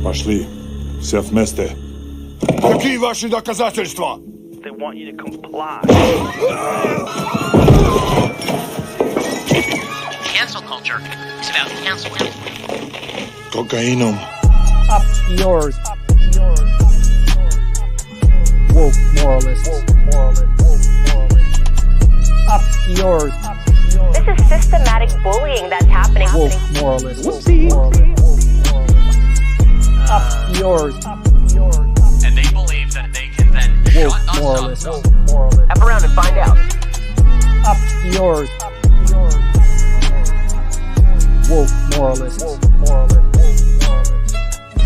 Пошли. Все вместе. Какие ваши доказательства? They want you to comply. Cancel culture. It's about cancel him. Кокаином. Up yours. Woke moralists. Up yours. This is systematic bullying that's happening. Woke moralists. Whoopsie. Up yours. And they believe that they can then Woke shut us moralists. up. Up around and find out. Up yours. Woke moralists.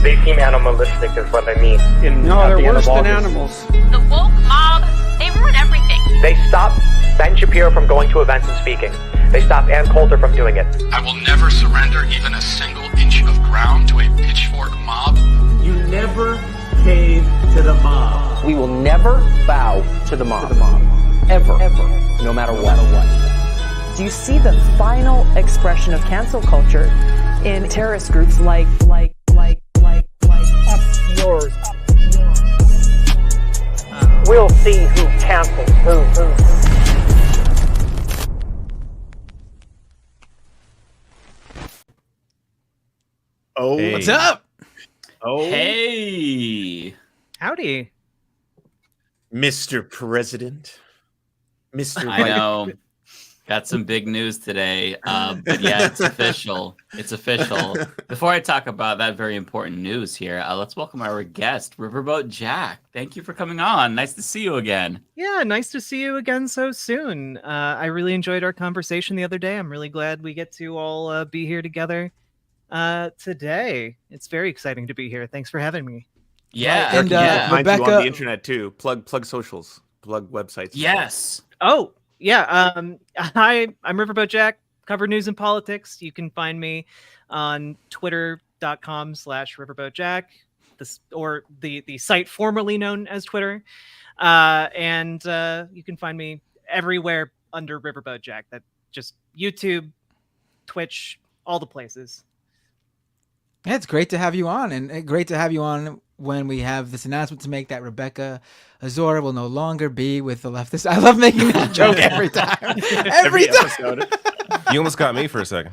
They seem animalistic is what I mean. No, they're worse than animals. The woke mob, they ruin everything. They stop Ben Shapiro from going to events and speaking. They stop Ann Coulter from doing it. I will never surrender even a single inch of ground to a pitchfork mob. You never cave to the mob. We will never bow to the mob. Ever. No matter what. Do you see the final expression of cancel culture in terrorist groups like Up yours. We'll see who cancels who. Oh, Hey. what's up? Oh, Hey, Howdy. Mr. President. Mr. I know. Got some big news today, but yeah, it's official. It's official. Before I talk about that very important news here, let's welcome our guest, Riverboat Jack. Thank you for coming on. Nice to see you again. Yeah, nice to see you again so soon. I really enjoyed our conversation the other day. I'm really glad we get to all be here together today. It's very exciting to be here. Thanks for having me. Yeah, And yeah. find you Rebecca- on the internet too. Plug socials. Plug websites. Yes. Oh, yeah. Hi, I'm Riverboat Jack, cover news and politics. You can find me on twitter.com/riverboatjack, or the site formerly known as Twitter. And you can find me everywhere under Riverboat Jack. That just YouTube, Twitch, all the places. Yeah, it's great to have you on, and great to have you on when we have this announcement to make that Rebecca Azor will no longer be with the Leftists. I love making that joke every time. Every time. episode. You almost got me for a second.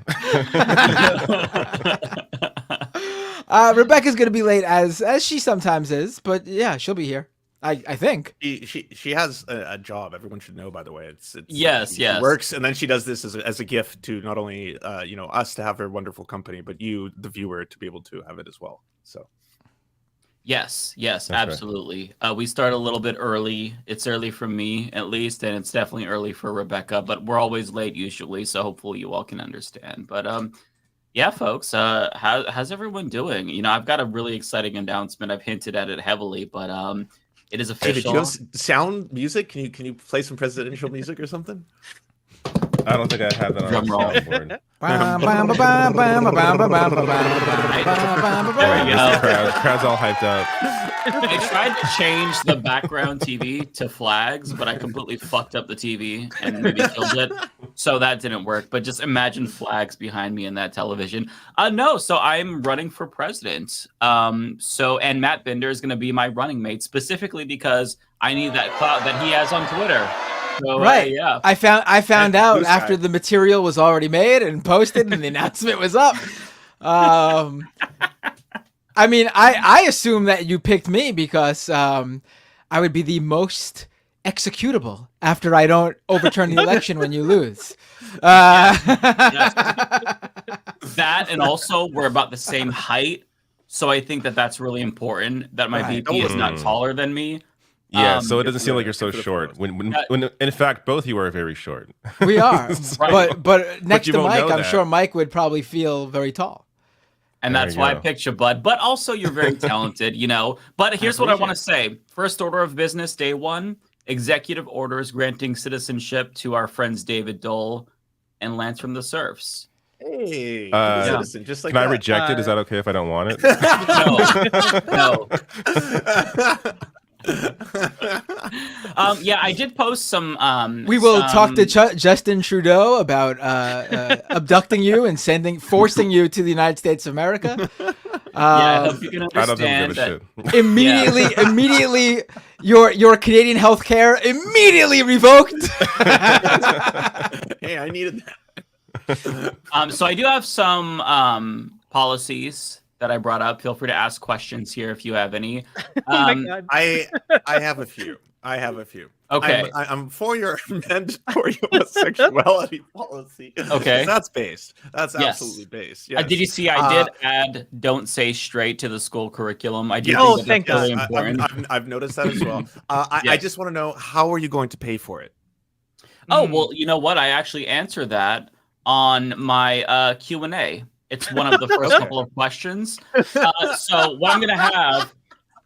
Rebecca's going to be late as she sometimes is, but yeah, she'll be here. I think. She has a job. Everyone should know, by the way. It's Yes, she yes. works, and then she does this as a gift to not only us to have her wonderful company, but you, the viewer, to be able to have it as well. So. Yes, That's right. absolutely. We start a little bit early. It's early for me, at least, and it's definitely early for Rebecca, but we're always late usually, so hopefully you all can understand. But yeah, folks, how's everyone doing? You know, I've got a really exciting announcement. I've hinted at it heavily, but it is David, official. do you have sound music? Can you play some presidential music or something? I don't think I have that on Drum the roll. soundboard. Bam, bam, ba, bam, bam, ba, bam, ba, bam, ba, bam, ba, bam, ba, bam, There we go. Crowd's all hyped up. I tried to change the background TV to flags, but I completely fucked up the TV and maybe killed it. So that didn't work. But just imagine flags behind me in that television. No, so I'm running for president. And Matt Binder is going to be my running mate, specifically because I need that clout that he has on Twitter. So, Right. yeah. I found out Blue after Sky. the material was already made and posted and the announcement was up. I mean, I assume that you picked me because I would be the most executable after I don't overturn the election when you lose. Yes. That, and also we're about the same height. So I think that that's really important that my Right. VP is not taller than me. Yeah, so it doesn't seem like you're so short. When in fact both you are very short. We are, Right. but next you to won't Mike, know I'm that. sure Mike would probably feel very tall. And There that's you why I go. picked you, bud. But also, you're very talented, you know. But here's what I want to say. First order of business, day one, executive orders granting citizenship to our friends David Dole and Lance from the Serfs. Hey, citizen, just like Can I that. reject it? Is that okay if I don't want it? No. Yeah, I did post some. We will talk to Justin Trudeau about abducting you and forcing you to the United States of America. I hope you can I don't think understand we that. give a shit. Immediately, your Canadian healthcare immediately revoked. Hey, I needed that. So I do have some policies that I brought up. Feel free to ask questions here if you have any. Oh my God. I have a few. Okay. I'm for your mandatory homosexuality policy. Okay. That's based. That's Yes. absolutely based. Yes. Did you see I did add "Don't say straight" to the school curriculum? I do Yes. think that's really important. I've noticed that as well. I just want to know, how are you going to pay for it? Oh, well, you know what? I actually answer that on my Q&A. It's one of the first couple of questions. So what I'm going to have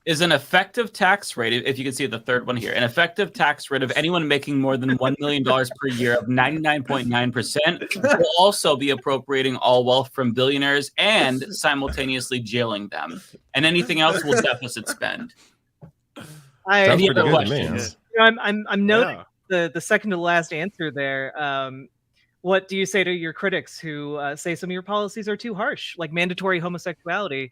is an effective tax rate, if you can see the third one here, an effective tax rate of anyone making more than $1 million per year of 99.9% will also be appropriating all wealth from billionaires and simultaneously jailing them. And anything else will deficit spend. Any other questions? I'm noting the second to last answer there. What do you say to your critics who say some of your policies are too harsh, like mandatory homosexuality?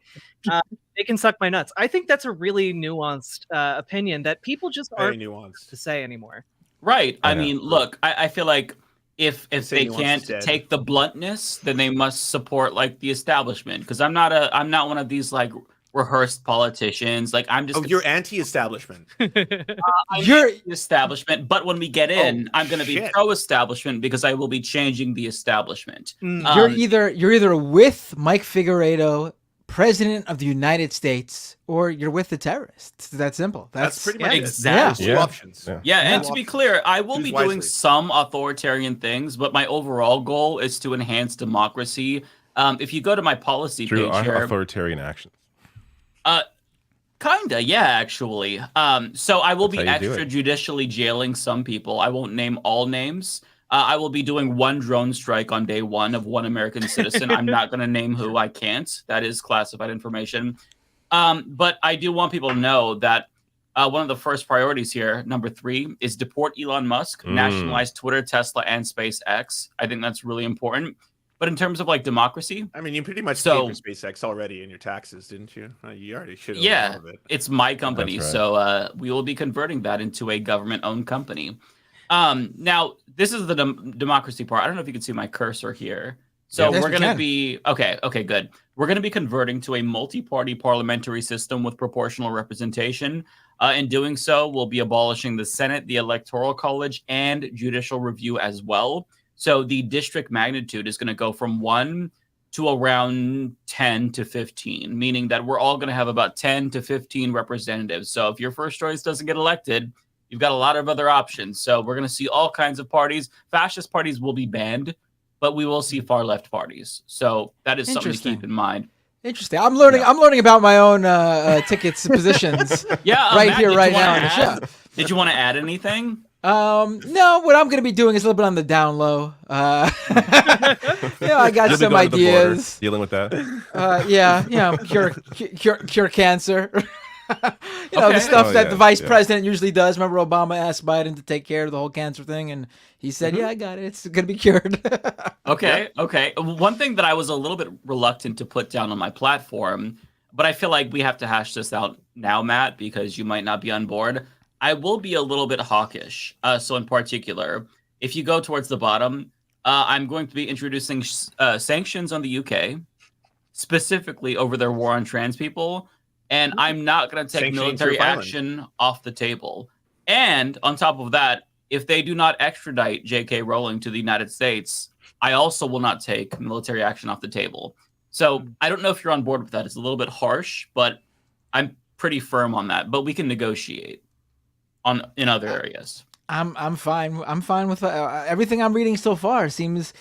They can suck my nuts. I think that's a really nuanced opinion that people just aren't to say anymore. Right. I mean, look, I feel like if they can't take the bluntness, then they must support like the establishment. Because I'm not one of these like rehearsed politicians. Like I'm just. Oh, you're anti-establishment. You're establishment, but when we get in, I'm going to be pro-establishment because I will be changing the establishment. You're either with Mike Figueredo, President of the United States, or you're with the terrorists. It's that simple. That's pretty much exactly. Two options. Yeah, and to be clear, I will be doing some authoritarian things, but my overall goal is to enhance democracy. If you go to my policy page here, authoritarian actions. Kinda, yeah, actually. So I will be extrajudicially jailing some people. I won't name all names. I will be doing one drone strike on day one of one American citizen. I'm not going to name who. I can't. That is classified information. But I do want people to know that one of the first priorities here, number 3, is deport Elon Musk, nationalize Twitter, Tesla, and SpaceX. I think that's really important. But in terms of like democracy, I mean, you pretty much paid for SpaceX already in your taxes, didn't you? You already should have. Yeah, all of it. it's my company, That's right. so we will be converting that into a government-owned company. Now, this is the democracy part. I don't know if you can see my cursor here. So we're going to be okay, good. We're going to be converting to a multi-party parliamentary system with proportional representation. In doing so, we'll be abolishing the Senate, the Electoral College, and judicial review as well. So the district magnitude is going to go from 1 to around 10 to 15, meaning that we're all going to have about 10 to 15 representatives. So if your first choice doesn't get elected, you've got a lot of other options. So we're going to see all kinds of parties. Fascist parties will be banned, but we will see far left parties. So that is something to keep in mind. Interesting. I'm learning about my own tickets positions. Right Matt, here, right now on the show. Did you want to add anything? No, what I'm going to be doing is a little bit on the down low. I got You'll be some going to the border, ideas. dealing with that. Cure cancer. The stuff that the vice president usually does. Remember, Obama asked Biden to take care of the whole cancer thing, and he said, "Yeah, I got it. It's going to be cured." Okay. One thing that I was a little bit reluctant to put down on my platform, but I feel like we have to hash this out now, Matt, because you might not be on board. I will be a little bit hawkish. So in particular, if you go towards the bottom, I'm going to be introducing sanctions on the UK, specifically over their war on trans people. And I'm not going to take military action off the table. And on top of that, if they do not extradite J.K. Rowling to the United States, I also will not take military action off the table. So I don't know if you're on board with that. It's a little bit harsh, but I'm pretty firm on that. But we can negotiate in other areas. I'm fine. I'm fine with everything I'm reading so far. Seems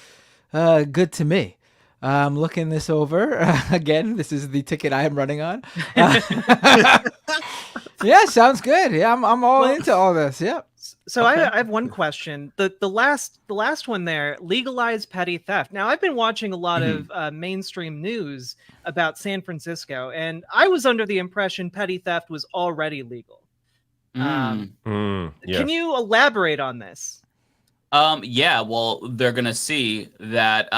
good to me. I'm looking this over again. This is the ticket I am running on. Yeah, sounds good. Yeah, I'm all into all this. Yeah. So I have one question. The last one there, legalize petty theft. Now I've been watching a lot of mainstream news about San Francisco, and I was under the impression petty theft was already legal. Can you elaborate on this? Yeah, well, they're going to see that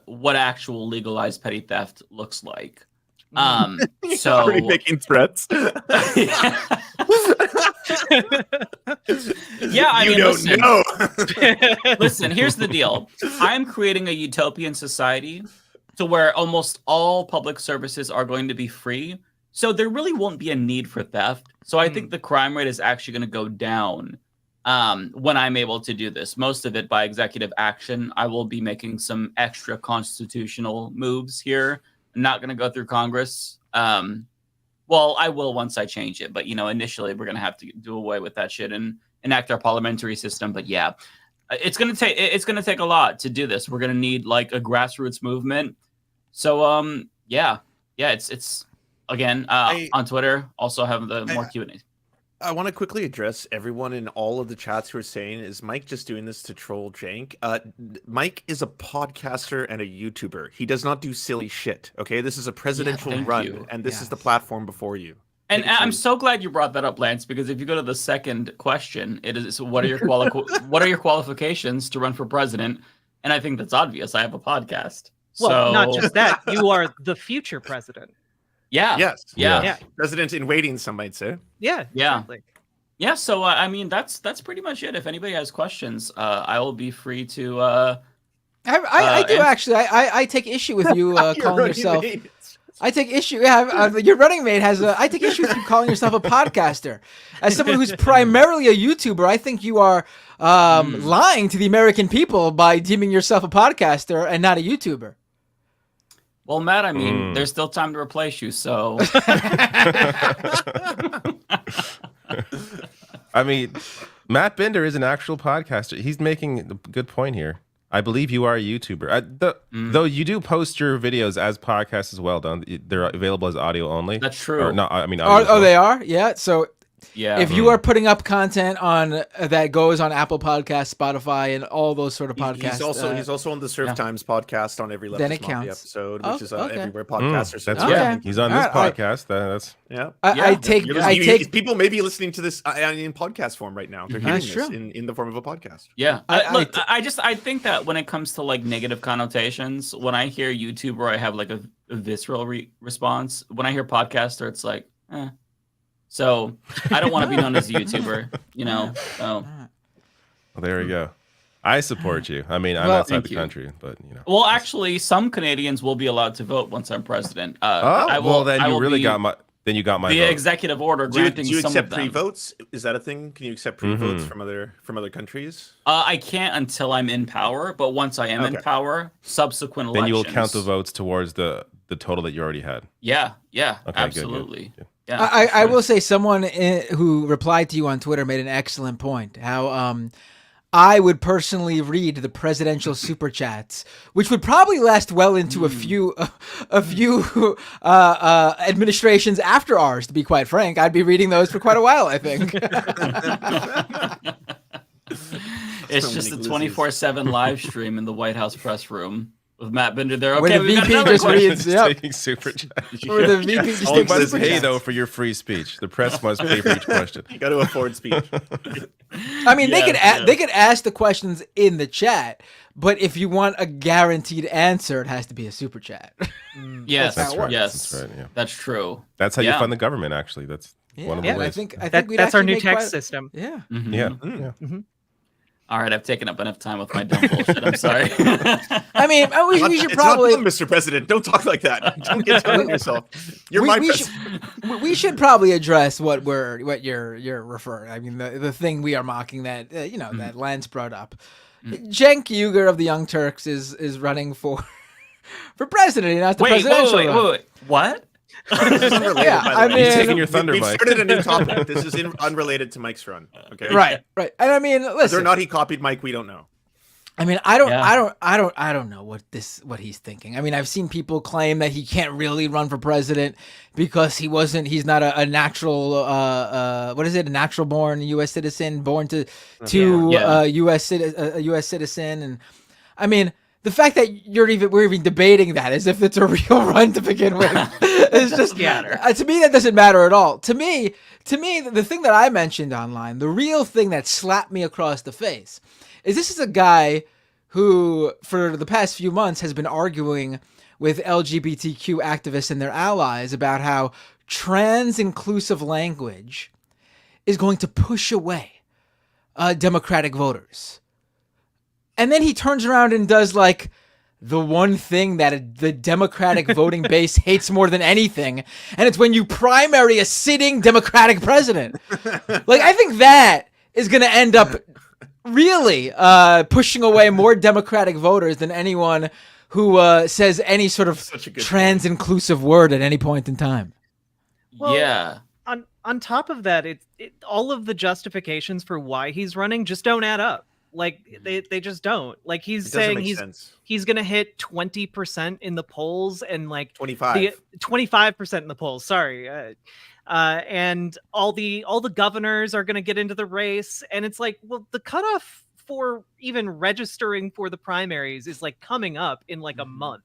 what actual legalized petty theft looks like. So already making threats. Yeah, I mean, listen. Know. Listen, here's the deal. I'm creating a utopian society to where almost all public services are going to be free. So there really won't be a need for theft. So I think the crime rate is actually going to go down when I'm able to do this. Most of it by executive action. I will be making some extra constitutional moves here. I'm not going to go through Congress. Well, I will once I change it. But, initially we're going to have to do away with that shit and enact our parliamentary system. But yeah, it's going to take a lot to do this. We're going to need like a grassroots movement. So, yeah, it's again, on Twitter, also have the more Q&A. I want to quickly address everyone in all of the chats who are saying, is Mike just doing this to troll Cenk? Mike is a podcaster and a YouTuber. He does not do silly shit, okay? This is a presidential run, and this is the platform before you. And I'm so glad you brought that up, Lance, because if you go to the second question, it is, what are your what are your qualifications to run for president? And I think that's obvious. I have a podcast. Well, not just that. You are the future president. Yeah. Yes. Yeah. President in waiting, some might say. Yeah. Exactly. Yeah. So I mean, that's pretty much it. If anybody has questions, I will be free to. I do actually. I take issue with you calling yourself. I take issue. Yeah, your running mate has. I take issue with you calling yourself a podcaster. As someone who's primarily a YouTuber, I think you are lying to the American people by deeming yourself a podcaster and not a YouTuber. Well, Matt, I mean, there's still time to replace you, so. I mean, Matt Bender is an actual podcaster. He's making a good point here. I believe you are a YouTuber. Though you do post your videos as podcasts as well, don't they? They're available as audio only. That's true. Or not, I mean, they are? Yeah. So yeah, if you are putting up content on that goes on Apple Podcasts, Spotify, and all those sort of podcasts, he's also on the Surf Times podcast on every then it Mafia counts. episode, which is everywhere podcasters. That's right. He's on this podcast. That's I take people may be listening to this in podcast form right now. They're hearing this in the form of a podcast. Yeah. I think that when it comes to like negative connotations, when I hear YouTuber, I have like a visceral response. When I hear podcaster, it's like, eh. So I don't want to be known as a YouTuber, So. Well, there we go. I support you. I mean, I'm outside the country, but Well, actually, some Canadians will be allowed to vote once I'm president. Then you got my the vote. Executive order granting do you some accept of them. pre-votes? Is that a thing? Can you accept pre-votes from other countries? I can't until I'm in power, but once I am in power, subsequent elections. Then you will count the votes towards the total that you already had. Yeah, Okay, absolutely. Good. Yeah, I will say someone who replied to you on Twitter made an excellent point. How I would personally read the presidential super chats, which would probably last well into a few administrations after ours. To be quite frank, I'd be reading those for quite a while, I think. It's just a 24/7 live stream in the White House press room. With Matt Bender there. Okay, where the VP just reads, taking super chat. Where the VP just takes must super pay chats. though for your free speech. The press must pay for each question. You got to afford speech. I mean, they could ask the questions in the chat, but if you want a guaranteed answer, it has to be a super chat. Yes, that's right. Yes, that's right. Yeah. That's true. That's how you fund the government. Actually, that's one of the ways. I think that's our new tax system. Yeah. Mm-hmm. Yeah. Mm-hmm. All right, I've taken up enough time with my dumb bullshit. I'm sorry. I mean, we should probably, Mr. President, don't talk like that. Don't get down on yourself. You're my president. We should probably address what you're referring. I mean, the thing we are mocking that that Lance brought up. Cenk Uygur of the Young Turks is running for president. Not the presidential. Wait. What? This is unrelated, Yeah, by the I way. mean, He's taking your thunder, We've Mike. started a new topic. This is unrelated to Mike's run. Okay. Right. And I mean, listen. Whether or not he copied Mike, we don't know. I mean, I don't know what he's thinking. I mean, I've seen people claim that he can't really run for president because he's not a natural a natural born U.S. citizen, born to a U.S. citizen, and I mean, the fact that we're even debating that as if it's a real run to begin with is just to me that doesn't matter at all. To me, the thing that I mentioned online, the real thing that slapped me across the face is this is a guy who for the past few months has been arguing with LGBTQ activists and their allies about how trans-inclusive language is going to push away Democratic voters. And then he turns around and does like the one thing that the Democratic voting base hates more than anything, and it's when you primary a sitting Democratic president. Like, I think that is going to end up really pushing away more Democratic voters than anyone who says any sort of trans-inclusive word at any point in time. Well, yeah. On top of that, all of the justifications for why he's running just don't add up. Like they just don't. Like he's saying he's going to hit 20% in the polls and like 25% in the polls. Sorry. And all the governors are going to get into the race, and it's like, well, the cutoff for even registering for the primaries is like coming up in like a month.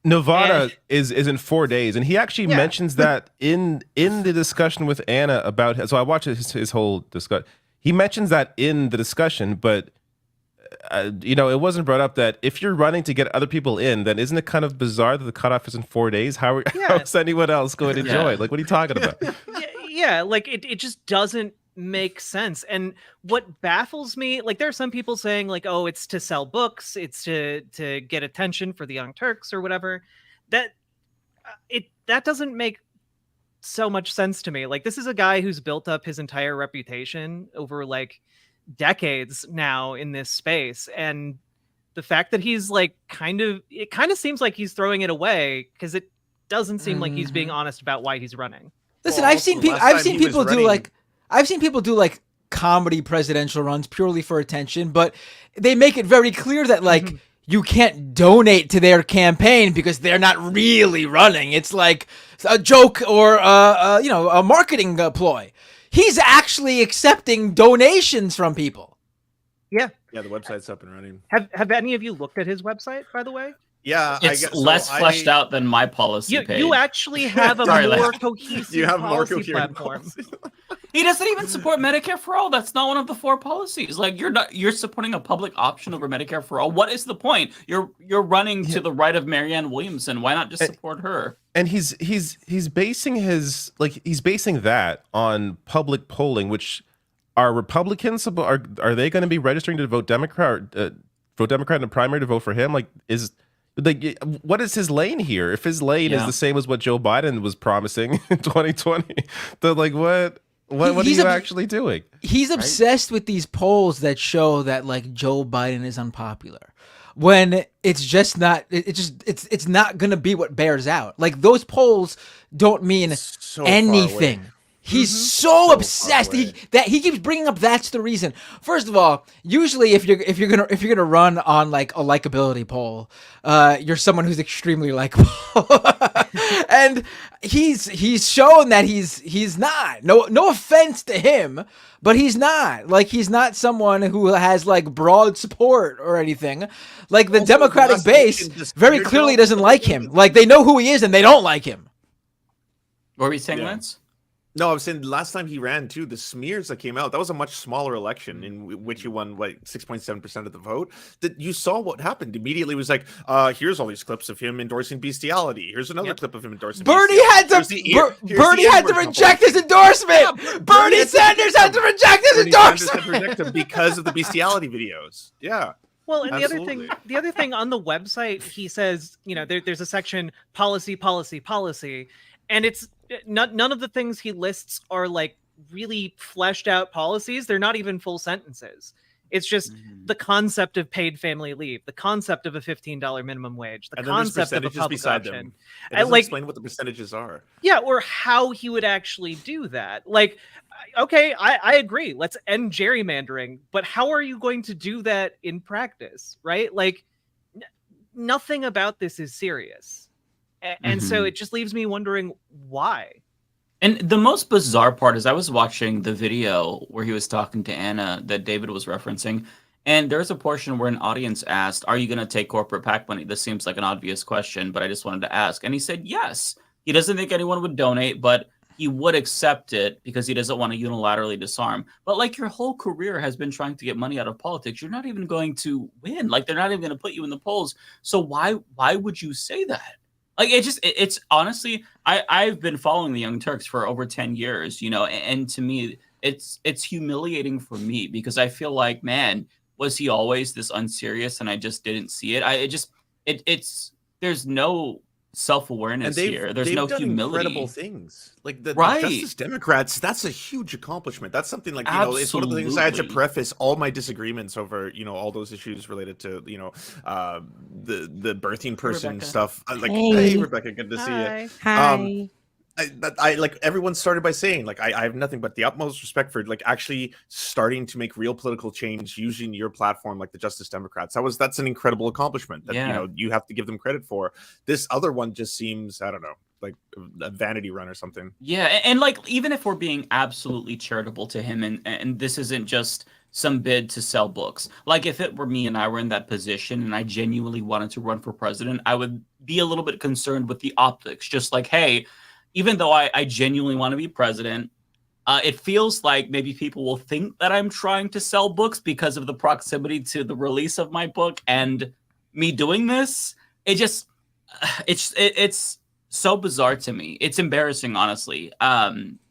Nevada is in 4 days, and he actually mentions that in the discussion with Anna about. So I watched his whole discussion. He mentions that in the discussion, but it wasn't brought up that if you're running to get other people in, then isn't it kind of bizarre that the cutoff is in 4 days? How is anyone else going to join? Like, what are you talking about? Yeah, like it just doesn't make sense. And what baffles me, like there are some people saying like, oh, it's to sell books, it's to get attention for the Young Turks or whatever. That doesn't make so much sense to me. Like, this is a guy who's built up his entire reputation over like decades now in this space, and the fact that he's like it kind of seems like he's throwing it away because it doesn't seem like he's being honest about why he's running. Listen, I've seen people do like comedy presidential runs purely for attention, but they make it very clear that like you can't donate to their campaign because they're not really running. It's like a joke or a marketing ploy. He's actually accepting donations from people. Yeah, the website's up and running. Have any of you looked at his website, by the way? Yeah, it's less fleshed out than my policy page. You actually have a more cohesive policy platform. He doesn't even support Medicare for all. That's not one of the 4 policies. Like, you're supporting a public option over Medicare for all. What is the point? You're running to the right of Marianne Williamson. Why not just support her? And he's basing that on public polling, which are Republicans are they going to be registering to vote Democrat in the primary to vote for him? What is his lane here? If his lane is the same as what Joe Biden was promising in 2020, then like what are you actually doing? He's obsessed with these polls that show that like Joe Biden is unpopular, when it's just not. It's not gonna be what bears out. Like, those polls don't mean anything. He's so obsessed that he keeps bringing up. That's the reason. First of all, usually if you're gonna run on like a likability poll, you're someone who's extremely likable, and he's shown that he's not. No offense to him, but he's not. Like, he's not someone who has like broad support or anything. Like, the Democratic base very clearly doesn't like him. Like, they know who he is and they don't like him. What were you saying, Lance? No, I was saying last time he ran too, the smears that came out, that was a much smaller election in which he won like 6.7% of the vote. That you saw what happened immediately. Was like, here's all these clips of him endorsing bestiality. Here's another clip of him endorsing. Bernie had to reject his endorsement. Yeah, Bernie Sanders had to reject his endorsement because of the bestiality videos. Yeah. Well, and the other thing on the website, he says, there's a section policy, and it's none of the things he lists are like really fleshed out policies. They're not even full sentences. It's just the concept of paid family leave, the concept of a $15 minimum wage, the concept of a public option. It doesn't explain what the percentages are. Yeah, or how he would actually do that. Like, okay, I agree. Let's end gerrymandering, but how are you going to do that in practice, right? Like, nothing about this is serious. And so it just leaves me wondering why. And the most bizarre part is I was watching the video where he was talking to Anna that David was referencing, and there's a portion where an audience asked, are you going to take corporate PAC money? This seems like an obvious question, but I just wanted to ask. And he said yes. He doesn't think anyone would donate, but he would accept it because he doesn't want to unilaterally disarm. But like your whole career has been trying to get money out of politics. You're not even going to win. Like they're not even going to put you in the polls. So why would you say that? Like it's honestly, I've been following the Young Turks for over 10 years, you know, and to me it's humiliating for me because I feel like, man, was he always this unserious and I just didn't see it? It's there's no self-awareness here. There's no humility. Incredible things like the right. Justice Democrats. That's a huge accomplishment. That's something like, you know, it's one of the things I had to preface all my disagreements over, you know, all those issues related to, you know, the birthing person Rebecca. Stuff. Like, hey, Rebecca, good to see you. Hi. I like everyone started by saying like I have nothing but the utmost respect for like actually starting to make real political change using your platform like the Justice Democrats. That's an incredible accomplishment that you know you have to give them credit for. This other one just seems, I don't know, like a vanity run or something. Yeah, and like even if we're being absolutely charitable to him and this isn't just some bid to sell books. Like if it were me and I were in that position and I genuinely wanted to run for president, I would be a little bit concerned with the optics. Just like, hey, even though I genuinely want to be president, it feels like maybe people will think that I'm trying to sell books because of the proximity to the release of my book and me doing this. It's so bizarre to me. It's embarrassing, honestly.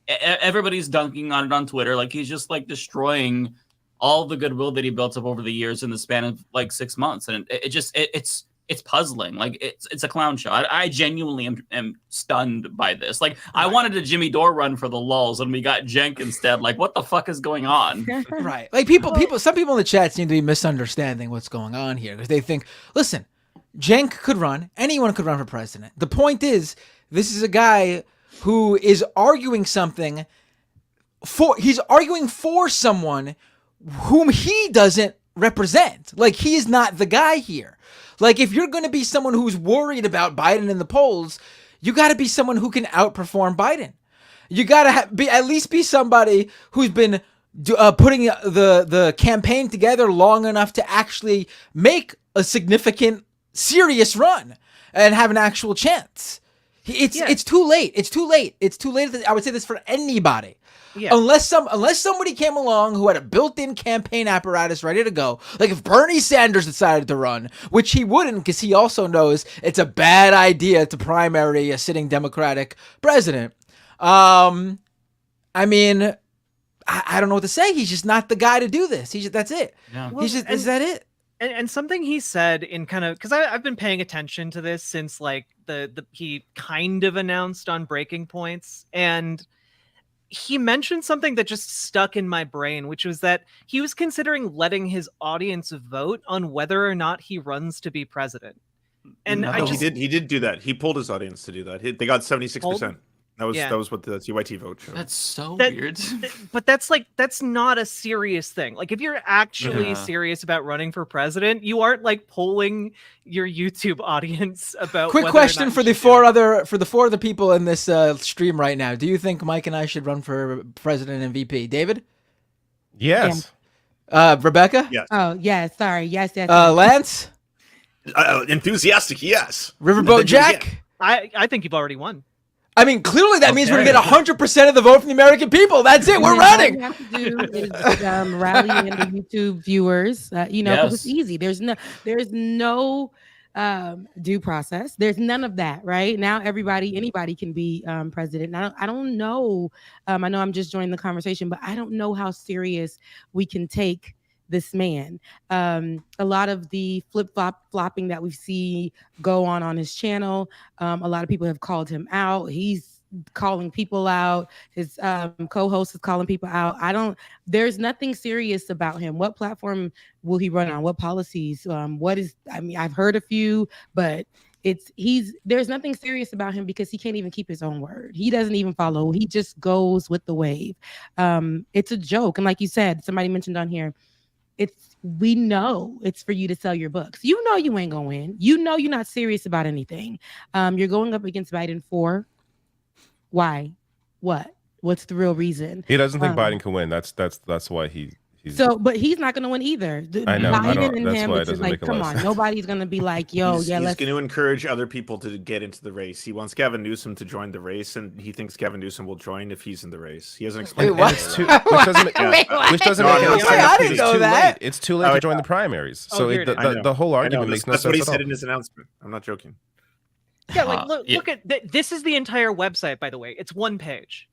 Everybody's dunking on it on Twitter. Like he's just like destroying all the goodwill that he built up over the years in the span of like 6 months. And it's puzzling. Like it's a clown show. I genuinely am stunned by this. Like I wanted a Jimmy Dore run for the lulz and we got Cenk instead. Like what the fuck is going on? Right. Like some people in the chat seem to be misunderstanding what's going on here because they think, listen, Cenk could run. Anyone could run for president. The point is, this is a guy who is arguing something he's arguing for someone whom he doesn't represent. Like he is not the guy here. Like, if you're going to be someone who's worried about Biden in the polls, you got to be someone who can outperform Biden. You got to at least be somebody who's been putting the campaign together long enough to actually make a significant, serious run and have an actual chance. It's too late. It's too late. It's too late. I would say this for anybody. Yeah. Unless somebody came along who had a built-in campaign apparatus ready to go, like if Bernie Sanders decided to run, which he wouldn't because he also knows it's a bad idea to primary a sitting Democratic president. I mean, I don't know what to say. He's just not the guy to do this. That's it. Yeah. Well, is that it? And something he said in kind of, because I've been paying attention to this since like he kind of announced on Breaking Points, and he mentioned something that just stuck in my brain, which was that he was considering letting his audience vote on whether or not he runs to be president. And he did do that. He pulled his audience to do that. They got 76%. That was what the TYT vote showed. That's so weird. But that's not a serious thing. Like if you're actually serious about running for president, you aren't like polling your YouTube audience about. Quick question for the four other people in this stream right now. Do you think Mike and I should run for president and VP? David? Yes. Rebecca? Yes. Oh, yes. Sorry. Yes. Lance? Enthusiastic, yes. Riverboat Jack? I think you've already won. I mean, clearly that means we're going to get 100% of the vote from the American people. That's it. We're running. All we have to do is rally in the YouTube viewers, because it's easy. There's no due process. There's none of that, right? Now anybody can be president. I don't know. I know I'm just joining the conversation, but I don't know how serious we can take this man. A lot of the flopping that we see go on his channel, a lot of people have called him out. He's calling people out. His co-host is calling people out. There's nothing serious about him. What platform will he run on? What policies? I've heard a few, but there's nothing serious about him because he can't even keep his own word. He doesn't even follow. He just goes with the wave. It's a joke. And like you said, somebody mentioned on here, we know it's for you to sell your books. You know you ain't gonna win. You know you're not serious about anything. You're going up against Biden for why? What? What's the real reason? He doesn't think Biden can win. That's why he So, but he's not going to win either. I know. Biden and that's him, why it it's just doesn't make like, a lot come of on, sense. nobody's going to be like, yo, he's let's. going to encourage other people to get into the race. He wants Gavin Newsom to join the race, and he thinks Gavin Newsom will join if he's in the race. He hasn't explained Which doesn't make any sense. I didn't know that. It's too late to join the primaries. So the whole argument makes no sense. That's what he said in his announcement. I'm not joking. Yeah, like look at this is the entire website, by the way. It's one page.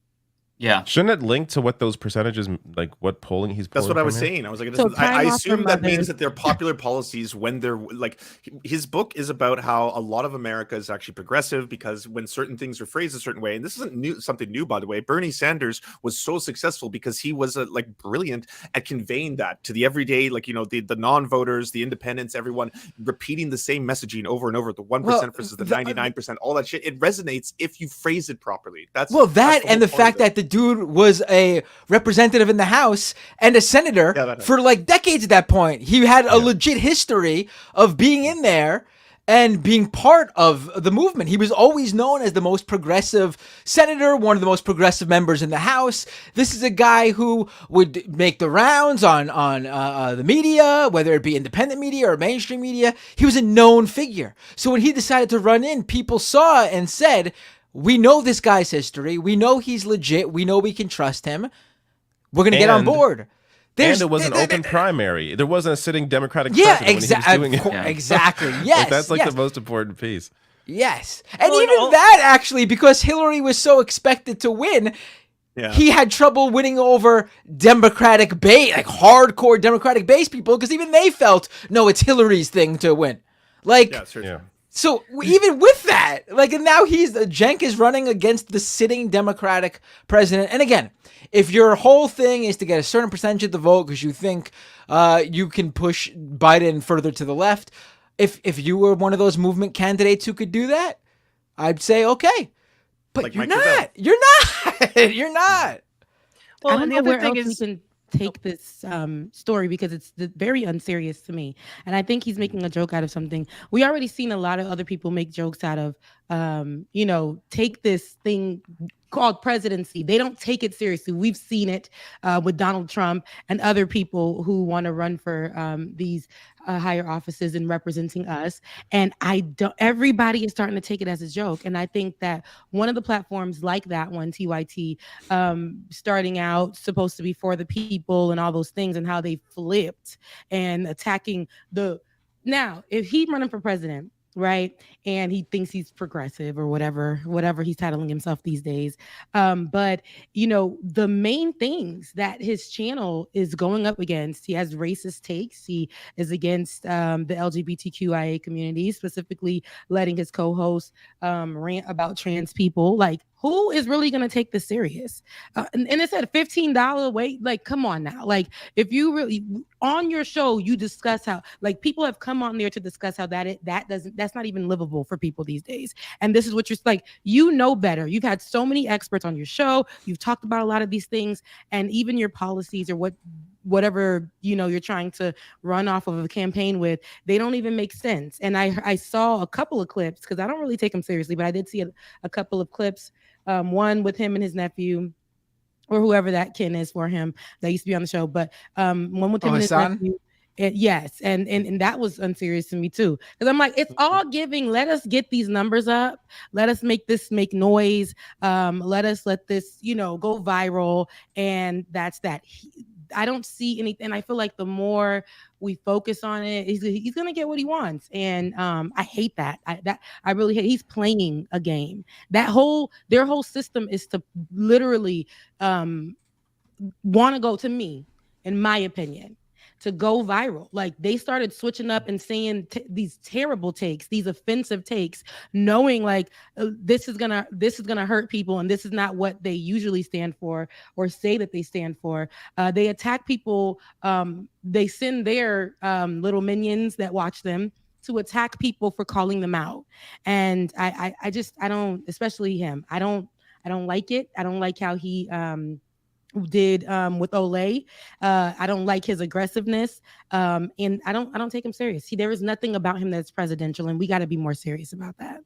Yeah. Shouldn't it link to what those percentages, like what polling he's polling? That's what I was from here? saying. I was like, So I time off assume from that means others. that they're popular policies when they're like, his book is about how a lot of America is actually progressive because when certain things are phrased a certain way, and this isn't something new, by the way, Bernie Sanders was so successful because he was like brilliant at conveying that to the everyday, like, the non-voters, the independents, everyone repeating the same messaging over and over, the 1% versus the 99%, all that shit. It resonates if you phrase it properly. That's and the whole fact point that of the dude was a representative in the House and a senator for like decades at that point. He had a legit history of being in there and being part of the movement. He was always known as the most progressive senator, one of the most progressive members in the House. This is a guy who would make the rounds on the media, whether it be independent media or mainstream media. He was a known figure. So when he decided to run in, people saw and said, we know this guy's history. We know he's legit. We know we can trust him. We're going to get on board. And it was an open primary. There wasn't a sitting Democratic president when he was doing it. Exactly. Yes. That's like the most important piece. Yes. And even that, actually, because Hillary was so expected to win, he had trouble winning over Democratic base, like hardcore Democratic base people, because even they felt, no, it's Hillary's thing to win. Like, so even with that, like, and now Cenk is running against the sitting Democratic president. And again, if your whole thing is to get a certain percentage of the vote because you think you can push Biden further to the left, if you were one of those movement candidates who could do that, I'd say okay. But like you're not. You're not. You're not. Well, and the other thing is, we can take this story because it's very unserious to me, and I think he's making a joke out of something. We already seen a lot of other people make jokes out of, take this thing called presidency. They don't take it seriously. We've seen it with Donald Trump and other people who want to run for these higher offices and representing us. And everybody is starting to take it as a joke. And I think that one of the platforms like that one, TYT, starting out supposed to be for the people and all those things, and how they flipped and attacking now, if he's running for president, right, and he thinks he's progressive or whatever he's titling himself these days, but the main things that his channel is going up against, he has racist takes. He is against the LGBTQIA community, specifically letting his co-host rant about trans people. Like, who is really going to take this serious? And it's at a $15 weight. Like, come on now. Like, if you really on your show, you discuss how, like, people have come on there to discuss how that's not even livable for people these days. And this is what you're like, better. You've had so many experts on your show. You've talked about a lot of these things, and even your policies or whatever you're trying to run off of a campaign with, they don't even make sense. And I saw a couple of clips, because I don't really take them seriously, but I did see a couple of clips, one with him and his nephew, or whoever that kin is for him that used to be on the show, but one with him and his nephew. Yes, and that was unserious to me too, because I'm like, it's all giving. Let us get these numbers up. Let us make noise. Let this go viral, and that's that. I don't see anything. I feel like the more we focus on it, he's gonna get what he wants, and I hate that. I really hate. He's playing a game. Their whole system is to literally want to go, to me, in my opinion, to go viral. Like, they started switching up and saying these terrible takes, these offensive takes, knowing like this is gonna hurt people, and this is not what they usually stand for or say that they stand for. They attack people. They send their little minions that watch them to attack people for calling them out. And I don't, especially him. I don't like it. I don't like how he did with Olay. I don't like his aggressiveness, and I don't take him serious. There is nothing about him that's presidential, and we got to be more serious about that.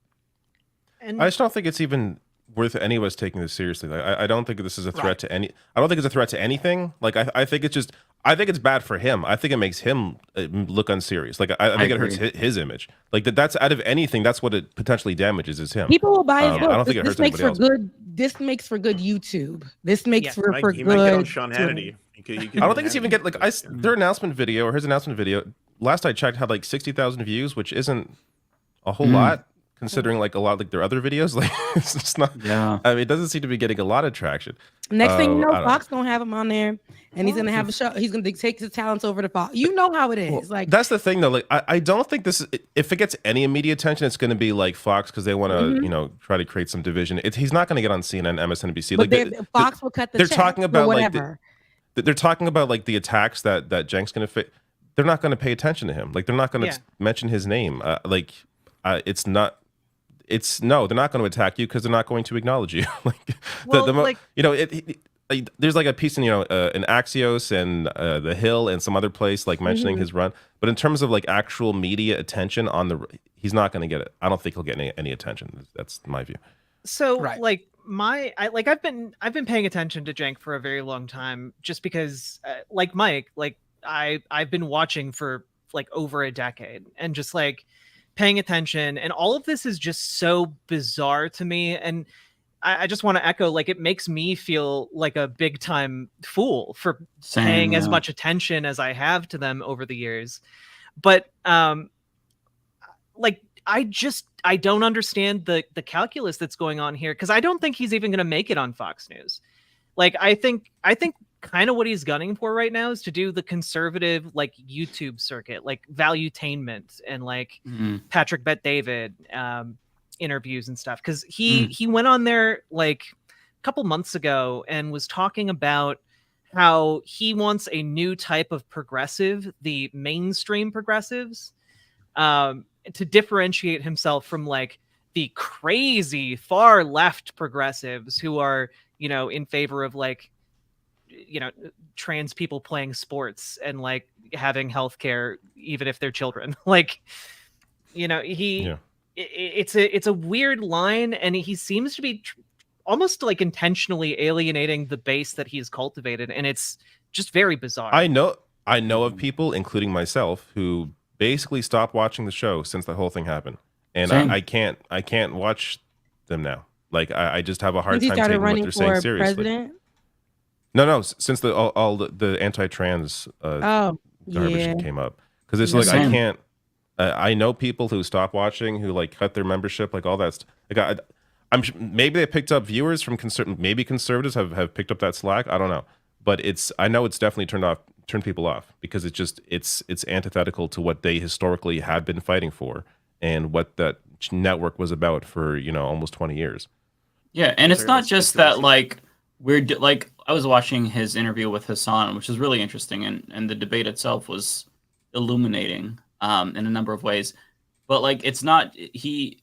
And I just don't think it's even worth any of us taking this seriously. Like, I don't think this is a threat to any. I don't think it's a threat to anything. Like I think it's just. I think it's bad for him. I think it makes him look unserious. Like I think it hurts his image. Like that's out of anything. That's what it potentially damages is him. People will buy his book. I don't think it hurts anybody else. This makes for good YouTube. This makes for he good. Might get on Sean Hannity. I don't think it's even get like their announcement video or his announcement video. Last I checked, had like 60,000 views, which isn't a whole lot. Considering like a lot like their other videos, like it's just not. Yeah, I mean, it doesn't seem to be getting a lot of traction. Next thing you know, Fox gonna have him on there, and he's gonna have a show. He's gonna take his talents over to Fox. You know how it is. Well, like that's the thing, though. Like I don't think this. If it gets any immediate attention, it's going to be like Fox because they want to, try to create some division. He's not going to get on CNN, MSNBC. But like Fox will cut the. They're check talking about like whatever. they're talking about like the attacks that Cenk's going to fit. They're not going to pay attention to him. Like they're not going to mention his name. It's not. No, they're not going to attack you because they're not going to acknowledge you. There's like a piece in in Axios and The Hill and some other place like mentioning his run. But in terms of like actual media attention he's not going to get it. I don't think he'll get any attention. That's my view. So I've been paying attention to Cenk for a very long time, just because like Mike, like I've been watching for like over a decade and just like paying attention, and all of this is just so bizarre to me. And I just want to echo, like, it makes me feel like a big time fool for paying as much attention as I have to them over the years. But like, I don't understand the calculus that's going on here, because I don't think he's even going to make it on Fox News. Like, I think kind of what he's gunning for right now is to do the conservative like YouTube circuit, like Valuetainment and like Patrick Bet David interviews and stuff. Because he went on there like a couple months ago and was talking about how he wants a new type of progressive, the mainstream progressives, to differentiate himself from like the crazy far left progressives who are, in favor of like, trans people playing sports and like having healthcare even if they're children. Like, it's a weird line, and he seems to be almost like intentionally alienating the base that he's cultivated, and it's just very bizarre. I know of people, including myself, who basically stopped watching the show since the whole thing happened, and I can't watch them now. Like I just have a hard time taking what they're saying seriously. President? No, since all the anti-trans garbage came up, because it's like I can't. I know people who stopped watching, who like cut their membership, like all that stuff. Like maybe they picked up viewers from maybe conservatives have picked up that slack. I don't know, but I know it's definitely turned people off, because it's antithetical to what they historically have been fighting for and what that network was about for almost 20 years. Yeah, and it's not just that like like I was watching his interview with Hassan, which is really interesting, and the debate itself was illuminating in a number of ways. But like, it's not he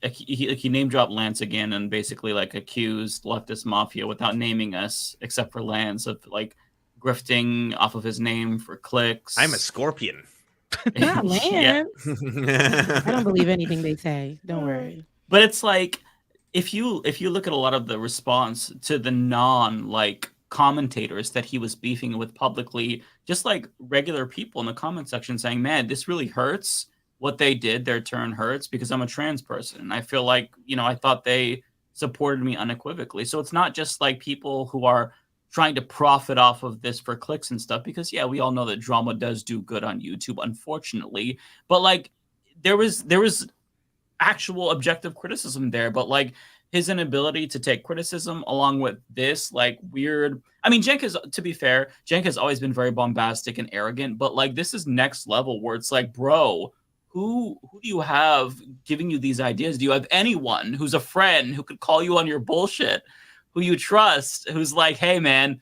name dropped Lance again and basically like accused leftist Mafia without naming us, except for Lance, of like grifting off of his name for clicks. I'm a scorpion. Not Lance. I don't believe anything they say. Don't worry. But it's like, if you look at a lot of the response to the like commentators that he was beefing with publicly, just like regular people in the comment section saying, man, this really hurts. What they did, their turn hurts because I'm a trans person. And I feel like, I thought they supported me unequivocally. So it's not just like people who are trying to profit off of this for clicks and stuff, because we all know that drama does do good on YouTube, unfortunately. But like, there was actual objective criticism there, but like his inability to take criticism along with this like weird, I mean, to be fair, Cenk has always been very bombastic and arrogant, but like this is next level where it's like, bro, who do you have giving you these ideas? Do you have anyone who's a friend who could call you on your bullshit, who you trust, who's like, hey man,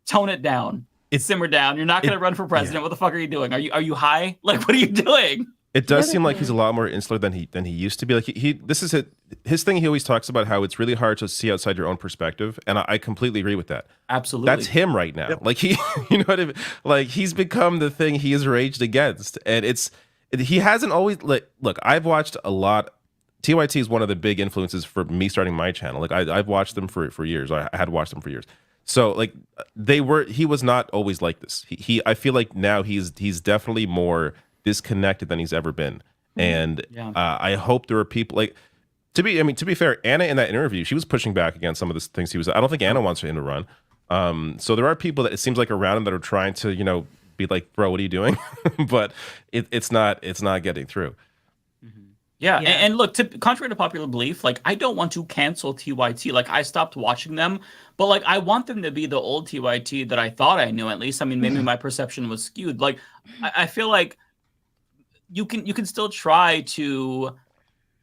tone it down, simmer down, you're not going to run for president. What the fuck are you doing? Are you high? Like, what are you doing? It does seem like he's a lot more insular than he used to be. Like this is his thing. He always talks about how it's really hard to see outside your own perspective, and I completely agree with that. Absolutely, that's him right now. Yep. Like you know what I mean? Like he's become the thing he is raged against, and he hasn't always look. I've watched a lot TYT is one of the big influences for me starting my channel. Like I've watched them for years. I had watched them for years. So like he was not always like this. I feel like now he's definitely more disconnected than he's ever been. And I hope there are people like, to be fair, Anna in that interview, she was pushing back against some of the things he was. I don't think Anna wants him to run. So there are people that it seems like around him that are trying to, be like, bro, what are you doing? But it's not getting through. Yeah. And look, contrary to popular belief, like I don't want to cancel TYT. Like I stopped watching them, but like I want them to be the old TYT that I thought I knew. At least, I mean, maybe my perception was skewed. Like I feel like you can still try to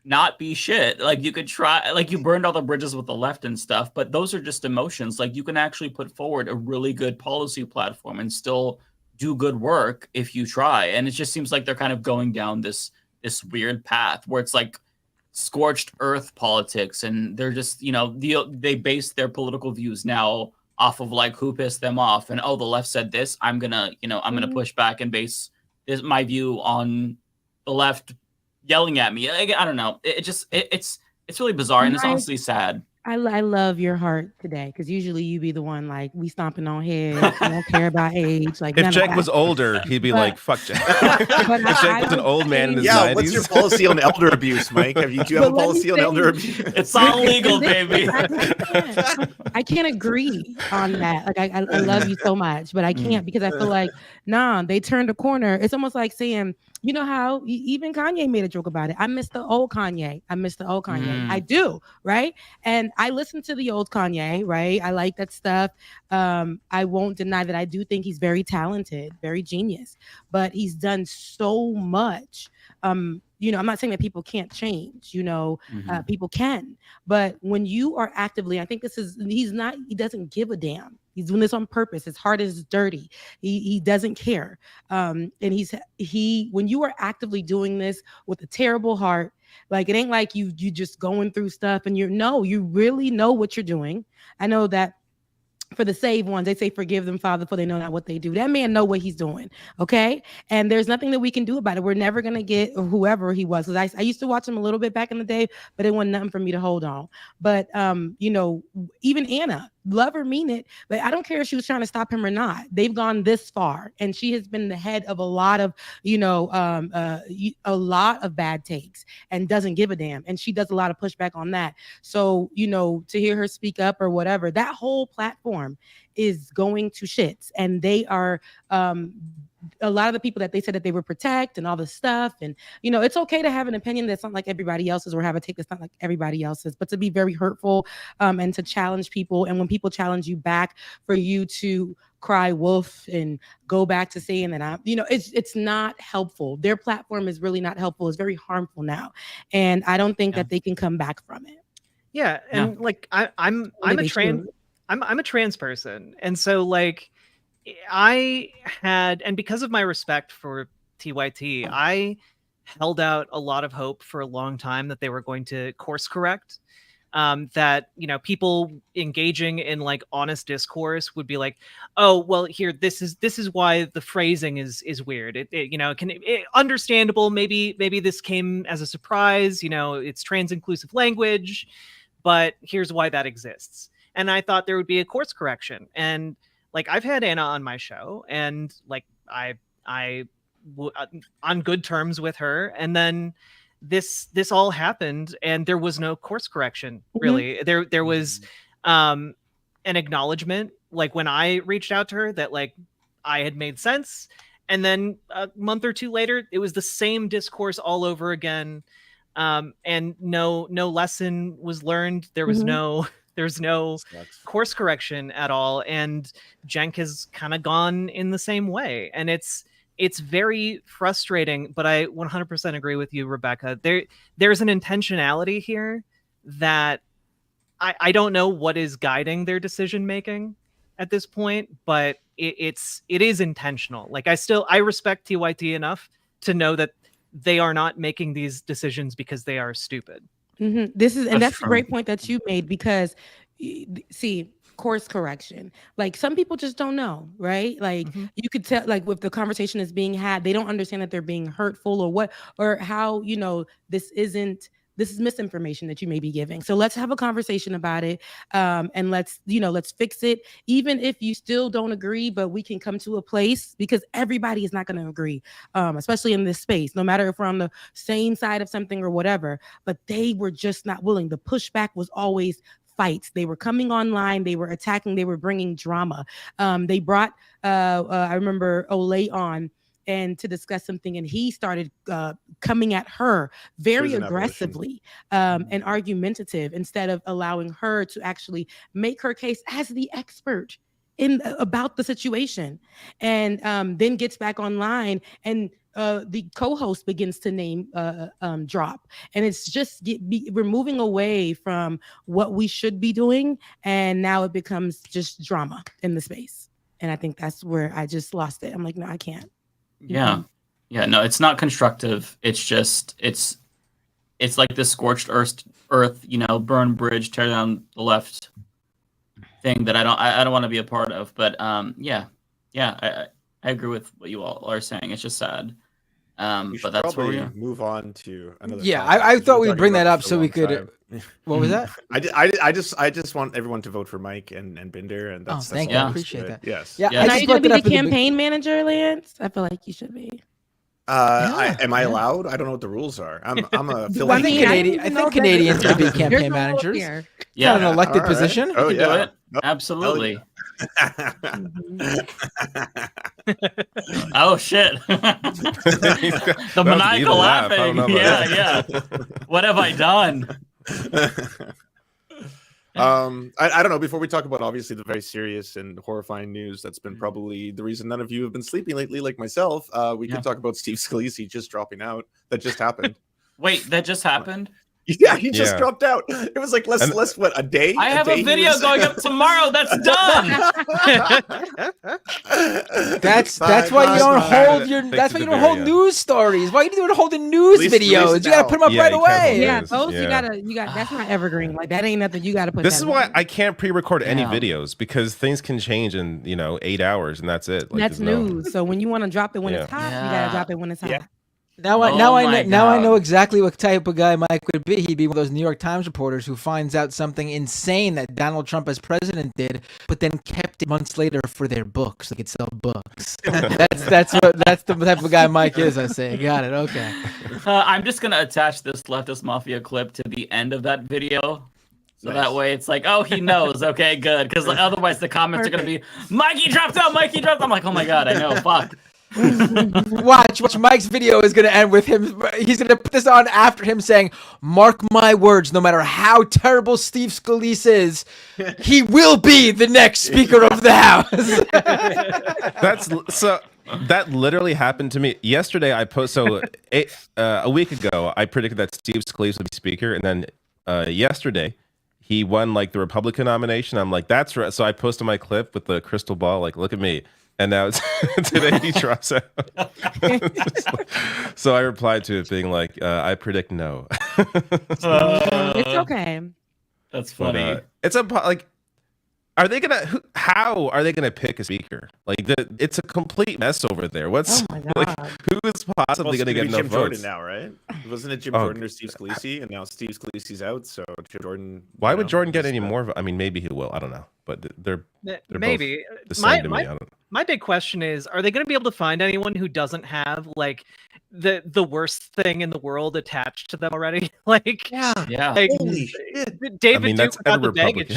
not be shit. Like you could try, like you burned all the bridges with the left and stuff, but those are just emotions. Like you can actually put forward a really good policy platform and still do good work if you try. And it just seems like they're kind of going down this weird path where it's like scorched earth politics, and they're just, they base their political views now off of like who pissed them off, and the left said this, I'm gonna push back and base my view on the left yelling at me. I don't know. It's really bizarre, and it's honestly sad. I love your heart today, because usually you be the one like, we stomping on heads, we don't care about age. Like if Cenk was older, he'd be like, fuck Cenk. If Cenk was an old man in his 90s. What's your policy on elder abuse, Mike? Do you have a policy on elder abuse? It's all legal, baby. I can't agree on that. Like I love you so much, but I can't, because I feel like, they turned a corner. It's almost like saying, you know how even Kanye made a joke about it. I miss the old Kanye. I do, right? And I listen to the old Kanye, right? I like that stuff. I won't deny that I do think he's very talented, very genius, but he's done so much. I'm not saying that people can't change, people can, but when you are actively, I think he doesn't give a damn. He's doing this on purpose. His heart is dirty. He doesn't care. And when you are actively doing this with a terrible heart, like it ain't like you just going through stuff and you really know what you're doing. I know that for the saved ones, they say, forgive them, Father, for they know not what they do. That man know what he's doing, okay? And there's nothing that we can do about it. We're never going to get whoever he was. Because I used to watch him a little bit back in the day, but it wasn't nothing for me to hold on. But, even Anna, love her, mean it, but I don't care if she was trying to stop him or not. They've gone this far, and she has been the head of a lot of, a lot of bad takes, and doesn't give a damn. And she does a lot of pushback on that. So, to hear her speak up or whatever, that whole platform is going to shits, and they are, a lot of the people that they said that they would protect and all this stuff. And, it's okay to have an opinion that's not like everybody else's, or have a take that's not like everybody else's, but to be very hurtful, and to challenge people. And when people challenge you back, for you to cry wolf and go back to saying that it's not helpful. Their platform is really not helpful. It's very harmful now. And I don't think that they can come back from it. Yeah. And like, I'm a trans person. And so like, and because of my respect for TYT, I held out a lot of hope for a long time that they were going to course correct, that, people engaging in like honest discourse would be like, oh, well, here, this is why the phrasing is weird. Understandable. Maybe this came as a surprise, it's trans inclusive language, but here's why that exists. And I thought there would be a course correction. And like, I've had Anna on my show, and like I on good terms with her, and then this all happened, and there was no course correction, really. Mm-hmm. There was an acknowledgement, like when I reached out to her, that like I had made sense, and then a month or two later, it was the same discourse all over again, and no lesson was learned. There was There's no course correction at all. And Cenk has kind of gone in the same way. And it's very frustrating, but I 100% agree with you, Rebecca. There's an intentionality here that I don't know what is guiding their decision making at this point, but it is intentional. Like I respect TYT enough to know that they are not making these decisions because they are stupid. Mm-hmm. That's a great point that you made, because see, course correction, like some people just don't know, right? Like you could tell, like if the conversation is being had, they don't understand that they're being hurtful or how this isn't this is misinformation that you may be giving. So let's have a conversation about it. And let's fix it. Even if you still don't agree, but we can come to a place, because everybody is not going to agree, especially in this space, no matter if we're on the same side of something or whatever, but they were just not willing. The pushback was always fights. They were coming online, they were attacking, they were bringing drama. They brought, I remember Olay on, and to discuss something, and he started coming at her very aggressively and argumentative, instead of allowing her to actually make her case as the expert about the situation. And then gets back online, and the co-host begins to name drop, and it's just we're moving away from what we should be doing, and now it becomes just drama in the space. And I think that's where I just lost it. I'm like, no, I can't. Yeah. Yeah, no, it's not constructive. It's just it's like this scorched earth, burn bridge, tear down the left thing that I don't want to be a part of. But I agree with what you all are saying. It's just sad. But that's where we move on to another. Yeah, I thought we'd bring that up so we could. What was that? I just want everyone to vote for Mike and Binder, and that's thank you. I appreciate that. Yes. Yeah. And are you going to be the campaign manager, Lance? I feel like you should be. Am I allowed? I don't know what the rules are. I'm a I think Canadians can be campaign managers. Yeah, an elected position. Oh, you can do it. Absolutely. Oh shit! The maniacal laughing. Yeah. What have I done? I don't know. Before we talk about obviously the very serious and horrifying news that's been probably the reason none of you have been sleeping lately, like myself, we could talk about Steve Scalise just dropping out. That just happened. Wait, that just happened? Yeah, he just dropped out. It was like less what, a day? I have a video going up tomorrow. That's done. That's why you don't hold your. That's why you don't hold news stories. Why you don't hold the news videos? You gotta put them up right away. Yeah, those you got. That's not evergreen. Like that ain't nothing. You gotta put. This is why I can't pre-record any videos, because things can change in 8 hours, and that's it. Like, that's news. So when you want to drop it when it's hot, you gotta drop it when it's hot. Yeah. Now I know exactly what type of guy Mike would be. He'd be one of those New York Times reporters who finds out something insane that Donald Trump as president did, but then kept it months later for their books. They could sell books. That's the type of guy Mike is. I say, got it. Okay. I'm just gonna attach this Leftist Mafia clip to the end of that video. So that way it's like, oh, he knows. Okay, good. Because otherwise the comments are gonna be, Mikey dropped out. Mikey dropped out. I'm like, oh my god, I know. Fuck. Watch Mike's video is going to end with him. He's going to put this on after him saying, mark my words, no matter how terrible Steve Scalise is, he will be the next Speaker of the House. That literally happened to me yesterday. A week ago, I predicted that Steve Scalise would be Speaker, and then yesterday he won like the Republican nomination. I'm like, that's right. So I posted my clip with the crystal ball, like, look at me. And now today he drops out. So I replied to it being like, I predict no. It's okay. That's funny. How are they gonna pick a speaker? Like it's a complete mess over there. Who is possibly gonna get no Jim votes? Jordan now, right? Wasn't it Jim Jordan or Steve Scalise? And now Steve Scalise's out, so Jim Jordan. Why would Jordan get any more? I mean, maybe he will. I don't know, but they're maybe both the same to me. My big question is: are they going to be able to find anyone who doesn't have like the worst thing in the world attached to them already? Like, like, holy shit, David Duke without the baggage.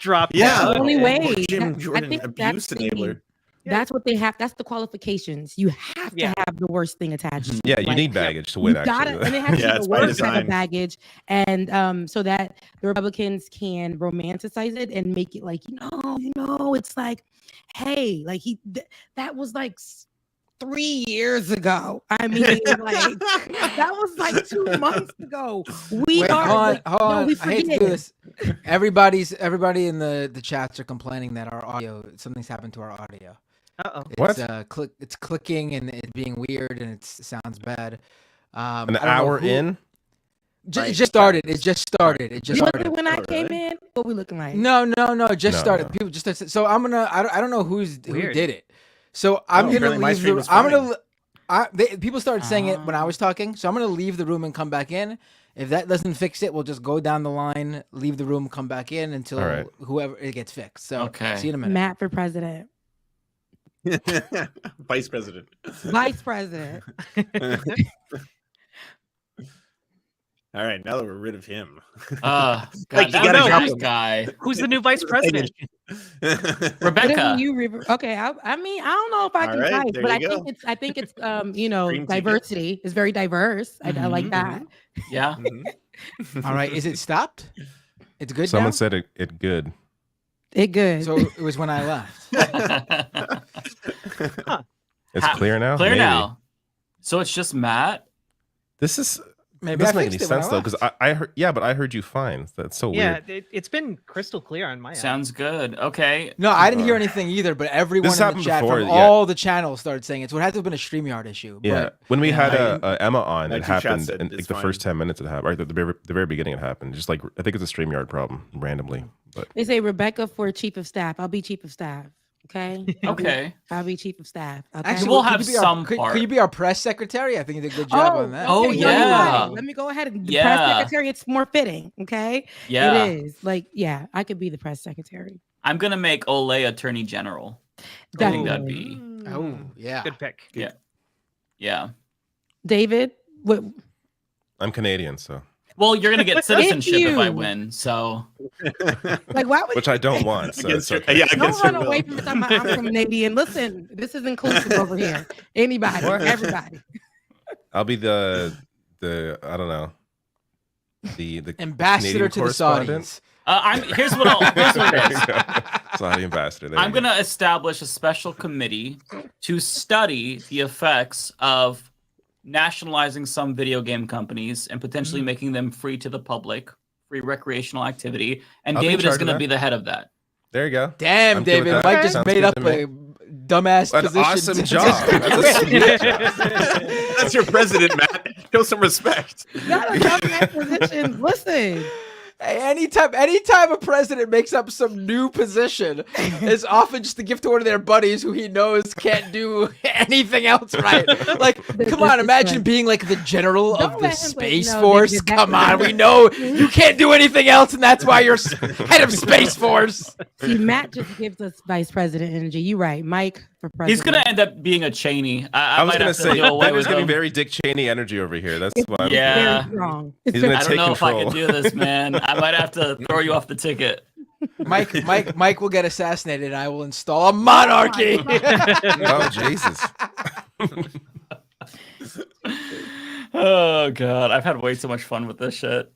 Drop. The only way. Jim Jordan abuse enabler. That's what they have. That's the qualifications. You have to have the worst thing attached. Yeah, you need baggage to win. And it has to be the worst type of baggage, and so that the Republicans can romanticize it and make it like it's like, hey, like that was like 3 years ago. I mean, like that was like 2 months ago. Hold on. I hate to do this. Everybody in the chats are complaining that our audio, something's happened to our audio. What? It's clicking and it being weird and it sounds bad. An hour in? It just started. It just started. When I came in, what we looking like? No. It just started. No. People just started. So I'm gonna. I don't know who did it. So I'm gonna leave the. People started saying it when I was talking. So I'm gonna leave the room and come back in. If that doesn't fix it, we'll just go down the line, leave the room, come back in until whoever it gets fixed. So see you in a minute. Matt for president. Vice president. Vice president. All right, now that we're rid of him. God, Like, you that gotta drop nice him. guy. Who's the new vice president? Rebecca. Okay, I mean, I don't know if I All can right, type, there but you I think it's you know, Dream team. diversity is very diverse. I like that. Yeah. All right, is it stopped? It's good. Someone now? said it good. It good. So it was when I left. It's clear now. Clear Maybe. now. So it's just Matt. This is. Maybe doesn't I make any fixed it when sense I though, because I heard. Yeah, but I heard you fine. That's so Yeah, weird. it's been crystal clear on my end. Sounds good. Okay. No, I didn't hear anything either, but everyone This in the happened chat before, from yeah. all the channels started saying it. So it had to have been a StreamYard issue. Yeah, But when we had I- Emma on, my it two chats happened. said And it's like the first fine. 10 minutes it happened. Right, the very beginning it happened. Just like I think it's a StreamYard problem randomly. But They say Rebecca for chief of staff. I'll be chief of staff. Okay. Okay. I'll be chief of staff. Okay? actually, We'll could have you be our- some could, part. could you be our press secretary? I think you did a good job on that. Oh, okay, no, you're yeah. right. Let me go ahead and the Yeah. press secretary. It's more fitting. Okay. Yeah. It is. Like, yeah, I could be the press secretary. I'm gonna make Ole Attorney General. I think that'd be. Oh, yeah. Good pick. Yeah. Yeah. David, what? I'm Canadian, so Well, you're gonna get citizenship if I you. win. So Like, why would which I don't want. So it's Against- okay. yeah, don't against run her away will. from somebody? I'm Canadian. Listen, this is inclusive over here. Anybody, everybody. I'll be the I don't know the Ambassador Canadian to the correspondent. Saudis. here's what it is. Saudi ambassador. There I'm you go. gonna establish a special committee to study the effects of nationalizing some video game companies and potentially making them free to the public, free recreational activity. And I'll be in David is charge of going to that. be the head of that. There you go. Damn, I'm good with David. that. Mike just Sounds made good up to me. a dumbass An position. awesome to job. just That's a quit. sweet job. That's your president, Matt. Show some respect. Not a dumbass position. Listen. Hey, anytime a president makes up some new position, it's often just to give to one of their buddies who he knows can't do anything else right. Like, come on, imagine being like the general Don't of the let him, like, Space no, Force. nigga, Come that's- on, we know you can't do anything else, and that's why you're head of Space Force. See, Matt just gives us vice president energy. You right, Mike for president. He's going to end up being a Cheney. I was might gonna have to say do away Bender's with giving him. very Dick Cheney energy over here. That's why. I'm Yeah. Very strong. He's gonna I don't take know if I control. can do this, man. I might have to throw you off the ticket. Mike will get assassinated, and I will install a monarchy. Oh Jesus! Oh god, I've had way too much fun with this shit.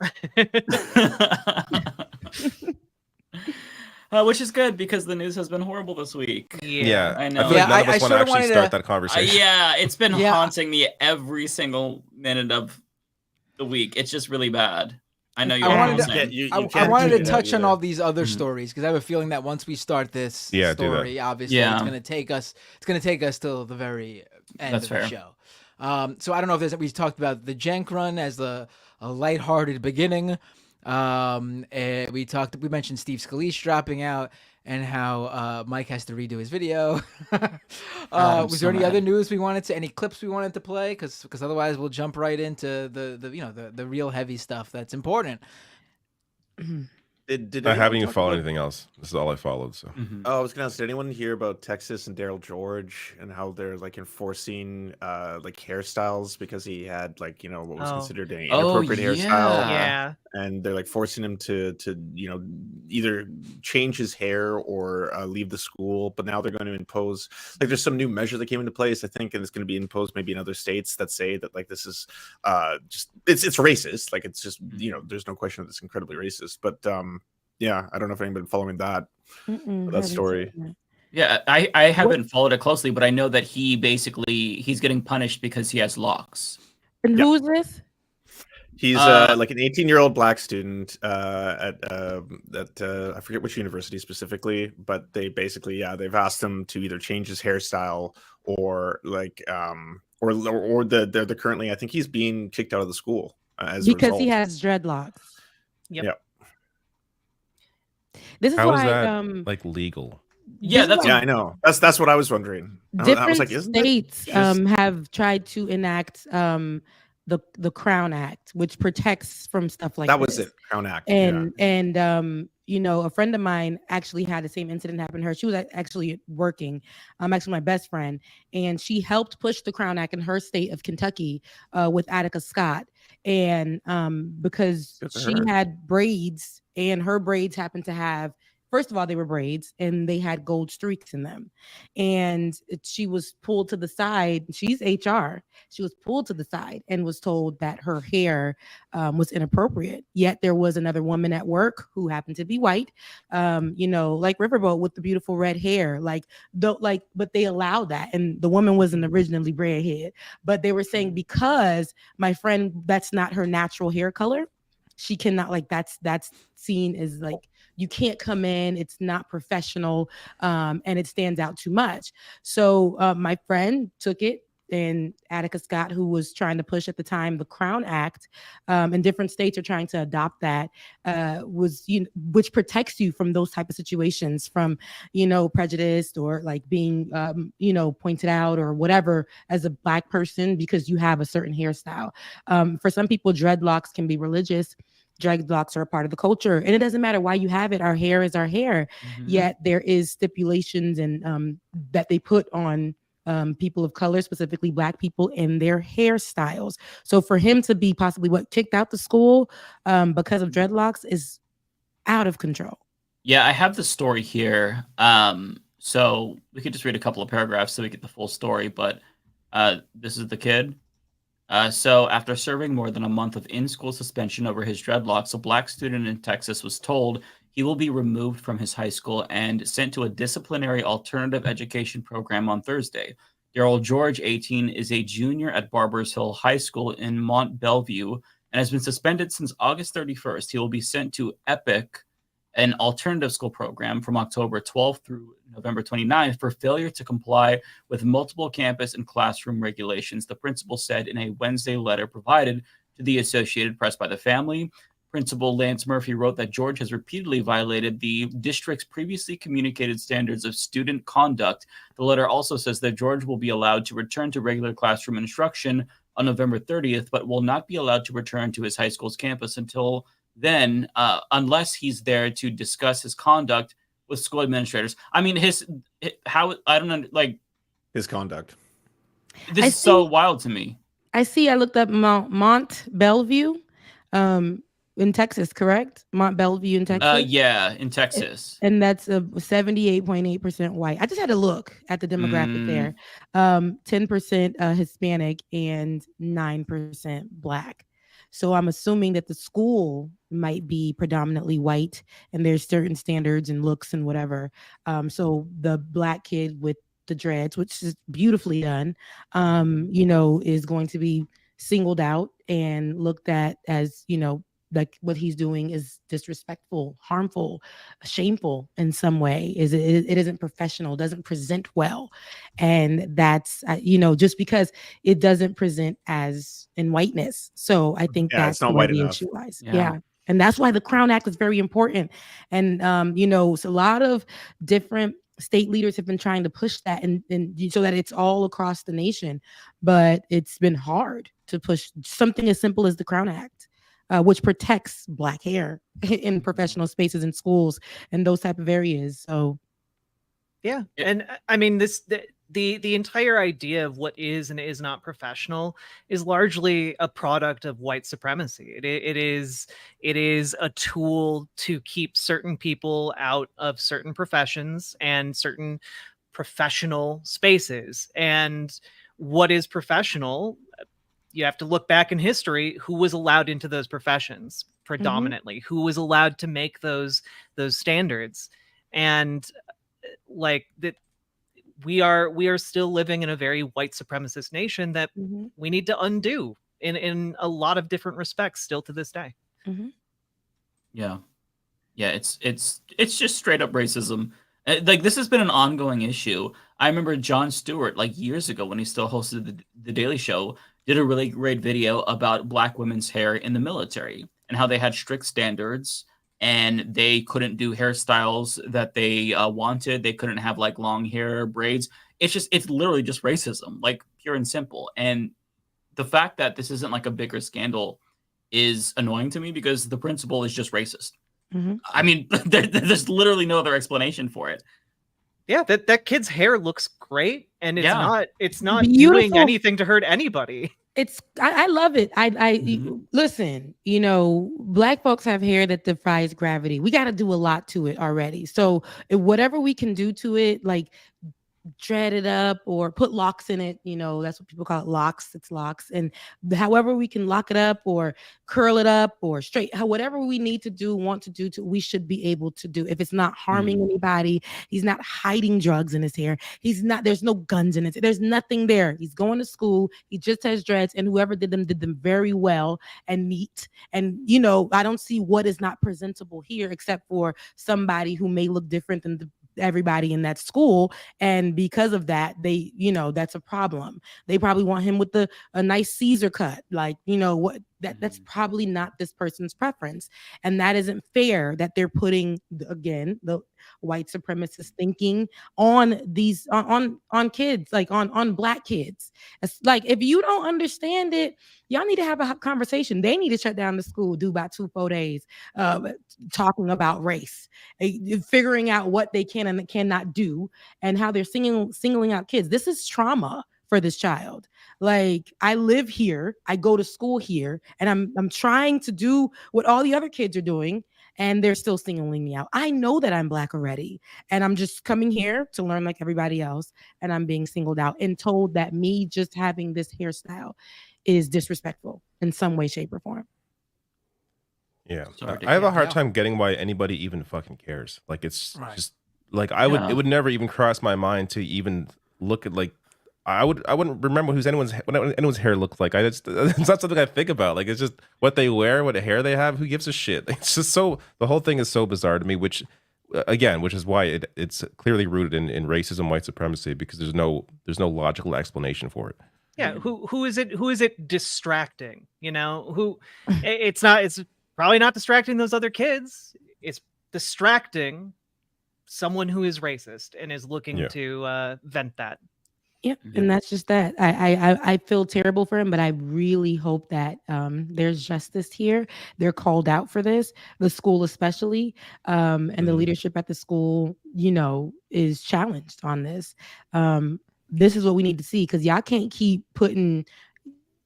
Which is good because the news has been horrible this week. Yeah, I know. I feel like none of I us want to sorta actually wanted start to- that conversation. Yeah, it's been Yeah. haunting me every single minute of the week. It's just really bad. I know you I all wanted know to- the same. I wanted to touch on all these other stories because I have a feeling that once we start this Yeah, do that. story, obviously Yeah. it's going to take us till the very end That's of the fair. show. So I don't know if we talked about the Cenk run as a lighthearted beginning. We mentioned Steve Scalise dropping out and how Mike has to redo his video. Was there any other news any clips we wanted to play? Because otherwise we'll jump right into the real heavy stuff that's important. Did I anyone haven't even talk followed about- anything else. This is all I followed. So Oh, I was gonna ask, did anyone hear about Texas and Daryl George and how they're like enforcing like hairstyles because he had like what was considered an inappropriate hairstyle? Yeah. And they're like forcing him to either change his hair or leave the school. But now they're going to impose there's some new measure that came into place, I think, and it's going to be imposed maybe in other states that say that like this is just it's racist. Like it's just there's no question that it's incredibly racist. But yeah, I don't know if anybody's been following that story. Yeah, I haven't followed it closely, but I know that he's getting punished because he has locks. And who is this? He's like an 18-year-old black student at I forget which university specifically, but they basically they've asked him to either change his hairstyle or like or they're currently, I think he's being kicked out of the school as a Because result. he has dreadlocks. Yep. This is how why is that like legal? Yeah, I know. That's what I was wondering. I was different like, isn't it? states have tried to enact the Crown Act, which protects from stuff like that was this. it, Crown Act. And you know, a friend of mine actually had the same incident happen to her. She was actually working, actually my best friend, and she helped push the Crown Act in her state of Kentucky with Attica Scott. And because she had braids, and her braids happened to have, first of all, they were braids and they had gold streaks in them. And she was pulled to the side. She's HR. She was pulled to the side and was told that her hair was inappropriate. Yet there was another woman at work who happened to be white, you know, like Riverboat with the beautiful red hair. But they allowed that. And the woman wasn't originally redhead. But they were saying, because my friend, that's not her natural hair color, she cannot, like, that's seen as like, you can't come in, it's not professional, and it stands out too much. So my friend took it, and Attica Scott, who was trying to push at the time the Crown Act, and different states are trying to adopt that, which protects you from those type of situations, from, you know, prejudice or like being, you know, pointed out or whatever as a Black person because you have a certain hairstyle. For some people, dreadlocks can be religious. Dreadlocks are a part of the culture, and it doesn't matter why you have it. Our hair is our hair. Yet there is stipulations and that they put on people of color, specifically Black people, in their hairstyles. So for him to be possibly kicked out the school because of dreadlocks is out of control. Yeah, I have the story here. So we could just read a couple of paragraphs so we get the full story. But this is the kid. So after serving more than a month of in-school suspension over his dreadlocks, a Black student in Texas was told he will be removed from his high school and sent to a disciplinary alternative education program on Thursday. Daryl George, 18, is a junior at Barbers Hill High School in Mont Bellevue and has been suspended since August 31st. He will be sent to EPIC, an alternative school program, from October 12th through November 29th for failure to comply with multiple campus and classroom regulations, the principal said in a Wednesday letter provided to the Associated Press by the family. Principal Lance Murphy wrote that George has repeatedly violated the district's previously communicated standards of student conduct. The letter also says that George will be allowed to return to regular classroom instruction on November 30th, but will not be allowed to return to his high school's campus until then, unless he's there to discuss his conduct with school administrators. I mean, I don't know, like, his conduct. This is so wild to me. I looked up Mont Bellevue in Texas, correct? Mont Bellevue in Texas? Yeah, in Texas. And that's a 78.8% white. I just had to look at the demographic there. 10% Hispanic and 9% Black. So I'm assuming that the school might be predominantly white and there's certain standards and looks and whatever. So the Black kid with the dreads, which is beautifully done, you know, is going to be singled out and looked at as, you know, like what he's doing is disrespectful, harmful, shameful in some way. It isn't professional, doesn't present well. And that's, you know, just because it doesn't present as in whiteness. So I think that's not where white the enough. issue lies. Yeah. And that's why the Crown Act is very important. And, you know, so a lot of different state leaders have been trying to push that and so that it's all across the nation. But it's been hard to push something as simple as the Crown Act. Which protects Black hair in professional spaces in schools and those type of areas. So, yeah. And I mean, the entire idea of what is and is not professional is largely a product of white supremacy. It is a tool to keep certain people out of certain professions and certain professional spaces. And what is professional? You have to look back in history, who was allowed into those professions predominantly, who was allowed to make those standards. And like that, we are still living in a very white supremacist nation that we need to undo in a lot of different respects still to this day. Yeah. It's just straight up racism. Like, this has been an ongoing issue. I remember Jon Stewart, like, years ago when he still hosted the Daily Show, did a really great video about Black women's hair in the military and how they had strict standards and they couldn't do hairstyles that they wanted. They couldn't have like long hair, braids. It's literally just racism, like pure and simple. And the fact that this isn't like a bigger scandal is annoying to me because the principal is just racist. Mm-hmm. I mean, there's literally no other explanation for it. Yeah, that kid's hair looks great, and it's not Beautiful. doing anything to hurt anybody. I love it. Listen, Black folks have hair that defies gravity. We got to do a lot to it already. So whatever we can do to it, like dread it up or put locks in it, that's what people call it, locks. It's locks. And however we can lock it up or curl it up or straight, whatever we need to do, want to do, we should be able to do. If it's not harming anybody, he's not hiding drugs in his hair. There's no guns in it. There's nothing there. He's going to school. He just has dreads, and whoever did them very well and neat. And, I don't see what is not presentable here except for somebody who may look different than everybody in that school, and because of that, they that's a problem. They probably want him with a nice Caesar cut, like that's probably not this person's preference, and that isn't fair that they're putting, again, the white supremacist thinking on these on kids, like on Black kids. It's like, if you don't understand it, y'all need to have a conversation. They need to shut down the school, do about 2-4 days talking about race, figuring out what they can and cannot do, and how they're singling out kids. This is trauma for this child. Like, I live here, I go to school here, and I'm trying to do what all the other kids are doing, and they're still singling me out. I know that I'm Black already, and I'm just coming here to learn like everybody else, and I'm being singled out and told that me just having this hairstyle is disrespectful in some way, shape, or form. Yeah, I have a hard time getting why anybody even fucking cares. Like, it's just like it would never even cross my mind to even look at, like, I wouldn't remember what anyone's hair looked like. It's not something I think about. Like, it's just what they wear, what hair they have. Who gives a shit? It's just the whole thing is so bizarre to me. Which is why it's clearly rooted in racism, white supremacy, because there's no logical explanation for it. Yeah, who is it distracting? It's probably not distracting those other kids. It's distracting someone who is racist and is looking to vent that. Yep, and that's just that. I feel terrible for him, but I really hope that there's justice here. They're called out for this, the school especially, and the leadership at the school, is challenged on this. This is what we need to see, because y'all can't keep putting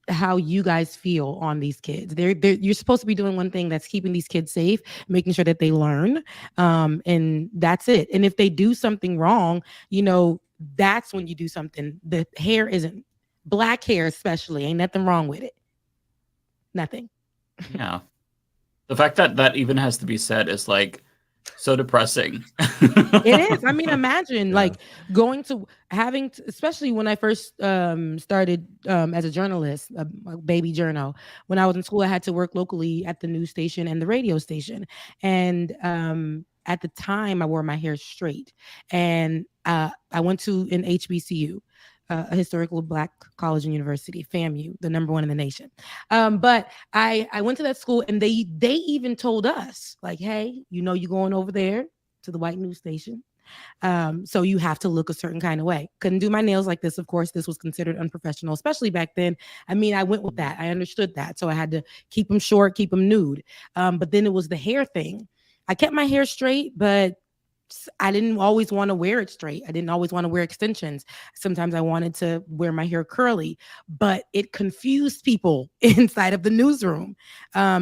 how you guys feel on these kids. You're supposed to be doing one thing, that's keeping these kids safe, making sure that they learn, and that's it. And if they do something wrong, that's when you do something. The hair isn't, Black hair especially, ain't nothing wrong with it. Nothing. Yeah. The fact that even has to be said is like so depressing. It is. I mean, imagine like going to especially when I first started as a journalist, a baby journal. When I was in school, I had to work locally at the news station and the radio station. And at the time, I wore my hair straight. And I went to an HBCU, a historical Black college and university, FAMU, the #1 in the nation. But I went to that school, and they even told us, like, hey, you're going over there to the white news station. So you have to look a certain kind of way. Couldn't do my nails like this. Of course, this was considered unprofessional, especially back then. I mean, I went with that. I understood that. So I had to keep them short, keep them nude. But then it was the hair thing. I kept my hair straight, but I didn't always want to wear it straight. I didn't always want to wear extensions. Sometimes I wanted to wear my hair curly, but it confused people inside of the newsroom.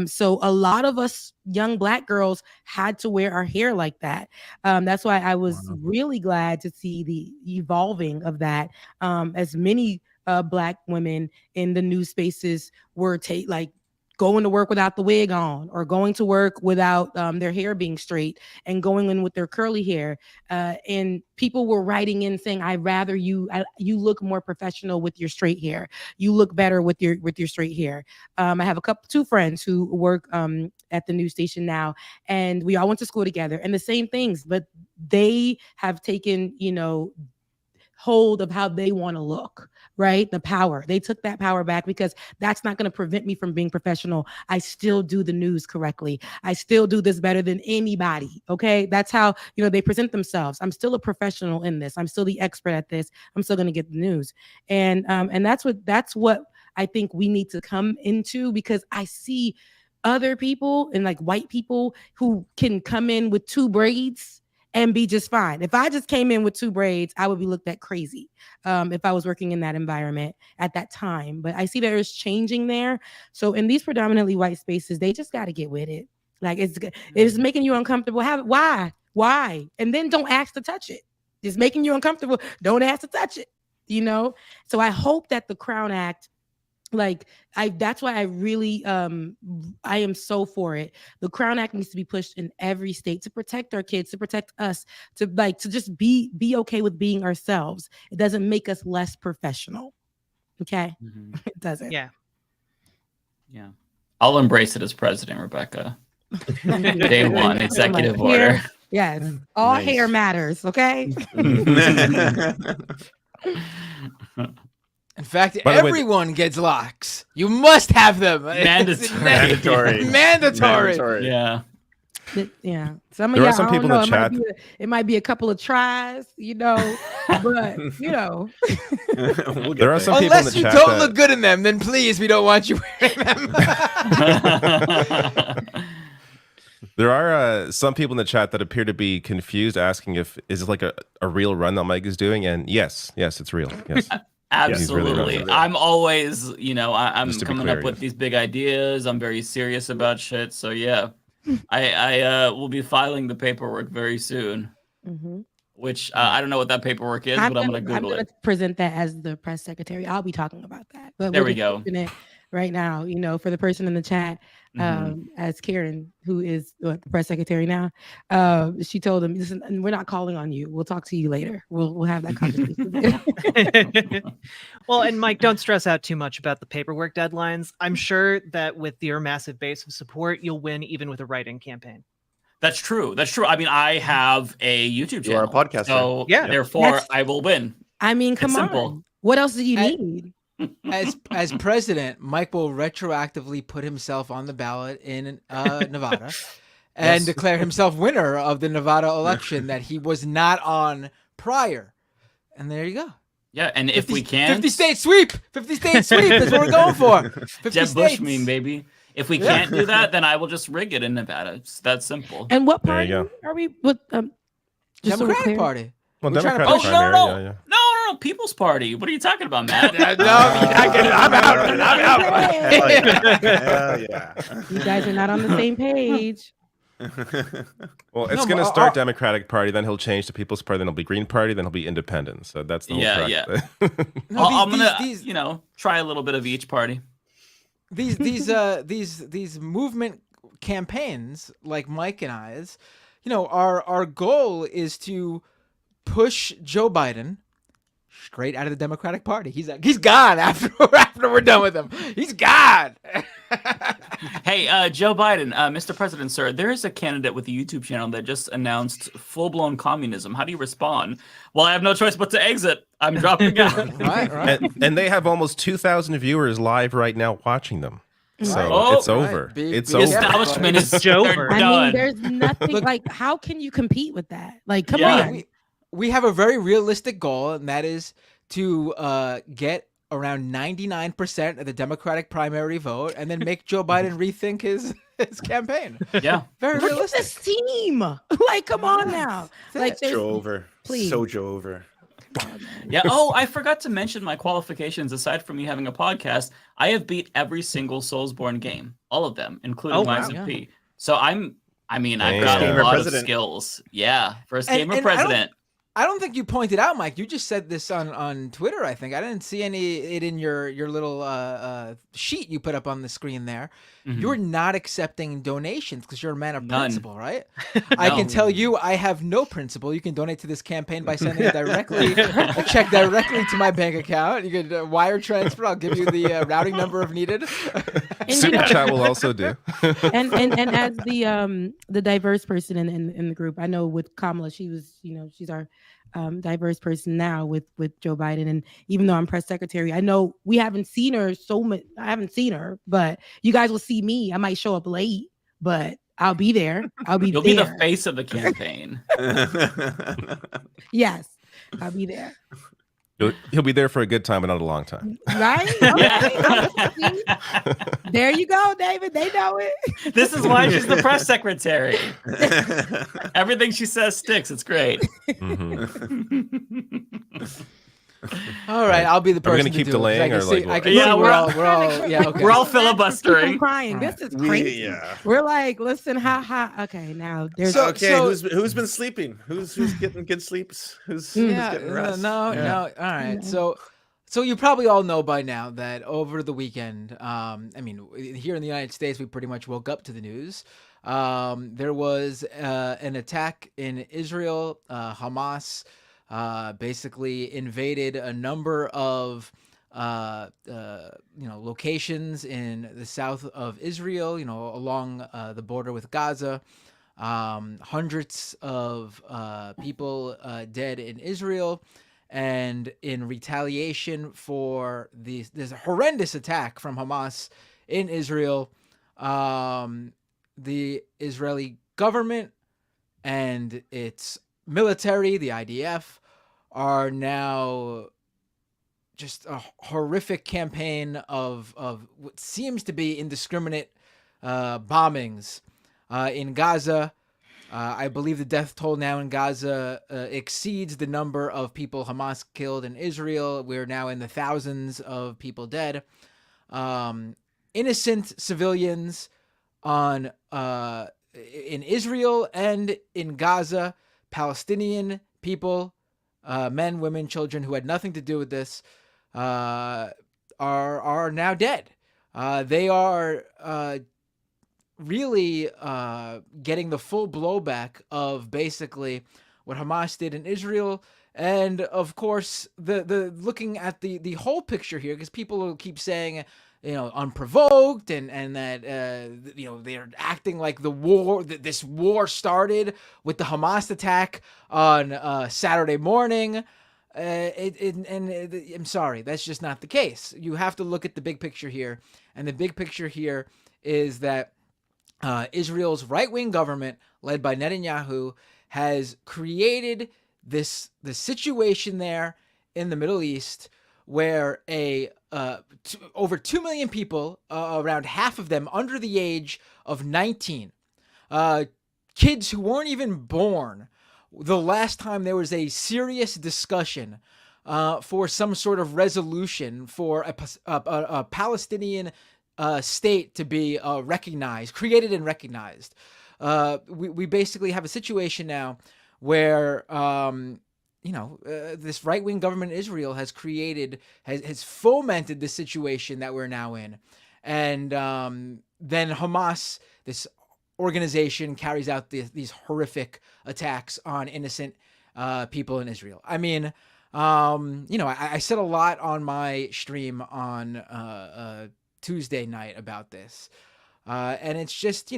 So a lot of us young Black girls had to wear our hair like that. That's why I was really glad to see the evolving of that. As many Black women in the news spaces were going to work without the wig on, or going to work without their hair being straight, and going in with their curly hair. And people were writing in saying, "I'd rather you look more professional with your straight hair. You look better with your straight hair." I have two friends who work at the news station now, and we all went to school together, and the same things, but they have taken, hold of how they want to look, right? The power. They took that power back, because that's not going to prevent me from being professional. I still do the news correctly. I still do this better than anybody. Okay. That's how, they present themselves. I'm still a professional in this. I'm still the expert at this. I'm still going to get the news. And that's what I think we need to come into, because I see other people and like white people who can come in with 2 braids and be just fine. If I just came in with 2 braids, I would be looked at crazy if I was working in that environment at that time. But I see there is changing there. So in these predominantly white spaces, they just got to get with it. Like it's making you uncomfortable. Why? And then don't ask to touch it. It's making you uncomfortable. Don't ask to touch it. So I hope that the Crown Act, that's why I really I am so for it. The Crown Act needs to be pushed in every state to protect our kids, to protect us, to just be okay with being ourselves. It doesn't make us less professional. Okay. It doesn't. Yeah. I'll embrace it as president, Rebecca. Day 1 executive order. Yes. All hair matters. Okay. In fact, everyone gets locks. You must have them. Mandatory. Mandatory. Yeah. Yeah. There are some people in the chat. It might be a couple of tries, but there are some people in the chat. Unless you don't look good in them, then please, we don't want you wearing them. There are some people in the chat that appear to be confused, asking is it like a real run that Mike is doing? And yes, it's real. Yes. Absolutely. Really I'm always, I'm coming up with these big ideas. I'm very serious about shit. So yeah, I will be filing the paperwork very soon. Which I don't know what that paperwork is, but I'm gonna Google it. Present that as the press secretary. I'll be talking about that. But there we go. Right now, for the person in the chat, as Karen, who is the press secretary now, she told him, "Listen, we're not calling on you. We'll talk to you later. We'll have that conversation." Well, and Mike, don't stress out too much about the paperwork deadlines. I'm sure that with your massive base of support, you'll win even with a write-in campaign. That's true. I mean, I have a YouTube channel. You are a podcaster. So therefore, I will win. I mean, come on. Simple. What else do you need? As president, Mike will retroactively put himself on the ballot in Nevada and declare himself winner of the Nevada election that he was not on prior. And there you go. Yeah, and if we can 50 state sweep. 50 state sweep is what we're going for. 50 Jeb states. Bush meme, baby. If we can't do that, then I will just rig it in Nevada. It's that simple. And what party are we with? Democratic Party. Well, Democratic primary. Yeah. No, People's Party. What are you talking about, Matt? I'm out. Hell yeah. You guys are not on the same page. Well, it's going to start Democratic Party, then he'll change to People's Party, then it'll be Green Party, then he'll be Independent. So that's the whole track. Yeah. I'm gonna try a little bit of each party. These movement campaigns, like Mike and I's, our goal is to push Joe Biden straight out of the Democratic Party. He's gone after we're done with him. He's gone. Hey, Joe Biden, Mr. President, sir, there is a candidate with a YouTube channel that just announced full-blown communism. How do you respond? Well, I have no choice but to exit. I'm dropping out. Right. And they have almost 2,000 viewers live right now watching them. So it's over. It's over. The establishment is over. I mean, there's nothing how can you compete with that? Like, come on. We have a very realistic goal, and that is to get around 99% of the Democratic primary vote, and then make Joe Biden rethink his campaign. Yeah, very Look realistic. at this team. Like, come on now. Like, Joe over. Please. So Joe over. Yeah. Oh, I forgot to mention my qualifications. Aside from me having a podcast, I have beat every single Soulsborne game, all of them, including Lies of P. So I've got a lot of skills. Yeah, first gamer president. I don't think you pointed out, Mike. You just said this on Twitter, I think. I didn't see it in your little sheet you put up on the screen there. Mm-hmm. You're not accepting donations because you're a man of principle, right? I can tell you I have no principle. You can donate to this campaign by sending a check directly to my bank account. You can wire transfer. I'll give you the routing number if needed. Super chat will also do. and as the diverse person in the group, I know with Kamala, she's our diverse person now with Joe Biden, and even though I'm press secretary, I know we haven't seen her so much. I haven't seen her, but you guys will see me. I might show up late, but I'll be there. You'll be the face of the campaign. Yes, I'll be there. He'll be there for a good time, but not a long time. Right? Okay. There you go, David. They know it. This is why she's the press secretary. Everything she says sticks. It's great. All right, I'll be the person. Are we gonna keep delaying, or like? We're all filibustering. I'm crying. This is crazy. We're like, listen, okay, now there's who's been sleeping? Who's getting good sleeps? Who's getting rest? No. All right, so you probably all know by now that over the weekend, here in the United States, we pretty much woke up to the news. There was an attack in Israel. Hamas basically invaded a number of locations in the south of Israel, along the border with Gaza. Hundreds of people dead in Israel. And in retaliation for this horrendous attack from Hamas in Israel, the Israeli government and its military, the IDF, are now just a horrific campaign of what seems to be indiscriminate bombings in Gaza. I believe the death toll now in Gaza exceeds the number of people Hamas killed in Israel. We're now in the thousands of people dead. Innocent civilians in Israel and in Gaza, Palestinian people, men, women, children who had nothing to do with this, are now dead. They are really getting the full blowback of basically what Hamas did in Israel. And of course, the looking at the whole picture here, because people will keep saying, unprovoked, and that they're acting like this war started with the Hamas attack on Saturday morning. I'm sorry, that's just not the case. You have to look at the big picture here, and the big picture here is that Israel's right-wing government, led by Netanyahu, has created this situation there in the Middle East where over 2 million people, around half of them under the age of 19, kids who weren't even born the last time there was a serious discussion for some sort of resolution for a Palestinian state to be created and recognized. We basically have a situation now where this right-wing government in Israel has fomented the situation that we're now in. And then Hamas, this organization, carries out these horrific attacks on innocent people in Israel. I mean, I said a lot on my stream on Tuesday night about this. And it's just,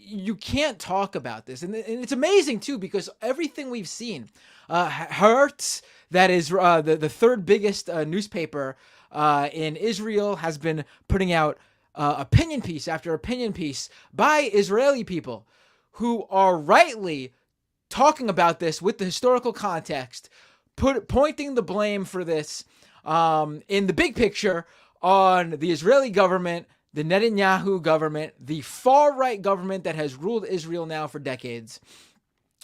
you can't talk about this. And it's amazing, too, because everything we've seen, Haaretz, that is the third biggest newspaper in Israel, has been putting out opinion piece after opinion piece by Israeli people who are rightly talking about this with the historical context, pointing the blame for this in the big picture on the Israeli government, the Netanyahu government, the far-right government that has ruled Israel now for decades.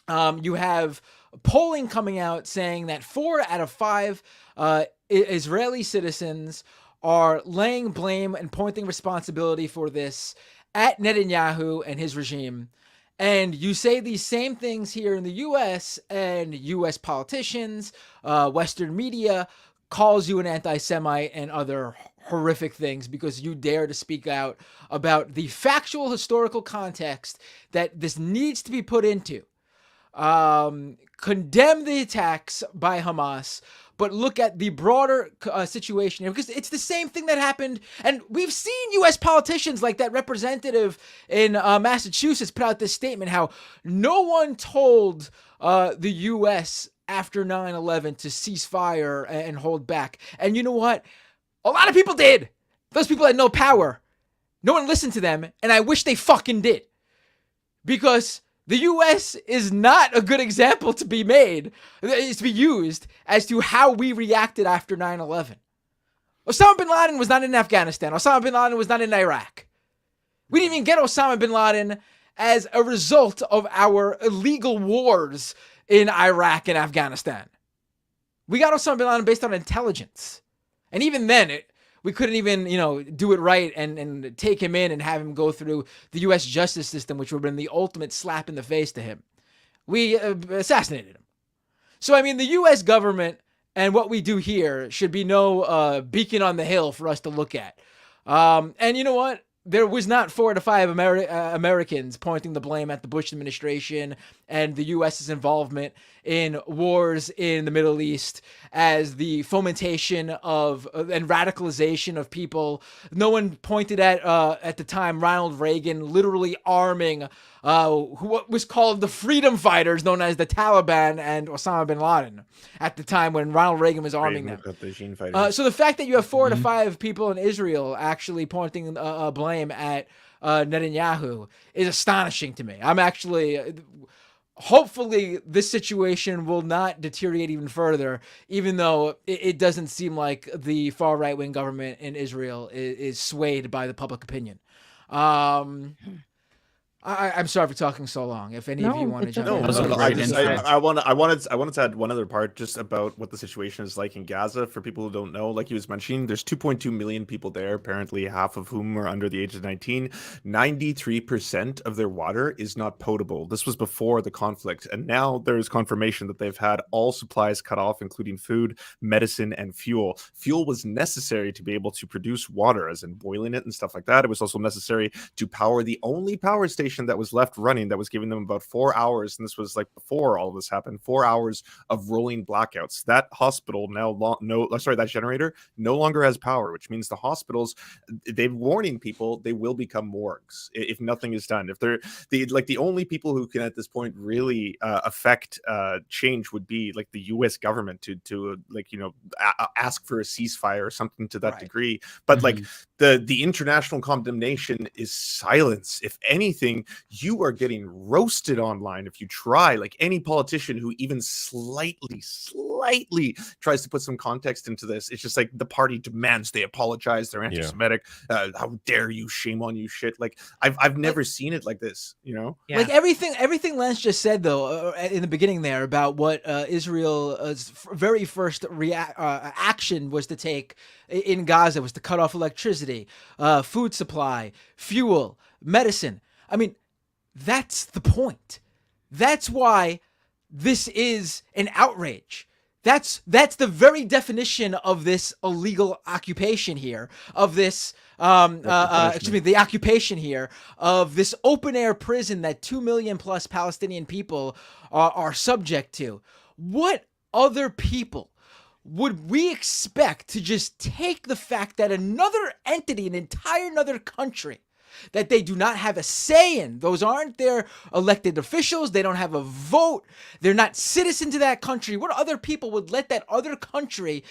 You have polling coming out saying that 4 out of 5 Israeli citizens are laying blame and pointing responsibility for this at Netanyahu and his regime. And you say these same things here in the U.S., and U.S. politicians, Western media calls you an anti-Semite and other horrific things because you dare to speak out about the factual historical context that this needs to be put into. Condemn the attacks by Hamas, but look at the broader situation here, because it's the same thing that happened. And we've seen U.S. politicians like that representative in Massachusetts put out this statement how no one told the U.S. after 9/11 to cease fire and hold back. And you know what? A lot of people did. Those people had no power. No one listened to them, and I wish they fucking did. Because The U.S. is not a good example to be made, to be used as to how we reacted after 9/11. Osama bin Laden was not in Afghanistan. Osama bin Laden was not in Iraq. We didn't even get Osama bin Laden as a result of our illegal wars in Iraq and Afghanistan. We got Osama bin Laden based on intelligence. And even then, we couldn't even, do it right and take him in and have him go through the U.S. justice system, which would have been the ultimate slap in the face to him. We assassinated him. So, the U.S. government and what we do here should be no beacon on the hill for us to look at. And you know what? There was not 4 to 5 Americans pointing the blame at the Bush administration and the U.S.'s involvement in wars in the Middle East as the fomentation of and radicalization of people. No one pointed at the time Ronald Reagan literally arming what was called the freedom fighters, known as the Taliban and Osama bin Laden, at the time when Ronald Reagan was arming them. So the fact that you have 4 to 5 people in Israel actually pointing blame at Netanyahu is astonishing to me. I'm actually... Hopefully, this situation will not deteriorate even further, even though it doesn't seem like the far right-wing government in Israel is swayed by the public opinion. I'm sorry for talking so long. If any of you want to jump in. I wanted to add one other part just about what the situation is like in Gaza. For people who don't know, like he was mentioning, there's 2.2 million people there, apparently half of whom are under the age of 19. 93% of their water is not potable. This was before the conflict. And now there's confirmation that they've had all supplies cut off, including food, medicine, and fuel. Fuel was necessary to be able to produce water, as in boiling it and stuff like that. It was also necessary to power the only power station that was left running that was giving them about 4 hours, and this was like before all of this happened, 4 hours of rolling blackouts. That hospital that generator no longer has power, which means the hospitals, they're warning people they will become morgues if nothing is done. If they're the only people who can at this point really affect change would be like the U.S. government to ask for a ceasefire or something to that degree. But like the international condemnation is silence. If anything, you are getting roasted online if you try. Like any politician who even slightly tries to put some context into this, it's just like the party demands they apologize. They're anti-Semitic. How dare you? Shame on you! Shit. Like I've never seen it like this. Like everything Lance just said though in the beginning there about what Israel's very first action was to take in Gaza was to cut off electricity, food supply, fuel, medicine. That's the point. That's why this is an outrage. That's the very definition of this illegal occupation here, of this, the occupation here of this open air prison that 2 million plus Palestinian people are subject to. What other people would we expect to just take the fact that another entity, an entire another country, that they do not have a say in? Those aren't their elected officials. They don't have a vote. They're not citizens of that country. What other people would let that other country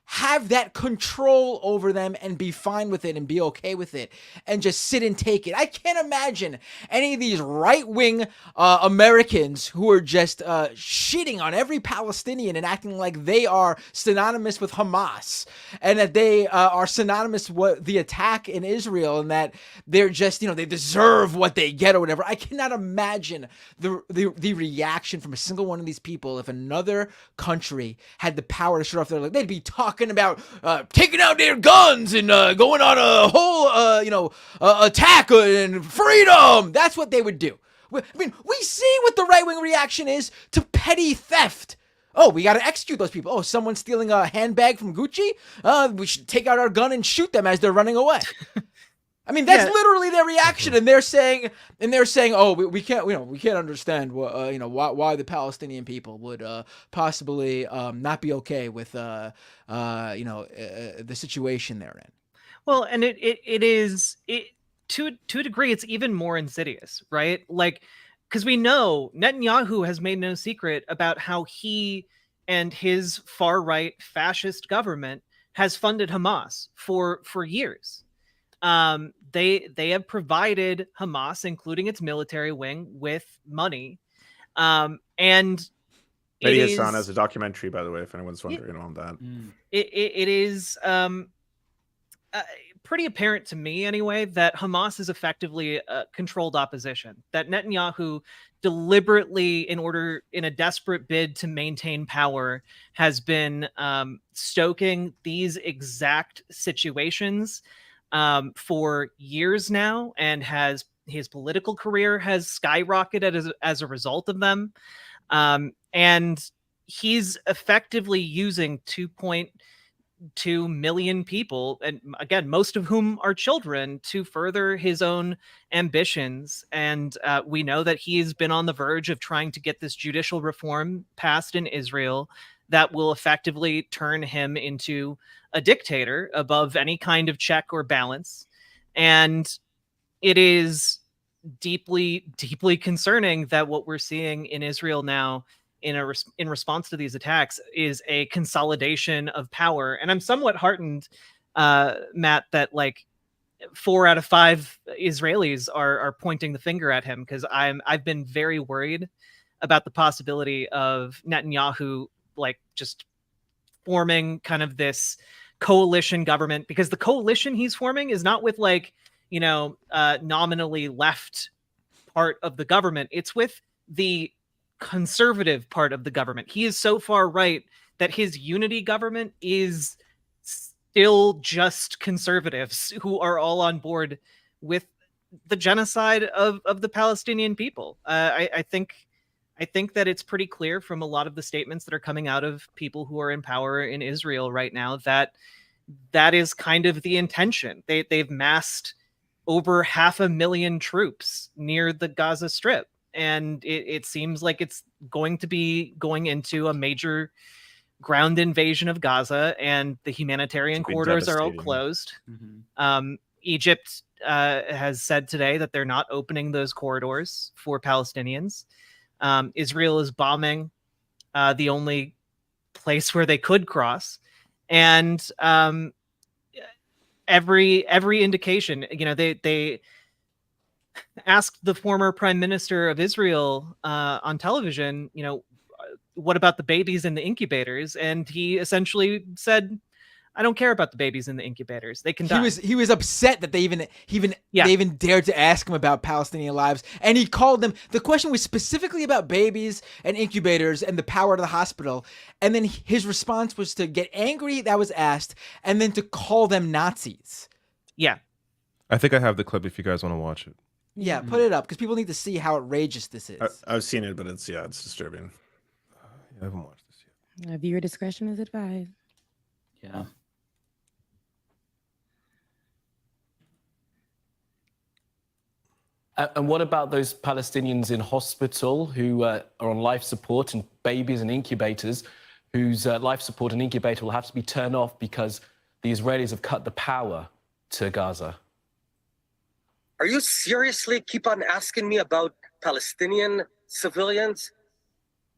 have that control over them and be fine with it and be okay with it and just sit and take it? I can't imagine any of these right-wing Americans who are just shitting on every Palestinian and acting like they are synonymous with Hamas and that they are synonymous with the attack in Israel and that they're just, they deserve what they get or whatever. I cannot imagine the reaction from a single one of these people if another country had the power to shut off their light. They'd be talking about taking out their guns and going on a whole attack and freedom. That's what they would do. We see what the right-wing reaction is to petty theft. Oh, we got to execute those people. Oh, someone's stealing a handbag from Gucci? We should take out our gun and shoot them as they're running away. That's literally their reaction, and they're saying, oh, we can't, we can't understand why the Palestinian people would possibly not be okay with the situation they're in. Well, and it is to a degree, it's even more insidious, right? Like, because we know Netanyahu has made no secret about how he and his far right fascist government has funded Hamas for years. they have provided Hamas, including its military wing, with money, and Mehdi Hassan has a documentary, by the way, if anyone's wondering on that. It is pretty apparent to me, anyway, that Hamas is effectively a controlled opposition. That Netanyahu deliberately, in a desperate bid to maintain power, has been stoking these exact situations for years now, and his political career has skyrocketed as a result of them. And he's effectively using 2.2 million people, and again, most of whom are children, to further his own ambitions. And we know that he's been on the verge of trying to get this judicial reform passed in Israel that will effectively turn him into a dictator above any kind of check or balance. And it is deeply, deeply concerning that what we're seeing in Israel now in response to these attacks is a consolidation of power. And I'm somewhat heartened, Matt, that like 4 out of 5 Israelis are pointing the finger at him, because I've been very worried about the possibility of Netanyahu like just forming kind of this coalition government, because the coalition he's forming is not with like, nominally left part of the government. It's with the conservative part of the government. He is so far right that his unity government is still just conservatives who are all on board with the genocide of the Palestinian people. I think that it's pretty clear from a lot of the statements that are coming out of people who are in power in Israel right now that is kind of the intention. They've massed over 500,000 troops near the Gaza Strip, and it seems like it's going to be going into a major ground invasion of Gaza, and the humanitarian corridors are all closed. Egypt has said today that they're not opening those corridors for Palestinians. Israel is bombing the only place where they could cross, and every indication, they asked the former prime minister of Israel on television, what about the babies in the incubators? And he essentially said, I don't care about the babies in the incubators. They can die. He was upset that they even dared to ask him about Palestinian lives, and he called them. The question was specifically about babies and incubators and the power of the hospital, and then his response was to get angry that was asked, and then to call them Nazis. Yeah, I think I have the clip if you guys want to watch it. Yeah, put it up because people need to see how outrageous this is. I've seen it, but it's disturbing. I haven't watched this yet. Viewer discretion is advised. Yeah. And what about those Palestinians in hospital who are on life support, and babies in incubators whose life support and incubator will have to be turned off because the Israelis have cut the power to Gaza? Are you seriously keep on asking me about Palestinian civilians?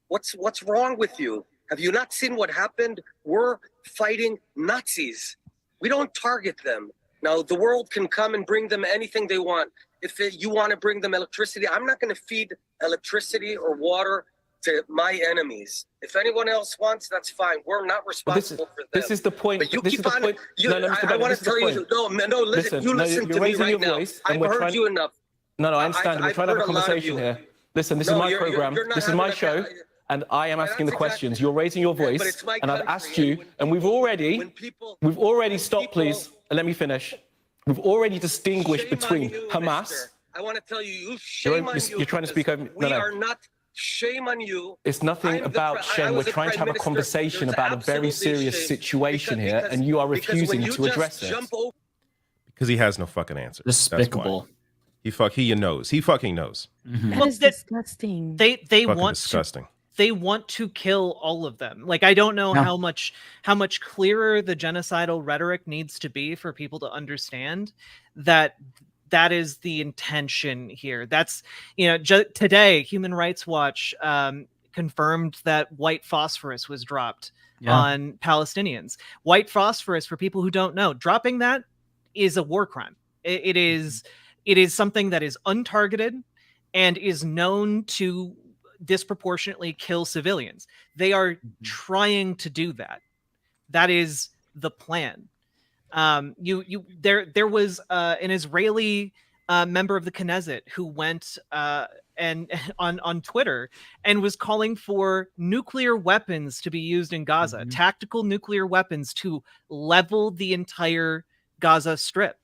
What's wrong with you? Have you not seen what happened? We're fighting Nazis. We don't target them. Now, the world can come and bring them anything they want. If you want to bring them electricity, I'm not going to feed electricity or water to my enemies. If anyone else wants, that's fine. We're not responsible for them. This is the point. But you this keep is the on. point. I want to tell you. No, listen. You listen to me right now. I've heard you enough. No, I understand. We're trying to have a conversation here. Listen, this is my program. This is my show. And I am asking the questions. You're raising your voice, and I've asked you, and we've already stopped, please, and let me finish. We've already distinguished between Hamas. I want to tell you, shame on you. You're trying to speak over me. We are not. Shame on you. It's nothing about shame. We're trying to have a conversation about a very serious situation here, and you are refusing to address it. Because he has no fucking answer. Despicable. He fucking knows. That is disgusting. They want disgusting. They want to kill all of them. Like, I don't know how much clearer the genocidal rhetoric needs to be for people to understand that is the intention here. That's, today Human Rights Watch confirmed that white phosphorus was dropped on Palestinians. White phosphorus, for people who don't know, dropping that is a war crime. It is something that is untargeted and is known to disproportionately kill civilians. They are trying to do that. That is the plan. There was an Israeli member of the Knesset who went and on Twitter and was calling for nuclear weapons to be used in Gaza, tactical nuclear weapons to level the entire Gaza Strip.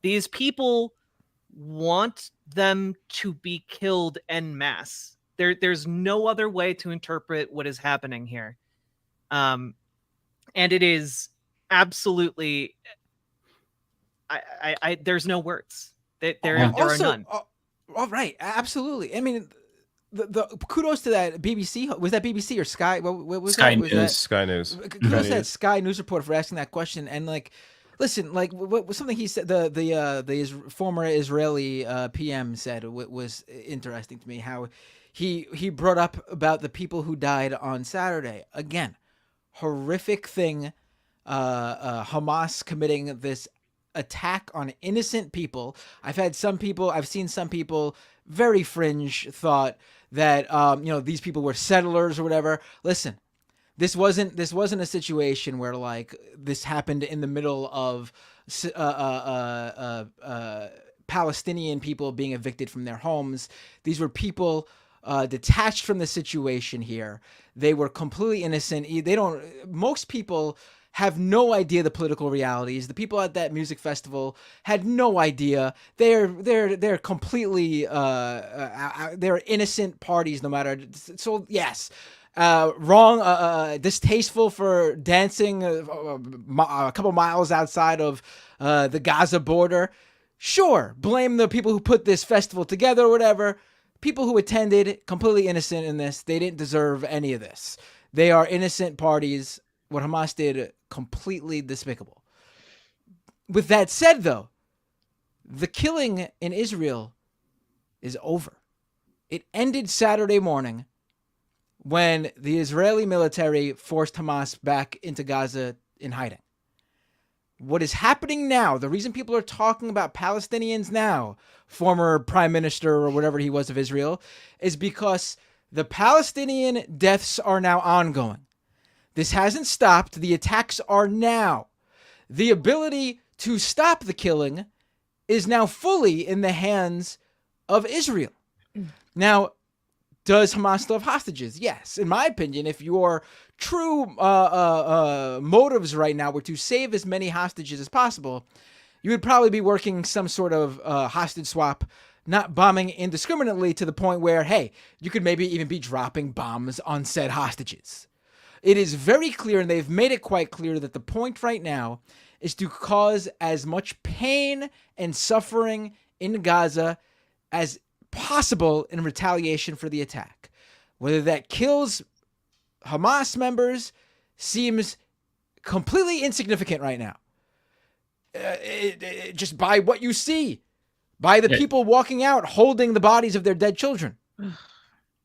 These people want them to be killed en masse. There's no other way to interpret what is happening here. And it is absolutely, there's no words. There are none. All right, absolutely. I mean, the kudos to that BBC. Was that BBC or Sky? What was Sky that? News. Was Sky News. Kudos to that Sky News reporter for asking that question. And like, listen, like what was something he said? The former Israeli PM said was interesting to me. How he brought up about the people who died on Saturday. Again, horrific thing. Hamas committing this attack on innocent people. I've seen some people very fringe thought that these people were settlers or whatever. Listen, this wasn't a situation where like this happened in the middle of Palestinian people being evicted from their homes. These were people detached from the situation here. They were completely innocent. Most people have no idea the political realities. The people at that music festival had no idea. They're completely they're innocent parties no matter. So yes, wrong, distasteful for dancing a couple miles outside of the Gaza border. Sure, blame the people who put this festival together or whatever. People who attended, completely innocent in this. They didn't deserve any of this. They are innocent parties. What Hamas did, completely despicable. With that said, though, the killing in Israel is over. It ended Saturday morning when the Israeli military forced Hamas back into Gaza in hiding. What is happening now, the reason people are talking about Palestinians now, former prime minister or whatever he was of Israel, is because the Palestinian deaths are now ongoing. This hasn't stopped. The attacks are now. The ability to stop the killing is now fully in the hands of Israel. Now, does Hamas still have hostages? Yes. In my opinion, if your true motives right now were to save as many hostages as possible, you would probably be working some sort of hostage swap, not bombing indiscriminately to the point where, hey, you could maybe even be dropping bombs on said hostages. It is very clear, and they've made it quite clear, that the point right now is to cause as much pain and suffering in Gaza as possible in retaliation for the attack. Whether that kills Hamas members seems completely insignificant right now. Just by what you see, by the people walking out holding the bodies of their dead children.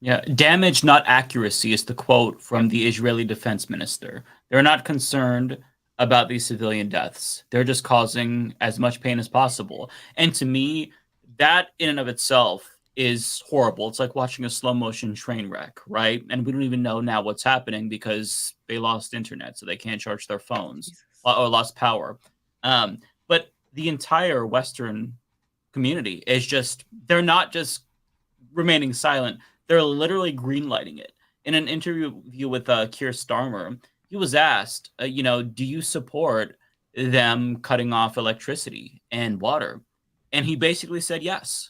Yeah, damage, not accuracy is the quote from the Israeli defense minister. They're not concerned about these civilian deaths. They're just causing as much pain as possible. And to me, that in and of itself is horrible. It's like watching a slow motion train wreck, right? And we don't even know now what's happening because they lost internet, so they can't charge their phones or lost power. But the entire Western community is just, they're not just remaining silent. They're literally greenlighting it. In an interview with Keir Starmer, he was asked, do you support them cutting off electricity and water? And he basically said yes.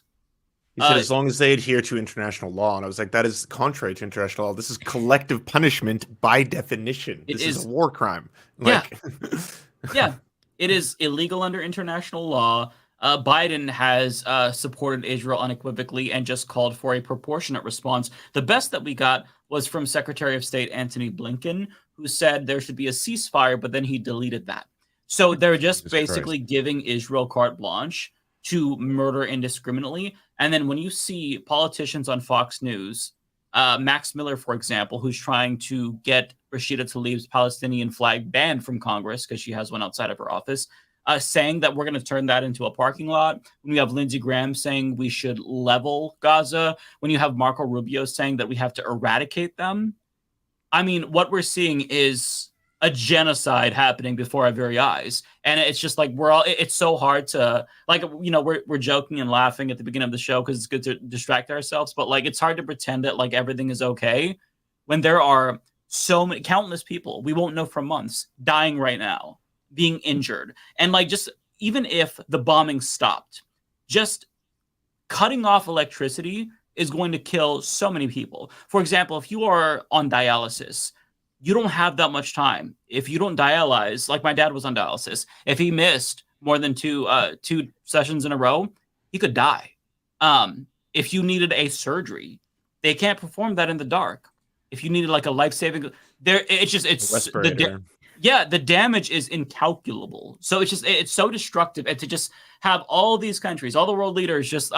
He said as long as they adhere to international law. And I was like, that is contrary to international law. This is collective punishment by definition. This is a war crime. Yeah, it is illegal under international law. Biden has supported Israel unequivocally and just called for a proportionate response. The best that we got was from Secretary of State Antony Blinken, who said there should be a ceasefire, but then he deleted that. So they're just basically giving Israel carte blanche to murder indiscriminately. And then when you see politicians on Fox News, Max Miller, for example, who's trying to get Rashida Tlaib's Palestinian flag banned from Congress because she has one outside of her office, saying that we're going to turn that into a parking lot, when you have Lindsey Graham saying we should level Gaza, when you have Marco Rubio saying that we have to eradicate them, I mean, what we're seeing is a genocide happening before our very eyes. And it's just like, it's so hard to, like, you know, we're joking and laughing at the beginning of the show because it's good to distract ourselves, but like, it's hard to pretend that like everything is okay when there are so many, countless people we won't know for months dying right now, being injured. And like, just even if the bombing stopped, just cutting off electricity is going to kill so many people. For example, if you are on dialysis, you don't have that much time. If you don't dialyze, like my dad was on dialysis, if he missed more than two sessions in a row, he could die. If you needed a surgery, they can't perform that in the dark. If you needed like a life-saving, the damage is incalculable. So it's so destructive. And to just have all these countries, all the world leaders just,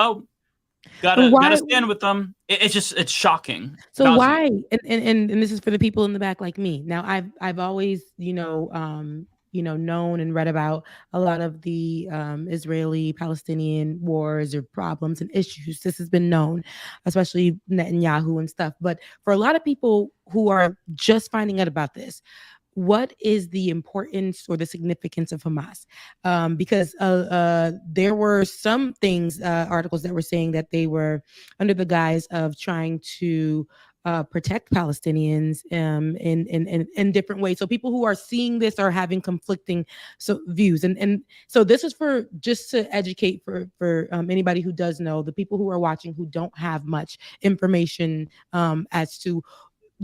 gotta stand with them. It's shocking. So why? And this is for the people in the back like me. Now I've always known and read about a lot of the Israeli-Palestinian wars or problems and issues. This has been known, especially Netanyahu and stuff. But for a lot of people who are just finding out about this, what is the importance or the significance of Hamas? Because there were some things, articles that were saying that they were under the guise of trying to protect Palestinians in different ways. So people who are seeing this are having conflicting views. And so this is for just to educate for anybody who does know, the people who are watching who don't have much information as to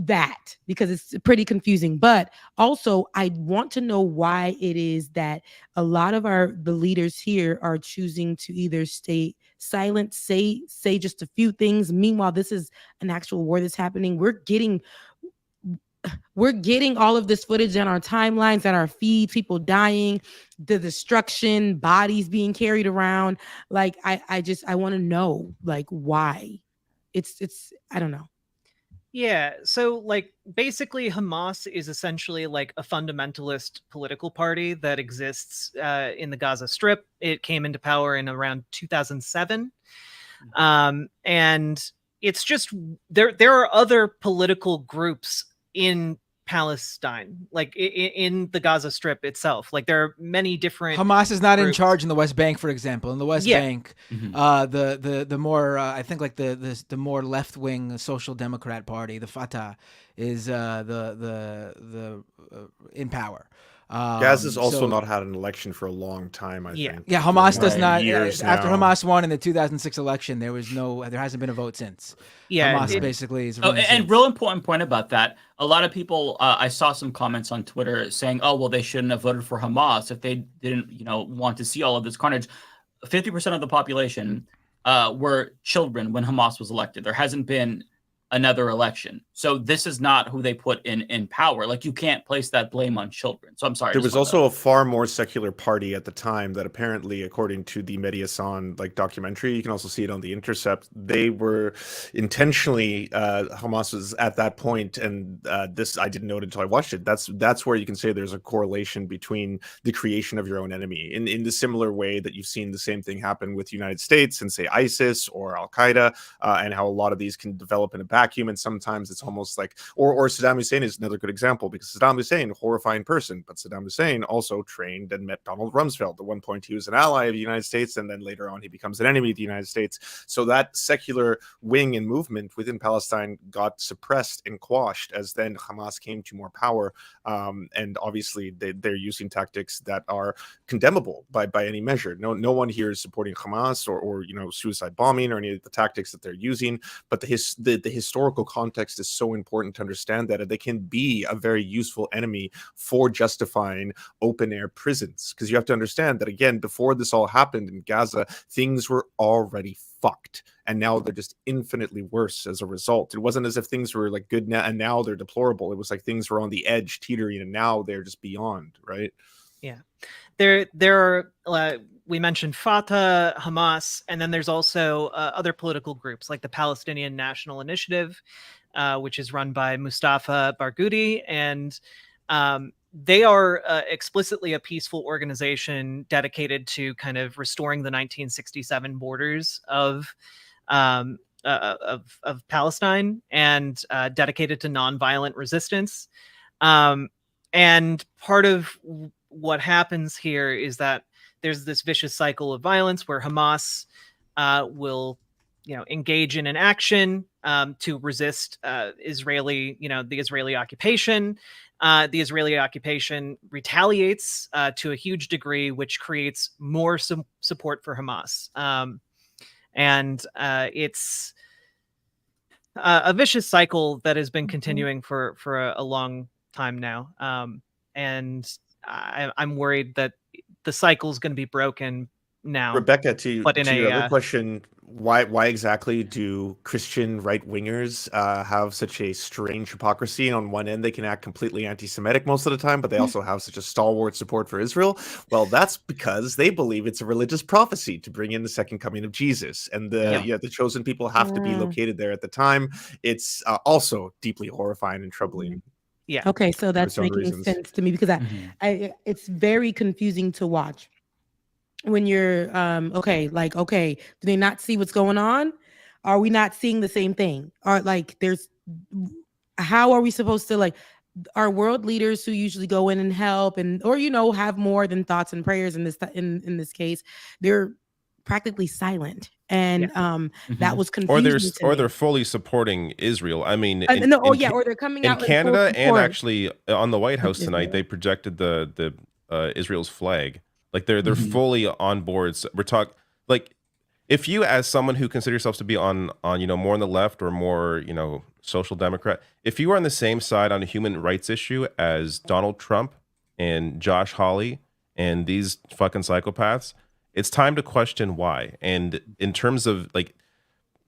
that, because it's pretty confusing. But also I want to know why it is that a lot of the leaders here are choosing to either stay silent, say just a few things. Meanwhile, this is an actual war that's happening. We're getting all of this footage on our timelines, on our feed, people dying, the destruction, bodies being carried around. Like I want to know like why. It's I don't know. Yeah, so like basically Hamas is essentially like a fundamentalist political party that exists in the Gaza Strip. It came into power in around 2007. And it's just there are other political groups in Palestine, like in the Gaza Strip itself. Like there are many different. Hamas is not in charge in the West Bank, for example. In the West Bank, the more I think like the more left wing Social Democrat Party, the Fatah, is the in power. Gaza's also not had an election for a long time, I think. Yeah, Hamas does not. Years after now. Hamas won in the 2006 election, there hasn't been a vote since. Yeah, Hamas basically is. And real important point about that. A lot of people, I saw some comments on Twitter saying, "Oh, well, they shouldn't have voted for Hamas if they didn't, want to see all of this carnage." 50% of the population were children when Hamas was elected. There hasn't been another election. So this is not who they put in power. Like you can't place that blame on children. So I'm sorry. There was also a far more secular party at the time that apparently, according to the Mediasan documentary, you can also see it on The Intercept, they were intentionally, Hamas was at that point, and this I didn't know it until I watched it. That's where you can say there's a correlation between the creation of your own enemy in the similar way that you've seen the same thing happen with the United States and say ISIS or Al-Qaeda, and how a lot of these can develop in a vacuum, and sometimes it's almost like, or Saddam Hussein is another good example, because Saddam Hussein, a horrifying person, but Saddam Hussein also trained and met Donald Rumsfeld. At one point he was an ally of the United States, and then later on he becomes an enemy of the United States. So that secular wing and movement within Palestine got suppressed and quashed as then Hamas came to more power, and obviously they're using tactics that are condemnable by any measure. No one here is supporting Hamas or suicide bombing or any of the tactics that they're using, but the historical context is so important to understand that they can be a very useful enemy for justifying open air prisons, because you have to understand that, again, before this all happened in Gaza, things were already fucked, and now they're just infinitely worse as a result. It wasn't as if things were like good now and now they're deplorable. It was like things were on the edge, teetering, and now they're just beyond, right? Yeah, there are we mentioned Fatah, Hamas, and then there's also other political groups like the Palestinian National Initiative, which is run by Mustafa Barghouti. And they are explicitly a peaceful organization dedicated to kind of restoring the 1967 borders of Palestine, and dedicated to nonviolent resistance. And part of what happens here is that there's this vicious cycle of violence where Hamas will, engage in an action to resist the Israeli occupation. The Israeli occupation retaliates to a huge degree, which creates more support for Hamas. And it's a vicious cycle that has been continuing for a long time now. And I'm worried that the cycle is going to be broken now. Rebecca, to your other question, why exactly do Christian right-wingers have such a strange hypocrisy? On one end, they can act completely anti-Semitic most of the time, but they also have such a stalwart support for Israel. Well, that's because they believe it's a religious prophecy to bring in the second coming of Jesus, and the chosen people have to be located there at the time. It's also deeply horrifying and troubling. Yeah. Okay, so that's making sense to me, because I it's very confusing to watch when you're do they not see what's going on? Are we not seeing the same thing? Or how are we supposed to, our world leaders who usually go in and help or have more than thoughts and prayers in this case, they're practically silent, and that was confusing. Or they're fully supporting Israel. I mean, or they're coming out in Canada, and actually on the White House tonight, they projected the Israel's flag. Like they're fully on board. So we're talking if you, as someone who considers yourself to be on more on the left or more social democrat, if you are on the same side on a human rights issue as Donald Trump and Josh Hawley and these fucking psychopaths, it's time to question why. And in terms of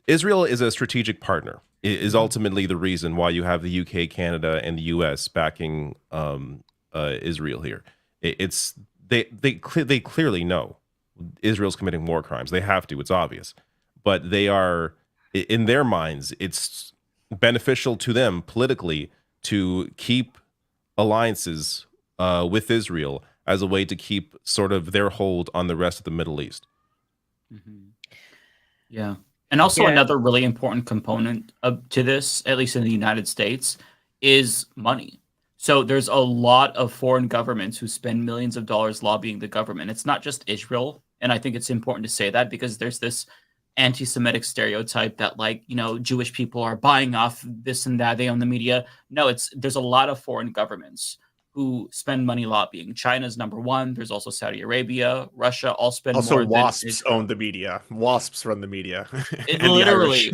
Israel is a strategic partner. It is ultimately the reason why you have the UK, Canada, and the US backing Israel here. They clearly know Israel's committing war crimes. They have to. It's obvious. But they are, in their minds, it's beneficial to them politically to keep alliances with Israel as a way to keep sort of their hold on the rest of the Middle East. Yeah. And also another really important component to this, at least in the United States, is money. So there's a lot of foreign governments who spend millions of dollars lobbying the government. It's not just Israel. And I think it's important to say that, because there's this anti-Semitic stereotype that Jewish people are buying off this and that. They own the media. No, there's a lot of foreign governments who spend money lobbying. China's number one. There's also Saudi Arabia, Russia, all spend more. Also, WASPs own the media. WASPs run the media. Literally,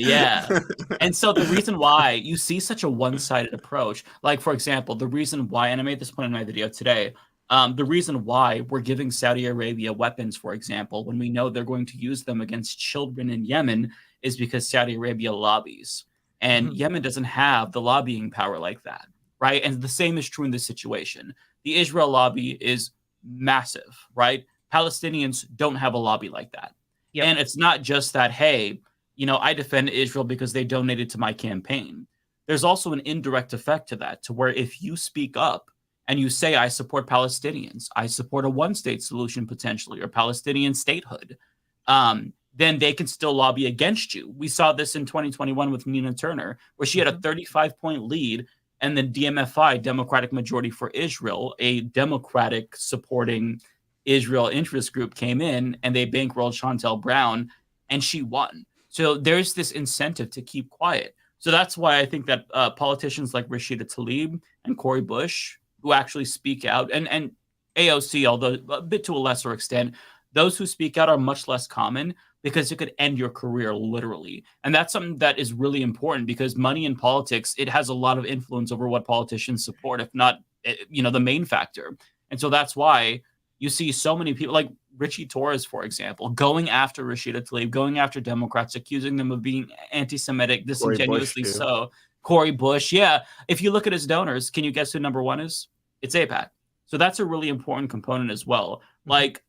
yeah. And so the reason why you see such a one-sided approach, for example, the reason why, and I made this point in my video today, the reason why we're giving Saudi Arabia weapons, for example, when we know they're going to use them against children in Yemen, is because Saudi Arabia lobbies. And Yemen doesn't have the lobbying power like that. Right. And the same is true in this situation. The Israel lobby is massive. Right. Palestinians don't have a lobby like that. Yep. And it's not just that, hey, I defend Israel because they donated to my campaign. There's also an indirect effect to that, to where if you speak up and you say, I support Palestinians, I support a one-state solution potentially, or Palestinian statehood, then they can still lobby against you. We saw this in 2021 with Nina Turner, where she had a 35-point lead. And the DMFI, Democratic Majority for Israel, a Democratic supporting Israel interest group, came in and they bankrolled Chantel Brown, and she won. So there's this incentive to keep quiet. So that's why I think that politicians like Rashida Tlaib and Cori Bush, who actually speak out, and AOC, although a bit to a lesser extent, those who speak out are much less common, because it could end your career literally. And that's something that is really important, because money in politics, it has a lot of influence over what politicians support, if not, the main factor. And so that's why you see so many people like Richie Torres, for example, going after Rashida Tlaib, going after Democrats, accusing them of being anti-Semitic, disingenuously so. Cori Bush. Yeah. If you look at his donors, can you guess who number one is? It's AIPAC. So that's a really important component as well.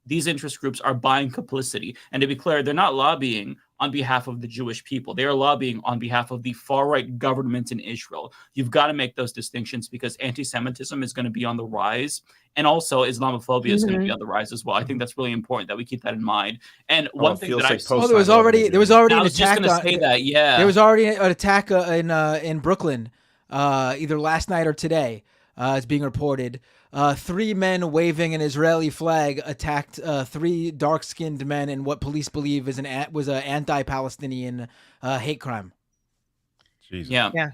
These interest groups are buying complicity. And to be clear, they're not lobbying on behalf of the Jewish people. They are lobbying on behalf of the far-right government in Israel. You've got to make those distinctions because anti-Semitism is going to be on the rise, and also Islamophobia is going to be on the rise as well. I think that's really important that we keep that in mind. And one thing that I've there was already an attack. There was already an attack in Brooklyn, either last night or today. It's being reported. 3 men waving an Israeli flag attacked 3 dark-skinned men in what police believe was an anti-Palestinian hate crime. Jesus. Yeah.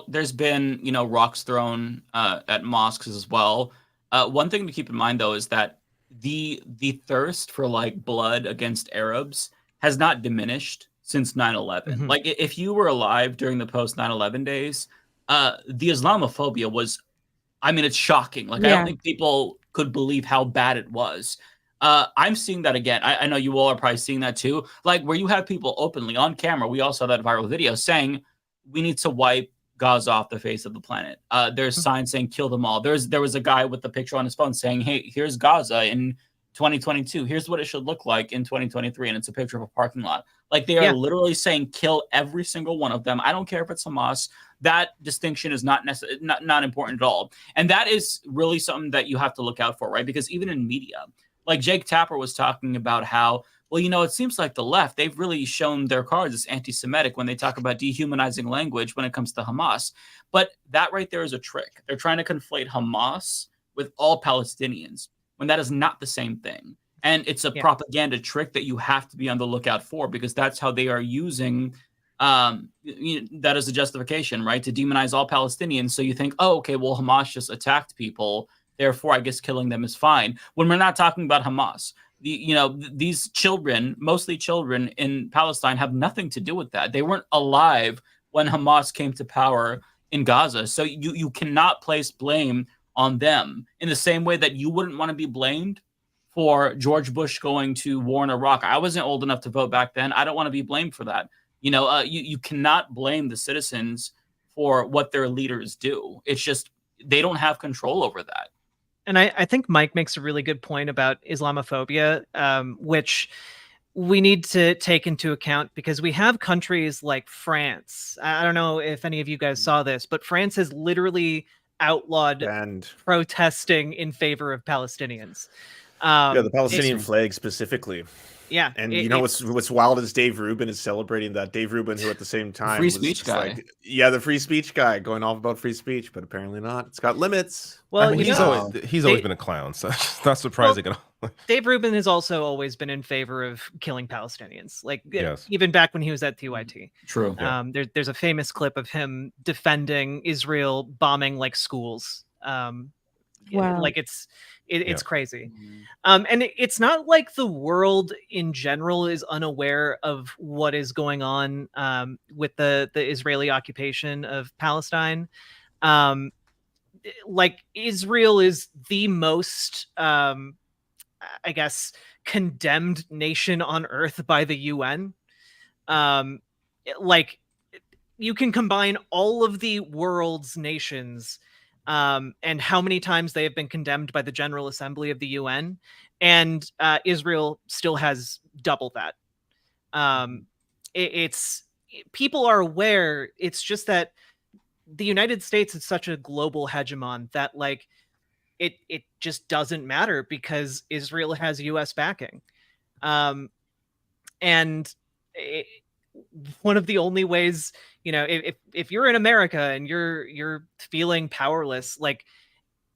There's been rocks thrown at mosques as well. One thing to keep in mind though is that the thirst for like blood against Arabs has not diminished since 9/11. Mm-hmm. Like if you were alive during the post 9/11 days, the Islamophobia was, I mean, it's shocking. Like I don't think people could believe how bad it was. I'm seeing that again. I know you all are probably seeing that too. Like where you have people openly on camera, we all saw that viral video saying we need to wipe Gaza off the face of the planet. There's signs saying kill them all. There was a guy with the picture on his phone saying, hey, here's Gaza in 2022. Here's what it should look like in 2023. And it's a picture of a parking lot. Like they are literally saying kill every single one of them. I don't care if it's Hamas. That distinction is not important at all. And that is really something that you have to look out for, right? Because even in media, like Jake Tapper was talking about how, well, it seems like the left, they've really shown their cards as anti-Semitic when they talk about dehumanizing language when it comes to Hamas. But that right there is a trick. They're trying to conflate Hamas with all Palestinians when that is not the same thing. And it's a propaganda trick that you have to be on the lookout for because that's how they are using that as a justification, right? To demonize all Palestinians. So you think, oh, okay, well, Hamas just attacked people. Therefore, I guess killing them is fine. When we're not talking about Hamas, these children, mostly children in Palestine, have nothing to do with that. They weren't alive when Hamas came to power in Gaza. So you cannot place blame on them in the same way that you wouldn't want to be blamed for George Bush going to war in Iraq. I wasn't old enough to vote back then. I don't want to be blamed for that. You cannot blame the citizens for what their leaders do. It's just they don't have control over that. And I think Mike makes a really good point about Islamophobia, which we need to take into account because we have countries like France. I don't know if any of you guys saw this, but France has literally outlawed protesting in favor of Palestinians. The Palestinian flag specifically. Yeah. And what's wild is Dave Rubin is celebrating that. Dave Rubin, who at the same time free speech guy. The free speech guy going off about free speech, but apparently not. It's got limits. Well, I mean, he's always been a clown, so it's not surprising at all. Dave Rubin has also always been in favor of killing Palestinians, even back when he was at TYT. True. There's a famous clip of him defending Israel bombing like schools. Wow. Like it's crazy. And it's not like the world in general is unaware of what is going on with the Israeli occupation of Palestine. Like Israel is the most, I guess, condemned nation on earth by the UN. Like you can combine all of the world's nations and how many times they have been condemned by the General Assembly of the UN, and Israel still has double that. People are aware. It's just that the United States is such a global hegemon that it just doesn't matter because Israel has US backing. And one of the only ways, if you're in America and you're feeling powerless,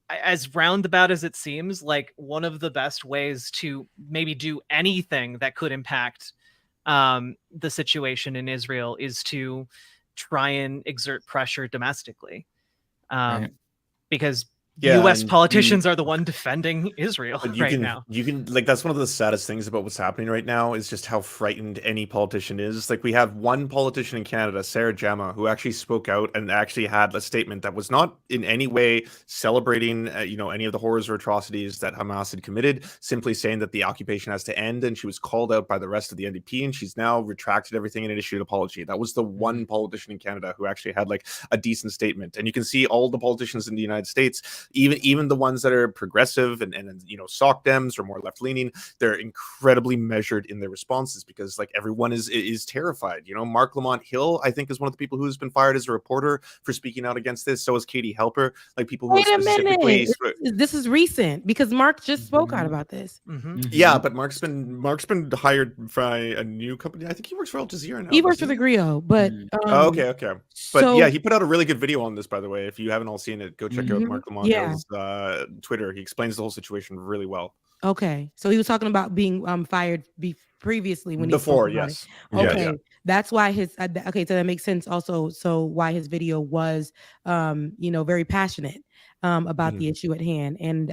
as roundabout as it seems, one of the best ways to maybe do anything that could impact the situation in Israel is to try and exert pressure domestically. Right. Because U.S. politicians are the one defending Israel now. You can that's one of the saddest things about what's happening right now is just how frightened any politician is. We have one politician in Canada, Sarah Jama, who actually spoke out and actually had a statement that was not in any way celebrating, any of the horrors or atrocities that Hamas had committed, simply saying that the occupation has to end. And she was called out by the rest of the NDP, and she's now retracted everything and issued an apology. That was the one politician in Canada who actually had a decent statement. And you can see all the politicians in the United States even the ones that are progressive and Soc Dems or more left leaning, they're incredibly measured in their responses because like everyone is terrified. Mark Lamont Hill, I think, is one of the people who's been fired as a reporter for speaking out against this. So is Katie Helper, like people who Wait a specifically. minute. This is recent because Mark just spoke out about this. Yeah, but Mark's been hired by a new company. I think he works for Al Jazeera now. He works for the Griot, but okay. But yeah, he put out a really good video on this, by the way. If you haven't all seen it, go check out Mark Lamont Hill's Twitter. He explains the whole situation really well. Okay, so he was talking about being fired previously when before, he yes. Okay, that's why his okay, so that makes sense. Also, so why his video was very passionate about the issue at hand, and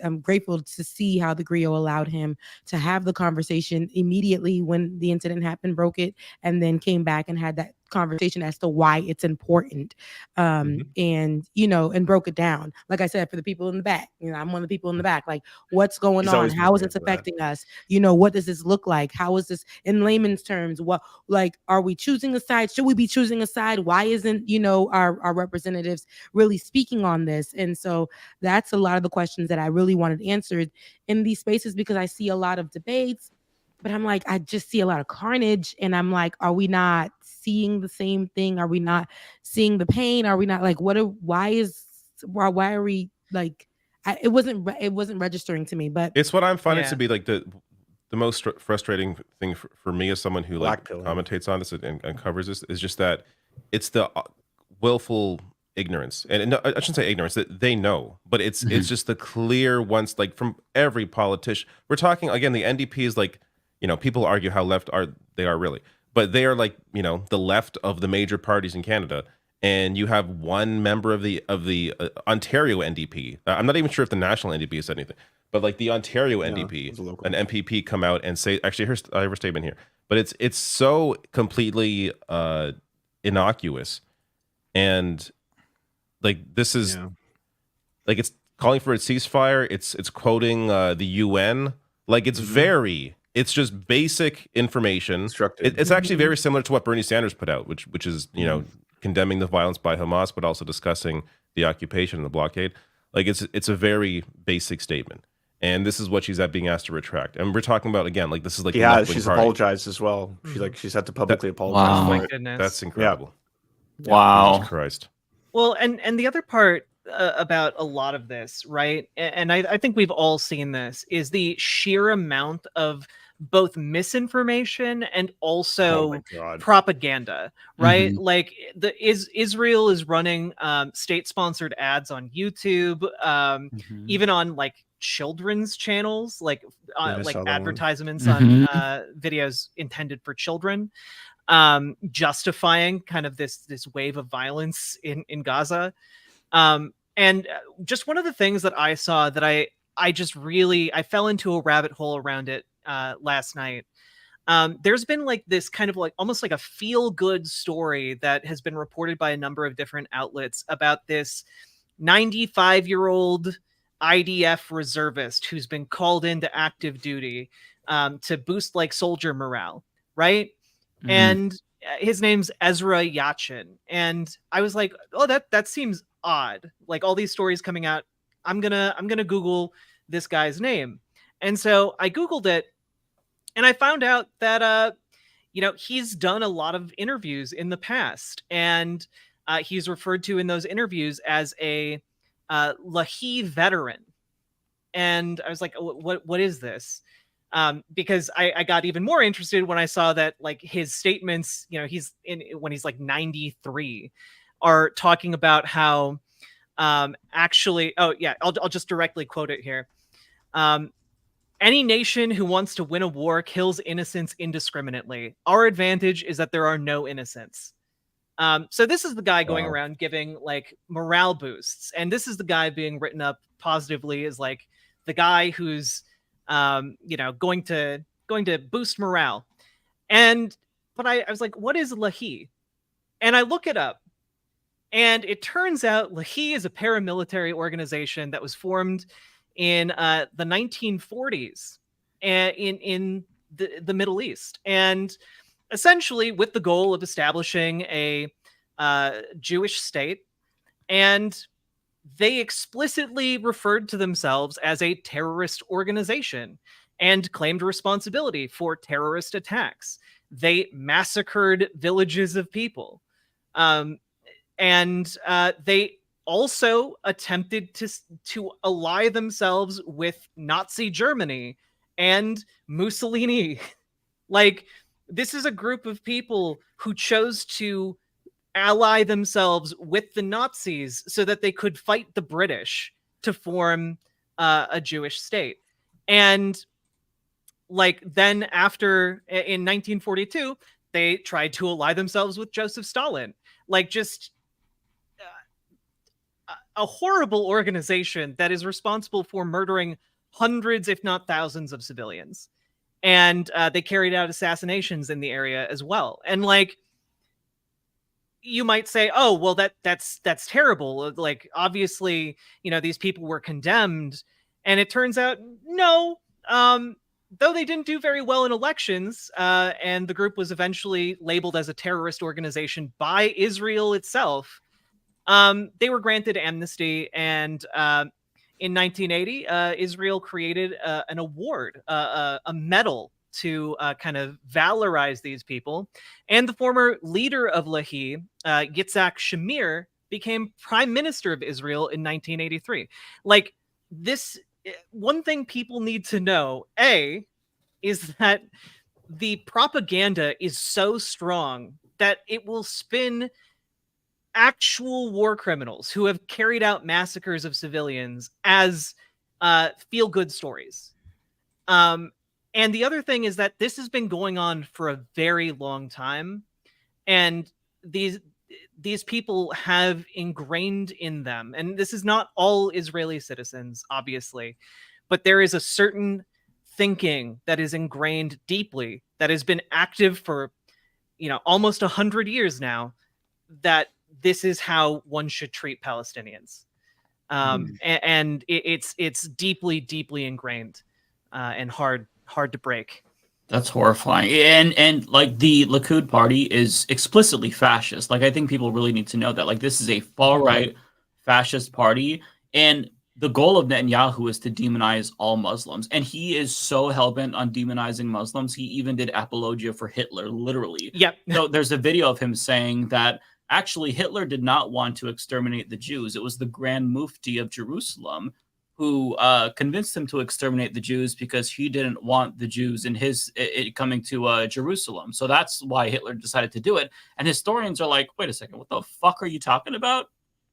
I'm grateful to see how the Griot allowed him to have the conversation immediately when the incident happened, broke it, and then came back and had that conversation as to why it's important, and broke it down. Like I said, for the people in the back, I'm one of the people in the back. Like, what's going on? How is this affecting us? What does this look like? How is this in layman's terms? What, like, are we choosing a side? Should we be choosing a side? Why isn't our representatives really speaking on this? And so that's a lot of the questions that I really wanted answered in these spaces, because I see a lot of debates, but I'm like, I just see a lot of carnage, and I'm like, are we not seeing the same thing? Are we not seeing the pain? Are we not like, why are we like, it wasn't registering to me, but it's what I'm finding to be like the most frustrating thing for me as someone who commentates on this and covers this is just that it's the willful ignorance, and no, I shouldn't say ignorance, that they know, but it's just the clear ones, like from every politician. We're talking again, the NDP is like, people argue how left they are really, but they are like, the left of the major parties in Canada. And you have one member of the Ontario NDP. I'm not even sure if the national NDP has said anything, but like the Ontario NDP, an MPP, come out and say, actually, I have a statement here, but it's so completely innocuous, and like this is like it's calling for a ceasefire. It's quoting the UN. Like it's it's just basic information. It's actually very similar to what Bernie Sanders put out, which is condemning the violence by Hamas, but also discussing the occupation and the blockade. Like it's a very basic statement, and this is what she's being asked to retract. And we're talking about, again, like this is like she's apologized as well. She's had to publicly apologize. Wow. For My it. goodness. That's incredible. Yeah. Wow. Jesus Christ. Well, and the other part about a lot of this, right? And I think we've all seen this, is the sheer amount of both misinformation and also propaganda, right? Like Israel is running state-sponsored ads on YouTube, even on like children's channels, like advertisements on videos intended for children, justifying kind of this wave of violence in Gaza. And just one of the things that I saw that I just really, I fell into a rabbit hole around it last night. There's been like this kind of like almost like a feel-good story that has been reported by a number of different outlets about this 95-year-old IDF reservist who's been called into active duty to boost like soldier morale, right? And his name's Ezra Yachin, and I was like, oh, that seems odd. Like all these stories coming out, I'm gonna Google this guy's name. And so I Googled it, and I found out that, he's done a lot of interviews in the past, and he's referred to in those interviews as a Lahi veteran. And I was like, what is this? Because I got even more interested when I saw that like his statements, when he's like 93, are talking about how actually, I'll just directly quote it here. Any nation who wants to win a war kills innocents indiscriminately. Our advantage is that there are no innocents. So this is the guy going around giving like morale boosts, and this is the guy being written up positively as like the guy who's going to boost morale. But I was like, what is Lahi? And I look it up, and it turns out Lahi is a paramilitary organization that was formed in the 1940s in the Middle East, and essentially with the goal of establishing a Jewish state. And they explicitly referred to themselves as a terrorist organization and claimed responsibility for terrorist attacks. They massacred villages of people. And they also attempted to ally themselves with Nazi Germany and Mussolini. Like, this is a group of people who chose to ally themselves with the Nazis so that they could fight the British to form a Jewish state. And like, then after, in 1942, they tried to ally themselves with Joseph Stalin. Like, just a horrible organization that is responsible for murdering hundreds, if not thousands, of civilians. And they carried out assassinations in the area as well. And like, you might say, oh, well, that's terrible. Like, obviously, these people were condemned. And it turns out, no, though they didn't do very well in elections, and the group was eventually labeled as a terrorist organization by Israel itself, they were granted amnesty. And in 1980, Israel created an award, a medal to kind of valorize these people. And the former leader of Lehi, Yitzhak Shamir, became prime minister of Israel in 1983. Like, this, one thing people need to know, is that the propaganda is so strong that it will spin actual war criminals who have carried out massacres of civilians as feel-good stories. And the other thing is that this has been going on for a very long time, and these people have ingrained in them, and this is not all Israeli citizens, obviously, but there is a certain thinking that is ingrained deeply, that has been active for, almost 100 years now, that this is how one should treat Palestinians. And it's deeply, deeply ingrained and hard to break. That's horrifying. And like, the Likud party is explicitly fascist. Like, I think people really need to know that. Like, this is a far-right fascist party, and the goal of Netanyahu is to demonize all Muslims. And he is so hell-bent on demonizing Muslims, he even did apologia for Hitler, literally. Yep. So there's a video of him saying that actually Hitler did not want to exterminate the Jews. It was the Grand Mufti of Jerusalem who convinced him to exterminate the Jews because he didn't want the Jews in coming to Jerusalem. So that's why Hitler decided to do it. And historians are like, wait a second, what the fuck are you talking about?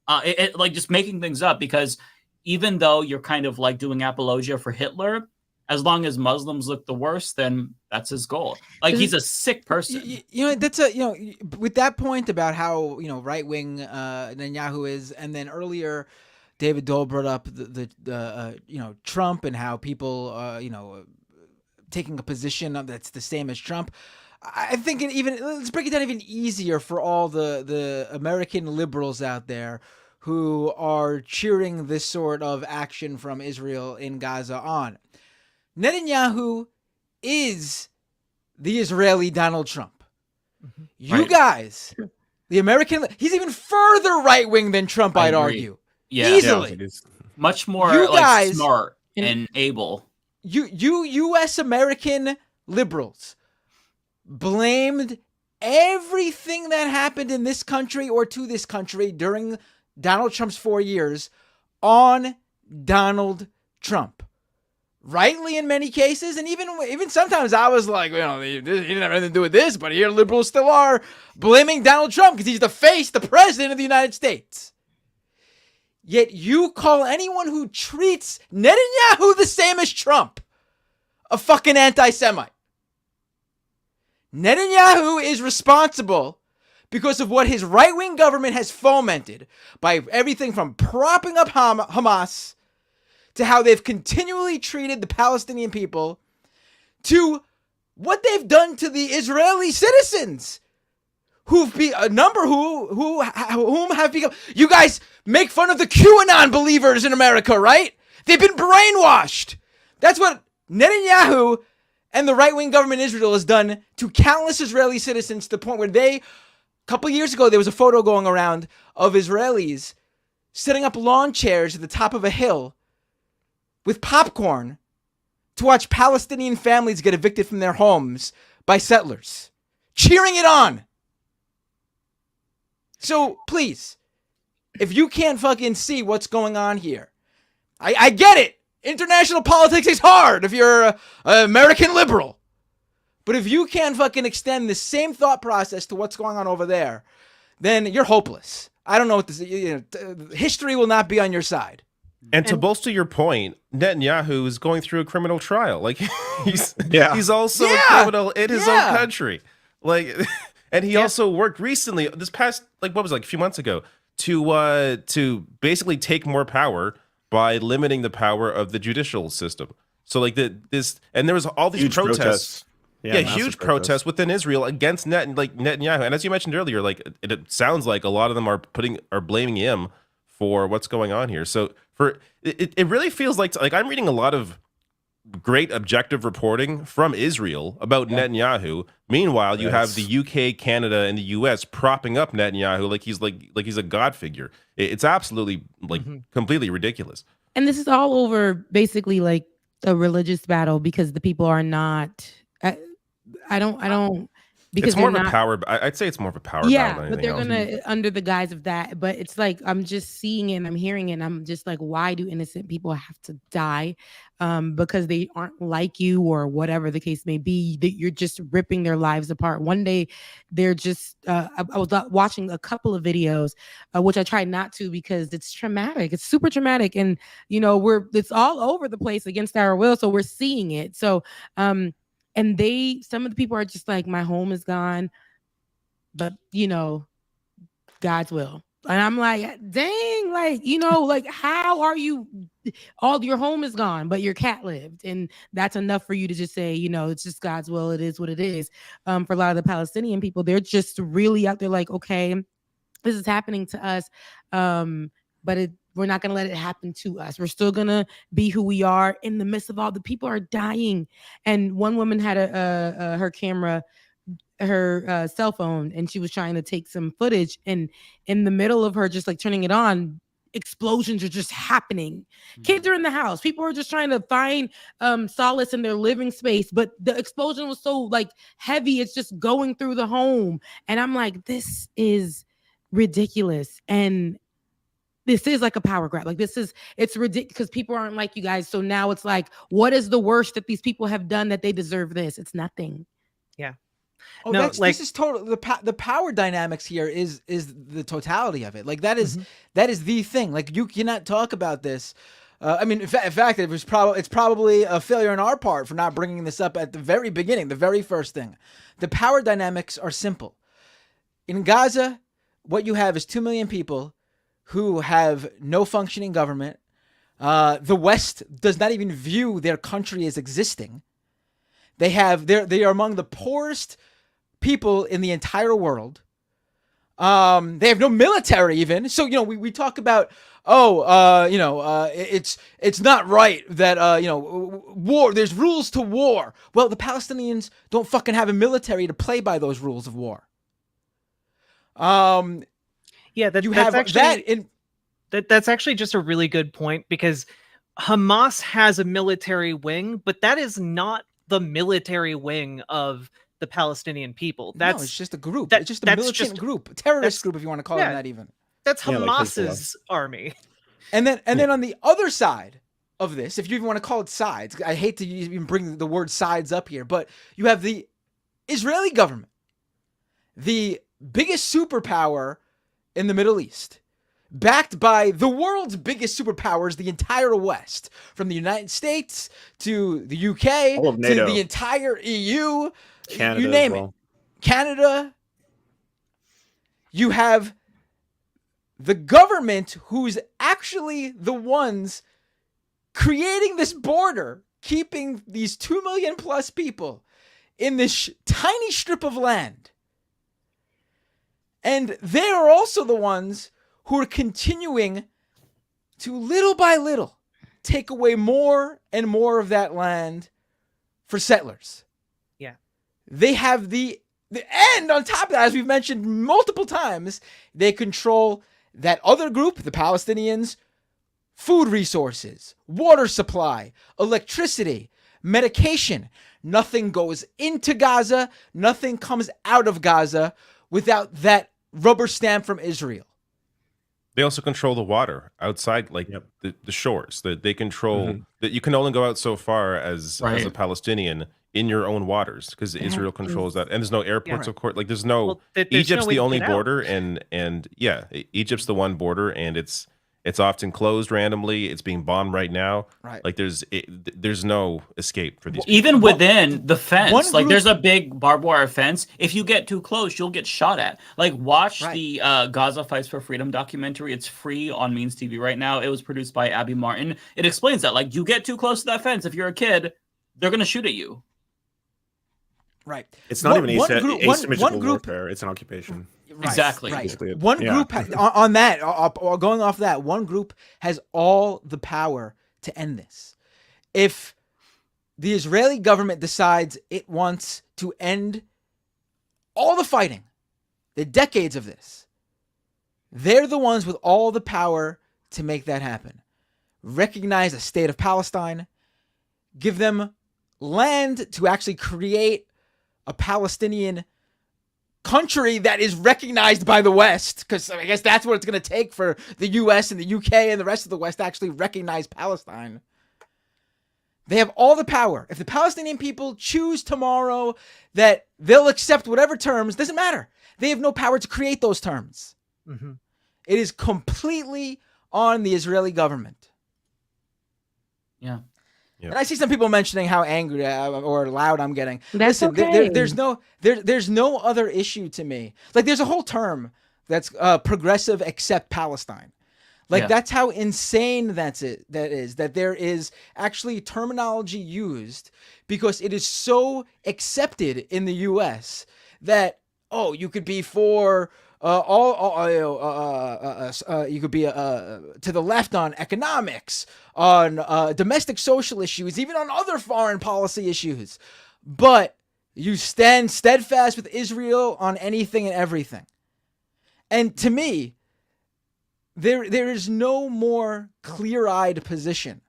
Like, just making things up, because even though you're kind of like doing apologia for Hitler, as long as Muslims look the worst, then that's his goal. Like, he's a sick person. That's with that point about how, right wing Netanyahu is, and then earlier David Dole brought up the Trump and how people taking a position that's the same as Trump. I think let's break it down even easier for all the American liberals out there who are cheering this sort of action from Israel in Gaza on. Netanyahu is the Israeli Donald Trump. Mm-hmm. You guys, the American, he's even further right-wing than Trump, I'd argue. Yeah, easily. Yeah, much more like smart and able. You U.S. American liberals blamed everything that happened in this country or to this country during Donald Trump's 4 years on Donald Trump. Rightly in many cases, and even sometimes I was like, he didn't have anything to do with this, but here liberals still are blaming Donald Trump because he's the president of the United States. Yet you call anyone who treats Netanyahu the same as Trump a fucking anti-Semite. Netanyahu is responsible because of what his right-wing government has fomented by everything from propping up Hamas to how they've continually treated the Palestinian people to what they've done to the Israeli citizens whom have become. You guys make fun of the QAnon believers in America, right? They've been brainwashed. That's what Netanyahu and the right-wing government in Israel has done to countless Israeli citizens, to the point where a couple years ago, there was a photo going around of Israelis setting up lawn chairs at the top of a hill with popcorn to watch Palestinian families get evicted from their homes by settlers, cheering it on. So please, if you can't fucking see what's going on here, I get it. International politics is hard if you're an American liberal. But if you can't fucking extend the same thought process to what's going on over there, then you're hopeless. I don't know what this is. History will not be on your side. And to bolster your point, Netanyahu is going through a criminal trial. Like he's also a criminal in his own country. Like, and he also worked recently, this past a few months ago, to basically take more power by limiting the power of the judicial system. So like and there was all these protests. Huge protests within Israel against Netanyahu. And as you mentioned earlier, like it sounds like a lot of them are blaming him for what's going on here. So it really feels like I'm reading a lot of great objective reporting from Israel about Netanyahu. Meanwhile, you have the UK, Canada, and the US propping up Netanyahu like he's a god figure. It's absolutely completely ridiculous. And this is all over basically like a religious battle because the people are not. I don't. Because it's more of a power. I'd say it's more of a power battle than anything but they're else. gonna under the guise of that. But it's like I'm just seeing it and I'm hearing it. And I'm just like, why do innocent people have to die? Because they aren't like you or whatever the case may be. That you're just ripping their lives apart. One day, they're just. I was watching a couple of videos, which I tried not to because it's traumatic. It's super traumatic, and it's all over the place against our will. So we're seeing it. So and some of the people are just like, my home is gone, but God's will. And I'm like, dang, like how are you? All your home is gone, but your cat lived. And that's enough for you to just say, it's just God's will. It is what it is. For a lot of the Palestinian people, they're just really out there like, okay, this is happening to us. But we're not going to let it happen to us. We're still going to be who we are in the midst of all the people are dying. And one woman had her camera, her cell phone, and she was trying to take some footage. And in the middle of her just like turning it on, explosions are just happening. Kids are in the house. People are just trying to find solace in their living space. But the explosion was so like heavy. It's just going through the home. And I'm like, this is ridiculous. And this is like a power grab. Like it's ridiculous because people aren't like you guys. So now it's like, what is the worst that these people have done that they deserve this? It's nothing. Yeah. Oh, no, this is total. The power dynamics here is the totality of it. Like that is the thing. Like you cannot talk about this. I mean, in fact, it's probably a failure on our part for not bringing this up at the very beginning, the very first thing. The power dynamics are simple. In Gaza, what you have is 2 million people who have no functioning government. The West does not even view their country as existing. They are among the poorest people in the entire world. They have no military even. So, we talk about, it's not right that, war, there's rules to war. Well, the Palestinians don't fucking have a military to play by those rules of war. That's actually just a really good point because Hamas has a military wing, but that is not the military wing of the Palestinian people. It's just a group. It's just a militant group, a terrorist group, if you want to call it that. Even that's Hamas's army. And then on the other side of this, if you even want to call it sides, I hate to even bring the word sides up here, but you have the Israeli government, the biggest superpower in the Middle East, backed by the world's biggest superpowers, the entire West, from the United States to the UK to the entire EU, Canada, you name it. Canada. You have the government who's actually the ones creating this border, keeping these 2 million plus people in this tiny strip of land. And they are also the ones who are continuing to, little by little, take away more and more of that land for settlers. Yeah. They have the end on top of that, as we've mentioned multiple times, they control that other group, the Palestinians, food resources, water supply, electricity, medication. Nothing goes into Gaza, nothing comes out of Gaza without that rubber stamp from Israel. They also control the water outside, like the shores. That they control that you can only go out so far as a Palestinian in your own waters, because Israel controls that, and there's no airports, of course. Like there's no Egypt's the only border, and Egypt's the one border, and it's often closed randomly. It's being bombed right now. Right. Like there's no escape for these people. Even within the fence, like there's a big barbed wire fence. If you get too close, you'll get shot at. Like watch the Gaza Fights for Freedom documentary. It's free on Means TV right now. It was produced by Abby Martin. It explains that, like, you get too close to that fence, if you're a kid, they're gonna shoot at you. Right. It's not even asymmetrical warfare. It's an occupation. Right, exactly. Right. One group on that, going off that, one group has all the power to end this. If the Israeli government decides it wants to end all the fighting, the decades of this, they're the ones with all the power to make that happen. Recognize a state of Palestine, give them land to actually create a Palestinian country that is recognized by the West, because I guess that's what it's going to take for the US and the UK and the rest of the West to actually recognize Palestine. They have all the power. If the Palestinian people choose tomorrow that they'll accept whatever terms, doesn't matter. They have no power to create those terms. Mm-hmm. It is completely on the Israeli government. Yeah. And I see some people mentioning how angry or loud I'm getting. That's Listen, okay. there's no other issue to me. Like there's a whole term that's progressive accept Palestine. Like that's how insane that is. That there is actually terminology used because it is so accepted in the U.S. that you could be for you could be to the left on economics, on domestic social issues, even on other foreign policy issues, but you stand steadfast with Israel on anything and everything. And to me, there is no more clear-eyed position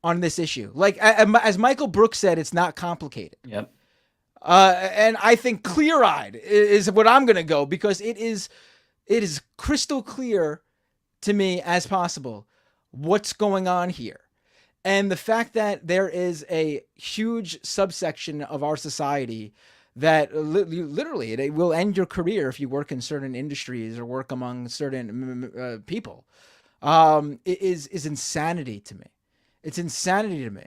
on this issue. Like as Michael Brooks said, it's not complicated. Yep. And I think clear-eyed is what I'm going to go, because it is crystal clear to me as possible what's going on here. And the fact that there is a huge subsection of our society that literally it will end your career if you work in certain industries or work among certain people is insanity to me. It's insanity to me.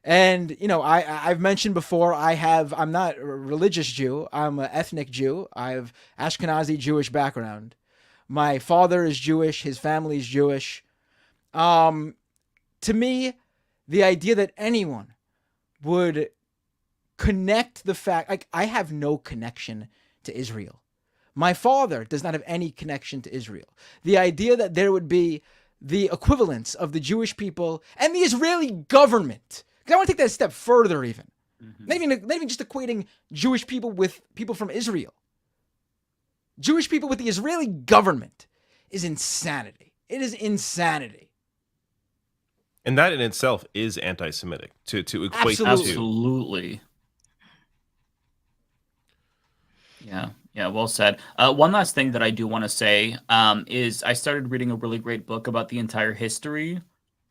And, I've mentioned before, I'm not a religious Jew. I'm an ethnic Jew. I have Ashkenazi Jewish background. My father is Jewish. His family is Jewish. To me, the idea that anyone would connect the fact, like, I have no connection to Israel. My father does not have any connection to Israel. The idea that there would be the equivalence of the Jewish people and the Israeli government. Because I want to take that a step further even. Mm-hmm. Not even just equating Jewish people with people from Israel. Jewish people with the Israeli government is insanity. It is insanity. And that in itself is anti-Semitic to equate Absolutely. Yeah, well said. One last thing that I do want to say is I started reading a really great book about the entire history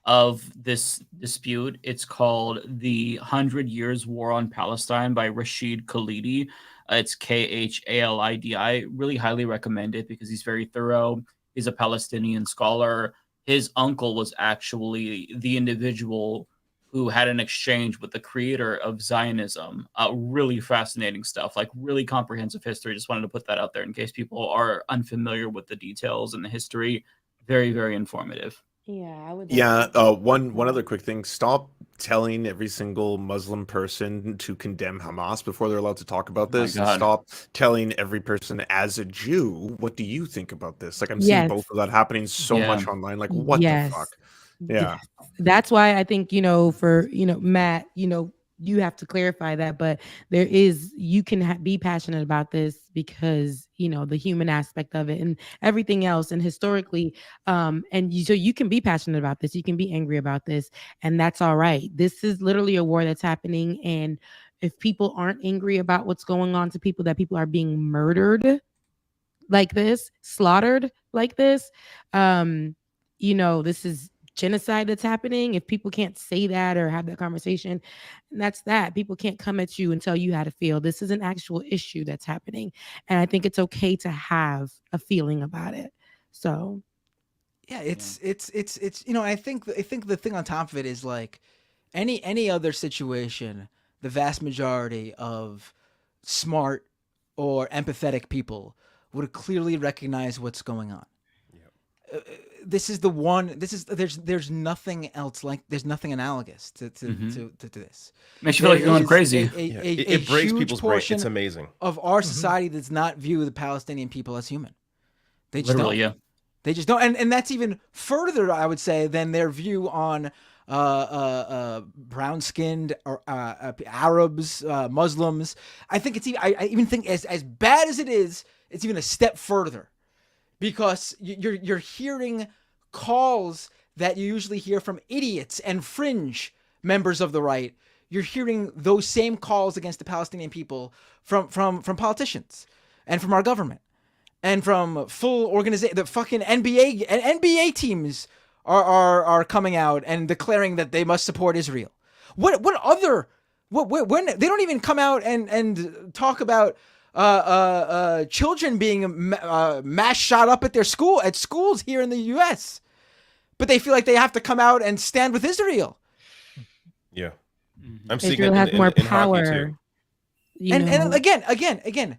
of this dispute. It's called The 100 Years War on Palestine by Rashid Khalidi. It's Khalidi. Really highly recommend it because he's very thorough. He's a Palestinian scholar. His uncle was actually the individual who had an exchange with the creator of Zionism. Really fascinating stuff, like really comprehensive history. Just wanted to put that out there in case people are unfamiliar with the details and the history. Very, very informative. Yeah, I would. Yeah, one other quick thing. Stop telling every single Muslim person to condemn Hamas before they're allowed to talk about this. And stop telling every person as a Jew, what do you think about this? Like I'm seeing both of that happening so much online. Like what the fuck? Yeah. That's why I think, for, Matt, you have to clarify that, but you can be passionate about this because the human aspect of it and everything else, and historically, so you can be passionate about this, you can be angry about this, and that's all right. This is literally a war that's happening, and if people aren't angry about what's going on to people, that people are being murdered like this, slaughtered like this, this is genocide that's happening. If people can't say that or have that conversation, that's that. People can't come at you and tell you how to feel. This is an actual issue that's happening, and I think it's okay to have a feeling about it. So yeah, it's I think the thing on top of it is like any other situation, the vast majority of smart or empathetic people would clearly recognize what's going on. This is the one. There's nothing else there's nothing analogous to this. Makes you feel like you're going crazy. It breaks people's brain. It's amazing. Of our society does not view the Palestinian people as human. They just Literally, don't. yeah. They just don't, and that's even further, I would say, than their view on brown-skinned Arabs, Muslims. I think it's even. I even think as bad as it is, it's even a step further. Because you're hearing calls that you usually hear from idiots and fringe members of the right. You're hearing those same calls against the Palestinian people from politicians and from our government and from full organization. The fucking NBA teams are coming out and declaring that they must support Israel. What when they don't even come out and talk about children being mass shot up at schools here in the U.S., but they feel like they have to come out and stand with Israel. Yeah, I'm seeing Israel has more power. And again,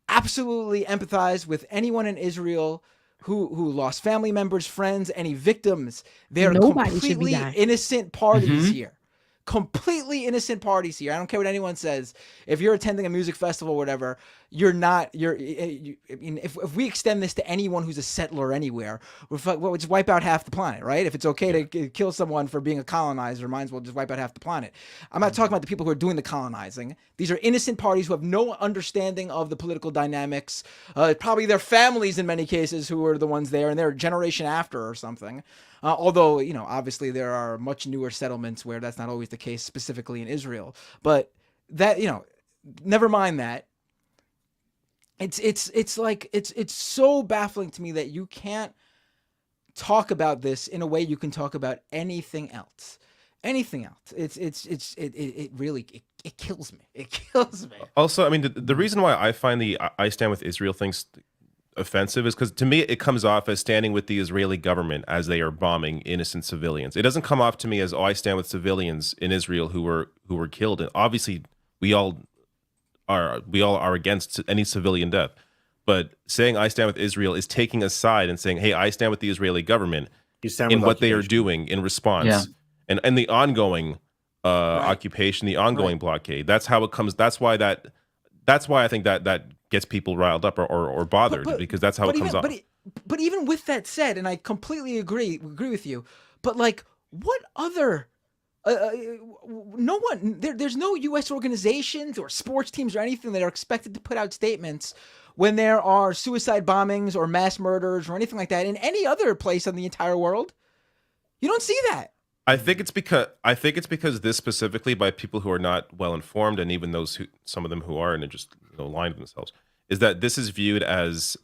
absolutely empathize with anyone in Israel who lost family members, friends, any victims. They're completely innocent parties here. Completely innocent parties here. I don't care what anyone says. If you're attending a music festival or whatever, if we extend this to anyone who's a settler anywhere, we'll just wipe out half the planet, right? If it's okay to kill someone for being a colonizer, might as well just wipe out half the planet. I'm not talking about the people who are doing the colonizing. These are innocent parties who have no understanding of the political dynamics. Probably their families in many cases who are the ones there, and they're a generation after or something. Although, obviously there are much newer settlements where that's not always the case, specifically in Israel. But that, never mind that. It's like it's so baffling to me that you can't talk about this in a way you can talk about anything else. Anything else. It really kills me. It kills me. Also, I mean, the reason why I find the I Stand With Israel things offensive is because to me it comes off as standing with the Israeli government as they are bombing innocent civilians. It doesn't come off to me as, I stand with civilians in Israel who were killed. And obviously we all are against any civilian death. But saying I stand with Israel is taking a side and saying, hey, I stand with the Israeli government in what they are doing in response and the ongoing occupation, the ongoing blockade. That's how it comes. That's why I think that gets people riled up or bothered, because that's how it comes off. But even with that said, and I completely agree with you, but like, what other no one there's no U.S. organizations or sports teams or anything that are expected to put out statements when there are suicide bombings or mass murders or anything like that in any other place in the entire world. You don't see that. I think it's because this specifically, by people who are not well informed, and even some of them who are and are just lying to themselves, is that this is viewed as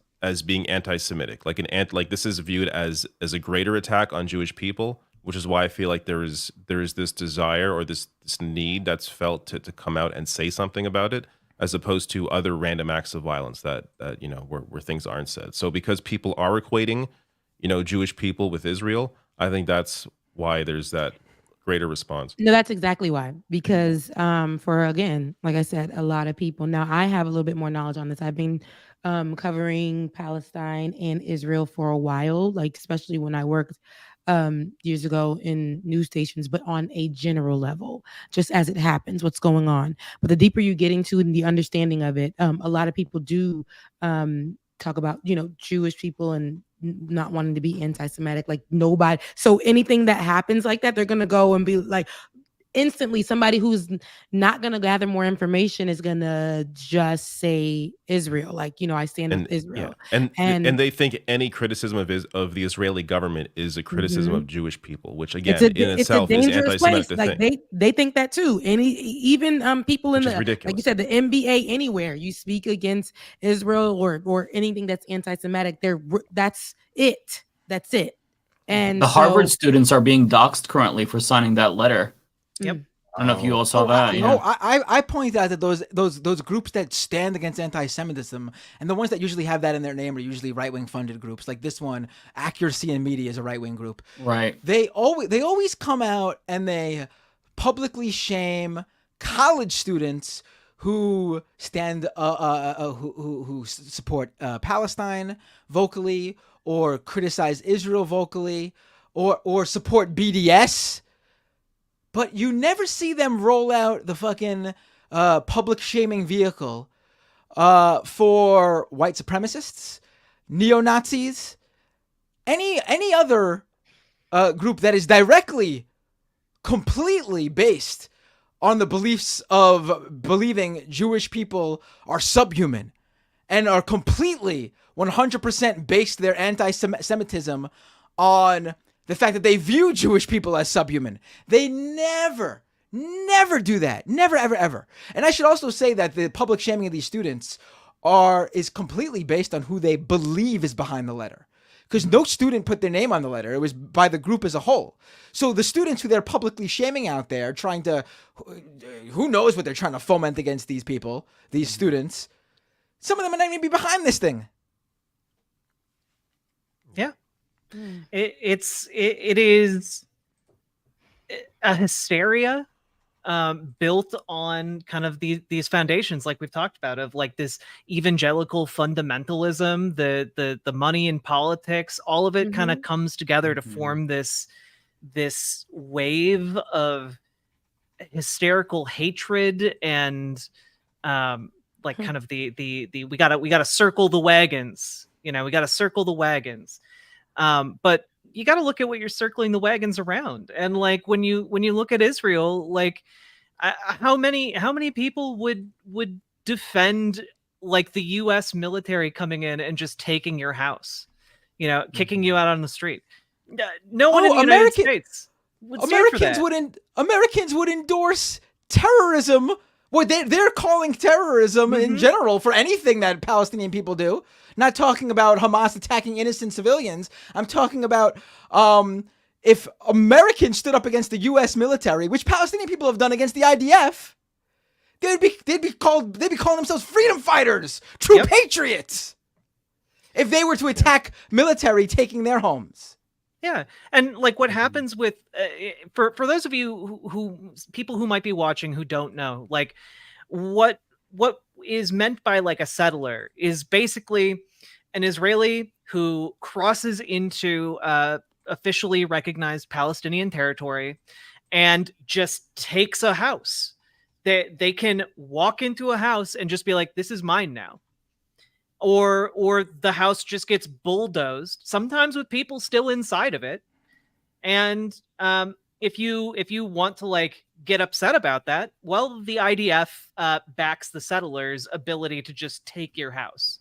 being anti-Semitic, like this is viewed as a greater attack on Jewish people, which is why I feel like there is this desire or this need that's felt to come out and say something about it, as opposed to other random acts of violence that where things aren't said. So because people are equating Jewish people with Israel, I think that's why there's that greater response. No, that's exactly why. Because for, again, like I said, a lot of people. Now, I have a little bit more knowledge on this. I've been covering Palestine and Israel for a while, like especially when I worked years ago in news stations, but on a general level, just as it happens, what's going on. But the deeper you get into the understanding of it, a lot of people do talk about, Jewish people and not wanting to be anti-Semitic, like nobody. So anything that happens like that, they're going to go and be like, instantly somebody who's not going to gather more information is going to just say Israel, like, I stand with Israel. Yeah. And they think any criticism of the Israeli government is a criticism of Jewish people, which again in itself is anti-Semitic. Like they think that too. Even people in the ridiculous. like you said, the NBA, anywhere you speak against Israel or anything that's anti-Semitic, that's it. That's it. And the Harvard students are being doxxed currently for signing that letter. Yep. I don't know if you all saw that. I point out that those groups that stand against anti-Semitism and the ones that usually have that in their name are usually right-wing funded groups. Like this one, Accuracy in Media is a right-wing group. Right. They always come out and they publicly shame college students who stand who support Palestine vocally, or criticize Israel vocally, or support BDS. But you never see them roll out the fucking public shaming vehicle for white supremacists, neo-Nazis, any other group that is directly, completely based on the beliefs of believing Jewish people are subhuman and are completely 100% based their anti-Semitism on the fact that they view Jewish people as subhuman. They never do that. Never, ever, ever. And I should also say that the public shaming of these students is completely based on who they believe is behind the letter. Because no student put their name on the letter. It was by the group as a whole. So the students who they're publicly shaming out there, trying to, who knows what they're trying to foment against these people, these students, some of them might not even be behind this thing. Yeah. It is a hysteria built on kind of these foundations, like we've talked about, of like this evangelical fundamentalism, the money in politics, all of it kind of comes together to form this wave of hysterical hatred and like kind of the we gotta circle the wagons, we gotta circle the wagons. But you got to look at what you're circling the wagons around. And like, when you look at Israel, like how many people would defend like the US military coming in and just taking your house, kicking you out on the street? No one in the United States would stand for that. Americans would endorse terrorism. Well, they're calling terrorism in general for anything that Palestinian people do. Not talking about Hamas attacking innocent civilians. I'm talking about if Americans stood up against the U.S. military, which Palestinian people have done against the IDF, they'd be calling themselves freedom fighters, true patriots. If they were to attack military taking their homes. Yeah, and like what happens with for those of you who people who might be watching who don't know, like what is meant by like a settler is basically an Israeli who crosses into officially recognized Palestinian territory and just takes a house. They can walk into a house and just be like, this is mine now. Or the house just gets bulldozed, sometimes with people still inside of it. And if you want to like get upset about that, well, the IDF backs the settlers' ability to just take your house.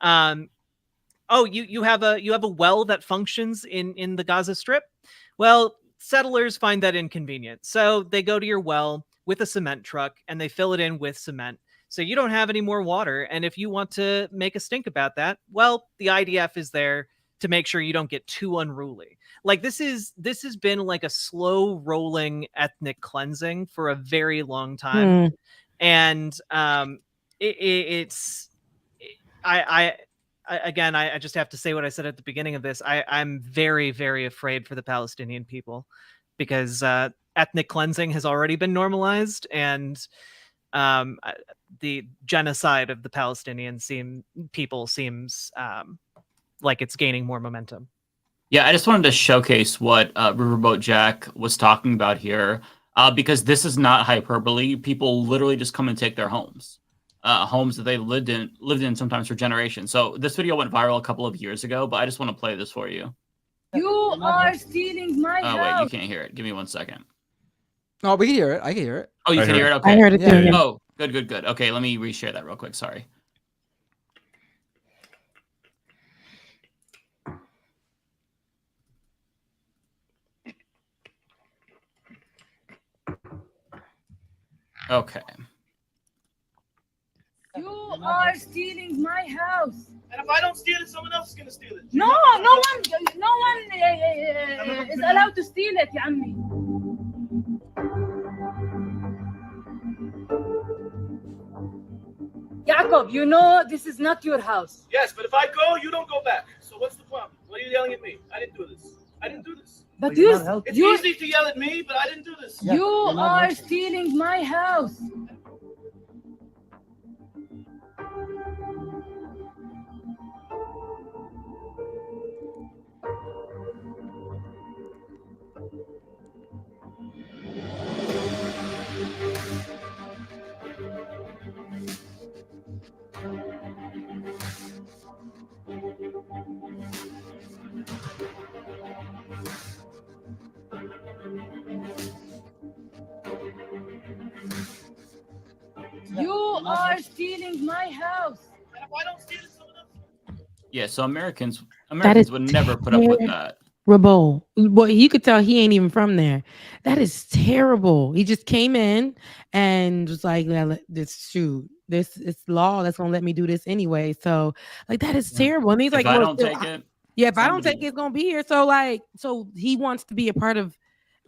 You have a well that functions in the Gaza Strip. Well, settlers find that inconvenient, so they go to your well with a cement truck and they fill it in with cement. So you don't have any more water. And if you want to make a stink about that, well, the IDF is there to make sure you don't get too unruly. Like this has been like a slow rolling ethnic cleansing for a very long time. And I just have to say what I said at the beginning of this. I'm very, very afraid for the Palestinian people because ethnic cleansing has already been normalized, and the genocide of the Palestinian people seems like it's gaining more momentum. Yeah, I just wanted to showcase what Riverboat Jack was talking about here, because this is not hyperbole. People literally just come and take their homes, homes that they've lived in sometimes for generations. So this video went viral a couple of years ago, but I just want to play this for you. You are stealing my house. Oh, wait, you can't hear it. Give me 1 second. Oh, we can hear it. I can hear it. Oh, you can hear it? Okay. I heard it too. Oh, good. Okay, let me reshare that real quick. Sorry. Okay. You are stealing my house. And if I don't steal it, someone else is gonna steal it. No one is allowed to steal it, يا عمي. Jacob, you know this is not your house. Yes, but if I go, you don't go back. So what's the problem? What are you yelling at me? I didn't do this. But it's easy to yell at me, but I didn't do this. You are stealing my house. You are stealing my house. And if I don't steal it, someone else. Yeah, so Americans would never put up with that. Well, you could tell he ain't even from there. That is terrible. He just came in and was like, this it's law that's gonna let me do this anyway. So like that is terrible. And he's like, if I don't take it, if I don't take it, it's gonna be here. So he wants to be a part of.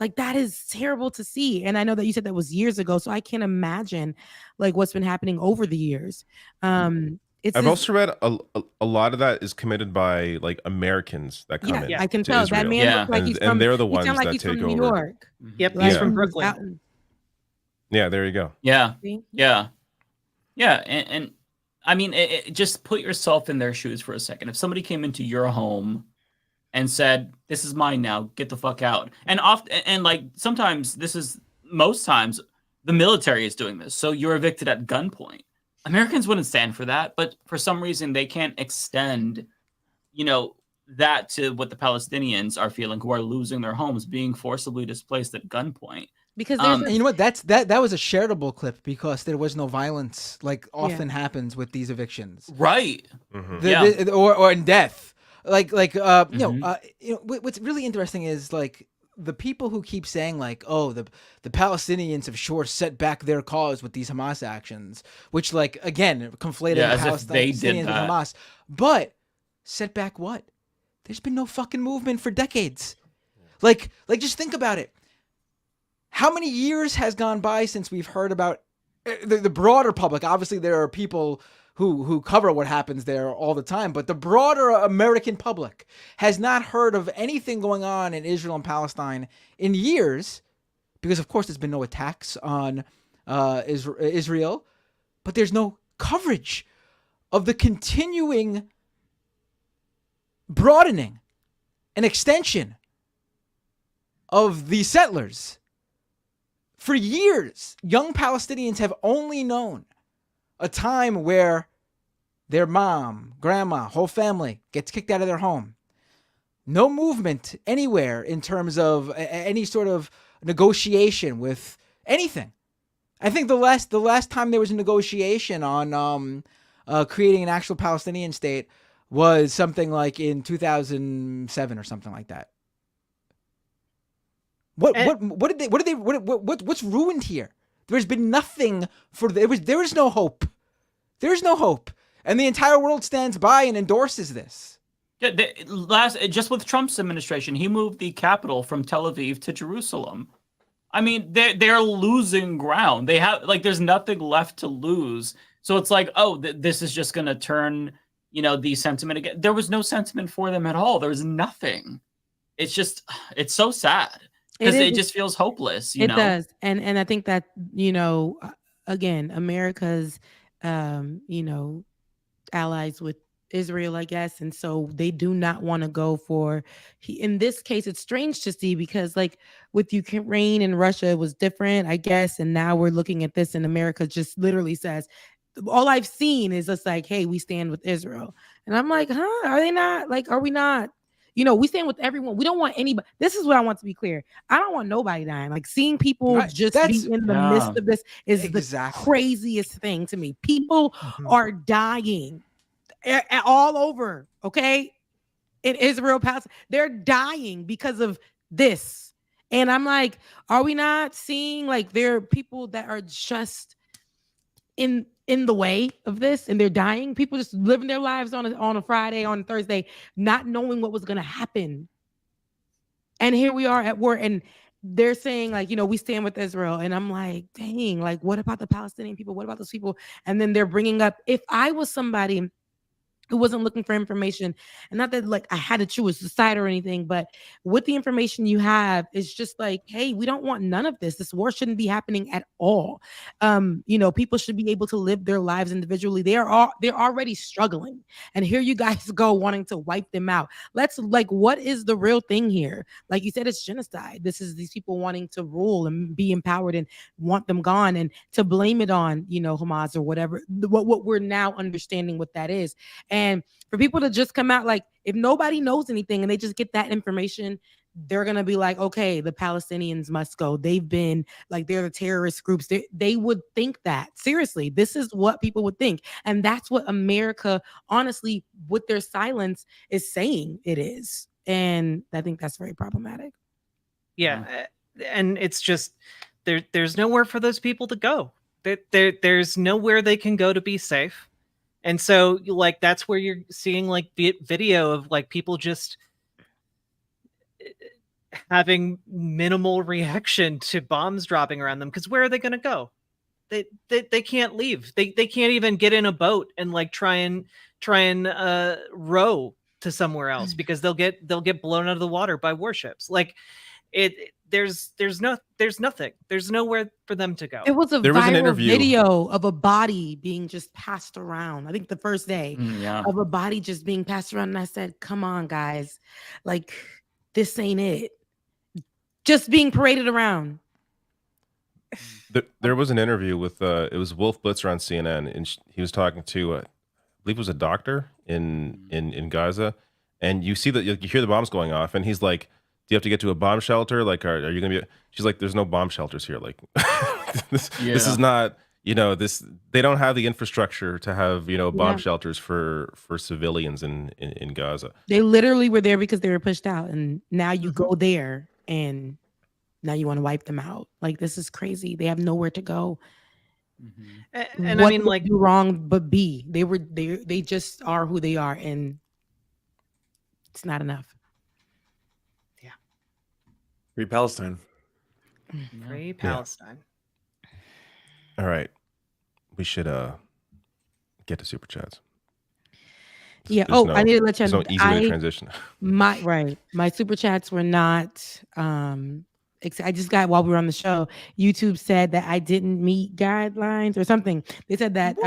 Like that is terrible to see. And I know that you said that was years ago, so I can't imagine like what's been happening over the years. I've also read a lot of that is committed by like Americans that come in. I can tell Israel. that man looks like he's from. And they're the ones like that he's take from over. New York. Yep, Like, he's from Brooklyn. Yeah, there you go. Yeah. And I mean, just put yourself in their shoes for a second. If somebody came into your home and said, "This is mine now. Get the fuck out." And like sometimes most times the military is doing this. So you're evicted at gunpoint. Americans wouldn't stand for that, but for some reason they can't extend, that to what the Palestinians are feeling, who are losing their homes, being forcibly displaced at gunpoint. Because you know what? That was a shareable clip because there was no violence, like often happens with these evictions. Right. Or in death. What's really interesting is like the people who keep saying like, oh, the Palestinians have sure set back their cause with these Hamas actions, which like again conflated the Palestinians with Hamas. But set back what? There's been no fucking movement for decades. Like just think about it. How many years has gone by since we've heard about the broader public? Obviously, there are people who cover what happens there all the time, but the broader American public has not heard of anything going on in Israel and Palestine in years, because of course there's been no attacks on Israel, but there's no coverage of the continuing broadening and extension of the settlers. For years, young Palestinians have only known a time where their mom, grandma, whole family gets kicked out of their home. No movement anywhere in terms of any sort of negotiation with anything. I think the last time there was a negotiation on creating an actual Palestinian state was something like in 2007 or something like that. What's ruined here? There's been nothing there is no hope. There is no hope. And the entire world stands by and endorses this. Yeah, just with Trump's administration, he moved the capital from Tel Aviv to Jerusalem. I mean, they're losing ground. They have there's nothing left to lose. So it's like, oh, this is just going to turn, the sentiment again. There was no sentiment for them at all. There was nothing. It's so sad. Because it just feels hopeless, It does. And I think that, again, America's, allies with Israel, I guess. And so they do not want to go for, in this case, it's strange to see because like with Ukraine and Russia, it was different, I guess. And now we're looking at this and America just literally says, all I've seen is just like, hey, we stand with Israel. And I'm like, huh? Are they not? Like, are we not? You know, we stand with everyone. We don't want anybody. This is what I want to be clear. I don't want nobody dying. Like seeing people just be in the midst of this is the craziest thing to me. People are dying all over. Okay, in Israel, Palestine, they're dying because of this. And I'm like, are we not seeing like there are people that are just in the way of this and they're dying? People just living their lives on a Friday, on a Thursday, not knowing what was going to happen. And here we are at war, and they're saying like, you know, we stand with Israel. And I'm like, dang, like, what about the Palestinian people? What about those people? And then they're bringing up, if I was somebody who wasn't looking for information, and not that like I had to choose a side or anything, but with the information you have, it's just like, hey, we don't want none of this. This war shouldn't be happening at all. You know, people should be able to live their lives individually. They're already struggling, and here you guys go wanting to wipe them out. Let's like, what is the real thing here? Like you said, it's genocide. This is these people wanting to rule and be empowered and want them gone, and to blame it on, you know, Hamas or whatever. What we're now understanding what that is. And for people to just come out, like, if nobody knows anything and they just get that information, they're going to be like, okay, the Palestinians must go. They've been like, they're the terrorist groups. They would think that. Seriously, this is what people would think. And that's what America, honestly, with their silence is saying it is. And I think that's very problematic. Yeah. And it's just, there's nowhere for those people to go. There's nowhere they can go to be safe. And so, like, that's where you're seeing, like, video of, like, people just having minimal reaction to bombs dropping around them. Because where are they going to go? They can't leave. They can't even get in a boat and, like, try and row to somewhere else because they'll get blown out of the water by warships. Like, there's nothing. There's nowhere for them to go. It was an interview video of a body being just passed around. I think the first day of a body just being passed around. And I said, come on, guys. Like, this ain't it. Just being paraded around. There was an interview with, it was Wolf Blitzer on CNN. And he was talking to, I believe it was a doctor in Gaza. And you see that you hear the bombs going off. And he's like, do you have to get to a bomb shelter? Like, are you going to be? She's like, there's no bomb shelters here. Like, this is not, you know, they don't have the infrastructure to have, you know, bomb shelters for civilians in Gaza. They literally were there because they were pushed out. And now you go there and now you want to wipe them out. Like, this is crazy. They have nowhere to go. And what I mean, like, do wrong, but they just are who they are. And it's not enough. Free Palestine. Free Palestine. All right. We should get to super chats. Yeah. I need to let you know. There's no easy way to transition. My super chats were not I just got, while we were on the show, YouTube said that I didn't meet guidelines or something. They said that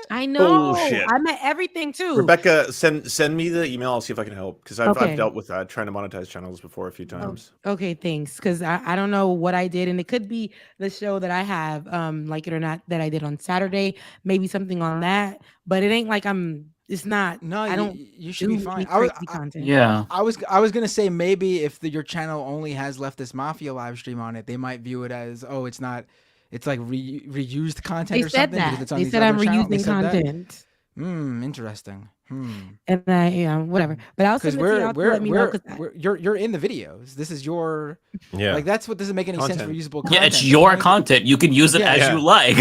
I know. Bullshit. I met everything too. Rebecca, send me the email. I'll see if I can help, because I've dealt with trying to monetize channels before a few times. Okay, thanks. Because I don't know what I did, and it could be the show that I have, like it or not, that I did on Saturday. Maybe something on that, but it ain't like it's not. No, I don't. You should be fine. Content. I was gonna say, maybe if your channel only has Leftist Mafia live stream on it, they might view it as, it's not. It's like reused content or something. They said I'm reusing content. Interesting. And whatever. But I'll send it to y'all to let me know, you're in the videos. This is your like, that's what doesn't make any sense for usable content. Yeah, it's your content. You can use it as you like.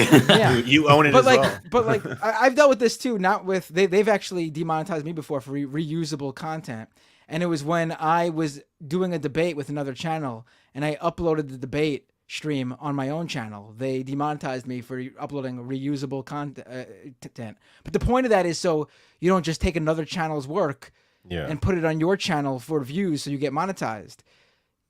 You own it as well. But like, I've dealt with this too. Not with they've actually demonetized me before for reusable content. And it was when I was doing a debate with another channel, and I uploaded the debate stream on my own channel. They demonetized me for uploading reusable content. But the point of that is so you don't just take another channel's work and put it on your channel for views so you get monetized.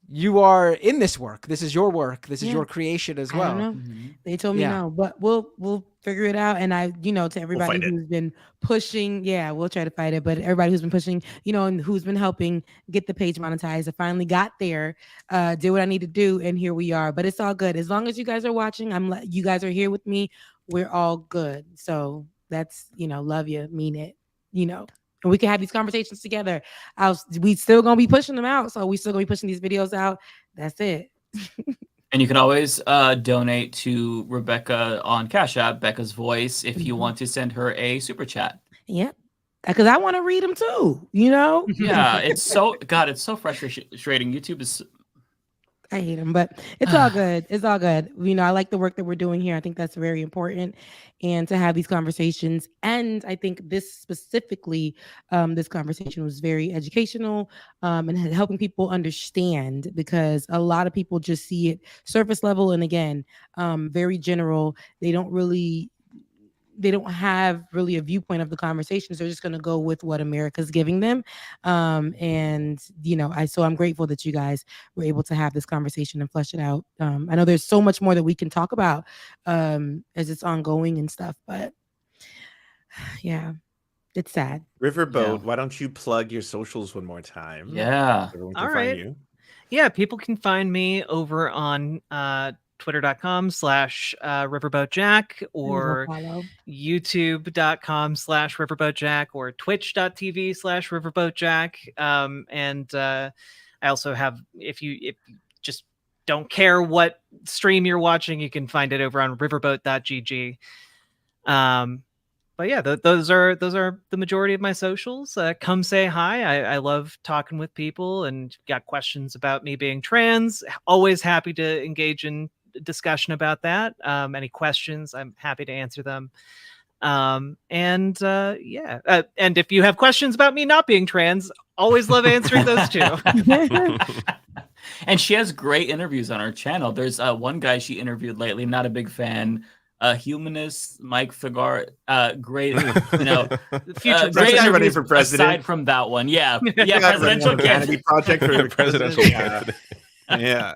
You are in this work. This is your work. This is your creation as well. I don't know. They told me no, but we'll figure it out. And to everybody who's been pushing, we'll try to fight it. But everybody who's been pushing, and who's been helping get the page monetized, I finally got there, did what I need to do, and here we are. But it's all good. As long as you guys are watching, you guys are here with me. We're all good. So that's, love you, mean it, and we can have these conversations together. We still gonna be pushing them out, so we still gonna be pushing these videos out. That's it. And you can always donate to Rebecca on Cash App, Becca's Voice, if you want to send her a super chat. Yep, because I want to read them too. You know? Yeah, it's so frustrating. YouTube is. I hate them, but it's all good. It's all good. You know, I like the work that we're doing here. I think that's very important, and to have these conversations. And I think this specifically, this conversation was very educational, and helping people understand, because a lot of people just see it surface level, and again, very general. They don't have really a viewpoint of the conversations. They're just going to go with what America's giving them. And, you know, so I'm grateful that you guys were able to have this conversation and flesh it out. I know there's so much more that we can talk about as it's ongoing and stuff, but yeah, it's sad. Riverboat, why don't you plug your socials one more time? Yeah. All right. Yeah, people can find me over on twitter.com/riverboatjack or youtube.com/riverboatjack or twitch.tv/riverboatjack. And I also have, if you just don't care what stream you're watching, you can find it over on riverboat.gg. But yeah, those are the majority of my socials. Come say hi. I love talking with people, and got questions about me being trans. Always happy to engage in discussion about that. Any questions, I'm happy to answer them. And if you have questions about me not being trans, always love answering those too. And she has great interviews on her channel. There's one guy she interviewed lately, not a big fan. Humanist Mike Figar, great, you know, future great interviews for president. Aside from that one, yeah, presidential candidate project for the presidential candidate. Yeah.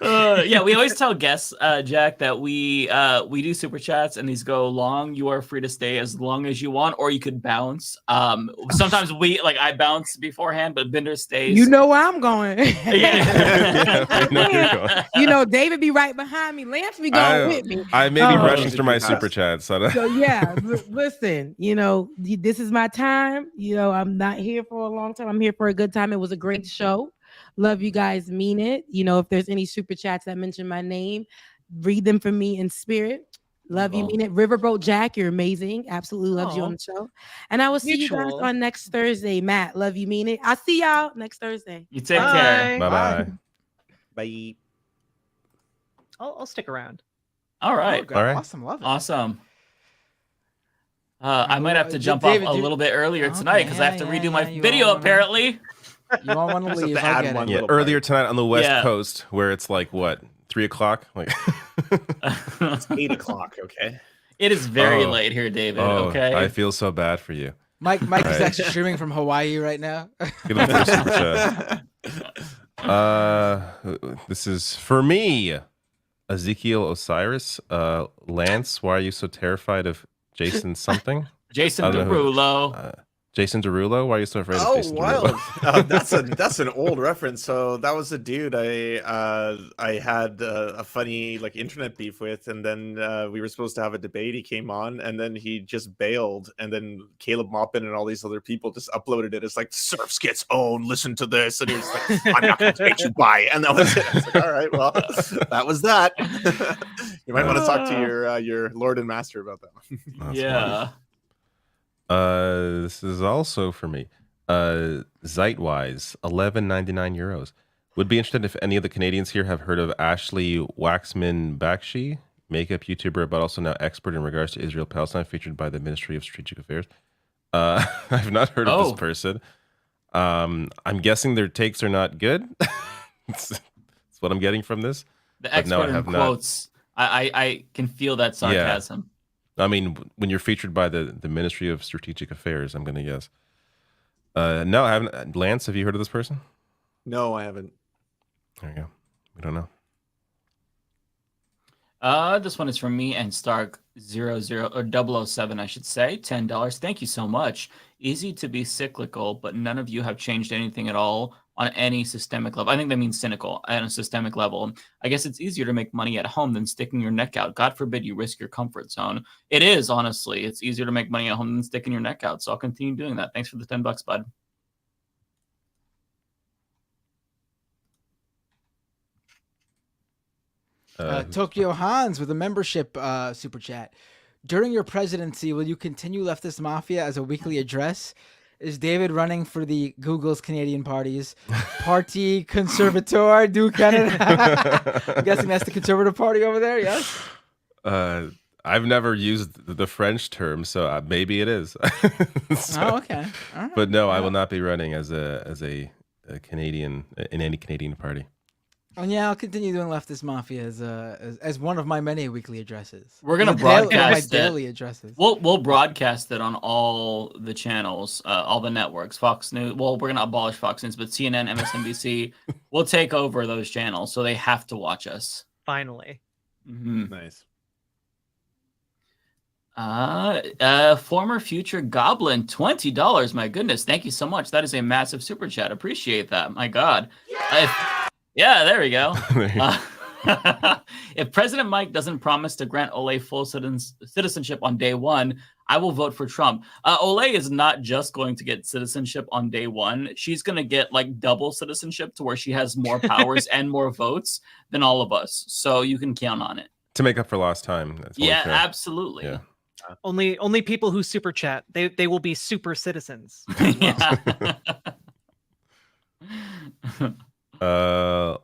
We always tell guests, Jack, that we do super chats and these go long. You are free to stay as long as you want, or you could bounce. Sometimes I bounce beforehand, but Binder stays. You know where I'm going. You know, David be right behind me. Lance be going with me. I may be rushing through my super chats. So yeah, listen, you know, this is my time. You know, I'm not here for a long time. I'm here for a good time. It was a great show. Love you guys, mean it. You know, if there's any super chats that mention my name, read them for me in spirit. Love you, mean it. Riverboat Jack, you're amazing. Absolutely loves you on the show. And I will see you guys on next Thursday. Matt, love you, mean it. I'll see y'all next Thursday. You take care. Bye-bye. Bye. I'll stick around. All right. All right. Awesome. Love it. Awesome. I might have to jump off a little bit earlier tonight because I have to redo my video, apparently. You don't want to leave. I get it. Yeah, earlier tonight on the West Coast, where it's like what, 3 o'clock? Like it's 8 o'clock. Okay. It is very late here, David. Okay. I feel so bad for you. Mike is actually streaming from Hawaii right now. Give him first super chat. This is for me, Ezekiel Osiris. Lance, why are you so terrified of Jason something? Jason Derulo. Jason Derulo? Why are you so afraid of Jason Derulo? That's an old reference. So that was a dude I had a funny internet beef with, and then we were supposed to have a debate. He came on, and then he just bailed, and then Caleb Maupin and all these other people just uploaded it. It's like Surfs gets owned. Listen to this, and he was like, "I'm not going to take you by," and that was it. I was like, "All right, well, that was that." You might want to talk to your Lord and Master about that one. Yeah. This is also for me. Zeitwise, 11.99 euros. Would be interested if any of the Canadians here have heard of Ashley Waxman Bakshi, makeup YouTuber, but also now expert in regards to Israel Palestine, featured by the Ministry of Strategic Affairs. I've not heard of this person. I'm guessing their takes are not good. That's what I'm getting from this. The expert in quotes. I can feel that sarcasm. Yeah. I mean, when you're featured by the Ministry of Strategic Affairs, I'm going to guess. No, I haven't. Lance, have you heard of this person? No, I haven't. There you go. We don't know. This one is from me and Stark 007, I should say, $10. Thank you so much. Easy to be cyclical, but none of you have changed anything at all on any systemic level. I think that means cynical at a systemic level. I guess it's easier to make money at home than sticking your neck out. God forbid you risk your comfort zone. It is, honestly. It's easier to make money at home than sticking your neck out. So I'll continue doing that. Thanks for the $10, bud. Tokyo Hans with a membership super chat. During your presidency, will you continue Leftist Mafia as a weekly address? Is David running for the Google's Canadian parties? Parti Conservateur du Canada. I'm guessing that's the Conservative Party over there, yes? I've never used the French term, so maybe it is. Oh, okay. All right. But no, I will not be running as a Canadian in any Canadian party. And yeah, I'll continue doing Leftist Mafia as one of my many weekly addresses. We're gonna broadcast my daily addresses. We'll broadcast it on all the channels, all the networks. Fox News. Well, we're gonna abolish Fox News, but CNN, MSNBC, we'll take over those channels, so they have to watch us. Finally. Mm-hmm. Nice. Former future goblin, $20. My goodness, thank you so much. That is a massive super chat. Appreciate that. My God. Yeah, there we go. If President Mike doesn't promise to grant Ole full citizenship on day one, I will vote for Trump. Ole is not just going to get citizenship on day one. She's going to get like double citizenship to where she has more powers and more votes than all of us. So you can count on it. To make up for lost time. That's yeah, absolutely. Yeah. Only people who super chat, they will be super citizens. As well.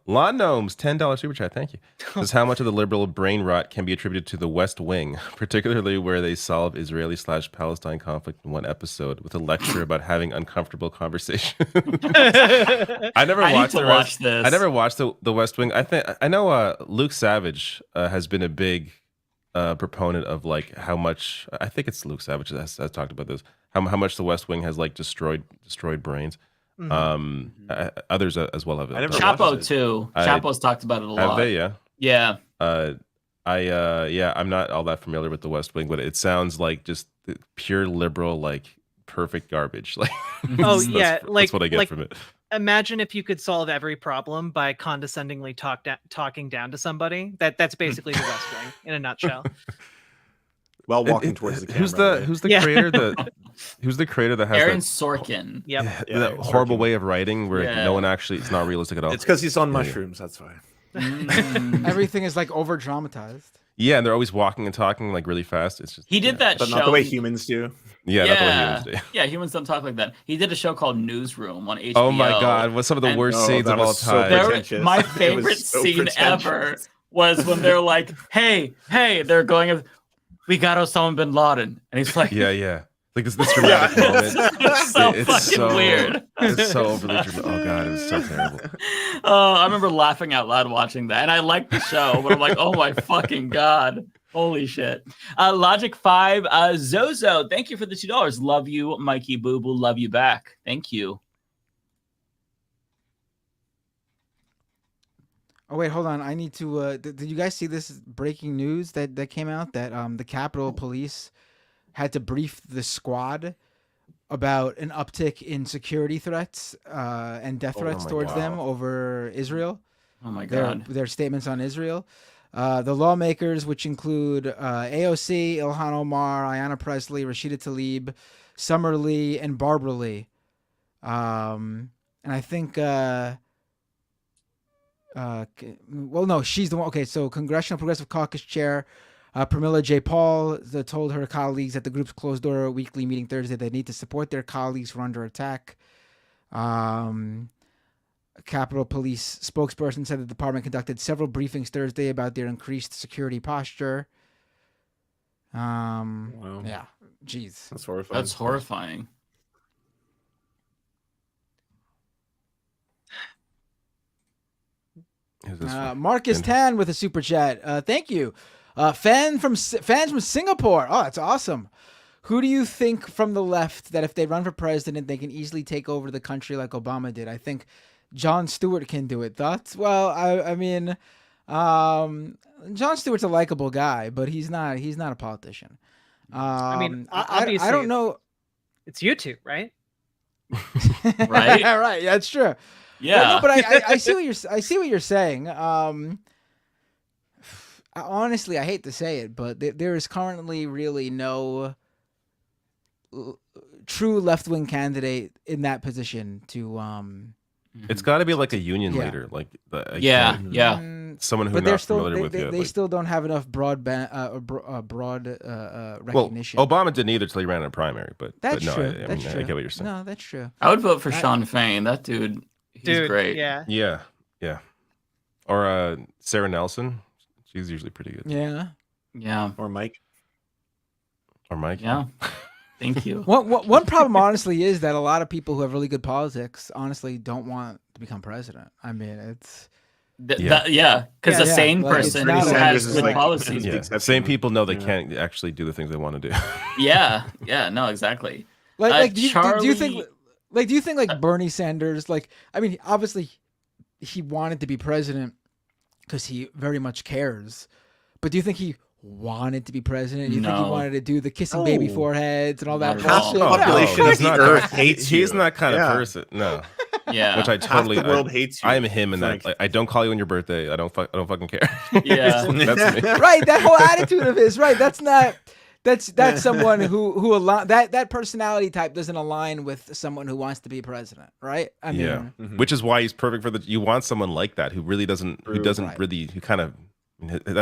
Lawn Gnomes, $10 super chat. Thank you. Says how much of the liberal brain rot can be attributed to the West Wing, particularly where they solve Israeli/Palestine conflict in one episode with a lecture about having uncomfortable conversation. I never watched this. I never watched the West Wing. I know Luke Savage has been a big proponent of like how much. I think it's Luke Savage that has talked about this. How much the West Wing has like destroyed brains. Mm-hmm. Others as well have it. Chapo too. Chapo's talked about it a lot. Have they? Yeah. Yeah. I'm not all that familiar with the West Wing, but it sounds like just pure liberal, like perfect garbage. Like, that's what I get from it. Imagine if you could solve every problem by condescendingly talking down to somebody. That's basically the West Wing in a nutshell. While walking towards the camera. Who's the creator? Who's the creator that has Aaron Sorkin? Yep. That horrible way of writing where no one actually, it's not realistic at all. It's because he's on mushrooms. That's why. Everything is like over dramatized. Yeah, and they're always walking and talking like really fast. It's just he did that but show. not the way humans do. Yeah, not the way humans do. Yeah, humans don't talk like that. He did a show called Newsroom on HBO. Oh my God, what's some of the worst scenes of all time? My favorite scene ever was when they're like, hey, they're going, we got Osama bin Laden. And he's like, yeah. Like this dramatic moment. It's so fucking weird. It's so overly dramatic. Oh God, it was so terrible. I remember laughing out loud watching that. And I liked the show, but I'm like, oh my fucking God. Holy shit. Logic 5, Zozo, thank you for the $2. Love you, Mikey Boo Boo. Love you back. Thank you. Oh wait, hold on. I need to. Did you guys see this breaking news that came out that the Capitol Police had to brief the squad about an uptick in security threats and death threats towards them over Israel? Oh my God! Their statements on Israel. The lawmakers, which include AOC, Ilhan Omar, Ayanna Pressley, Rashida Tlaib, Summer Lee, and Barbara Lee, and I think. Well, no, she's the one. Okay, so Congressional Progressive Caucus Chair Pramila J. Paul told her colleagues at the group's closed-door weekly meeting Thursday they need to support their colleagues who are under attack. Capitol Police spokesperson said the department conducted several briefings Thursday about their increased security posture. Wow. Yeah, jeez. That's horrifying. That's horrifying. Marcus Tan with a super chat. Thank you. Fans from Singapore. Oh, that's awesome. Who do you think from the left that if they run for president, they can easily take over the country like Obama did? I think Jon Stewart can do it. Thoughts? Well, I mean, Jon Stewart's a likable guy, but he's not a politician. I mean, obviously, I don't know. It's YouTube, right? Right? Right. That's true. Yeah. Well, no, but I see what you're saying. Honestly, I hate to say it, but there is currently really no true left-wing candidate in that position to. It's got to be like a union leader, like someone who but not still, familiar with they, it. they like, still don't have enough broad recognition. Well, Obama didn't either till he ran in a primary, but That's no, true. I That's mean, true. I get what you're saying. No, that's true. I would vote for Sean Fain. That dude, he's great. Yeah. Yeah. Or Sarah Nelson. She's usually pretty good. Yeah. Or Mike. Yeah. Thank you. One problem, honestly, is that a lot of people who have really good politics, honestly, don't want to become president. I mean, it's because a sane person who has good policies. Yeah. Same people know they can't actually do the things they want to do. Yeah, no, exactly. Do you think like Bernie Sanders? Like, I mean, obviously, he wanted to be president because he very much cares. But do you think he wanted to be president? Do you think he wanted to do the kissing baby foreheads and all that bullshit? He's not kind of person. No. Yeah. Which I totally. Half the world hates you. I am him in that. Like, I don't call you on your birthday. I don't fucking care. Yeah. That's me. Right. That whole attitude of his. Right. That's not. That's someone who that personality type doesn't align with someone who wants to be president, right? I mean, which is why he's perfect for you want someone like that who really doesn't really who kind of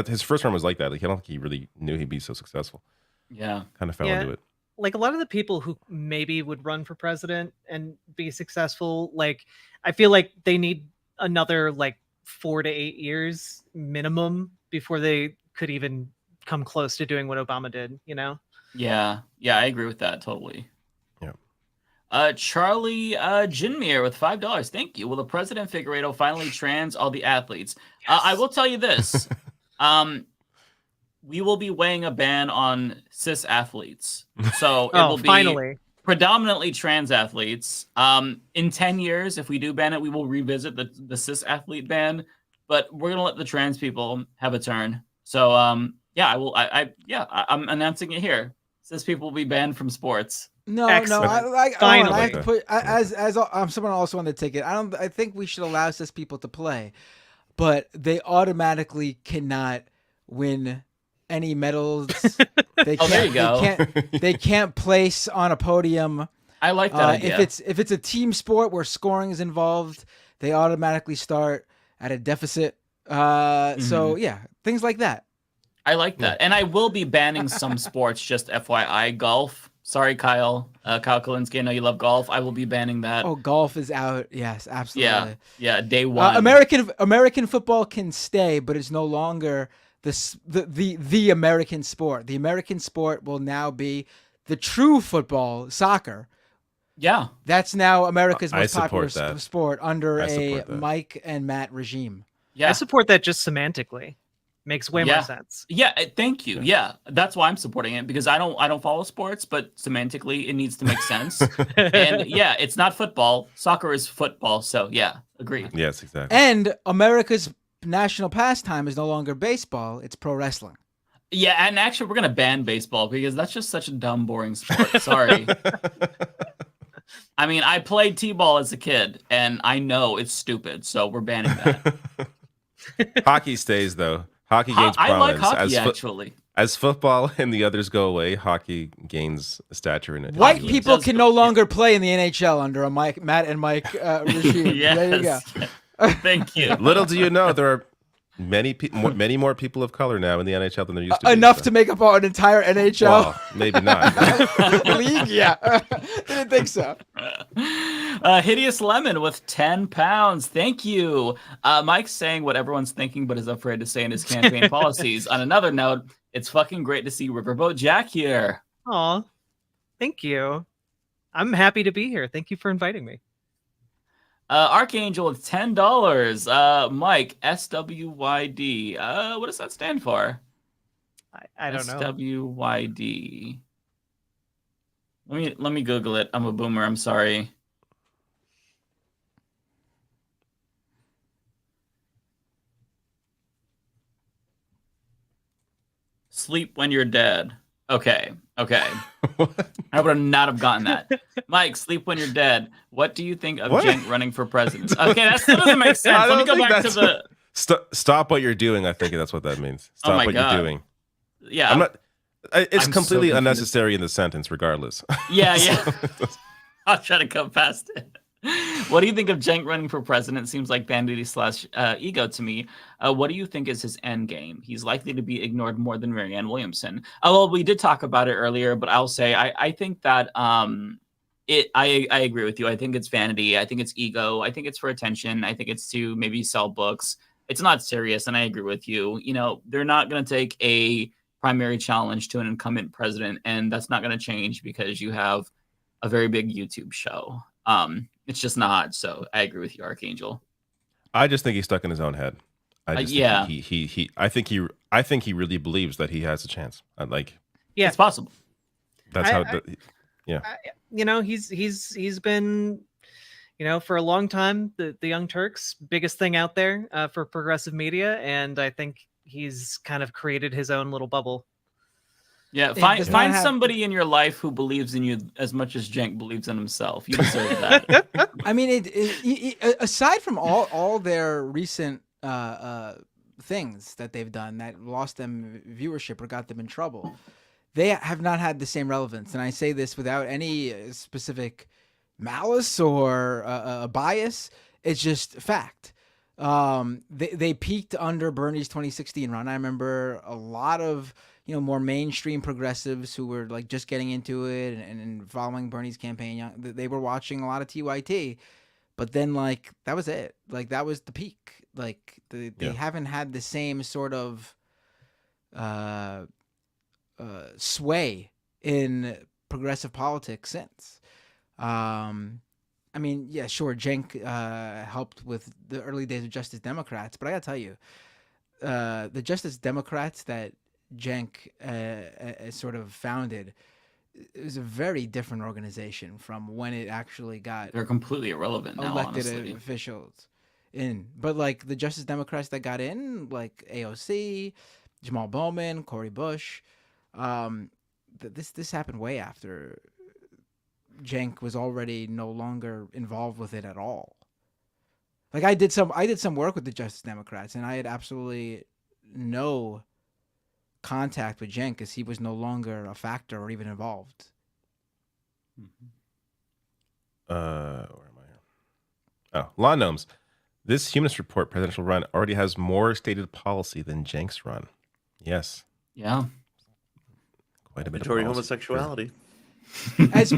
his first run was like that. Like I don't think he really knew he'd be so successful. Yeah, kind of fell into it. Like a lot of the people who maybe would run for president and be successful, like I feel like they need another like 4 to 8 years minimum before they could even come close to doing what Obama did, you know? Yeah, I agree with that totally. Yeah. Charlie Jinmir with $5. Thank you. Will the president Figueredo finally trans all the athletes? Yes. I will tell you this. We will be weighing a ban on cis athletes. So it will be finally predominantly trans athletes. In 10 years, if we do ban it, we will revisit the cis athlete ban, but we're going to let the trans people have a turn. So, yeah, I will. I'm announcing it here. Cis people will be banned from sports. No. Excellent. I Finally. have to put as someone also on the ticket. I think we should allow cis people to play, but they automatically cannot win any medals. They can't, there you go. They can't place on a podium. I like that idea. If it's a team sport where scoring is involved, they automatically start at a deficit. So yeah, things like that. I like that. And I will be banning some sports, just FYI. Golf. Sorry, Kyle. Kyle Kalinske, I know you love golf. I will be banning that. Oh, golf is out. Yes, absolutely. Yeah, day one. American football can stay, but it's no longer the American sport. The American sport will now be the true football, soccer. Yeah. That's now America's most popular that. sport under a Mike and Matt regime. Yeah. I support that just semantically. Makes way more sense. Yeah, thank you. Yeah, that's why I'm supporting it, because I don't follow sports, but semantically it needs to make sense. And yeah, it's not football. Soccer is football. So yeah, agreed. Yes, exactly. And America's national pastime is no longer baseball; it's pro wrestling. Yeah, and actually we're gonna ban baseball because that's just such a dumb, boring sport. Sorry. I mean, I played t-ball as a kid, and I know it's stupid. So we're banning that. Hockey stays though. Hockey gains prominence. I like hockey, actually. As football and the others go away, hockey gains stature in it. White people can no longer play in the NHL under a Matt and Mike regime. Yes. There you go. Thank you. Little do you know, there are many more people of color now in the NHL than there used to be. Enough to make up an entire NHL? Well, maybe not. League? Yeah. Didn't think so. Hideous Lemon with £10. Thank you. Mike's saying what everyone's thinking but is afraid to say in his campaign policies. On another note, it's fucking great to see Riverboat Jack here. Aw, thank you. I'm happy to be here. Thank you for inviting me. Archangel with $10. Mike, SWYD. What does that stand for? I don't know. SWYD. Let me Google it. I'm a boomer. I'm sorry. sleep when you're dead. Okay. I would not have gotten that. Mike, sleep when you're dead. What do you think of Cenk running for president? Okay, that still doesn't make sense. Let me go back to the... Stop what you're doing, I think that's what that means. Stop what you're doing. Yeah. I'm not... It's I'm completely so unnecessary in the sentence, regardless. Yeah. I'll try to come past it. What do you think of Cenk running for president? Seems like vanity / ego to me. What do you think is his end game? He's likely to be ignored more than Marianne Williamson. Well, we did talk about it earlier, but I'll say I think that I agree with you. I think it's vanity. I think it's ego. I think it's for attention. I think it's to maybe sell books. It's not serious, and I agree with you. You know, they're not going to take a primary challenge to an incumbent president, and that's not going to change because you have a very big YouTube show. It's just not. So I agree with you, Archangel. I just think he's stuck in his own head. I think he really believes that he has a chance. It's possible. That's You know, he's been, you know, for a long time the Young Turks' biggest thing out there for progressive media, and I think he's kind of created his own little bubble. Yeah, find somebody in your life who believes in you as much as Cenk believes in himself. You deserve that. I mean, aside from all their recent things that they've done that lost them viewership or got them in trouble, they have not had the same relevance. And I say this without any specific malice or a bias. It's just fact. They peaked under Bernie's 2016 run. I remember a lot of more mainstream progressives who were like just getting into it and following Bernie's campaign. They were watching a lot of TYT, but then like that was it. Like that was the peak. Like they haven't had the same sort of sway in progressive politics since. I mean, yeah, sure, Cenk helped with the early days of Justice Democrats, but I gotta tell you, the Justice Democrats that Cenk sort of founded, it was a very different organization from when it actually got. They're completely irrelevant now, elected honestly. Officials in, but like the Justice Democrats that got in, like AOC, Jamal Bowman, Cori Bush, this happened way after Cenk was already no longer involved with it at all. Like I did some work with the Justice Democrats, and I had absolutely no contact with Cenk because he was no longer a factor or even involved. Where am I here? Oh, Law Gnomes. This Humanist Report presidential run already has more stated policy than Cenk's run. Yes. Yeah. Quite a bit of homosexuality. As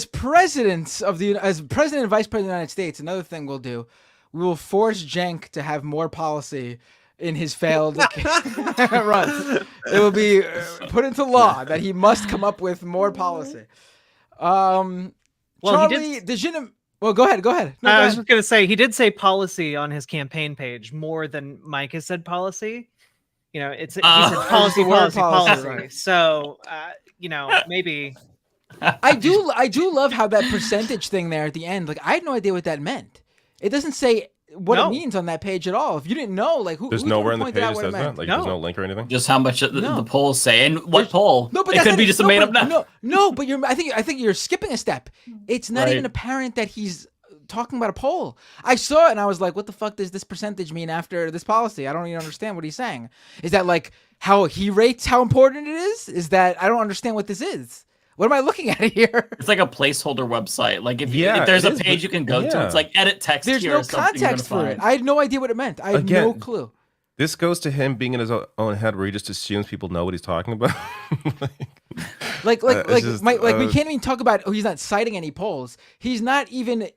presidents of as president and vice president of the United States, another thing we'll do, we will force Cenk to have more policy in his failed run. It will be put into law that he must come up with more policy. Charlie, well, go ahead. No, I was just going to say, he did say policy on his campaign page more than Mike has said policy. You know, he said policy. Right. So, maybe. I do love how that percentage thing there at the end, like I had no idea what that meant. It doesn't say what it means on that page at all. If you didn't know, like there's nowhere in the page that says that. Like there's no link or anything. Just how much the polls say, and what poll? No, but it could be just a made up number. No, but I think you're skipping a step. It's not even apparent that he's talking about a poll. I saw it and I was like, what the fuck does this percentage mean after this policy? I don't even understand what he's saying. Is that like how he rates how important it is? Is that I don't understand what this is. What am I looking at here? It's like a placeholder website. Like if there's a page you can go to, it's like edit text. There's here no or something context for it. I had no idea what it meant. I had no clue. This goes to him being in his own head, where he just assumes people know what he's talking about. we can't even talk about. Oh, he's not citing any polls. He's not even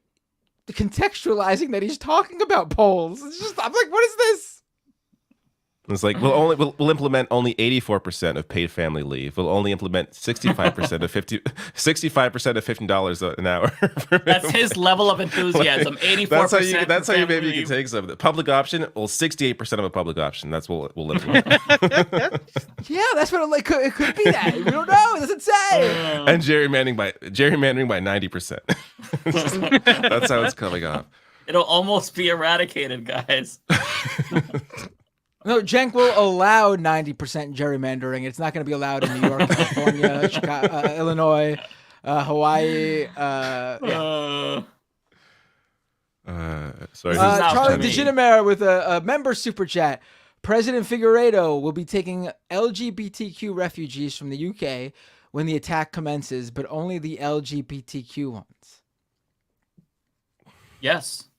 contextualizing that he's talking about polls. It's just I'm like, what is this? It's like we'll implement only 84% of paid family leave. We'll only implement 65% of $15 an hour. That's his level of enthusiasm. 84%. That's how you maybe you can take some of the public option. Well, 68% of a public option. That's what we'll implement. Yeah, that's what it could be. That we don't know. It doesn't say. And gerrymandering by 90%. That's how it's coming off. It'll almost be eradicated, guys. No, Cenk will allow 90% gerrymandering. It's not going to be allowed in New York, California, Chicago, Illinois, Hawaii. Sorry. Charlie DeGinemer with a member super chat. President Figueiredo will be taking LGBTQ refugees from the UK when the attack commences, but only the LGBTQ ones. Yes.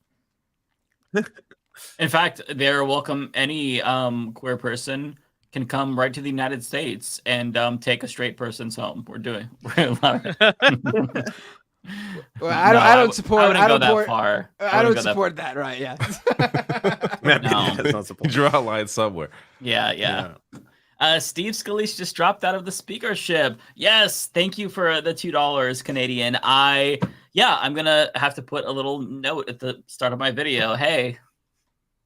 In fact, they're welcome. Any queer person can come right to the United States and take a straight person's home. We're allowed it. Well, I don't support. I wouldn't go that far. I don't support that. Right? Yeah. Draw a line somewhere. Yeah. Steve Scalise just dropped out of the speakership. Yes, thank you for the $2 Canadian. I'm gonna have to put a little note at the start of my video. Hey,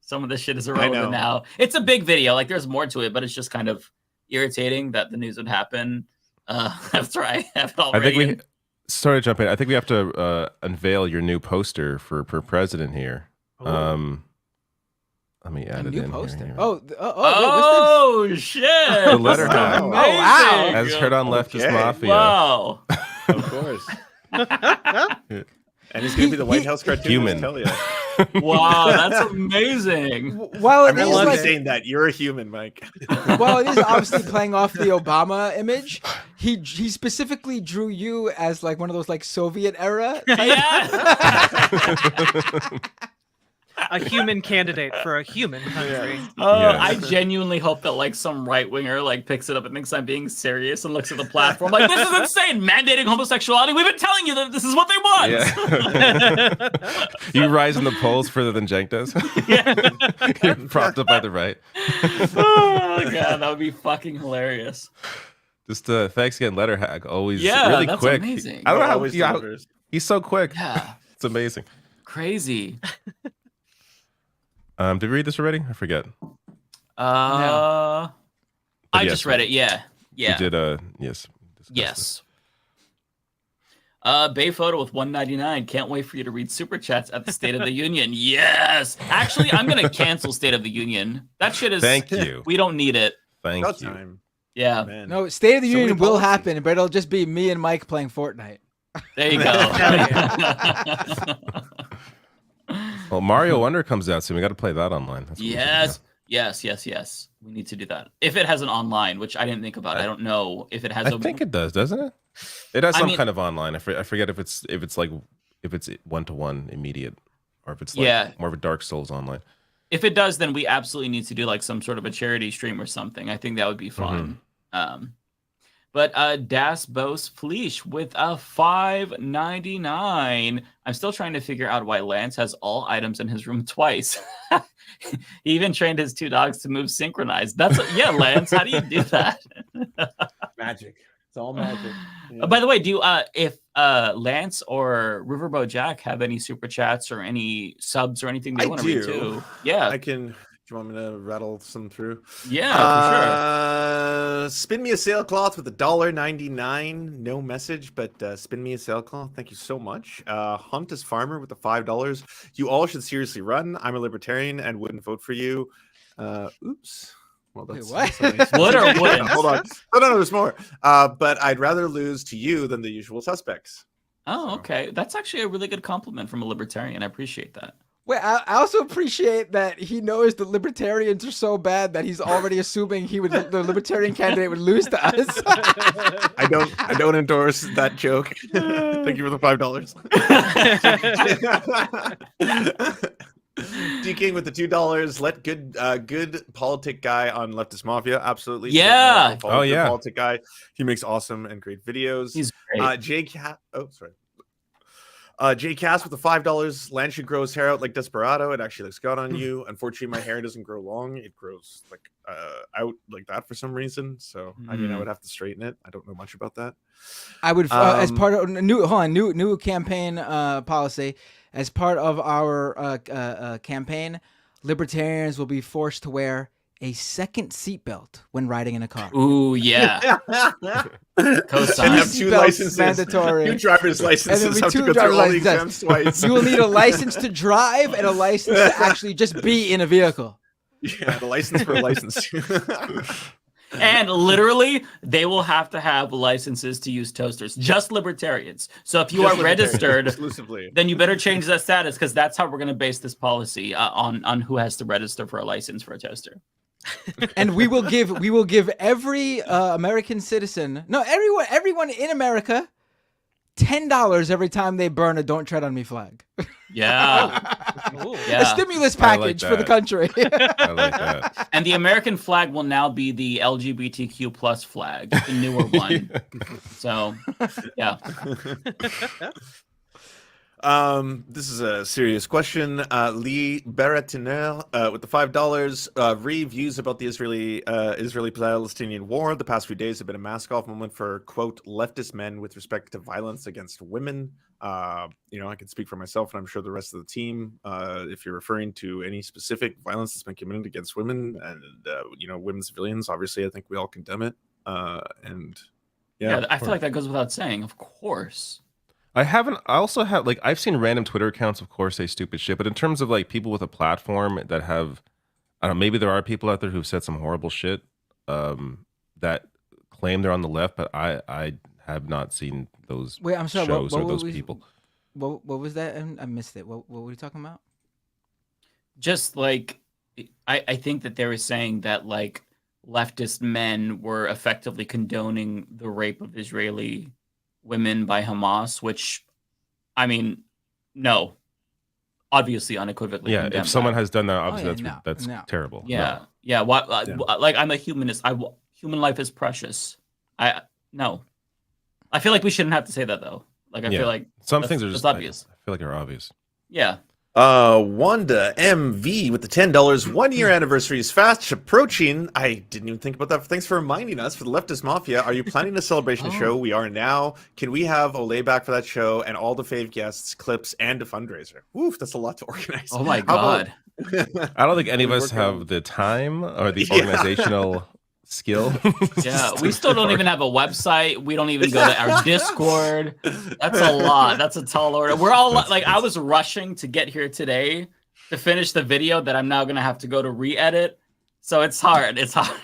some of this shit is irrelevant now. It's a big video. Like, there's more to it, but it's just kind of irritating that the news would happen after I have it already. Sorry to jump in. I think we have to unveil your new poster for president here. Let me add it in. Poster. Here. Oh, shit! The letter hack. Oh, wow! As heard on Leftist Mafia. Wow! Of course. And he's gonna be the White House cartoon. Human. Wow, that's amazing. Well, I love saying that you're a human, Mike. Well, it is obviously playing off the Obama image. He specifically drew you as like one of those like Soviet era. A human candidate for a human country. I genuinely hope that like some right winger like picks it up and thinks I'm being serious and looks at the platform like, this is insane, mandating homosexuality. We've been telling you that this is what they want. Yeah. You rise in the polls further than Cenk does. You're propped up by the right. Oh god, that would be fucking hilarious. Just thanks again, letter hack. Always Yeah, really that's quick. amazing. I don't know how he's so quick. Yeah, it's amazing. Crazy. Did we read this already? I forget. I just read it. Yeah. We did. Yes. Yes. Bay Photo with $1.99. Can't wait for you to read super chats at the State of the Union. Yes. Actually, I'm gonna cancel State of the Union. That shit is. Thank you. We don't need it. Thank you. Time. Yeah. Man. No, State of the Union will happen, but it'll just be me and Mike playing Fortnite. There you go. Well, Mario Wonder comes out soon. We got to play that online. That's Yes. We need to do that. If it has an online, which I didn't think about. I don't know if it has. I think it does, doesn't it? It has some kind of online. I forget if it's one-to-one immediate, or if it's like more of a Dark Souls online. If it does, then we absolutely need to do like some sort of a charity stream or something. I think that would be fun. But Das Bos Fleesh with a $5.99. I'm still trying to figure out why Lance has all items in his room twice. He even trained his two dogs to move synchronized. Lance, how do you do that? Magic. It's all magic. Yeah. By the way, do you, if Lance or Riverboat Jack have any super chats or any subs or anything they want to read too? Yeah, I can. Do you want me to rattle some through? Yeah, for sure. Spin me a sailcloth with $1.99. No message, but spin me a sailcloth. Thank you so much. Hunt as Farmer with the $5. You all should seriously run. I'm a libertarian and wouldn't vote for you. Oops. Well, that's what? Would or wouldn't? Hold on. No, there's more. But I'd rather lose to you than the usual suspects. Oh, okay. That's actually a really good compliment from a libertarian. I appreciate that. Wait, I also appreciate that he knows the libertarians are so bad that he's already assuming the libertarian candidate would lose to us. I don't endorse that joke. Thank you for the $5. D King with the $2. Let good politic guy on Leftist Mafia. Absolutely. Yeah. Politic guy. He makes awesome and great videos. He's great. Jay Cass with the $5. Lance should grow his hair out like Desperado. It actually looks good on you. Unfortunately, my hair doesn't grow long. It grows like out like that for some reason. So I mean, I would have to straighten it. I don't know much about that. I would, as part of new campaign policy, as part of our campaign, libertarians will be forced to wear a second seatbelt when riding in a car. Ooh, yeah. Co-sign. Have two licenses, mandatory. 2 driver's licenses. Have to go through all the exams twice. You will need a license to drive and a license to actually just be in a vehicle. Yeah, the license for a license. And literally, they will have to have licenses to use toasters. Just libertarians. So if you are registered, exclusively, then you better change that status, because that's how we're going to base this policy on who has to register for a license for a toaster. And we will give every American citizen, no, everyone in America, $10 every time they burn a "Don't Tread on Me" flag. Yeah. A stimulus package for the country. I like that. And the American flag will now be the LGBTQ plus flag, the newer one. So, yeah. This is a serious question. Lee Baratinel with the $5. Views about the Israeli-Palestinian war. The past few days have been a mask-off moment for, quote, leftist men with respect to violence against women. I can speak for myself, and I'm sure the rest of the team. If you're referring to any specific violence that's been committed against women and women civilians, obviously, I think we all condemn it. Yeah, I feel like that goes without saying. Of course. I also have, like, I've seen random Twitter accounts, of course, say stupid shit, but in terms of, like, people with a platform that have, I don't know, maybe there are people out there who've said some horrible shit that claim they're on the left, but I have not seen those Wait, I'm sorry, shows what or those was, people. What was that? I missed it. What were you talking about? Just, like, I think that they were saying that, like, leftist men were effectively condoning the rape of Israeli women by Hamas, which, I mean, no, obviously unequivocally. Yeah, if someone has done that, obviously that's terrible. Yeah, yeah. Like, I'm a humanist. Human life is precious. I feel like we shouldn't have to say that, though. Like, I feel like some things are just obvious. I feel like they're obvious. Yeah. Wanda MV with the $10. 1 year anniversary is fast approaching. I didn't even think about that. Thanks for reminding us. For the Leftist Mafia, are you planning a celebration show? We are now. Can we have Olay back for that show and all the fave guests, clips, and a fundraiser? Oof, that's a lot to organize. Oh my god. I don't think any of us have the time or the organizational skill. Yeah, we still don't even have a website. We don't even go to our Discord. That's a lot. That's a tall order. We're all like, I was rushing to get here today to finish the video that I'm now gonna have to go to re-edit. So it's hard. It's hard.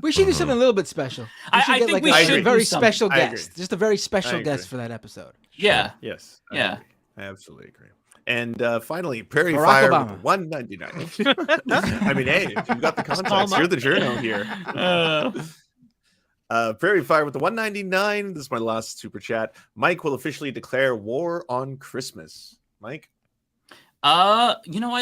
We should do something a little bit special. I think like we should a very do something. special guest. Just a very special guest for that episode. Yeah. Yes. Yeah. I absolutely agree. And finally, Prairie Barack Fire Obama. $1.99. I mean, hey, you got the context. You're the journo here. Prairie Fire with the $1.99. This is my last super chat. Mike will officially declare war on Christmas. Mike? I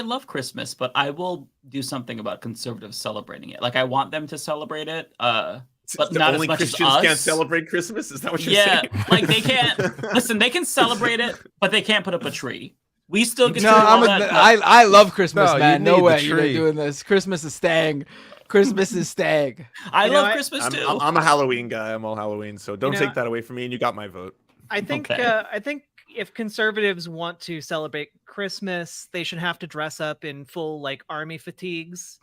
love Christmas, but I will do something about conservatives celebrating it. Like, I want them to celebrate it. But not only as much Christians as us. can't celebrate Christmas? Is that what you're saying? Yeah, like they can't. Listen, they can celebrate it, but they can't put up a tree. We still get. No, I love Christmas, man. No way you're tree. doing this. Christmas is staying. Christmas is staying. I love Christmas too. I'm a Halloween guy. I'm all Halloween, so don't take that away from me. And you got my vote. I think. I think if conservatives want to celebrate Christmas, they should have to dress up in full like army fatigues,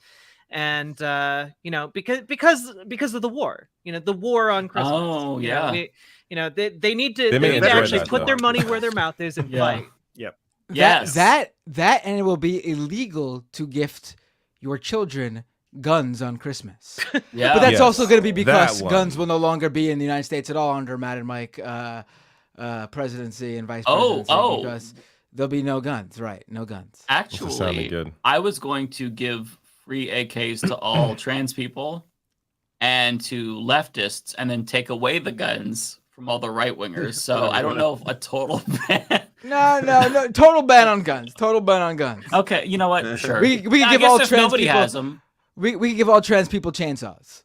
and because of the war. The war on Christmas. Oh yeah. They need to. They actually that, put though. their money where their mouth is and fight. Yep. Yes. That and it will be illegal to gift your children guns on Christmas. Yeah. But that's also going to be because That one. guns will no longer be in the United States at all under Matt and Mike presidency and vice presidency. Because there'll be no guns, right? No guns. Actually, good. I was going to give free AKs to all trans people and to leftists, and then take away the guns from all the right wingers. So I don't know if a total ban. No. Total ban on guns. Total ban on guns. Okay, you know what? Sure. We can I give guess all if trans nobody people. has them. We can give all trans people chainsaws.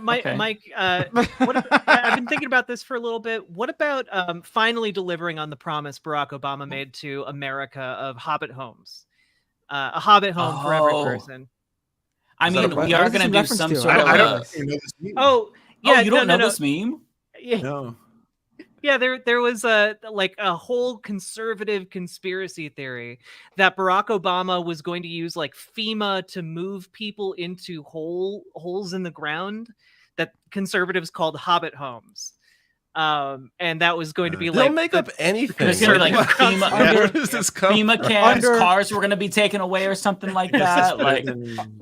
Mike, Okay. Mike, I've been thinking about this for a little bit. What about finally delivering on the promise Barack Obama made to America of Hobbit homes? A Hobbit home for every person. I mean, we are going to do some sort of. I don't even know this meme. Oh, yeah. you don't know this meme? Yeah. No. Yeah, there was a whole conservative conspiracy theory that Barack Obama was going to use like FEMA to move people into holes in the ground that conservatives called Hobbit homes. And that was going to be They'll like make up anything. There's gonna be like FEMA camps, Under- cars were gonna be taken away or something like that. Like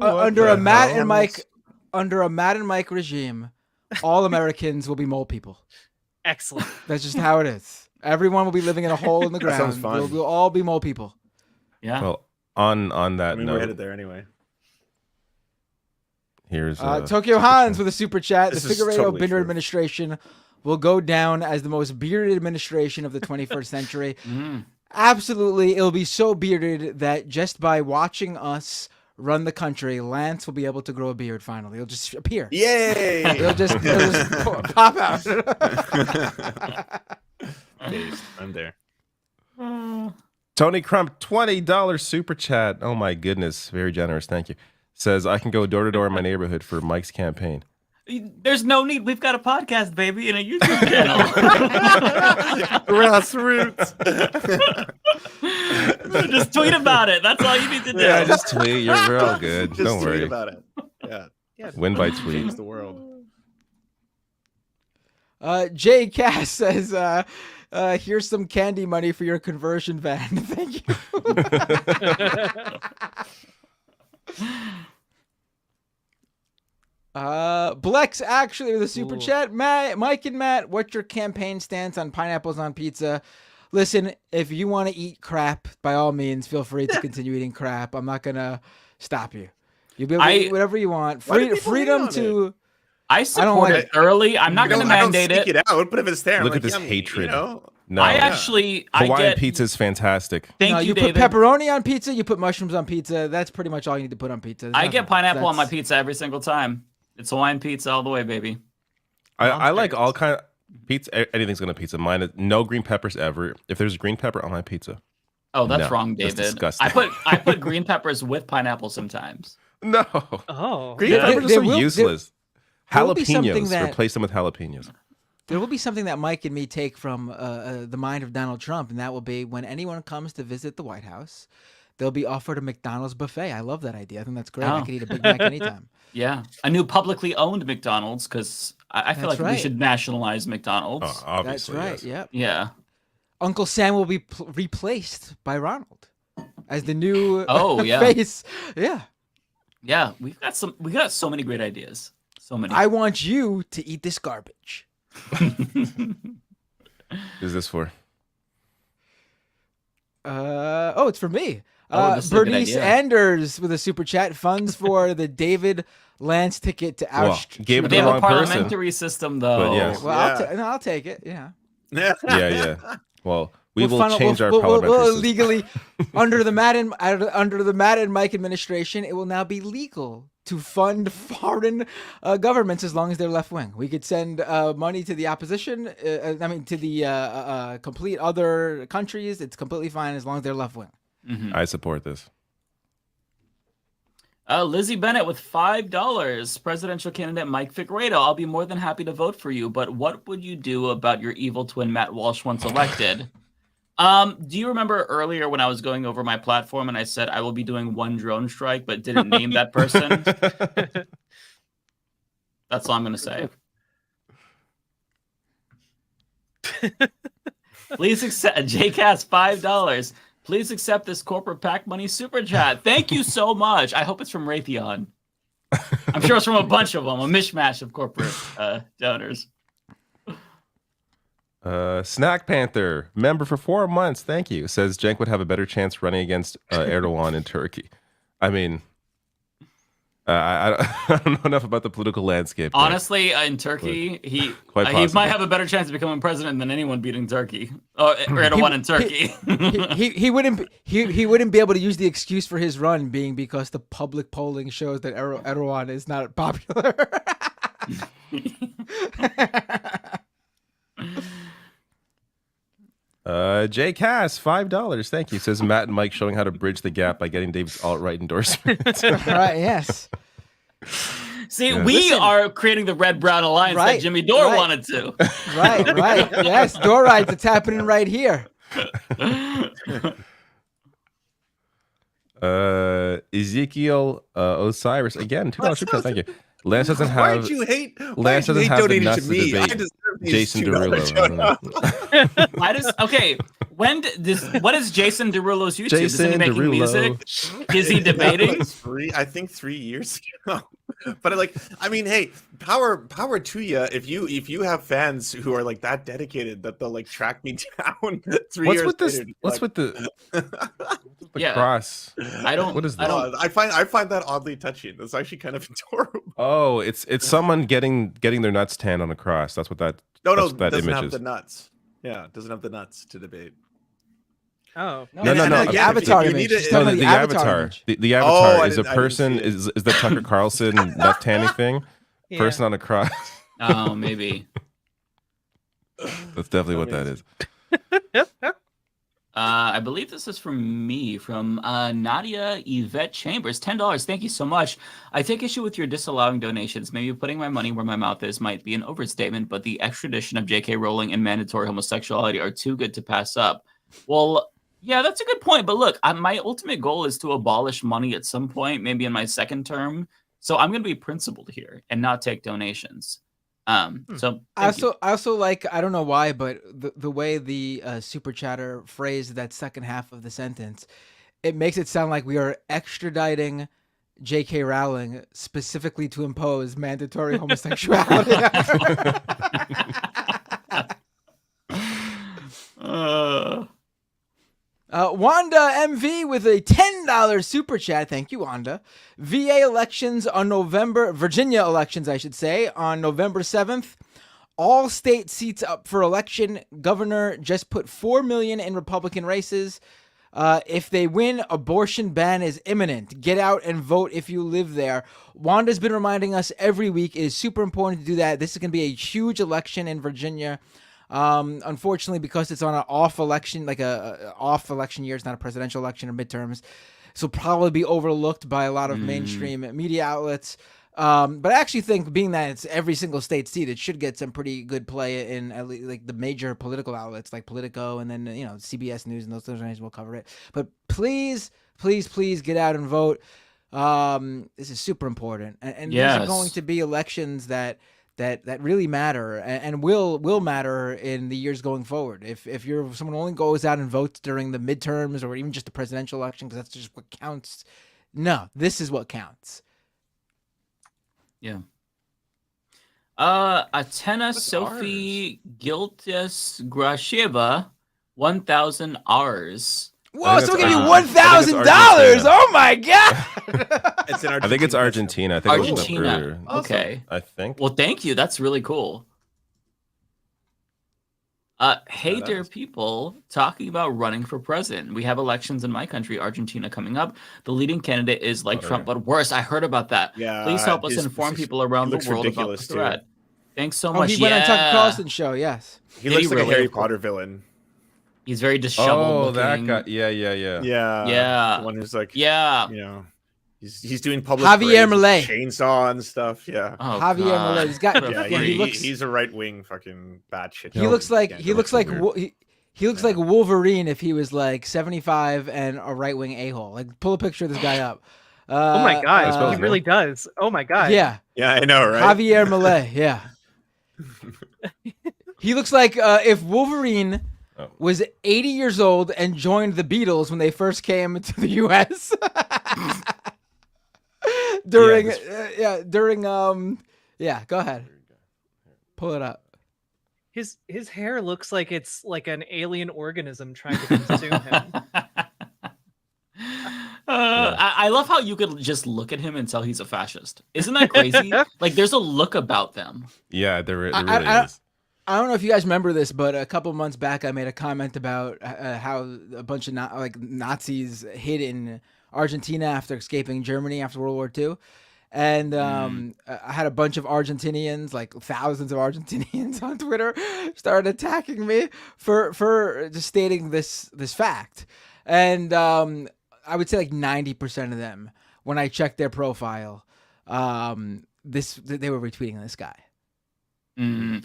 under a Matt and Mike regime, all Americans will be mole people. Excellent. That's just how it is. Everyone will be living in a hole in the ground. Sounds fun. We'll all be mole people. Yeah. Well, on that we're note, headed there anyway. Here's Tokyo Hans with a super chat. This The is Figueiredo totally Binder true. administration will go down as the most bearded administration of the 21st century. Absolutely. It'll be so bearded that just by watching us run the country, Lance will be able to grow a beard finally. It'll just appear. Yay! It'll just pop out. I'm there. Tony Crump, $20 super chat. Oh my goodness, very generous. Thank you. Says I can go door to door in my neighborhood for Mike's campaign. there's no need. We've got a podcast, baby, and a YouTube channel. Grassroots. Just tweet about it. That's all you need to do. Yeah, just tweet. We're all good. Just Don't tweet worry about it. Yeah. Win by tweet. Change the world. Jay Cass says, here's some candy money for your conversion van. Thank you. Blex actually with a super chat. Mike and Matt, what's your campaign stance on pineapples on pizza? Listen, if you want to eat crap, by all means, feel free to continue eating crap. I'm not gonna stop you. You'll be able to eat whatever you want. Freedom to. I support it thoroughly. I'm not going to mandate it out, but if it's there, Look at like, this yummy, hatred. You know? No, Hawaiian pizza is fantastic. You put pepperoni on pizza. You put mushrooms on pizza. That's pretty much all you need to put on pizza. I get pineapple on my pizza every single time. It's Hawaiian pizza all the way, baby. I like all kind of pizza. Anything's going to pizza. Mine is no green peppers ever. If there's green pepper on my pizza. Oh, that's no, wrong, that's David. disgusting. I put green peppers with pineapple sometimes. No. Oh. Green peppers are so useless. There will be something Jalapenos. that- Replace them with jalapenos. There will be something that Mike and me take from the mind of Donald Trump, and that will be when anyone comes to visit the White House, they'll be offered a McDonald's buffet. I love that idea. I think that's great. I Oh. could eat a Big Mac anytime. Yeah, a new publicly owned McDonald's, because I feel That's like we right. should nationalize McDonald's. That's right. Yep. Yeah. Uncle Sam will be replaced by Ronald as the new Oh, yeah. face. Yeah. Yeah, we got so many great ideas. So many. I want you to eat this garbage. Who's this for? It's for me. This is a good Bernice idea. Anders with a super chat. Funds for the David Lance ticket to Well, Auschwitz. gave it They the have a wrong person. parliamentary system, though. But yes. Well, I'll take it. Yeah. Yeah. Well, we We'll will funnel- change our we'll parliamentary system. illegally under the Matt and Mike administration, it will now be legal to fund foreign governments as long as they're left wing. We could send money to the opposition. To the complete other countries. It's completely fine as long as they're left wing. Mm-hmm. I support this. Lizzie Bennett with $5. Presidential candidate Mike Figueiredo. I'll be more than happy to vote for you, but what would you do about your evil twin Matt Walsh once elected? Do you remember earlier when I was going over my platform and I said I will be doing one drone strike, but didn't name that person? That's all I'm going to say. Please accept JCast $5. Please accept this corporate PAC money super chat. Thank you so much. I hope it's from Raytheon. I'm sure it's from a bunch of them, a mishmash of corporate donors. Snack Panther, member for 4 months. Thank you. Says Cenk would have a better chance running against Erdogan in Turkey. I mean, I don't know enough about the political landscape. there. Honestly, in Turkey, he Quite might possible. have a better chance of becoming president than anyone beating Turkey. Or Erdogan in Turkey. He wouldn't be able to use the excuse for his run being because the public polling shows that Erdogan is not popular. Jay Cass, $5. Thank you. Says Matt and Mike showing how to bridge the gap by getting David's alt-right endorsement. Right, yes. See, Yeah. we are creating the red-brown alliance that Jimmy Dore wanted to. Right. Yes, door rights. It's happening right here. Ezekiel Osiris again, $2 super chat. Thank you. Lance doesn't have. Why did you hate? Lance doesn't have the donating nuts to to me? I debate. deserve Jason Derulo. Why does what is Jason Derulo's YouTube? Is he making Derulo. music? Is he debating? I think 3 years ago. But I mean, hey, power to you if you have fans who are like that dedicated that they'll like track me down 3 years later. What's with the cross? I don't. What is this? I find that oddly touching. That's actually kind of adorable. Oh, it's someone getting their nuts tanned on a cross. That's what that. No, that doesn't image have is. the nuts. Yeah, it doesn't have the nuts to debate. Oh no! The avatar image. The avatar. The avatar is a person. Is the Tucker Carlson nut tanning thing? Yeah. Person on a cross. Oh, maybe. That's definitely what that is. I believe this is from me, from Nadia Yvette Chambers. $10. Thank you so much. I take issue with your disallowing donations. Maybe putting my money where my mouth is might be an overstatement, but the extradition of J.K. Rowling and mandatory homosexuality are too good to pass up. Well, yeah, that's a good point. But look, my ultimate goal is to abolish money at some point, maybe in my second term. So I'm going to be principled here and not take donations. So I also like, I don't know why, but the way the super chatter phrased that second half of the sentence, it makes it sound like we are extraditing J.K. Rowling specifically to impose mandatory homosexuality. Wanda MV with a $10 super chat. Thank you, Wanda. Virginia elections, on November 7th. All state seats up for election. Governor just put 4 million in Republican races. If they win, abortion ban is imminent. Get out and vote if you live there. Wanda's been reminding us every week. It is super important to do that. This is going to be a huge election in Virginia. Unfortunately, because it's on an off election, like a off election year, it's not a presidential election or midterms, so probably be overlooked by a lot of mainstream media outlets. But I actually think, being that it's every single state seat, it should get some pretty good play in at least like the major political outlets like Politico, and then CBS News and those things will cover it. But please get out and vote. This is super important, and these are going to be elections that really matter and will matter in the years going forward. If you're someone who only goes out and votes during the midterms or even just the presidential election because that's just what counts, no, this is what counts. Yeah. Atena Sophie Giltis Grasheva, 1,000 Rs. Whoa, someone gave you $1,000! Oh my god! It's in Argentina. I think it's Argentina. I think Argentina. Okay. I think. Well, thank you. That's really cool. Hey there, people, talking about running for president. We have elections in my country, Argentina, coming up. The leading candidate is like Trump, but worse. I heard about that. Yeah, please help us inform people around the world about the threat. Thanks so much. He went on Tucker Carlson's show, yes. He looks like a Harry Potter villain. He's very disheveled looking. That guy. Yeah. The one who's like, yeah. He's doing public Javier Milei, chainsaw and stuff. Yeah. Oh, Javier Milei. He's got. He's a right wing fucking batshit. He looks like Wolverine if he was like 75 and a right wing a-hole. Like, pull a picture of this guy up. Oh my god, he really does. Oh my god. Yeah, I know, right? Javier Milei. Yeah. He looks like if Wolverine was 80 years old and joined the Beatles when they first came to the U.S. Go ahead, pull it up. His hair looks like it's like an alien organism trying to consume him. I love how you could just look at him and tell he's a fascist. Isn't that crazy? Like, there's a look about them. Yeah, there really is. I don't know if you guys remember this, but a couple months back, I made a comment about how a bunch of Nazis hid in Argentina after escaping Germany after World War II. And I had a bunch of Argentinians, like thousands of Argentinians on Twitter, started attacking me for just stating this fact. And I would say like 90% of them, when I checked their profile, they were retweeting this guy.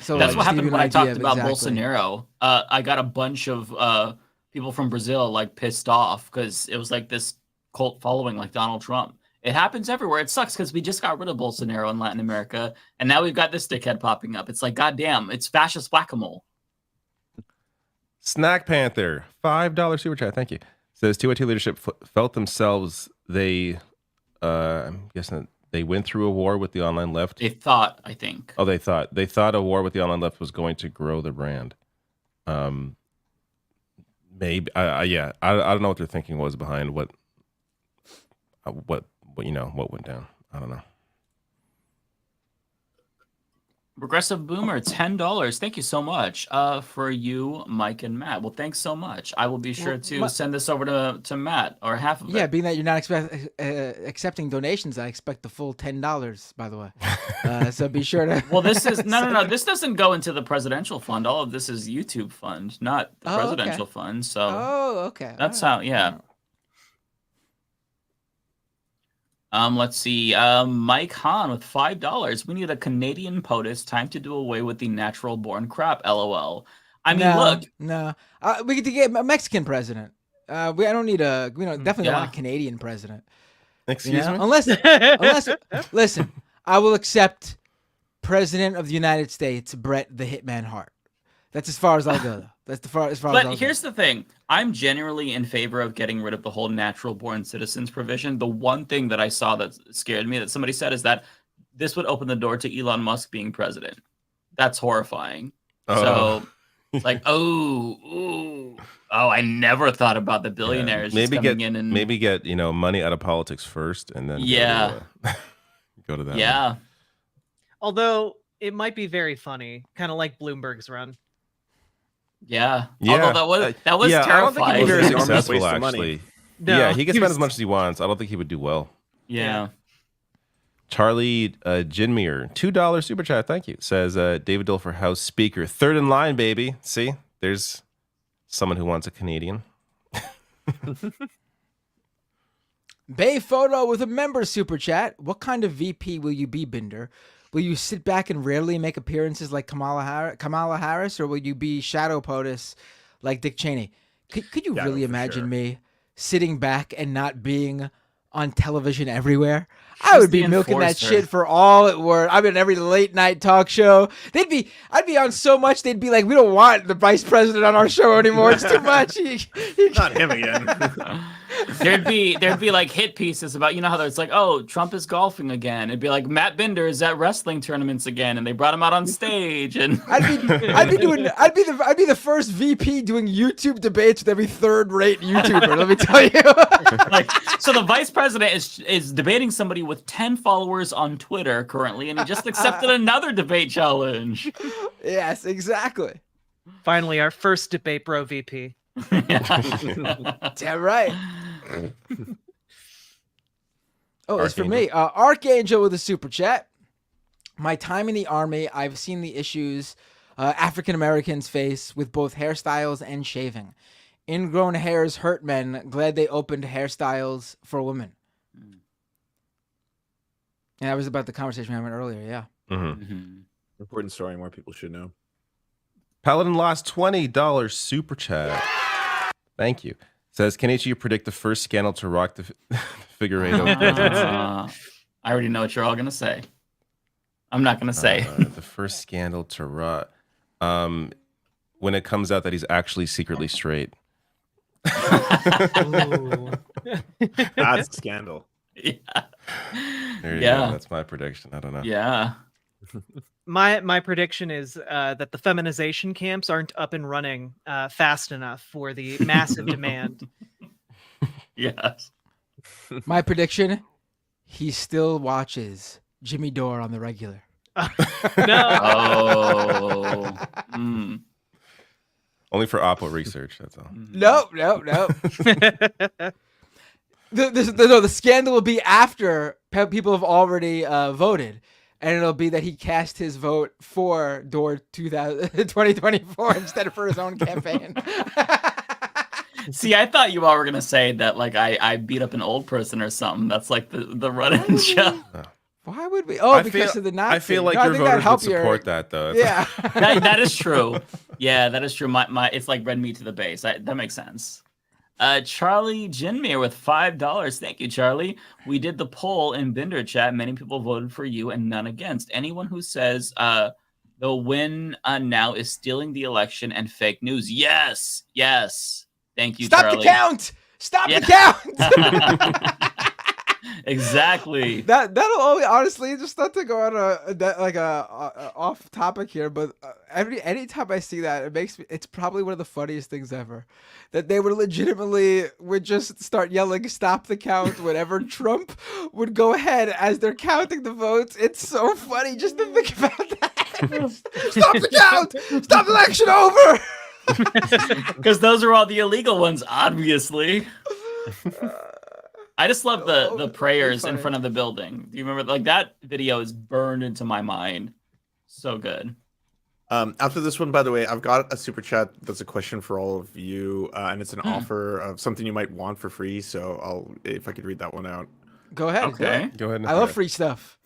So that's what happened when I talked about Bolsonaro. I got a bunch of people from Brazil like pissed off because it was like this cult following like Donald Trump. It happens everywhere. It sucks because we just got rid of Bolsonaro in Latin America, and now we've got this dickhead popping up. It's like, goddamn, it's fascist whack-a-mole. Snack Panther, $5 super chat. Thank you. Says 202 leadership felt themselves. I'm guessing they went through a war with the online left. They thought, I think. Oh, they thought a war with the online left was going to grow the brand. Maybe. Yeah. I don't know what their thinking was behind what went down. I don't know. Progressive Boomer, $10. Thank you so much for you, Mike and Matt. Well, thanks so much. I will be sure to send this over to Matt, or half of it. Yeah, being that you're not accepting donations, I expect the full $10, by the way. So be sure to... Well, this is... No. This doesn't go into the presidential fund. All of this is YouTube fund, not the presidential fund. So okay. That's how... Yeah. Let's see. Mike Hahn with $5. We need a Canadian POTUS. Time to do away with the natural born crap. LOL. I mean, look. No. We get to get a Mexican president. I don't need a. We don't definitely don't want a Canadian president. Excuse me. Unless, listen. I will accept President of the United States, Brett the Hitman Hart. That's as far as I'll go, though. That's as far as I'll go. But here's the thing. I'm genuinely in favor of getting rid of the whole natural-born citizens provision. The one thing that I saw that scared me that somebody said is that this would open the door to Elon Musk being president. That's horrifying. So, like, I never thought about the billionaires just coming in and... Maybe get, money out of politics first, and then go to that. Yeah. One. Although, it might be very funny, kind of like Bloomberg's run. Yeah. Although that was terrifying. I don't think he'd be very successful, actually. No, yeah, he can spend as much as he wants. I don't think he would do well. Yeah. Charlie Jinmir, $2 super chat. Thank you. Says David Dole for House Speaker. Third in line, baby. See, there's someone who wants a Canadian. Bay Photo with a member super chat. What kind of VP will you be, Binder? Will you sit back and rarely make appearances like Kamala Harris, or will you be shadow POTUS like Dick Cheney? Could you really imagine me sitting back and not being on television everywhere? I would be milking that shit for all it worth. I'm in every late night talk show. I'd be on so much they'd be like, we don't want the vice president on our show anymore. It's too much. Not him again. There'd be like hit pieces about, how it's like, oh, Trump is golfing again. It'd be like Matt Binder is at wrestling tournaments again, and they brought him out on stage. And I'd be the first VP doing YouTube debates with every third-rate YouTuber. Let me tell you. So the vice president is debating somebody with 10 followers on Twitter currently, and he just accepted another debate challenge. Yes, exactly. Finally, our first debate bro VP. Damn right. As for me, Archangel with a super chat. My time in the army, I've seen the issues African Americans face with both hairstyles and shaving. Ingrown hairs hurt men. Glad they opened hairstyles for women. And that was about the conversation we had earlier. Yeah. Important story. More people should know. Paladin lost $20 super chat. Thank you. Says, can each of you predict the first scandal to rock the figure eight? I already know what you're all going to say. I'm not going to say. The first scandal to rock. When it comes out that he's actually secretly straight. That's a scandal. Yeah. There you go. That's my prediction. I don't know. Yeah. My prediction is that the feminization camps aren't up and running fast enough for the massive demand. Yes. My prediction, he still watches Jimmy Dore on the regular. No. Only for Oppo research, that's all. Nope. The scandal will be after people have already voted. And it'll be that he cast his vote for Dore 2024 instead of for his own campaign. See, I thought you all were going to say that like I beat up an old person or something. That's like the run-in show. Why would we? Oh, because of the Nazi. I feel like your voters would support that, though. Yeah. that is true. Yeah, that is true. My it's like red meat to the base. That makes sense. Charlie Jinmir with $5. Thank you, Charlie. We did the poll in Binder chat. Many people voted for you and none against. Anyone who says the win now is stealing the election and fake news. Yes. Thank you, Stop Charlie. the count. Stop the count. Exactly. That'll only, honestly, just not to go on a off topic here, but anytime I see that, it's probably one of the funniest things ever. That they would just start yelling "Stop the count" whenever Trump would go ahead as they're counting the votes. It's so funny just to think about that. Stop the count. Stop the election over. Because those are all the illegal ones, obviously. I just love the prayers in front of the building. Do you remember? Like, that video is burned into my mind. So good. After this one, by the way, I've got a super chat that's a question for all of you, and it's an offer of something you might want for free. So if I could read that one out. Go ahead. Okay. Go ahead. I love free stuff.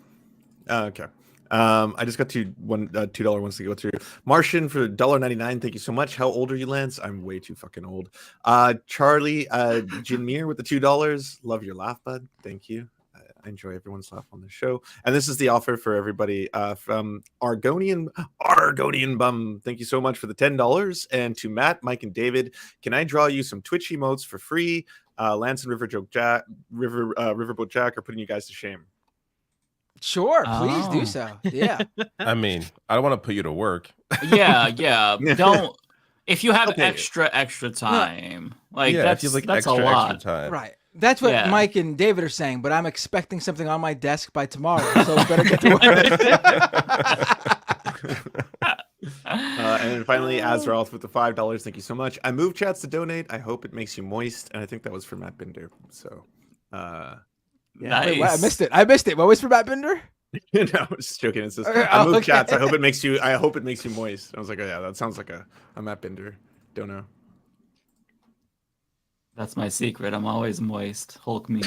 Okay. I just got $2 ones to go through. Martian for $1.99. Thank you so much. How old are you, Lance? I'm way too fucking old. Charlie Jinmir with the $2. Love your laugh, bud. Thank you. I enjoy everyone's laugh on the show. And this is the offer for everybody from Argonian Bum. Thank you so much for the $10. And to Matt, Mike, and David, can I draw you some Twitch emotes for free? Lance and Riverboat Jack are putting you guys to shame. Sure, please do so. Yeah. I mean, I don't want to put you to work. Yeah. Don't. If you have extra time, like that's a lot. Time. Right. That's what Mike and David are saying, but I'm expecting something on my desk by tomorrow, so better get to work. And then finally, Azor with the $5. Thank you so much. I moved chats to donate. I hope it makes you moist, and I think that was for Matt Binder. So, yeah. Nice. Wait, I missed it. What was for Matt Binder? No, I'm just joking. It says I moved chats. I hope it makes you moist. I was like, oh yeah, that sounds like a Matt Binder. Don't know. That's my secret. I'm always moist. Hulk meme.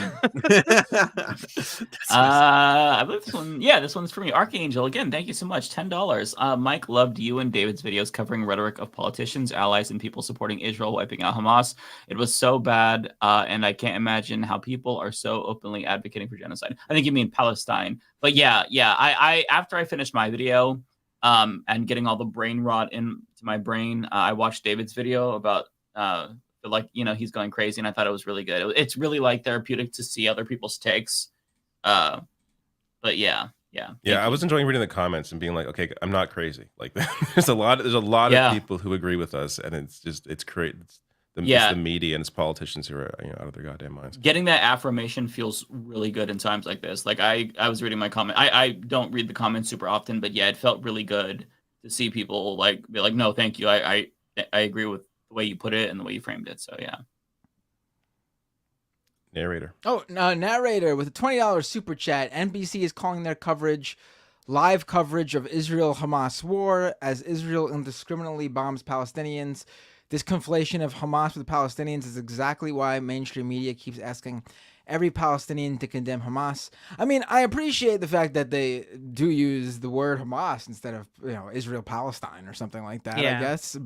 I believe this one. Yeah, this one's for me. Archangel, again, thank you so much. $10. Mike loved you and David's videos covering rhetoric of politicians, allies, and people supporting Israel wiping out Hamas. It was so bad, and I can't imagine how people are so openly advocating for genocide. I think you mean Palestine. But yeah. I after I finished my video, and getting all the brain rot into my brain, I watched David's video about he's going crazy, and I thought it was really good. It's really like therapeutic to see other people's takes. But yeah. I was enjoying reading the comments and being like, okay, I'm not crazy. Like there's a lot of people who agree with us, and it's great. It's the media and it's politicians who are out of their goddamn minds. Getting that affirmation feels really good in times like this. Like I was reading my comment. I don't read the comments super often, but yeah, it felt really good to see people be like, no, thank you. I agree with the way you put it and the way you framed it. So yeah. Narrator. Narrator with a $20 super chat. NBC is calling their live coverage of Israel-Hamas war as Israel indiscriminately bombs Palestinians. This conflation of Hamas with the Palestinians is exactly why mainstream media keeps asking every Palestinian to condemn Hamas. I mean, I appreciate the fact that they do use the word Hamas instead of Israel-Palestine or something like that. I guess.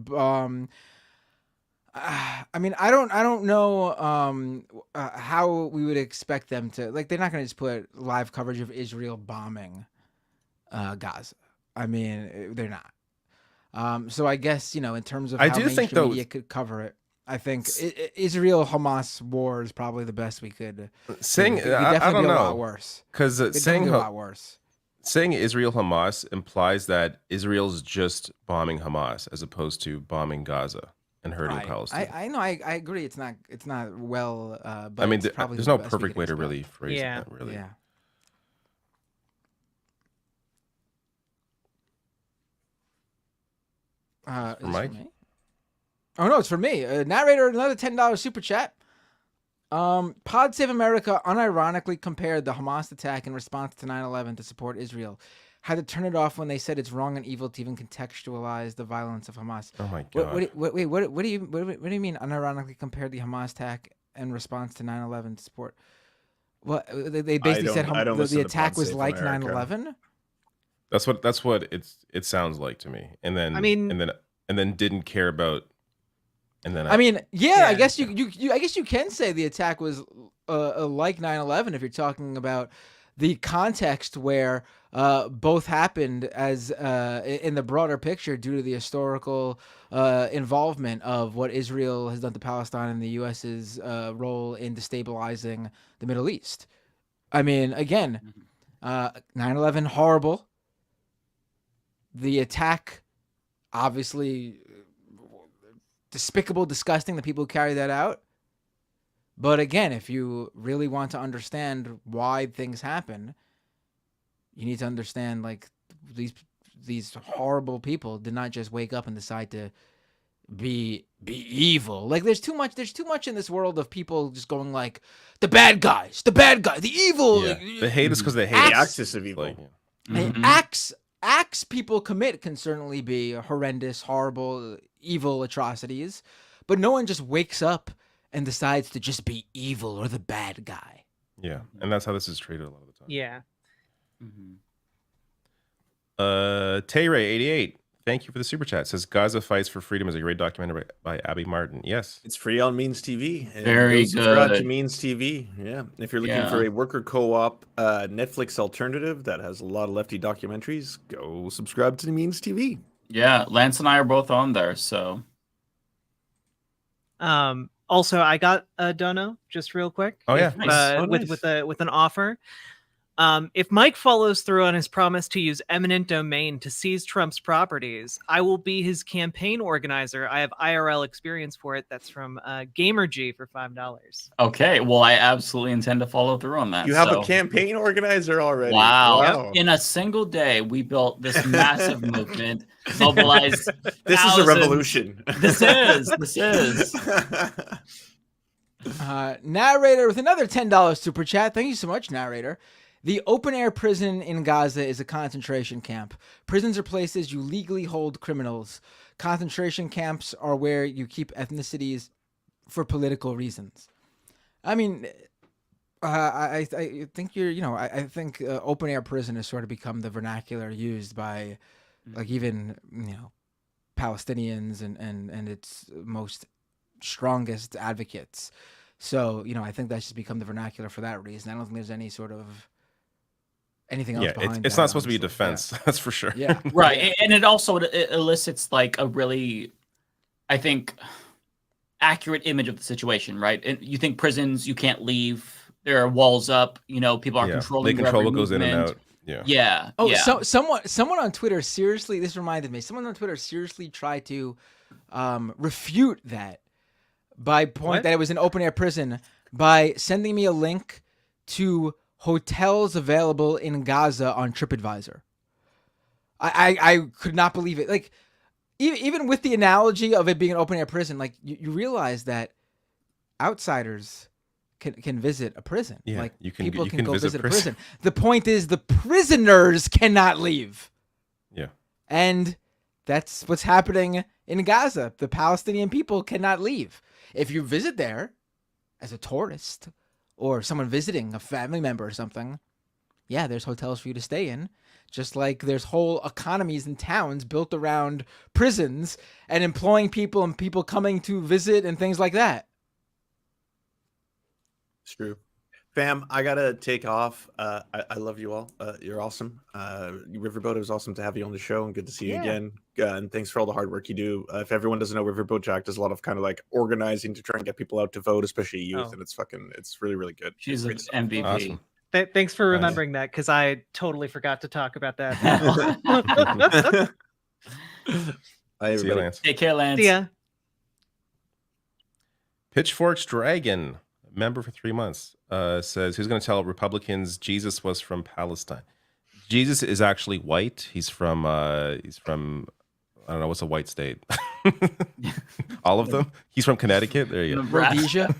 I mean, I don't know how we would expect them to, like, they're not going to just put live coverage of Israel bombing Gaza. I mean, they're not. So I guess, in terms of how mainstream media could cover it, I think Israel-Hamas war is probably the best we could. Saying, I don't know. A lot worse. Because saying a lot worse. Saying Israel-Hamas implies that Israel's just bombing Hamas as opposed to bombing Gaza and hurting Palestine. I know. I agree. It's not well. But I mean, there's no perfect way to really phrase that. Really. Yeah. For Mike? Oh no, it's for me. Narrator, another $10 super chat. Pod Save America unironically compared the Hamas attack in response to 9/11 to support Israel. Had to turn it off when they said it's wrong and evil to even contextualize the violence of Hamas. Oh my god! What do you mean unironically compared the Hamas attack in response to 9/11 to support? Well, they basically said the attack was like 9/11. That's what it sounds like to me. And then didn't care about And then I mean, I guess I guess you can say the attack was like 9/11 if you're talking about the context where both happened as in the broader picture due to the historical involvement of what Israel has done to Palestine and the U.S.'s role in destabilizing the Middle East. I mean, again, 9/11 horrible. The attack, obviously despicable, disgusting, the people who carry that out. But again, if you really want to understand why things happen, you need to understand like these horrible people did not just wake up and decide to be evil. Like there's too much in this world of people just going like the bad guys, the evil. Yeah. They hate us because they hate the axis of evil. Acts people commit can certainly be horrendous, horrible, evil atrocities, but no one just wakes up and decides to just be evil or the bad guy. Yeah, and that's how this is treated a lot of the time. Yeah. Tayray88, thank you for the super chat. Says Gaza Fights for Freedom is a great documentary by Abby Martin. Yes, it's free on Means TV. Very good. Subscribe to Means TV. Yeah, if you're looking for a worker co-op Netflix alternative that has a lot of lefty documentaries, go subscribe to Means TV. Yeah, Lance and I are both on there. So, also, I got a dono just real quick. Oh yeah, nice. with an offer. If Mike follows through on his promise to use eminent domain to seize Trump's properties, I will be his campaign organizer. I have IRL experience for it. That's from GamerG for $5. Okay, well, I absolutely intend to follow through on that. You have a campaign organizer already. Wow. In a single day, we built this massive movement, mobilized This is a revolution. This is. Narrator with another $10 super chat. Thank you so much, narrator. The open-air prison in Gaza is a concentration camp. Prisons are places you legally hold criminals. Concentration camps are where you keep ethnicities for political reasons. I mean, I think I think open-air prison has sort of become the vernacular used by, like, even Palestinians and its most strongest advocates. So I think that's just become the vernacular for that reason. I don't think there's any sort of anything else behind it's that, not supposed to be a defense. That's for sure. Yeah. Right. And it also elicits like a really, I think, accurate image of the situation, right? And you think prisons, you can't leave. There are walls up, people are controlling. They control what goes in and out. Yeah. Oh, so someone on Twitter seriously, this reminded me, someone on Twitter seriously tried to refute that by point that it was an open air prison by sending me a link to hotels available in Gaza on TripAdvisor. I could not believe it. Like, even with the analogy of it being an open air prison, like you realize that outsiders can visit a prison. Yeah, like people can go visit a prison. The point is the prisoners cannot leave. Yeah. And that's what's happening in Gaza. The Palestinian people cannot leave. If you visit there as a tourist or someone visiting a family member or something, yeah, there's hotels for you to stay in. Just like there's whole economies and towns built around prisons and employing people and people coming to visit and things like that. It's true. Fam, I gotta take off. I love you all. You're awesome. Riverboat, it was awesome to have you on the show and good to see you again. And thanks for all the hard work you do. If everyone doesn't know, Riverboat Jack does a lot of kind of like organizing to try and get people out to vote, especially youth, and it's really, really good. She's an MVP. Awesome. Thanks for remembering that, because I totally forgot to talk about that. Bye, See you, Lance. Take care, Lance. See ya. Pitchforks Dragon, member for 3 months, says, who's going to tell Republicans Jesus was from Palestine? Jesus is actually white. He's from I don't know, what's a white state? All of them? He's from Connecticut. There you go. Rhodesia.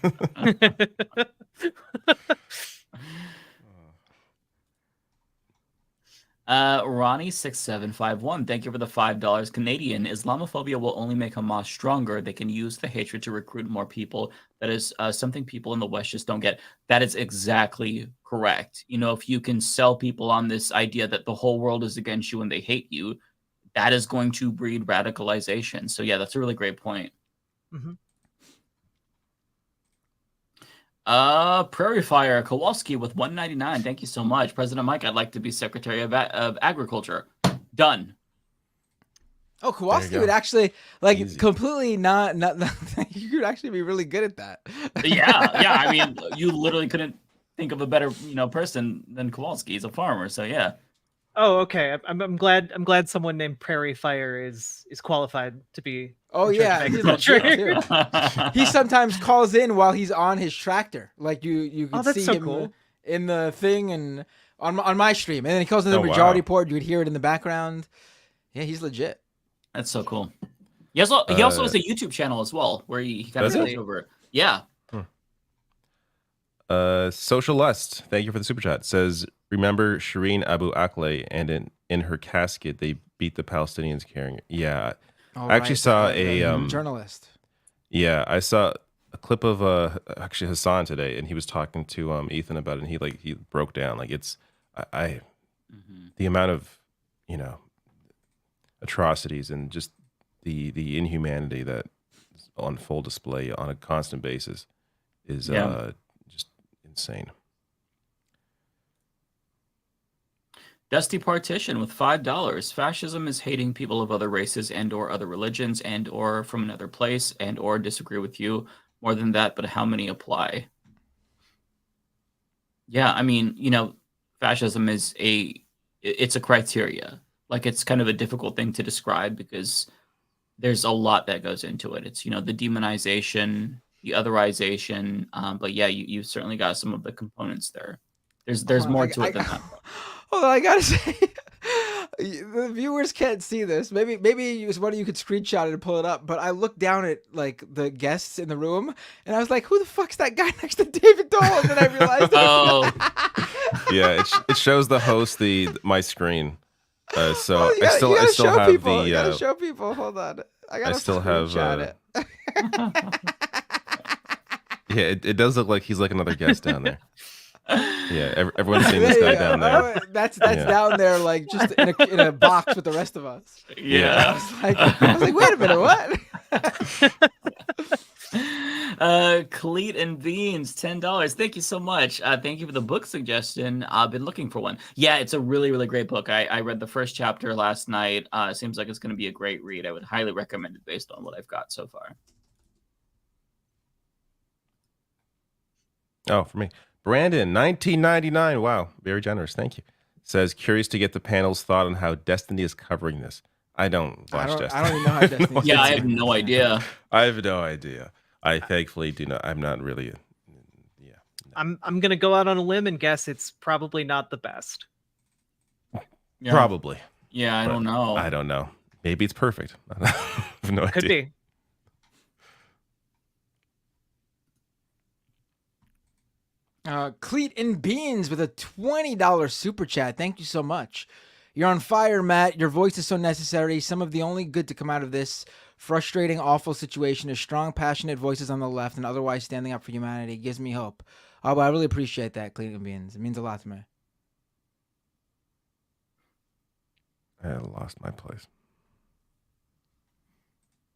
Ronnie6751, thank you for the $5. Canadian, Islamophobia will only make Hamas stronger. They can use the hatred to recruit more people. That is something people in the West just don't get. That is exactly correct. If you can sell people on this idea that the whole world is against you and they hate you, that is going to breed radicalization. So yeah, that's a really great point. Mm-hmm. Prairie Fire Kowalski with 199. Thank you so much, President Mike. I'd like to be Secretary of Agriculture. Done. Oh, Kowalski would actually completely not. You could actually be really good at that. Yeah. I mean, you literally couldn't think of a better person than Kowalski. He's a farmer, so yeah. Oh, okay. I'm glad someone named Prairie Fire is qualified to be. Oh yeah, he's legit too. He sometimes calls in while he's on his tractor. Like you could see him in the thing and on my stream, and then he calls in the majority report. You would hear it in the background. Yeah, he's legit. That's so cool. He also has a YouTube channel as well where he kind of goes over. Yeah. Social Lust, thank you for the super chat. Says, remember Shireen Abu Akleh, and in her casket they beat the Palestinians carrying it. Yeah. I actually saw a journalist. Yeah, I saw a clip of actually Hassan today, and he was talking to Ethan about it, and he broke down. Like it's the amount of atrocities and just the inhumanity that is on full display on a constant basis is just insane. Dusty Partition with $5. Fascism is hating people of other races and or other religions and or from another place and or disagree with you. More than that, but how many apply? Yeah, I mean, fascism is it's a criteria. Like it's kind of a difficult thing to describe because there's a lot that goes into it. It's, the demonization, the otherization. But yeah, you certainly got some of the components there. There's more to it than that. Hold on, I gotta say, the viewers can't see this. Maybe one of you could screenshot it and pull it up. But I looked down at like the guests in the room, and I was like, "Who the fuck's that guy next to David Dole?" And then I realized, yeah, it shows the host my screen. So I still have people. the. You gotta show people. Hold on, I still have. it. Yeah, it does look like he's like another guest down there. Yeah, everyone's seen this guy down there. That's down there, like just in a box with the rest of us. Yeah. I was like, wait a minute, what? Cleat and Beans, $10. Thank you so much. Thank you for the book suggestion. I've been looking for one. Yeah, it's a really, really great book. I read the first chapter last night. It seems like it's going to be a great read. I would highly recommend it based on what I've got so far. Oh, for me. Brandon, $19.99. Wow, very generous. Thank you. Says, curious to get the panel's thought on how Destiny is covering this. I don't watch Destiny. I don't even know how Destiny is. Yeah, I have no idea. I have no idea. I thankfully do not. I'm not really. I'm gonna go out on a limb and guess it's probably not the best. Yeah. Probably. Yeah, I don't know. I don't know. Maybe it's perfect. I have no idea. Could be. Cleat and Beans with a $20 super chat. Thank you so much. You're on fire, Matt. Your voice is so necessary. Some of the only good to come out of this frustrating, awful situation is strong, passionate voices on the left and otherwise standing up for humanity. It gives me hope. Oh, but I really appreciate that, Cleat and Beans. It means a lot to me. I lost my place.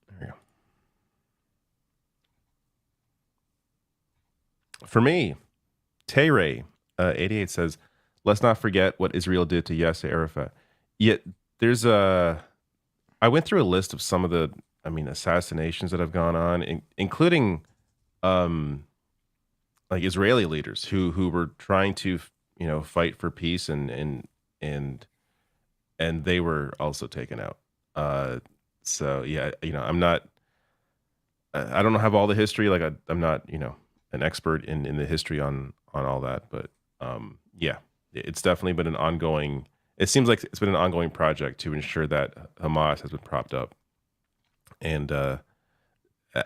There we go. For me, Tayray 88 says, let's not forget what Israel did to Yasser Arafat. Yet there's I went through a list of some of the assassinations that have gone on, including like Israeli leaders who were trying to fight for peace and they were also taken out. So yeah, I'm not. I don't have all the history. Like I'm not an expert in the history on all that, but yeah, it's definitely been an ongoing. It seems like it's been an ongoing project to ensure that Hamas has been propped up, and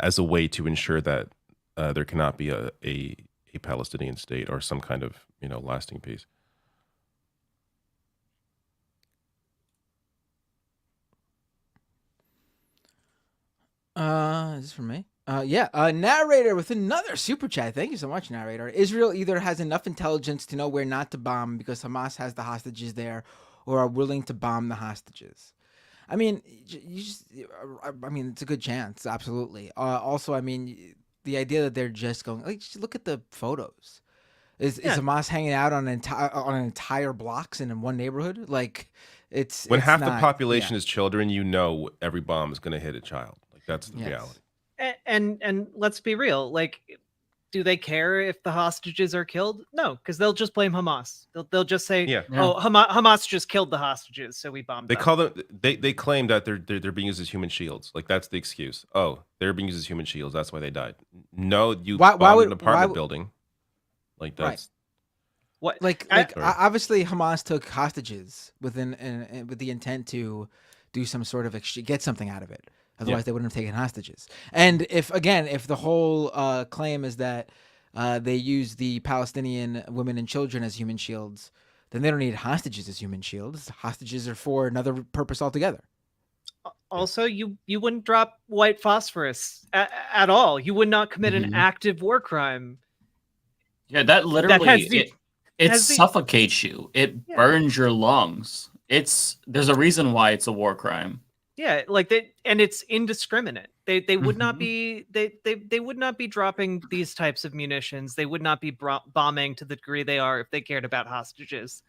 as a way to ensure that there cannot be a Palestinian state or some kind of lasting peace. Is this for me? Yeah, narrator with another super chat. Thank you so much, narrator. Israel either has enough intelligence to know where not to bomb because Hamas has the hostages there, or are willing to bomb the hostages. I mean, it's a good chance, absolutely. Also, I mean, the idea that they're just going, like, just look at the photos. Is Hamas hanging out on an entire blocks in one neighborhood? Like, when half the not, population is children, you know every bomb is going to hit a child. Like, that's the reality. And let's be real. Like, do they care if the hostages are killed? No, because they'll just blame Hamas. They'll just say, "Oh, Hamas just killed the hostages, so we bombed." They call them. They claim that they're being used as human shields. Like, that's the excuse. Oh, they're being used as human shields. That's why they died. No, you bombed an apartment building. Like, that's what. Like obviously Hamas took hostages with the intent to do some sort of get something out of it. Otherwise, they wouldn't have taken hostages. And if the whole claim is that they use the Palestinian women and children as human shields, then they don't need hostages as human shields. Hostages are for another purpose altogether. Also, you wouldn't drop white phosphorus at all. You would not commit an active war crime. Yeah, that literally it suffocates you. It burns your lungs. There's a reason why it's a war crime. Yeah, like and it's indiscriminate. They would not be they would not be dropping these types of munitions. They would not be bombing to the degree they are if they cared about hostages.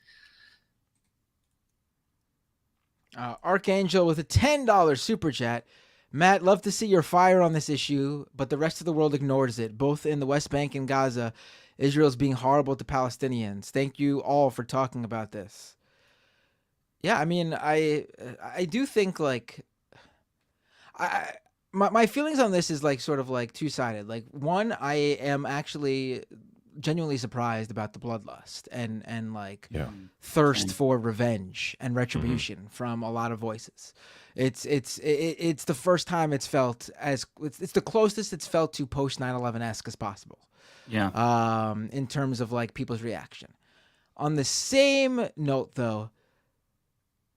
Archangel with a $10 super chat. Matt, love to see your fire on this issue, but the rest of the world ignores it. Both in the West Bank and Gaza, Israel's being horrible to Palestinians. Thank you all for talking about this. Yeah, I mean, I do think, like, my feelings on this is, like, sort of, like, two-sided. Like, one, I am actually genuinely surprised about the bloodlust and like thirst for revenge and retribution from a lot of voices. It's the first time it's felt as it's the closest it's felt to post 9/11-esque as possible. Yeah. In terms of like people's reaction. On the same note, though,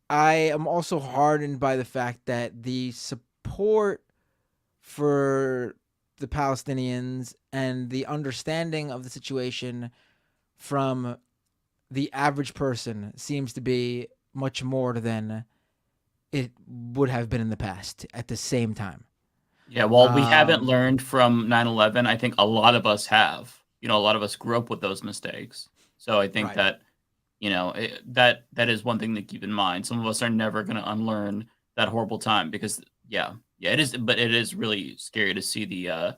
I am also hardened by the fact that the support for the Palestinians and the understanding of the situation from the average person seems to be much more than it would have been in the past at the same time. Yeah, well, we haven't learned from 9/11. I think a lot of us have. You know, a lot of us grew up with those mistakes. So I think that, you know, that is one thing to keep in mind. Some of us are never going to unlearn that horrible time because, yeah, it is. But it is really scary to see the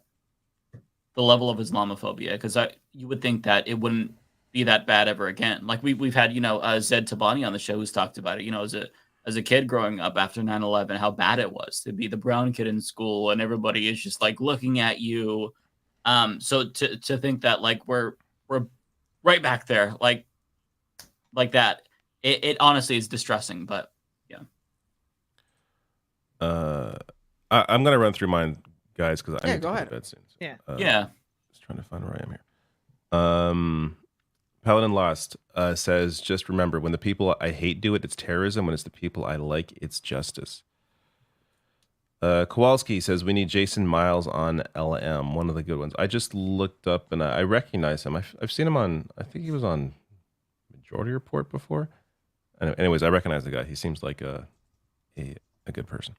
level of Islamophobia, because you would think that it wouldn't be that bad ever again. Like we've had, you know, Zed Tabani on the show who's talked about it. You know, as a kid growing up after 9/11, how bad it was to be the brown kid in school and everybody is just like looking at you. So to think that like we're right back there, like that, it honestly is distressing. But yeah. I'm gonna run through mine, guys, because I need to go to bed soon. So, yeah. Just trying to find where I am here. Paladin Lost says, just remember, when the people I hate do it, it's terrorism. When it's the people I like, it's justice. Kowalski says, we need Jason Miles on LM, one of the good ones. I just looked up and I recognize him. I've seen him on, I think he was on Majority Report before. Anyways, I recognize the guy. He seems like a good person.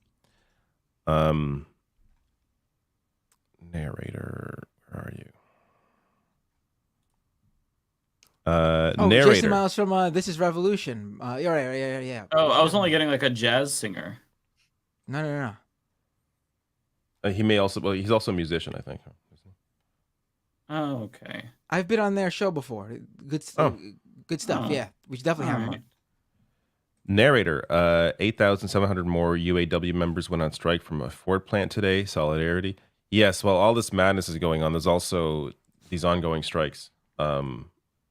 Narrator, where are you? Narrator. Jason Miles from This Is Revolution. You're right, yeah. Oh, I was only getting like a jazz singer. No. He may also, well, he's also a musician, I think. Oh, okay. I've been on their show before. Good stuff. Yeah, we should definitely have him on. Narrator, 8,700 more UAW members went on strike from a Ford plant today. Solidarity. Yes, while all this madness is going on, there's also these ongoing strikes. You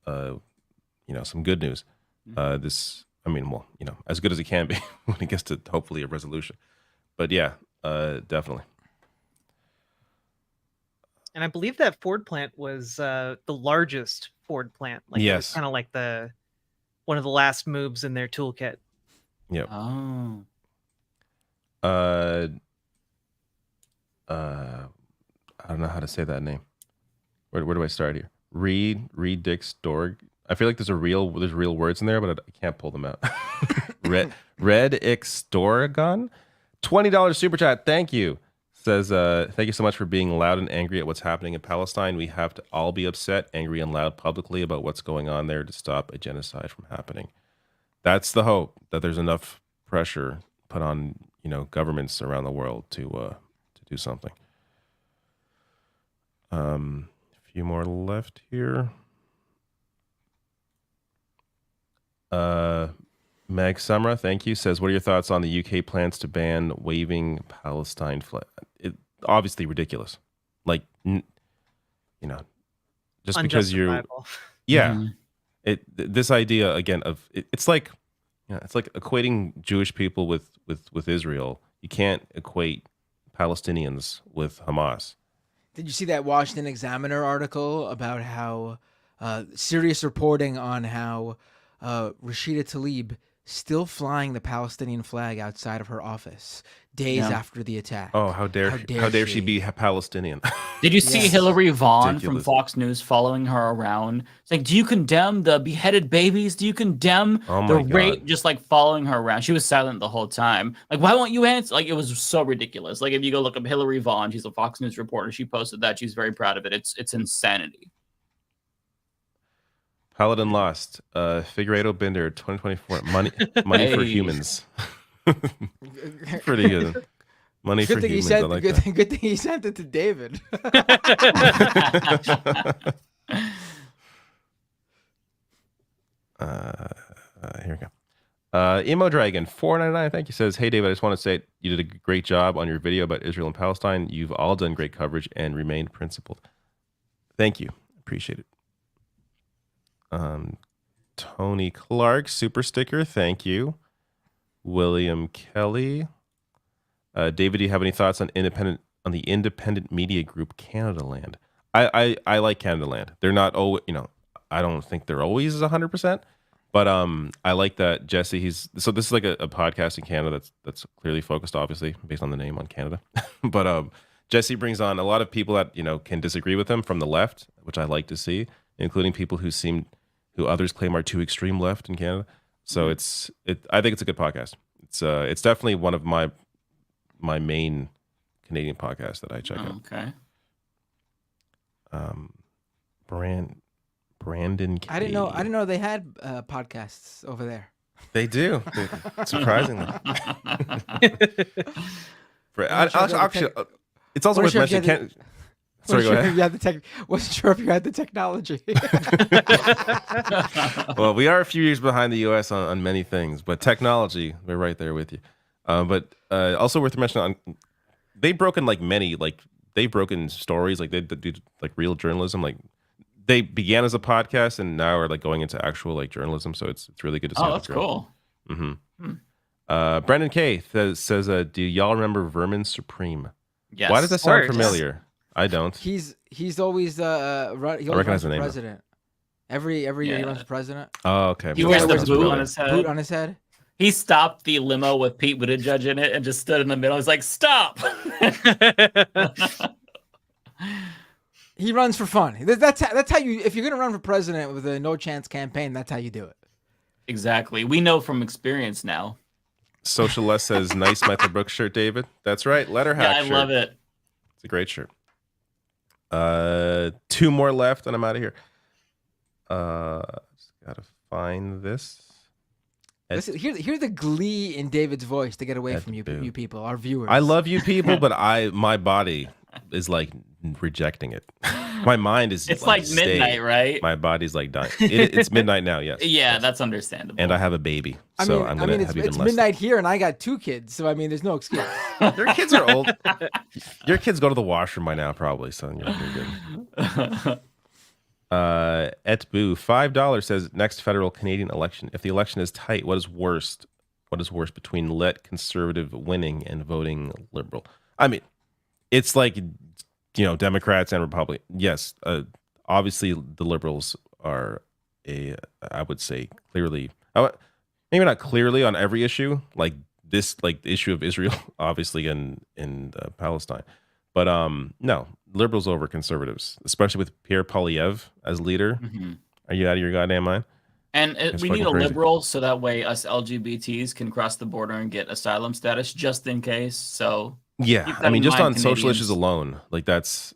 know, some good news. This, I mean, well, you know, as good as it can be when it gets to hopefully a resolution. But yeah, definitely. And I believe that Ford plant was the largest Ford plant. Like, yes. Kind of like one of the last moves in their toolkit. Yep. Oh. I don't know how to say that name. Where do I start here? Reed Dix Dorg. I feel like there's real words in there, but I can't pull them out. Red Ixtoragon, $20 super chat. Thank you. Says, thank you so much for being loud and angry at what's happening in Palestine. We have to all be upset, angry, and loud publicly about what's going on there to stop a genocide from happening. That's the hope, that there's enough pressure put on, governments around the world to do something. A few more left here. Meg Sumra, thank you, says, what are your thoughts on the UK plans to ban waving Palestine flag? Obviously ridiculous. Like, just because you're, yeah, this idea again of it's like equating Jewish people with Israel. You can't equate Palestinians with Hamas. Did you see that Washington Examiner article about how serious reporting on how Rashida Tlaib still flying the Palestinian flag outside of her office days after the attack? Oh, how dare she be Palestinian? Did you see Hillary Vaughn from Fox News following her around? It's like, do you condemn the beheaded babies? Do you condemn the rape? Just like following her around. She was silent the whole time. Like, why won't you answer? Like, it was so ridiculous. Like, if you go look up Hillary Vaughn, she's a Fox News reporter. She posted that. She's very proud of it. It's insanity. Paladin Lost, Figueiredo Binder, 2024. Money for humans. Pretty good. Money for humans. I like that. Good thing he sent it to David. Here we go. Emo Dragon 499, thank you, says, hey David, I just want to say you did a great job on your video about Israel and Palestine. You've all done great coverage and remained principled. Thank you. Appreciate it. Tony Clark, super sticker, thank you. William Kelly, David, do you have any thoughts on the independent media group Canada Land? I like Canada Land. They're not I don't think they're always 100%, but I like that Jesse. So this is like a podcast in Canada that's clearly focused, obviously based on the name on Canada, but Jesse brings on a lot of people that can disagree with him from the left, which I like to see, including people who others claim are too extreme left in Canada. So I think it's a good podcast. It's definitely one of my main Canadian podcasts that I check out. Okay. Brandon K. I didn't know they had podcasts over there. They do, surprisingly. Actually, it's also worth mentioning. Sorry, go ahead. Wasn't sure if you had the technology. Well, we are a few years behind the U.S. on many things, but technology, we're right there with you. But also worth mentioning, they've broken they've broken stories, like they do like real journalism. Like they began as a podcast and now are like going into actual like journalism. So it's really good to see. Oh, that's cool. Mm-hmm. Brendan K says, do y'all remember Vermin Supreme? Yes. Why does that sound familiar? I don't. He's always recognize the name. President. Every year he runs for president. Oh, okay. He wears the boot on his head. Boot on his head. He stopped the limo with Pete Buttigieg in it and just stood in the middle. He's like, "Stop!" He runs for fun. That's how you. If you're gonna run for president with a no chance campaign, that's how you do it. Exactly. We know from experience now. Socialist says, "Nice Michael Brooks shirt, David." That's right. Letter hack. Yeah, I love it. It's a great shirt. 2 more left, and I'm out of here. Just gotta find this. Listen, hear the glee in David's voice to get away from you people, our viewers. I love you people, but my body is like rejecting it. My mind is. It's like midnight, right? My body's like dying. It's midnight now. Yes. Yeah, that's understandable. And I have a baby, so I'm gonna have even it's less. midnight here, and I got 2 kids, so I mean, there's no excuse. Your kids are old. Your kids go to the washroom by now, probably. So you're good. Etboo, $5 says, next federal Canadian election. If the election is tight, what is worse between let conservative winning and voting liberal? I mean, it's like, Democrats and Republicans. Yes, obviously the liberals are I would say clearly, maybe not clearly on every issue, like this, like the issue of Israel, obviously in Palestine. But no, liberals over conservatives, especially with Pierre Poilievre as leader. Mm-hmm. Are you out of your goddamn mind? And we need a liberal so that way us LGBTs can cross the border and get asylum status just in case. So Yeah, I mean, just on social issues alone, like that's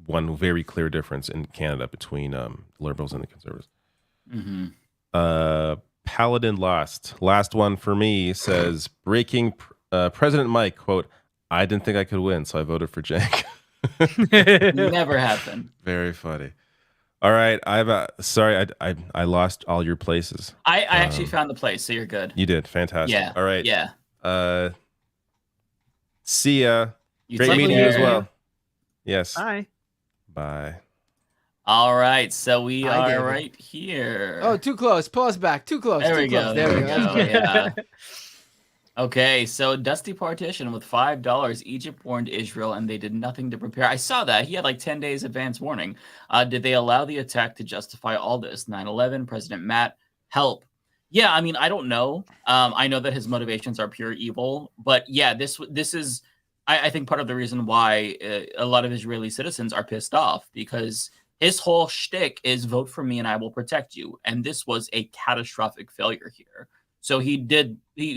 one very clear difference in Canada between liberals and the conservatives. Paladin last one for me says breaking President Mike, quote, I didn't think I could win, so I voted for Cenk. Never happened. Very funny. All right, sorry, I lost all your places. I actually found the place, so you're good. You did, fantastic. Yeah. All right. Yeah. See ya. Great meeting you as well. Yes. Bye. Bye. All right, so we are right here. Oh, too close. Pull us back. Too close. There Too we close. go. There we go. Yeah. Okay, so Dusty Partition with $5. Egypt warned Israel, and they did nothing to prepare. I saw that. He had like 10 days advance warning. Did they allow the attack to justify all this? 9/11, President Matt, help. Yeah, I mean, I don't know. I know that his motivations are pure evil, but yeah, this is, I think, part of the reason why a lot of Israeli citizens are pissed off, because his whole shtick is vote for me and I will protect you. And this was a catastrophic failure here. So he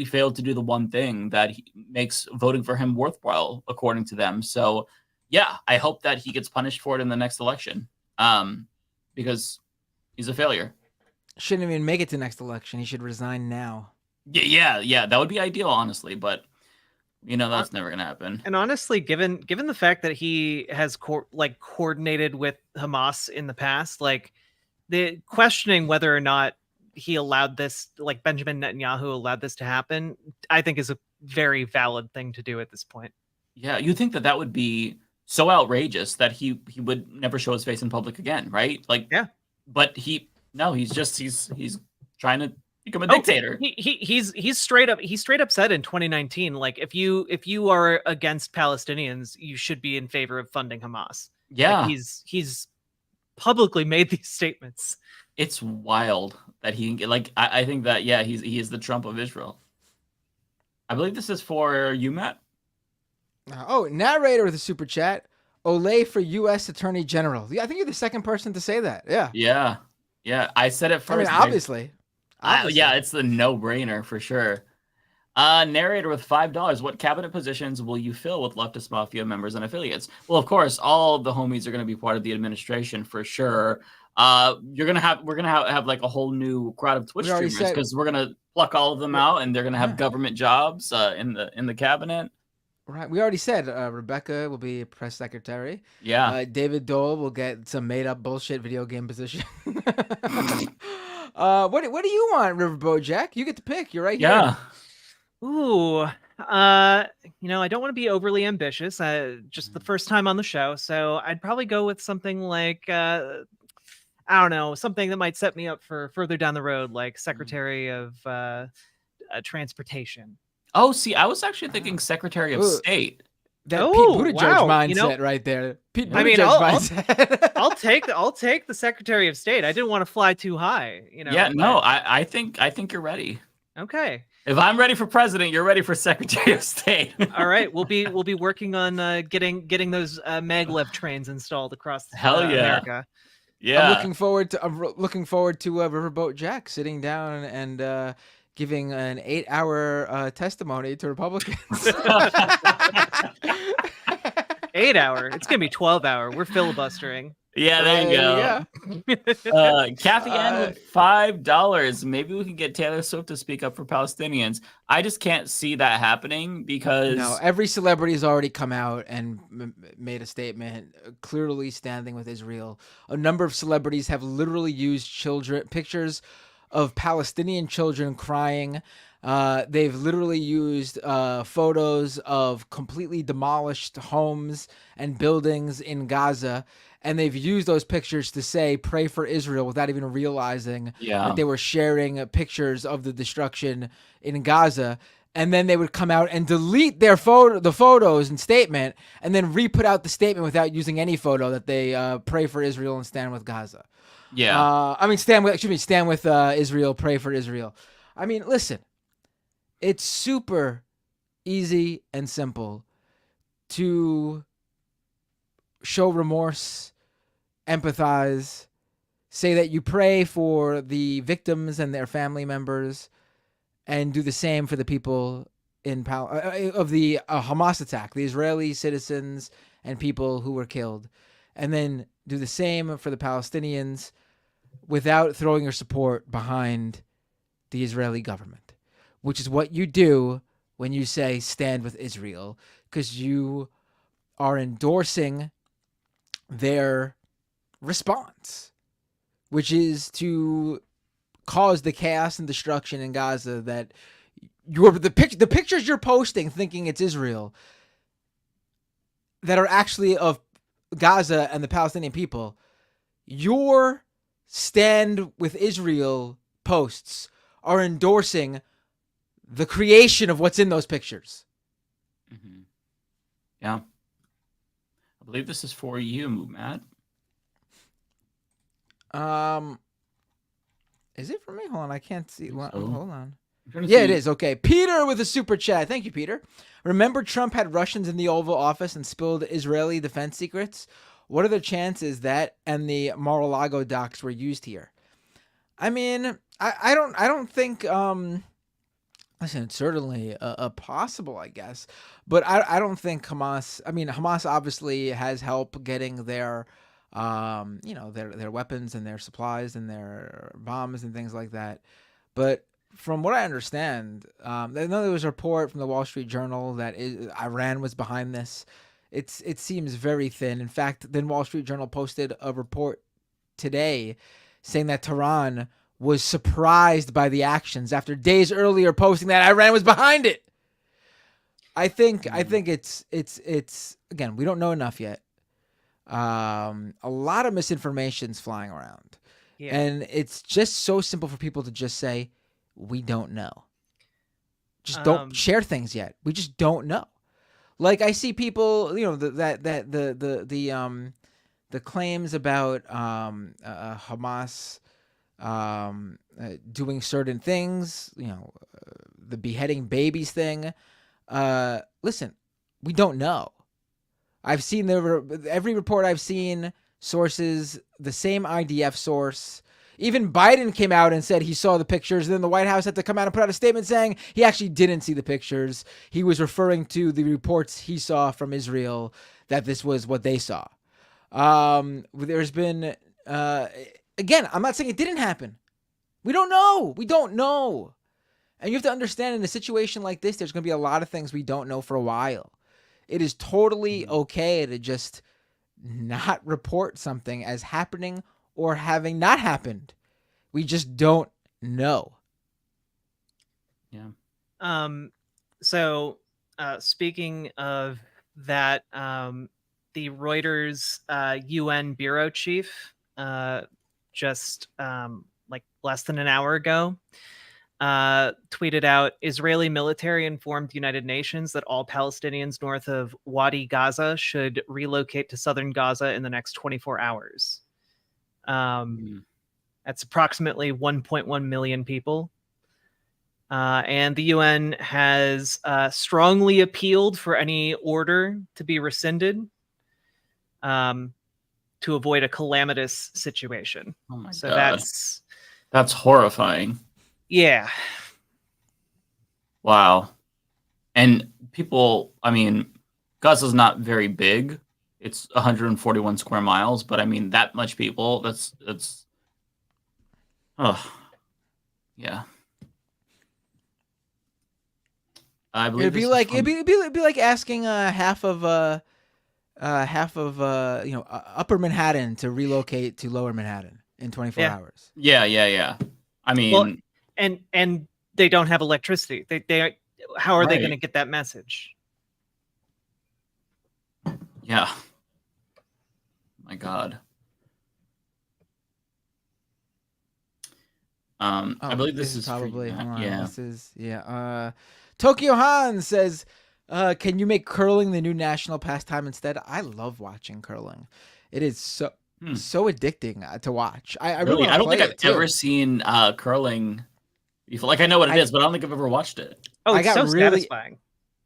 failed to do the one thing that makes voting for him worthwhile, according to them. So yeah, I hope that he gets punished for it in the next election, because he's a failure. Shouldn't even make it to next election. He should resign now. Yeah. That would be ideal, honestly, but that's never gonna happen. And honestly, given the fact that he has coordinated with Hamas in the past, like the questioning whether or not he allowed this, like Benjamin Netanyahu allowed this to happen, I think is a very valid thing to do at this point. Yeah, you think that would be so outrageous that he would never show his face in public again, right? Like, yeah. But he's trying to become a dictator. He's straight up said in 2019, like if you are against Palestinians, you should be in favor of funding Hamas. Yeah, like he's publicly made these statements. It's wild that I think that he is the Trump of Israel. I believe this is for you, Matt. Oh, narrator with a super chat. Olay for U.S. Attorney General. Yeah, I think you're the second person to say that. Yeah. Yeah. I said it first. I mean, obviously. Yeah, it's the no-brainer for sure. Narrator with $5. What cabinet positions will you fill with leftist mafia members and affiliates? Well, of course, all of the homies are going to be part of the administration for sure. We're gonna have like a whole new crowd of Twitch streamers, because we're gonna pluck all of them out, and they're gonna have government jobs in the cabinet. Right. We already said Rebecca will be press secretary. Yeah. David Dole will get some made up bullshit video game position. What do you want, Riverboat Jack? You get to pick. You're right here. Yeah. Ooh. I don't want to be overly ambitious. Just the first time on the show, so I'd probably go with something like I don't know, something that might set me up for further down the road, like Secretary of Transportation. Oh, see, I was actually thinking Secretary of State. That Pete Buttigieg mindset right there. Pete Buttigieg mindset. I'll take the Secretary of State. I didn't want to fly too high. Yeah, no, I think you're ready. Okay. If I'm ready for president, you're ready for Secretary of State. All right, we'll be working on getting those maglev trains installed across America. Yeah, I'm looking forward to Riverboat Jack sitting down and giving an 8-hour testimony to Republicans. 8 hour. It's gonna be 12 hour. We're filibustering. Yeah, there you go. Kathy Ann with $5. Maybe we can get Taylor Swift to speak up for Palestinians. I just can't see that happening because every celebrity has already come out and made a statement clearly standing with Israel. A number of celebrities have literally used pictures of Palestinian children crying. They've literally used photos of completely demolished homes and buildings in Gaza. And they've used those pictures to say, pray for Israel, without even realizing that they were sharing pictures of the destruction in Gaza. And then they would come out and delete the photos and statement, and then re-put out the statement without using any photo that they pray for Israel and stand with Gaza. Yeah. Stand with Israel, pray for Israel. I mean, listen, it's super easy and simple to show remorse, empathize, say that you pray for the victims and their family members, and do the same for the people of the Hamas attack, the Israeli citizens and people who were killed, and then do the same for the Palestinians without throwing your support behind the Israeli government, which is what you do when you say stand with Israel, because you are endorsing their response, which is to cause the chaos and destruction in Gaza that the pictures you're posting thinking it's Israel that are actually of Gaza and the Palestinian people. Your stand with Israel posts are endorsing the creation of what's in those pictures. Mm-hmm. Yeah. I believe this is for you, Matt. Is it for me? Hold on, I can't see. Hold on. Yeah, it is. Okay. Peter with a super chat. Thank you, Peter. Remember Trump had Russians in the Oval Office and spilled Israeli defense secrets? What are the chances that and the Mar-a-Lago docs were used here? I mean, I don't think, listen, it's certainly a possible, I guess, but I don't think Hamas obviously has help getting their, their weapons and their supplies and their bombs and things like that. But from what I understand, I know there was a report from the Wall Street Journal that Iran was behind this. It seems very thin. In fact, the Wall Street Journal posted a report today saying that Tehran was surprised by the actions after days earlier posting that Iran was behind it. I think it's again, we don't know enough yet. A lot of misinformation's flying around. Yeah. And it's just so simple for people to just say, we don't know. Just don't share things yet. We just don't know. Like I see people, the claims about Hamas doing certain things, the beheading babies thing. Listen, we don't know. I've seen every report I've seen, sources, the same IDF source. Even Biden came out and said he saw the pictures. And then the White House had to come out and put out a statement saying he actually didn't see the pictures. He was referring to the reports he saw from Israel that this was what they saw. There's been, again, I'm not saying it didn't happen. We don't know. We don't know. And you have to understand in a situation like this, there's going to be a lot of things we don't know for a while. It is totally okay to just not report something as happening or having not happened. We just don't know. Yeah. So speaking of that, the Reuters UN bureau chief just like less than an hour ago tweeted out, Israeli military informed the United Nations that all Palestinians north of Wadi Gaza should relocate to southern Gaza in the next 24 hours. That's approximately 1.1 million people. And the UN has strongly appealed for any order to be rescinded to avoid a calamitous situation. Oh my so God. That's horrifying. Yeah. Wow. And people, Gaza's not very big. It's 141 square miles, but that much people, that's yeah. I believe it'd be like asking half of Upper Manhattan to relocate to Lower Manhattan in 24 hours. Yeah. Well, and they don't have electricity. They how are they going to get that message? Yeah. My God. I believe this is probably yeah. This is Tokyo Han says, can you make curling the new national pastime instead? I love watching curling. It is so addicting to watch. I really I don't think I've ever seen curling before. Like I know what it is, but I don't think I've ever watched it. Oh, it's so satisfying.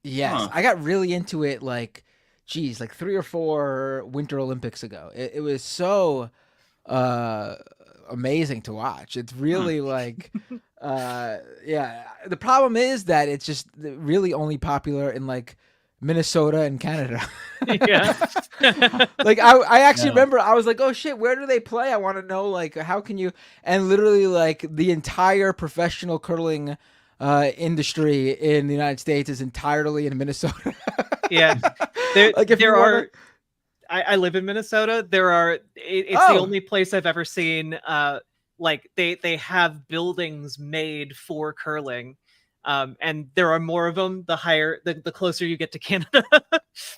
Yes, I got really into it like 3 or 4 Winter Olympics ago. It was so amazing to watch. It's really like Yeah. The problem is that it's just really only popular in like Minnesota and Canada. Yeah. Like I actually remember I was like, oh shit, where do they play? I want to know, like, how can you? And literally, like, the entire professional curling industry in the United States is entirely in Minnesota. Yeah, there are. I live in Minnesota. It's the only place I've ever seen. Like they have buildings made for curling. And there are more of them the closer you get to Canada.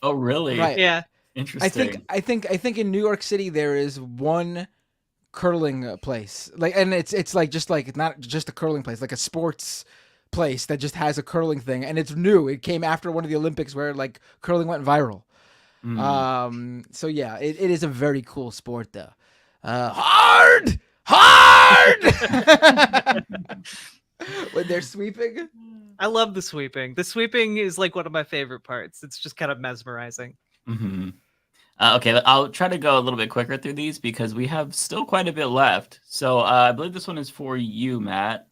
Oh, really? Right. Yeah. Interesting. I think in New York City there is one curling place, like, and it's like just like not just a curling place, like a sports place that just has a curling thing, and it's new. It came after one of the Olympics where like curling went viral. So yeah, it is a very cool sport though. Hard. When they're sweeping. I love the sweeping. The sweeping is like one of my favorite parts. It's just kind of mesmerizing. Mm-hmm. Okay, I'll try to go a little bit quicker through these because we have still quite a bit left. So I believe this one is for you, Matt.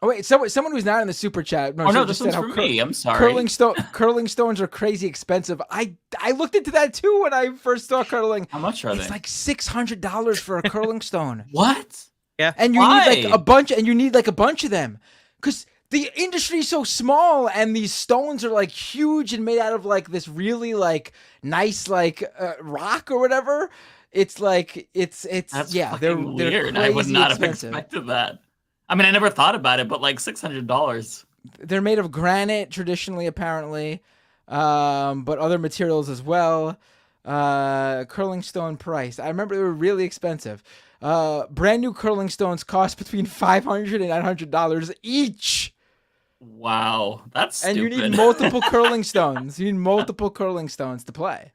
Oh wait, someone who's not in the super chat. No, this one's for me. I'm sorry. Curling stones are crazy expensive. I looked into that too when I first saw curling. How much are they? It's like $600 for a curling stone. What? Yeah, and you need like a bunch, and you need like a bunch of them because the industry is so small, and these stones are like huge and made out of like this really like nice like rock or whatever. It's like it's That's yeah, they're weird. crazy I would not expensive. have expected that. I mean, I never thought about it, but like $600. They're made of granite traditionally, apparently, but other materials as well. Curling stone price. I remember they were really expensive. Brand new curling stones cost between $500 and $900 each. Wow, that's stupid. And you need multiple curling stones. You need multiple curling stones to play.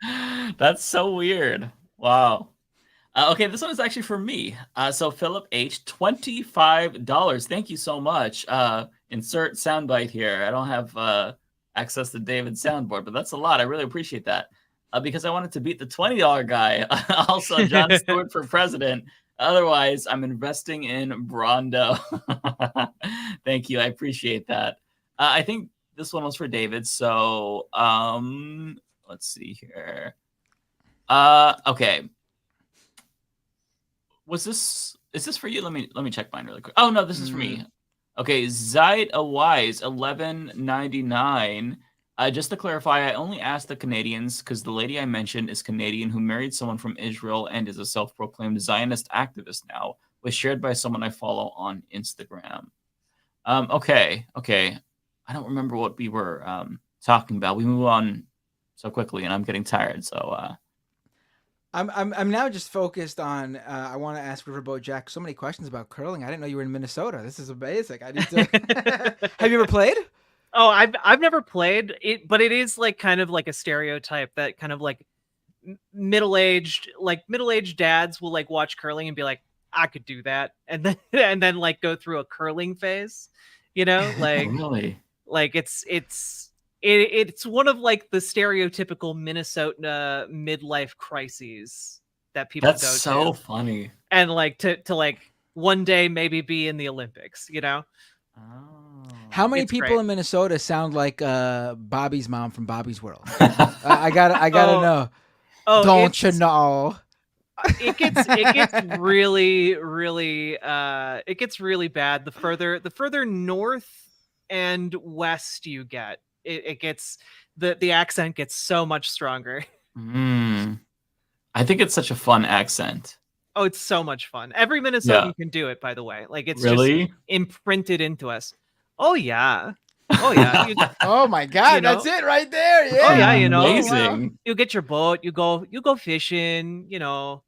That's so weird. Wow. Okay, this one is actually for me. So Philip H, $25. Thank you so much. Insert soundbite here. I don't have access to David's soundboard, but that's a lot. I really appreciate that. Because I wanted to beat the $20 guy. Also, John Stewart for president. Otherwise, I'm investing in Brondo. Thank you. I appreciate that. I think this one was for David. So let's see here. Okay. Is this for you? Let me check mine really quick. Oh no, this is for me. Okay, Zaid Awise, $11.99. Just to clarify, I only asked the Canadians because the lady I mentioned is Canadian who married someone from Israel and is a self-proclaimed Zionist activist now. Was shared by someone I follow on Instagram. Okay. I don't remember what we were talking about. We move on so quickly, and I'm getting tired. So I'm now just focused on. I want to ask Riverboat Jack so many questions about curling. I didn't know you were in Minnesota. This is amazing. I need to. Have you ever played? Oh, I've never played it, but it is like kind of like a stereotype that kind of like middle-aged dads will like watch curling and be like, I could do that, and then like go through a curling phase, you know, like really, like it's one of like the stereotypical Minnesota midlife crises that people That's go to. so funny, and like to like one day maybe be in the Olympics, you know. How many people in Minnesota sound like Bobby's mom from Bobby's World? I gotta know. Oh, don't you know? It gets really it gets really bad the further north and west you get. It gets the accent gets so much stronger. I think it's such a fun accent. Oh, it's so much fun. Every Minnesotan can do it, by the way. Like it's really just imprinted into us. Oh yeah. Oh yeah. Oh my God, that's it right there. Yeah. Oh yeah, you know. Amazing. You get your boat, you go fishing, you know.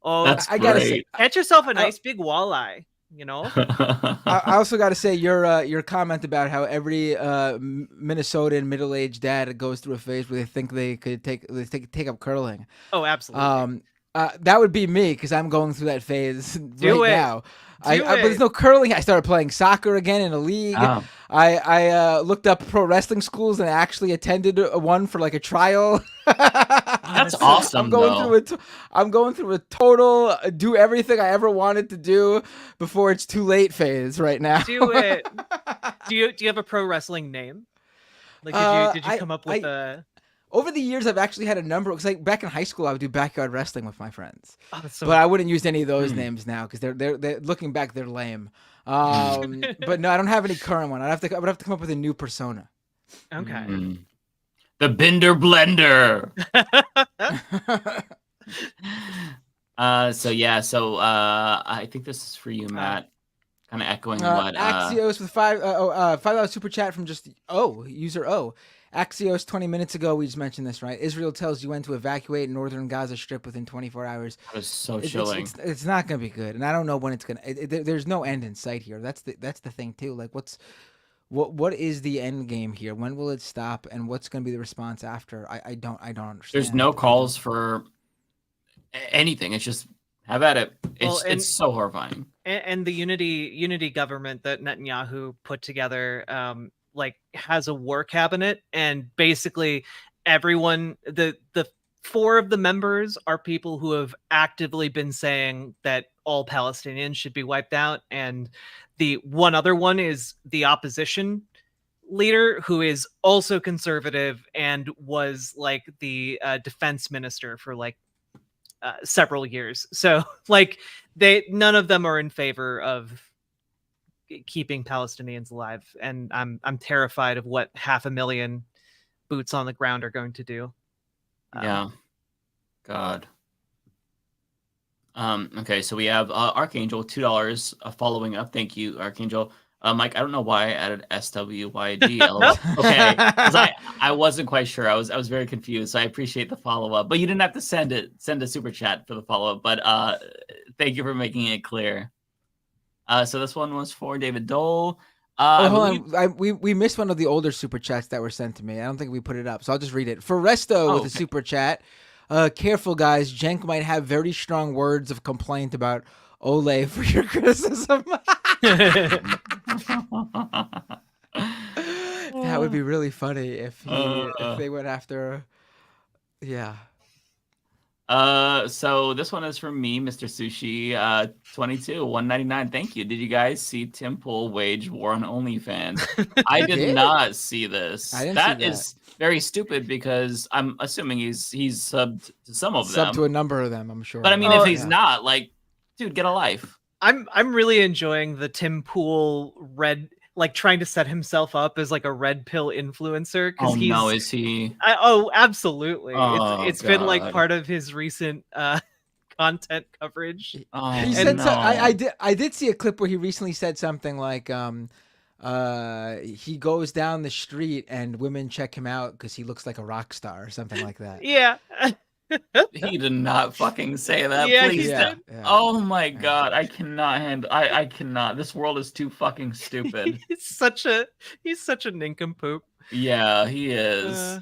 Oh, that's I gotta say, catch yourself a nice big walleye, you know. I also got to say your comment about how every Minnesotan middle-aged dad goes through a phase where they think they could take up curling. Oh, absolutely. That would be me because I'm going through that phase now. But it. there's no curling. I started playing soccer again in a league. Oh. I looked up pro wrestling schools and actually attended one for like a trial. That's awesome. I'm going through a total do everything I ever wanted to do before it's too late phase right now. Do it. Do you have a pro wrestling name? Like did you come up with a? Over the years, I've actually had a number. Because like back in high school, I would do backyard wrestling with my friends. Oh, that's so but I wouldn't use any of those names now because they're looking back, they're lame. But no, I don't have any current one. I would have to come up with a new persona. Okay. The Bender Blender. So I think this is for you, Matt. Kind of echoing what Axios with $5 super chat from just user O. Axios 20 minutes ago, we just mentioned this, right? Israel tells UN to evacuate northern Gaza Strip within 24 hours. That was so chilling. It's not going to be good, and I don't know when it's going to. There's no end in sight here. That's the thing too. Like, what is the end game here? When will it stop, and what's going to be the response after? I don't understand. There's no calls for anything. It's just have at it. It's so horrifying. And the unity government that Netanyahu put together. Has a war cabinet, and basically everyone, the 4 of the members are people who have actively been saying that all Palestinians should be wiped out, and the one other one is the opposition leader who is also conservative and was like the defense minister for several years. So none of them are in favor of keeping Palestinians alive, and I'm terrified of what 500,000 boots on the ground are going to do. Yeah. God. Okay, so we have Archangel, $2 following up. Thank you, Archangel. Mike, I don't know why I added SWYGL. Okay, because I wasn't quite sure. I was very confused. So I appreciate the follow up, but you didn't have to send a super chat for the follow up. But thank you for making it clear. So this one was for David Dole. Hold on. We missed one of the older super chats that were sent to me. I don't think we put it up, so I'll just read it. For Resto with a super chat. Careful, guys. Cenk might have very strong words of complaint about Ole for your criticism. That would be really funny if they went after. Yeah. So this one is from me, Mr. Sushi, 22, 199. Thank you. Did you guys see Tim Pool wage war on OnlyFans? I did not see this. That is very stupid because I'm assuming he's subbed to some of them. Subbed to a number of them, I'm sure. But I mean, if he's not, dude, get a life. I'm really enjoying the Tim Pool trying to set himself up as a red pill influencer. Is he? Absolutely. Oh, it's been part of his recent content coverage. He said I did see a clip where he recently said something like he goes down the street and women check him out because he looks like a rock star or something like that. Yeah. He did not fucking say that. Yeah, please. yeah. Oh my god, I cannot handle. I cannot. This world is too fucking stupid. He's such a nincompoop. Yeah, he is.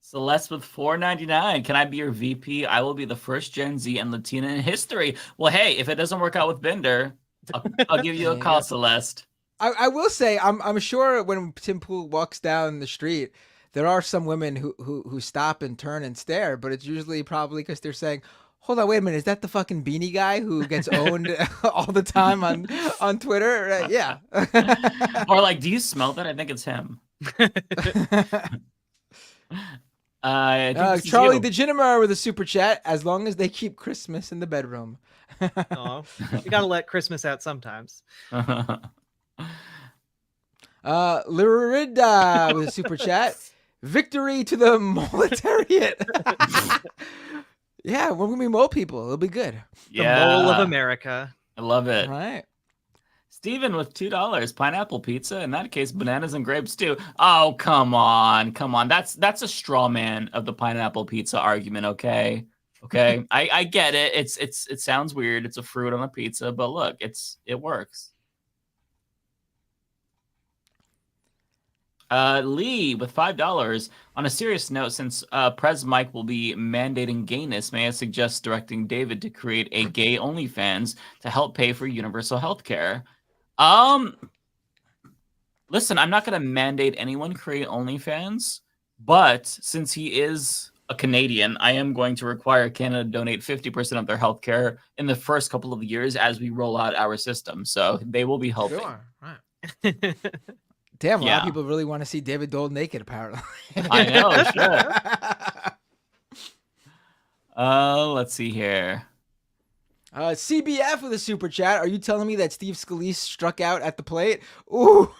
Celeste with $4.99. Can I be your VP? I will be the first Gen Z and Latina in history. Well, hey, if it doesn't work out with Bender, I'll give you a call, Celeste. I will say I'm sure when Tim Pool walks down the street, there are some women who stop and turn and stare, but it's usually probably because they're saying, hold on, wait a minute, is that the fucking beanie guy who gets owned all the time on Twitter? Yeah. Or do you smell that? I think it's him. Charlie DeGinnemar with a super chat, as long as they keep Christmas in the bedroom. Oh, you gotta let Christmas out sometimes. Lyrida with a super chat. Victory to the moletariat. Yeah, we're gonna be mole people. It'll be good. Yeah. The mole of America. I love it. All right. Steven with $2. Pineapple pizza. In that case, bananas and grapes too. Oh, come on. That's a straw man of the pineapple pizza argument. Okay. I get it. It sounds weird. It's a fruit on a pizza, but look, it works. Lee with $5. On a serious note, since Prez Mike will be mandating gayness, may I suggest directing David to create a gay OnlyFans to help pay for universal health care? Listen, I'm not going to mandate anyone create OnlyFans, but since he is a Canadian, I am going to require Canada to donate 50% of their health care in the first couple of years as we roll out our system. So they will be helping. Sure. Right. Damn, a lot of people really want to see David Dole naked, apparently. I know, sure. Let's see here. CBF with a super chat. Are you telling me that Steve Scalise struck out at the plate? Ooh.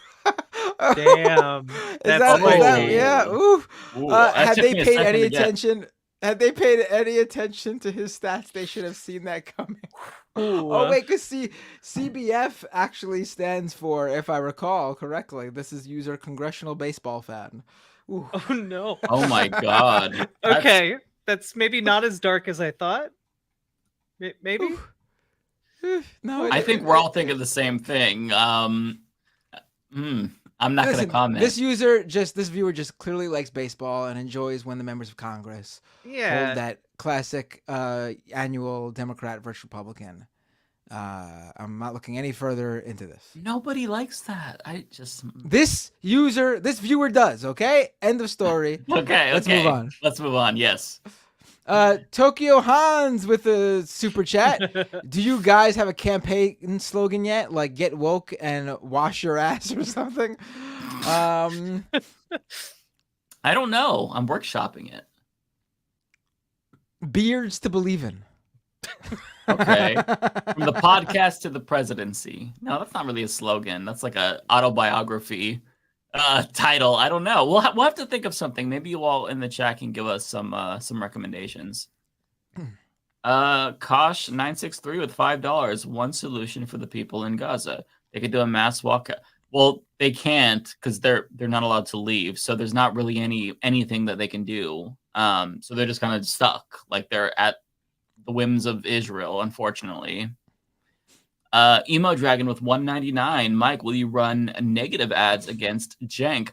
Damn. Yeah. Ooh. Had they paid any attention? Had they paid any attention to his stats, they should have seen that coming. Oh wait, because CBF actually stands for, if I recall correctly, this is user Congressional Baseball Fan. Ooh. Oh no. Oh my God. Okay, that's maybe not as dark as I thought. Maybe. No, I think we're all thinking the same thing. I'm not going to comment. This viewer just clearly likes baseball and enjoys when the members of Congress hold that classic annual Democrat versus Republican. I'm not looking any further into this. Nobody likes that. This viewer does. Okay, end of story. Okay, let's move on. Let's move on. Yes. Tokyo Hans with a super chat. Do you guys have a campaign slogan yet? Like get woke and wash your ass or something? I don't know. I'm workshopping it. Beards to believe in. Okay. From the podcast to the presidency. No, that's not really a slogan. That's like a autobiography title. I don't know. We'll have to think of something. Maybe you all in the chat can give us some recommendations. Kosh 963 with $5. One solution for the people in Gaza. They could do a mass walkout. Well, they can't because they're not allowed to leave. So there's not really anything that they can do. So they're just kind of stuck. Like they're at the whims of Israel, unfortunately. Emo Dragon with $1.99. Mike, will you run negative ads against Cenk?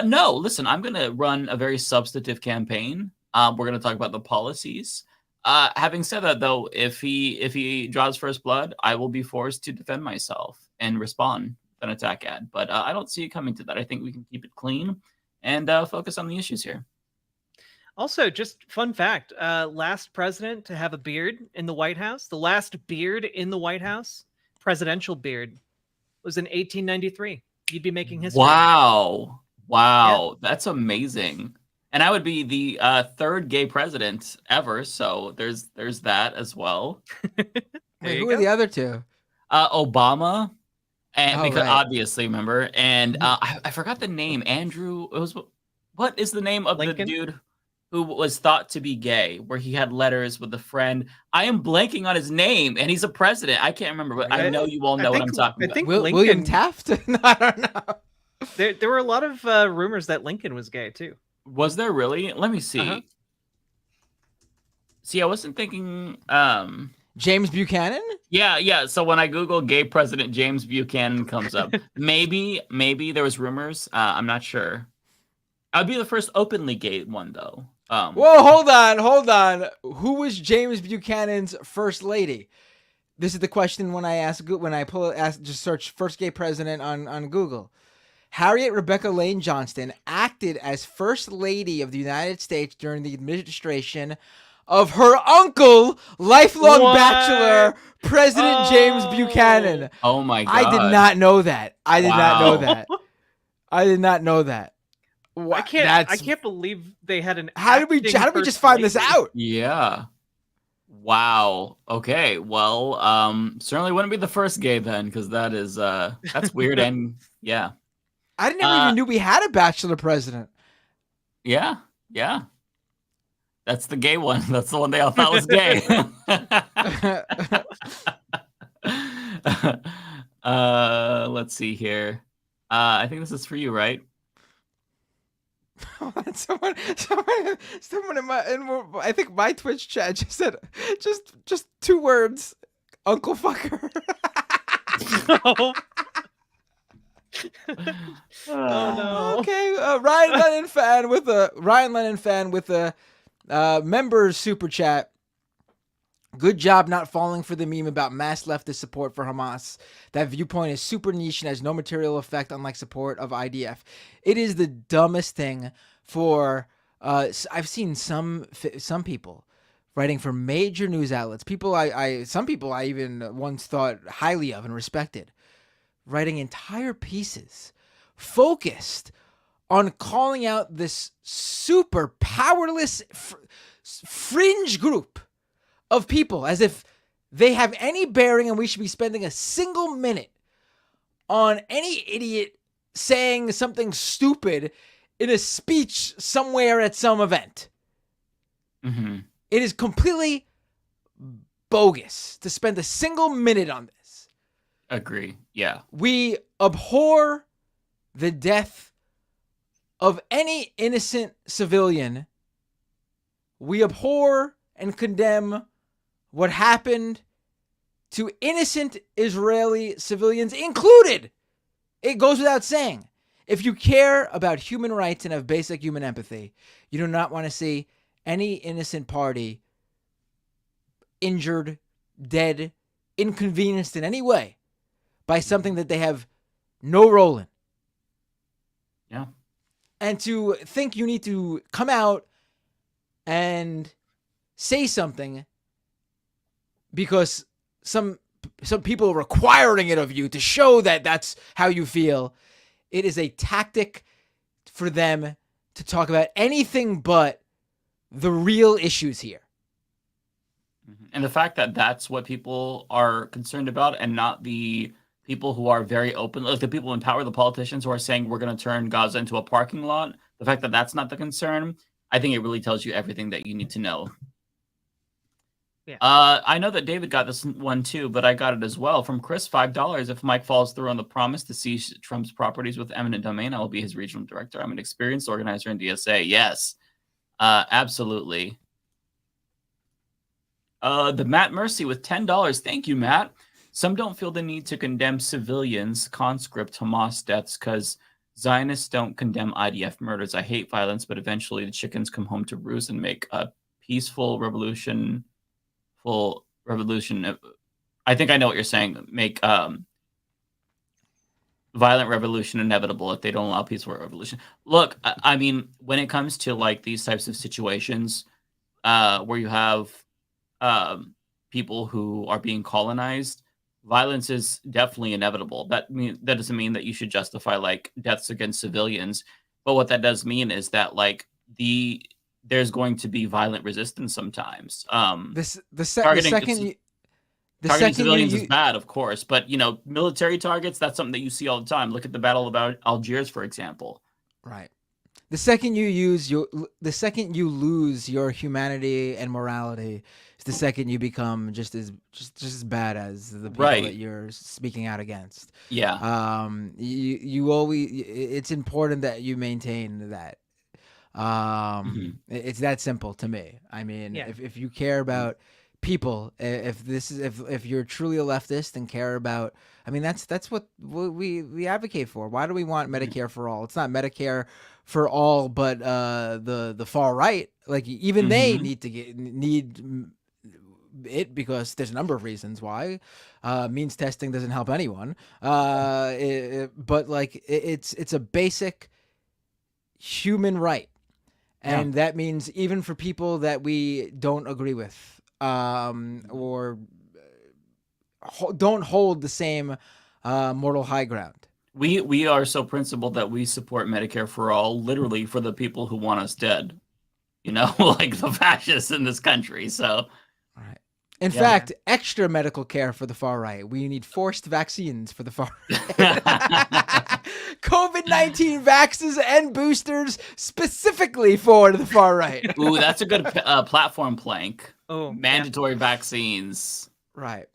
No, listen, I'm going to run a very substantive campaign. We're going to talk about the policies. Having said that, though, if he draws first blood, I will be forced to defend myself and respond with an attack ad. But I don't see it coming to that. I think we can keep it clean and focus on the issues here. Also, just fun fact, last president to have a beard in the White House, the last beard in the White House, presidential beard, was in 1893. You'd be making history. Wow. Yeah. That's amazing. And I would be the third gay president ever, so there's that as well. Wait, who are the other two? Obama, and because right. Obviously, remember, and I forgot the name. Andrew. What is the name of Lincoln? the dude who was thought to be gay, where he had letters with a friend? I am blanking on his name, and he's a president. I can't remember, but I know you all know what I'm talking about. I think William Taft? No, I don't know. There were a lot of rumors that Lincoln was gay too. Was there really? Let me see. Uh-huh. See, I wasn't thinking. James Buchanan? Yeah. So when I Google gay president, James Buchanan comes up. maybe there was rumors. I'm not sure. I'd be the first openly gay one, though. Whoa, hold on. Who was James Buchanan's first lady? This is the question when I just search first gay president on Google. Harriet Rebecca Lane Johnston acted as first lady of the United States during the administration of her uncle, lifelong bachelor, President James Buchanan. Oh my God. I did not know that. I did not know that. I can't believe they had an. How did we just find this out? Yeah. Wow. Okay. Well, certainly wouldn't be the first gay then, because that's weird and yeah. I never even knew we had a bachelor president. Yeah. That's the gay one. That's the one they all thought was gay. Let's see here. I think this is for you, right? Someone in I think my Twitch chat just said just 2 words, Uncle Fucker. Oh no. Okay, Ryan Lennon fan with a members super chat. Good job not falling for the meme about mass leftist support for Hamas. That viewpoint is super niche and has no material effect, unlike support of IDF. It is the dumbest thing for. I've seen some people writing for major news outlets. Some people I even once thought highly of and respected, writing entire pieces focused on calling out this super powerless fringe group of people as if they have any bearing and we should be spending a single minute on any idiot saying something stupid in a speech somewhere at some event. Mm-hmm. It is completely bogus to spend a single minute on this. Agree. Yeah. We abhor the death of any innocent civilian. We abhor and condemn what happened to innocent Israeli civilians included. It goes without saying. If you care about human rights and have basic human empathy, you do not want to see any innocent party injured, dead, inconvenienced in any way by something that they have no role in. Yeah. And to think you need to come out and say something because some people are requiring it of you to show that that's how you feel. It is a tactic for them to talk about anything but the real issues here. And the fact that that's what people are concerned about and not the people who are very open, like the people in power, the politicians who are saying we're going to turn Gaza into a parking lot, the fact that that's not the concern, I think it really tells you everything that you need to know. Yeah. I know that David got this one too, but I got it as well from Chris. $5. If Mike follows through on the promise to seize Trump's properties with eminent domain, I will be his regional director. I'm an experienced organizer in DSA. Yes, absolutely. The Matt Mercy with $10. Thank you, Matt. Some don't feel the need to condemn civilians, conscript Hamas deaths, because Zionists don't condemn IDF murders. I hate violence, but eventually the chickens come home to roost and make a peaceful revolution. I think I know what you're saying. Make violent revolution inevitable if they don't allow peaceful revolution. Look, I mean, when it comes to like these types of situations where you have people who are being colonized, violence is definitely inevitable. That doesn't mean that you should justify like deaths against civilians, but what that does mean is that like there's going to be violent resistance sometimes. Targeting civilians is bad, of course, but you know, military targets, that's something that you see all the time. Look at the Battle of Algiers, for example. Right. The second you lose your humanity and morality, is the second you become just as bad as the people that you're speaking out against. Yeah. You always, it's important that you maintain that. It's that simple to me. I mean, if you care about people, if you're truly a leftist and care about, I mean, that's what we advocate for. Why do we want Medicare for all? It's not Medicare for all, but the far right, like even they need it because there's a number of reasons why. Means testing doesn't help anyone. But like it's a basic human right. And that means even for people that we don't agree with or don't hold the same moral high ground. We are so principled that we support Medicare for all, literally for the people who want us dead. You know, like the fascists in this country. So, right. In fact, extra medical care for the far right. We need forced vaccines for the far right. COVID-19 vaccines and boosters specifically for the far right. Ooh, that's a good platform plank. Oh, mandatory vaccines. Right.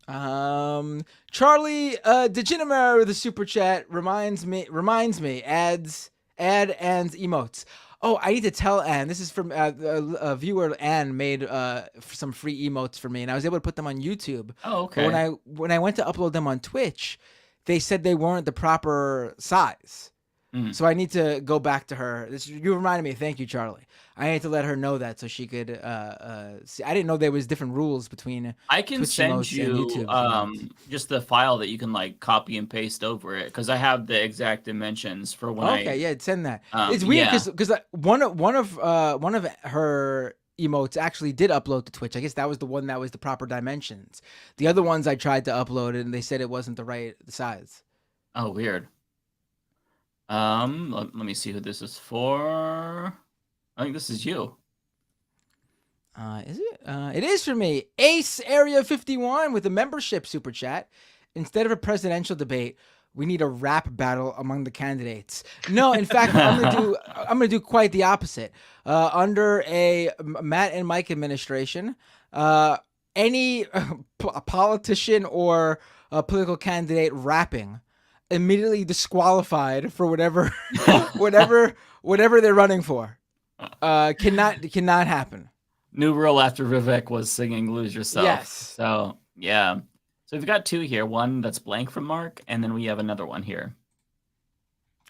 Charlie Degenemer with the super chat reminds me, add and emotes. Oh, I need to tell Anne. This is from a viewer. Anne made some free emotes for me, and I was able to put them on YouTube. Oh, okay. But when I went to upload them on Twitch, they said they weren't the proper size. So I need to go back to her. You reminded me. Thank you, Charlie. I need to let her know that so she could see. I didn't know there was different rules between. I can Twitch send emotes you and YouTube emotes. just the file that you can like copy and paste over it because I have the exact dimensions for when Okay, yeah, send that. It's weird because one of her emotes actually did upload to Twitch. I guess that was the one that was the proper dimensions. The other ones I tried to upload and they said it wasn't the right size. Oh, weird. Let me see who this is for. I think this is you. Is it? It is for me. Ace Area 51 with a membership super chat. Instead of a presidential debate, we need a rap battle among the candidates. No, in fact, I'm gonna do quite the opposite. Under a Matt and Mike administration, any politician or a political candidate rapping immediately disqualified for whatever they're running for. Cannot happen. New rule after Vivek was singing "Lose Yourself." Yes. So yeah. So we've got two here. One that's blank from Mark, and then we have another one here.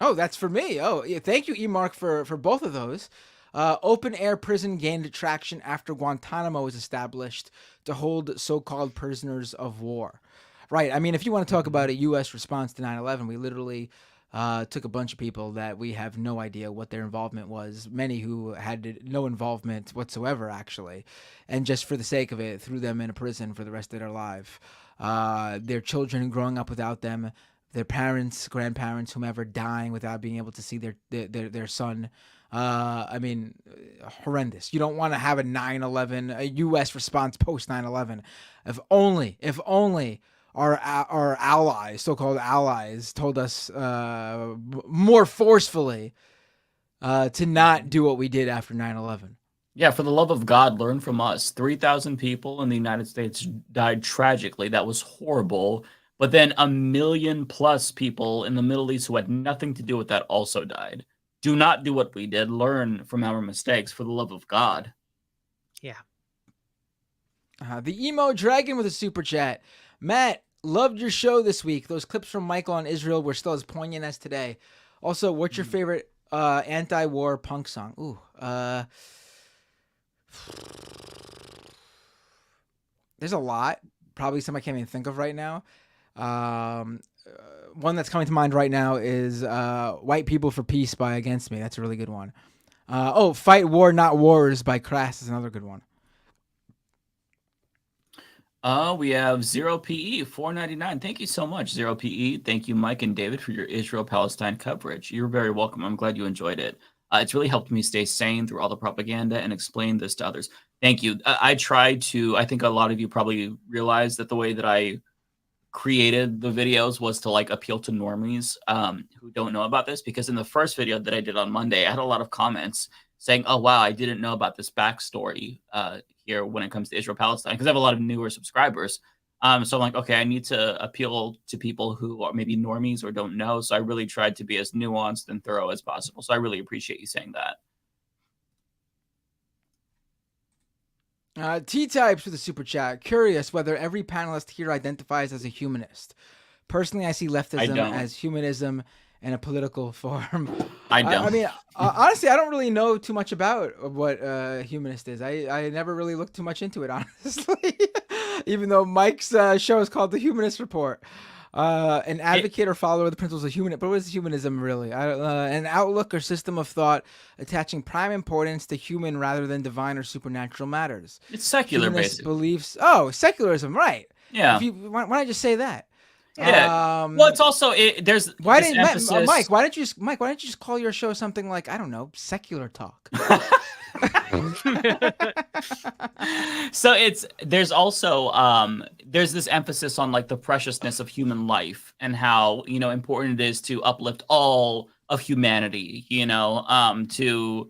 Oh, that's for me. Oh, yeah. Thank you, E-Mark, for both of those. Open air prison gained traction after Guantanamo was established to hold so-called prisoners of war. Right. I mean, if you want to talk about a U.S. response to 9/11, we literally took a bunch of people that we have no idea what their involvement was, many who had no involvement whatsoever, actually, and just for the sake of it, threw them in a prison for the rest of their life. Their children growing up without them, their parents, grandparents, whomever, dying without being able to see their son. I mean, horrendous. You don't want to have a 9/11, a U.S. response post 9/11. If only our allies, so-called allies, told us more forcefully to not do what we did after 9/11. Yeah, for the love of God, learn from us. 3,000 people in the United States died tragically. That was horrible. But then 1 million plus people in the Middle East who had nothing to do with that also died. Do not do what we did. Learn from our mistakes, for the love of God. Yeah. The Emo Dragon with a super chat. Matt, loved your show this week. Those clips from Michael on Israel were still as poignant as today. Also, what's your favorite anti-war punk song? Ooh, there's a lot. Probably some I can't even think of right now. One that's coming to mind right now is White People for Peace by Against Me. That's a really good one. Fight War Not Wars by Crass is another good one. We have 0PE 499. Thank you so much, 0PE. Thank you, Mike and David, for your Israel-Palestine coverage. You're very welcome. I'm glad you enjoyed it. It's really helped me stay sane through all the propaganda and explain this to others. Thank you. I tried to, I think a lot of you probably realized that the way that I created the videos was to like appeal to normies who don't know about this, because in the first video that I did on Monday, I had a lot of comments saying, oh, wow, I didn't know about this backstory here when it comes to Israel-Palestine, because I have a lot of newer subscribers. So I'm like, okay, I need to appeal to people who are maybe normies or don't know. So I really tried to be as nuanced and thorough as possible. So I really appreciate you saying that. T-Types with a super chat. Curious whether every panelist here identifies as a humanist. Personally, I see leftism as humanism in a political form. I don't. I mean, honestly, I don't really know too much about what humanist is. I never really looked too much into it, honestly. Even though Mike's show is called The Humanist Report. An advocate or follower of the principles of humanism. But what is humanism really? An outlook or system of thought attaching prime importance to human rather than divine or supernatural matters. It's secular, Humanist basically. Beliefs. Oh, secularism, right. Yeah. Why don't I just say that? Yeah. Well, it's also there's why this didn't emphasis... Mike? Why don't you just call your show something like, I don't know, secular talk? So there's also there's this emphasis on like the preciousness of human life and how important it is to uplift all of humanity. To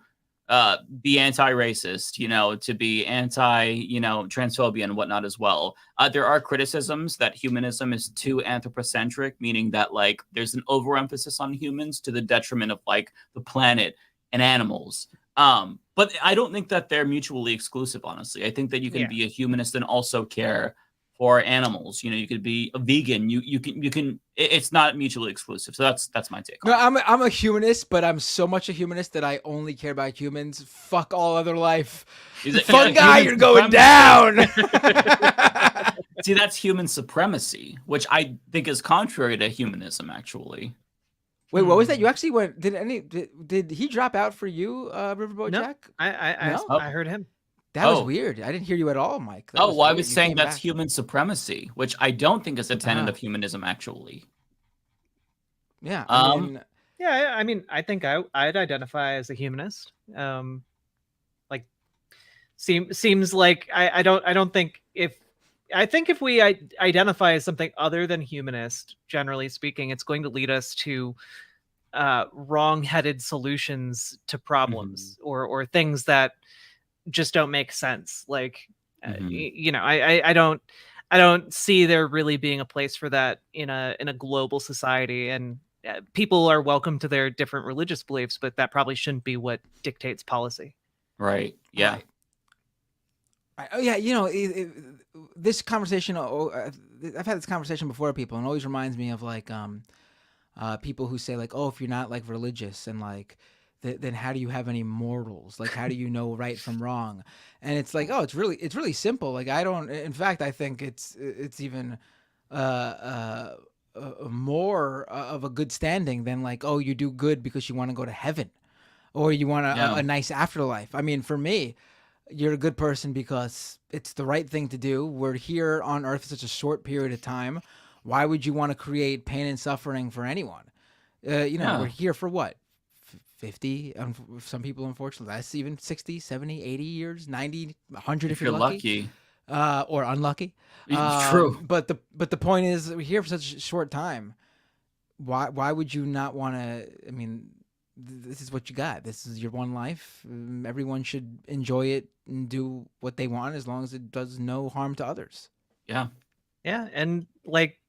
be anti-racist, to be anti-transphobia and whatnot as well. There are criticisms that humanism is too anthropocentric, meaning that like there's an overemphasis on humans to the detriment of like the planet and animals. But I don't think that they're mutually exclusive, honestly. I think that you can be a humanist and also care for animals. You know, you could be a vegan. You can. It's not mutually exclusive. So that's my take. No, I'm a humanist, but I'm so much a humanist that I only care about humans. Fuck all other life. Fun guy, you're going down. See, that's human supremacy, which I think is contrary to humanism, actually. Wait, what was that? You actually went? Did he drop out for you, Riverboat No, Jack? I heard him. That was weird. I didn't hear you at all, Mike. I was saying that's human supremacy, which I don't think is a tenet of humanism, actually. Yeah. I mean, I think I'd identify as a humanist. Like, seems like I don't think if we identify as something other than humanist, generally speaking, it's going to lead us to wrong-headed solutions to problems or things that just don't make sense. Like, you know, I don't see there really being a place for that in a global society. And people are welcome to their different religious beliefs, but that probably shouldn't be what dictates policy. Right. Yeah. Oh yeah, you know, this conversation. I've had this conversation before with people, and it always reminds me of like people who say like, "Oh, if you're not like religious, and like, then how do you have any morals? Like, how do you know right from wrong?" And it's like, oh, it's really simple. Like, I don't. In fact, I think it's even more of a good standing than like, oh, you do good because you want to go to heaven, or you want a nice afterlife. I mean, for me, you're a good person because it's the right thing to do. We're here on Earth for such a short period of time. Why would you want to create pain and suffering for anyone? You know, we're here for what? 50? Some people, unfortunately, that's even 60, 70, 80 years, 90, 100 if you're lucky. Or unlucky. True. But the point is, we're here for such a short time. Why would you not want to? I mean, this is what you got. This is your one life. Everyone should enjoy it and do what they want as long as it does no harm to others. Yeah. Yeah, and like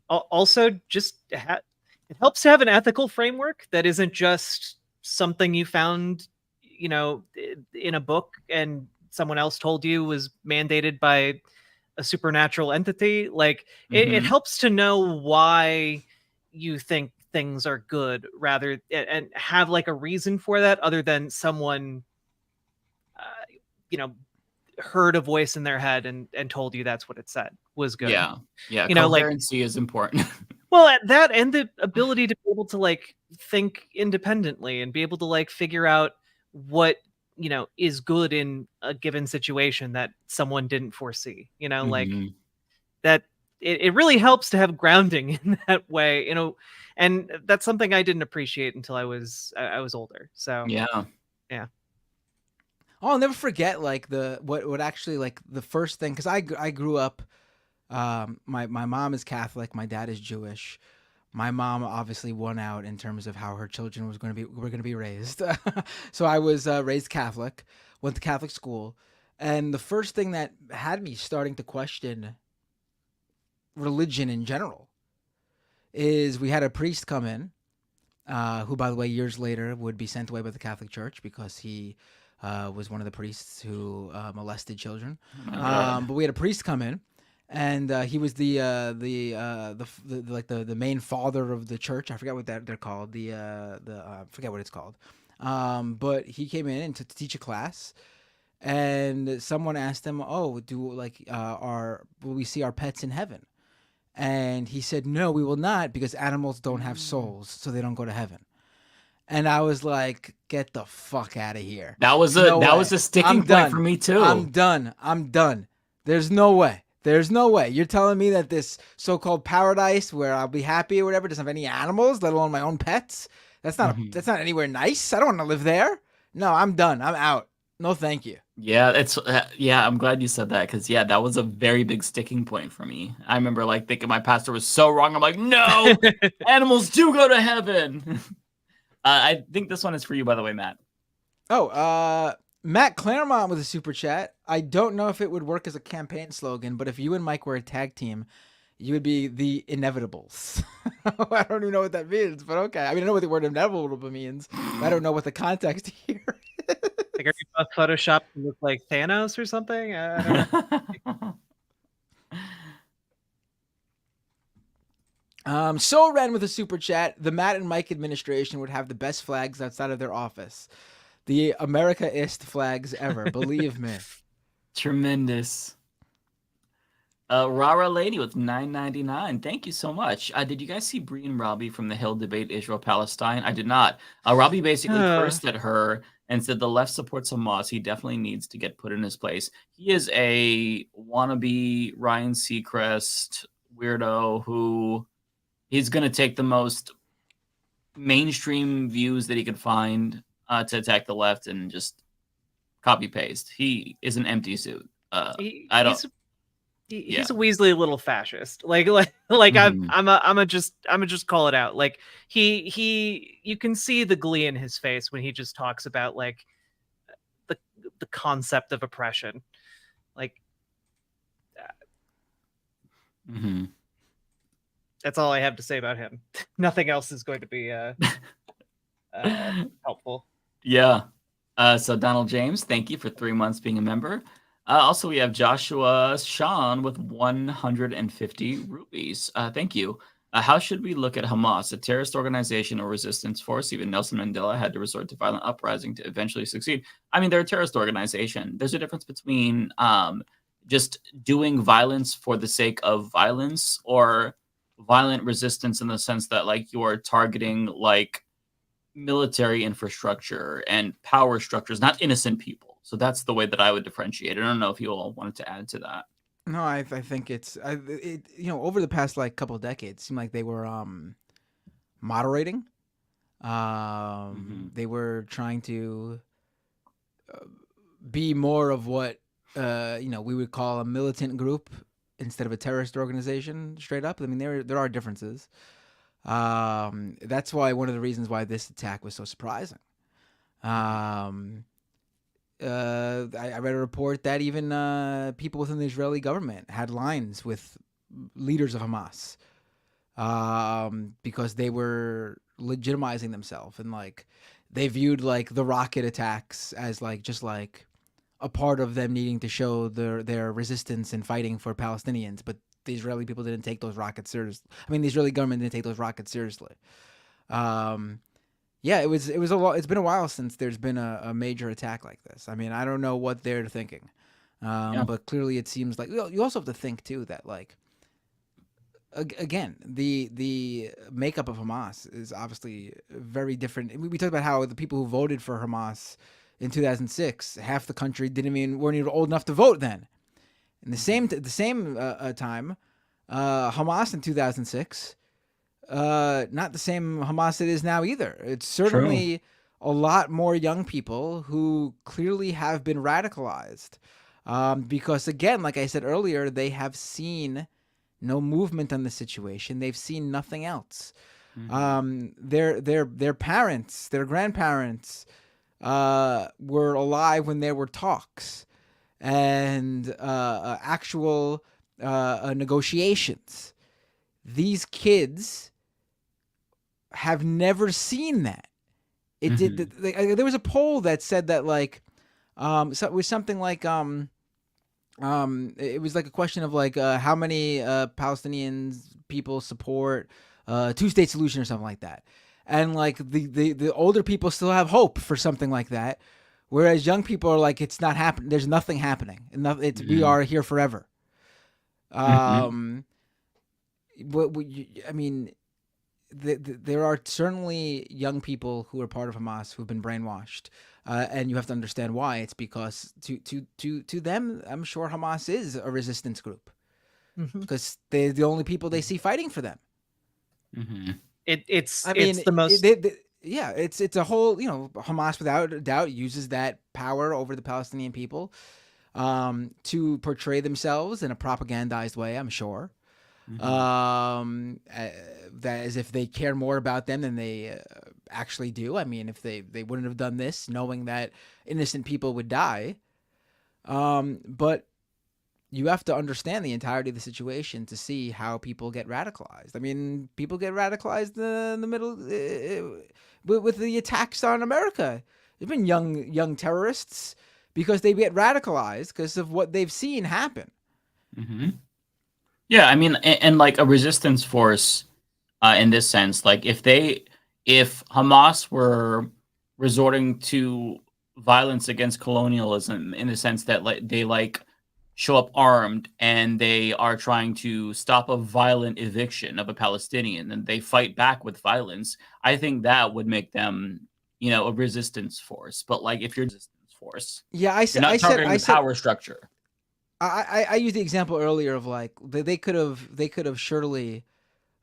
also just it helps to have an ethical framework that isn't just something you found, you know, in a book and someone else told you was mandated by a supernatural entity. Like it helps to know why you think things are good rather and have like a reason for that other than someone you know, heard a voice in their head and told you that's what it said was good. Yeah you know, coherency is important. Well, at that and the ability to be able to like think independently and be able to like figure out what, you know, is good in a given situation that someone didn't foresee, you know, like that it really helps to have grounding in that way, you know, and that's something I didn't appreciate until I was older. So yeah. Oh, I'll never forget like what actually like the first thing, because I grew up. My mom is Catholic. My dad is Jewish. My mom obviously won out in terms of how her children were going to be raised. So I was raised Catholic, went to Catholic school, and the first thing that had me starting to question religion in general is we had a priest come in, who, by the way, years later would be sent away by the Catholic Church because he was one of the priests who molested children. But we had a priest come in. And he was the main father of the church. I forget what they're called. I forget what it's called. But he came in to teach a class, and someone asked him, "Oh, will we see our pets in heaven?" And he said, "No, we will not, because animals don't have souls, so they don't go to heaven." And I was like, "Get the fuck out of here!" That was a sticking point for me too. I'm done. There's no way. There's no way. You're telling me that this so-called paradise where I'll be happy or whatever doesn't have any animals, let alone my own pets? That's not anywhere nice. I don't want to live there. No, I'm done. I'm out. No, thank you. Yeah, I'm glad you said that, because that was a very big sticking point for me. I remember like thinking my pastor was so wrong. I'm like, no, animals do go to heaven. I think this one is for you, by the way, Matt. Oh, Matt Claremont with a super chat. I don't know if it would work as a campaign slogan, but if you and Mike were a tag team, you would be the inevitables. I don't even know what that means, but okay. I mean, I know what the word inevitable means, but I don't know what the context here is. Like, are you both photoshopped to look like Thanos or something? I don't know. So Ren with a super chat. The Matt and Mike administration would have the best flags outside of their office. The Americaist flags ever. Believe me. Tremendous. Rara Lady with $9.99. Thank you so much. Did you guys see Bree and Robbie from the Hill debate Israel-Palestine? I did not. Robbie basically cursed at her and said the left supports Hamas. He definitely needs to get put in his place. He is a wannabe Ryan Seacrest weirdo who he's going to take the most mainstream views that he could find to attack the left and just copy paste. He is an empty suit. He's a Weasley little fascist. I'm just call it out. Like he you can see the glee in his face when he just talks about like the concept of oppression. Like that's all I have to say about him. Nothing else is going to be helpful. Yeah. So Donald James, thank you for 3 months being a member. Also, we have Joshua Sean with 150 rupees. Thank you. How should we look at Hamas, a terrorist organization or resistance force? Even Nelson Mandela had to resort to violent uprising to eventually succeed. I mean, they're a terrorist organization. There's a difference between just doing violence for the sake of violence or violent resistance in the sense that like you are targeting like military infrastructure and power structures, not innocent people. So that's the way that I would differentiate. I don't know if you all wanted to add to that. No, I think it's over the past like couple of decades, it seemed like they were moderating. They were trying to be more of what we would call a militant group instead of a terrorist organization. Straight up, I mean there are differences. That's why one of the reasons why this attack was so surprising. I read a report that even people within the Israeli government had lines with leaders of Hamas because they were legitimizing themselves, and like they viewed like the rocket attacks as like just like a part of them needing to show their resistance and fighting for Palestinians. But the Israeli people didn't take those rockets seriously. I mean, the Israeli government didn't take those rockets seriously. Yeah, it was a lot. It's been a while since there's been a major attack like this. I mean, I don't know what they're thinking, but clearly it seems like you also have to think too that like again the makeup of Hamas is obviously very different. We talked about how the people who voted for Hamas in 2006, half the country weren't even old enough to vote then. In the same time, Hamas in 2006. Not the same Hamas it is now either. It's certainly a lot more young people who clearly have been radicalized because, again, like I said earlier, they have seen no movement on the situation. They've seen nothing else. Their parents, their grandparents were alive when there were talks and actual negotiations. These kids have never seen that. It did. There was a poll that said that like, so it was something like it was like a question of like how many Palestinians people support two-state solution or something like that, and like the older people still have hope for something like that, whereas young people are like it's not happening. There's nothing happening. We are here forever. I mean. There are certainly young people who are part of Hamas who've been brainwashed, and you have to understand why. It's because to them, I'm sure Hamas is a resistance group because they're the only people they see fighting for them. It's the most. It's a whole. Hamas without a doubt uses that power over the Palestinian people to portray themselves in a propagandized way. I'm sure. That as if they care more about them than they actually do. I mean, if they wouldn't have done this knowing that innocent people would die. But you have to understand the entirety of the situation to see how people get radicalized. I mean, people get radicalized in the middle with the attacks on America. There've been young terrorists because they get radicalized because of what they've seen happen. Mm-hmm. Yeah, I mean, and like a resistance force in this sense, like if Hamas were resorting to violence against colonialism in the sense that they show up armed and they are trying to stop a violent eviction of a Palestinian and they fight back with violence, I think that would make them, a resistance force. But like if you're a resistance force, yeah, you're not targeting the power structure. I used the example earlier of like they could have surely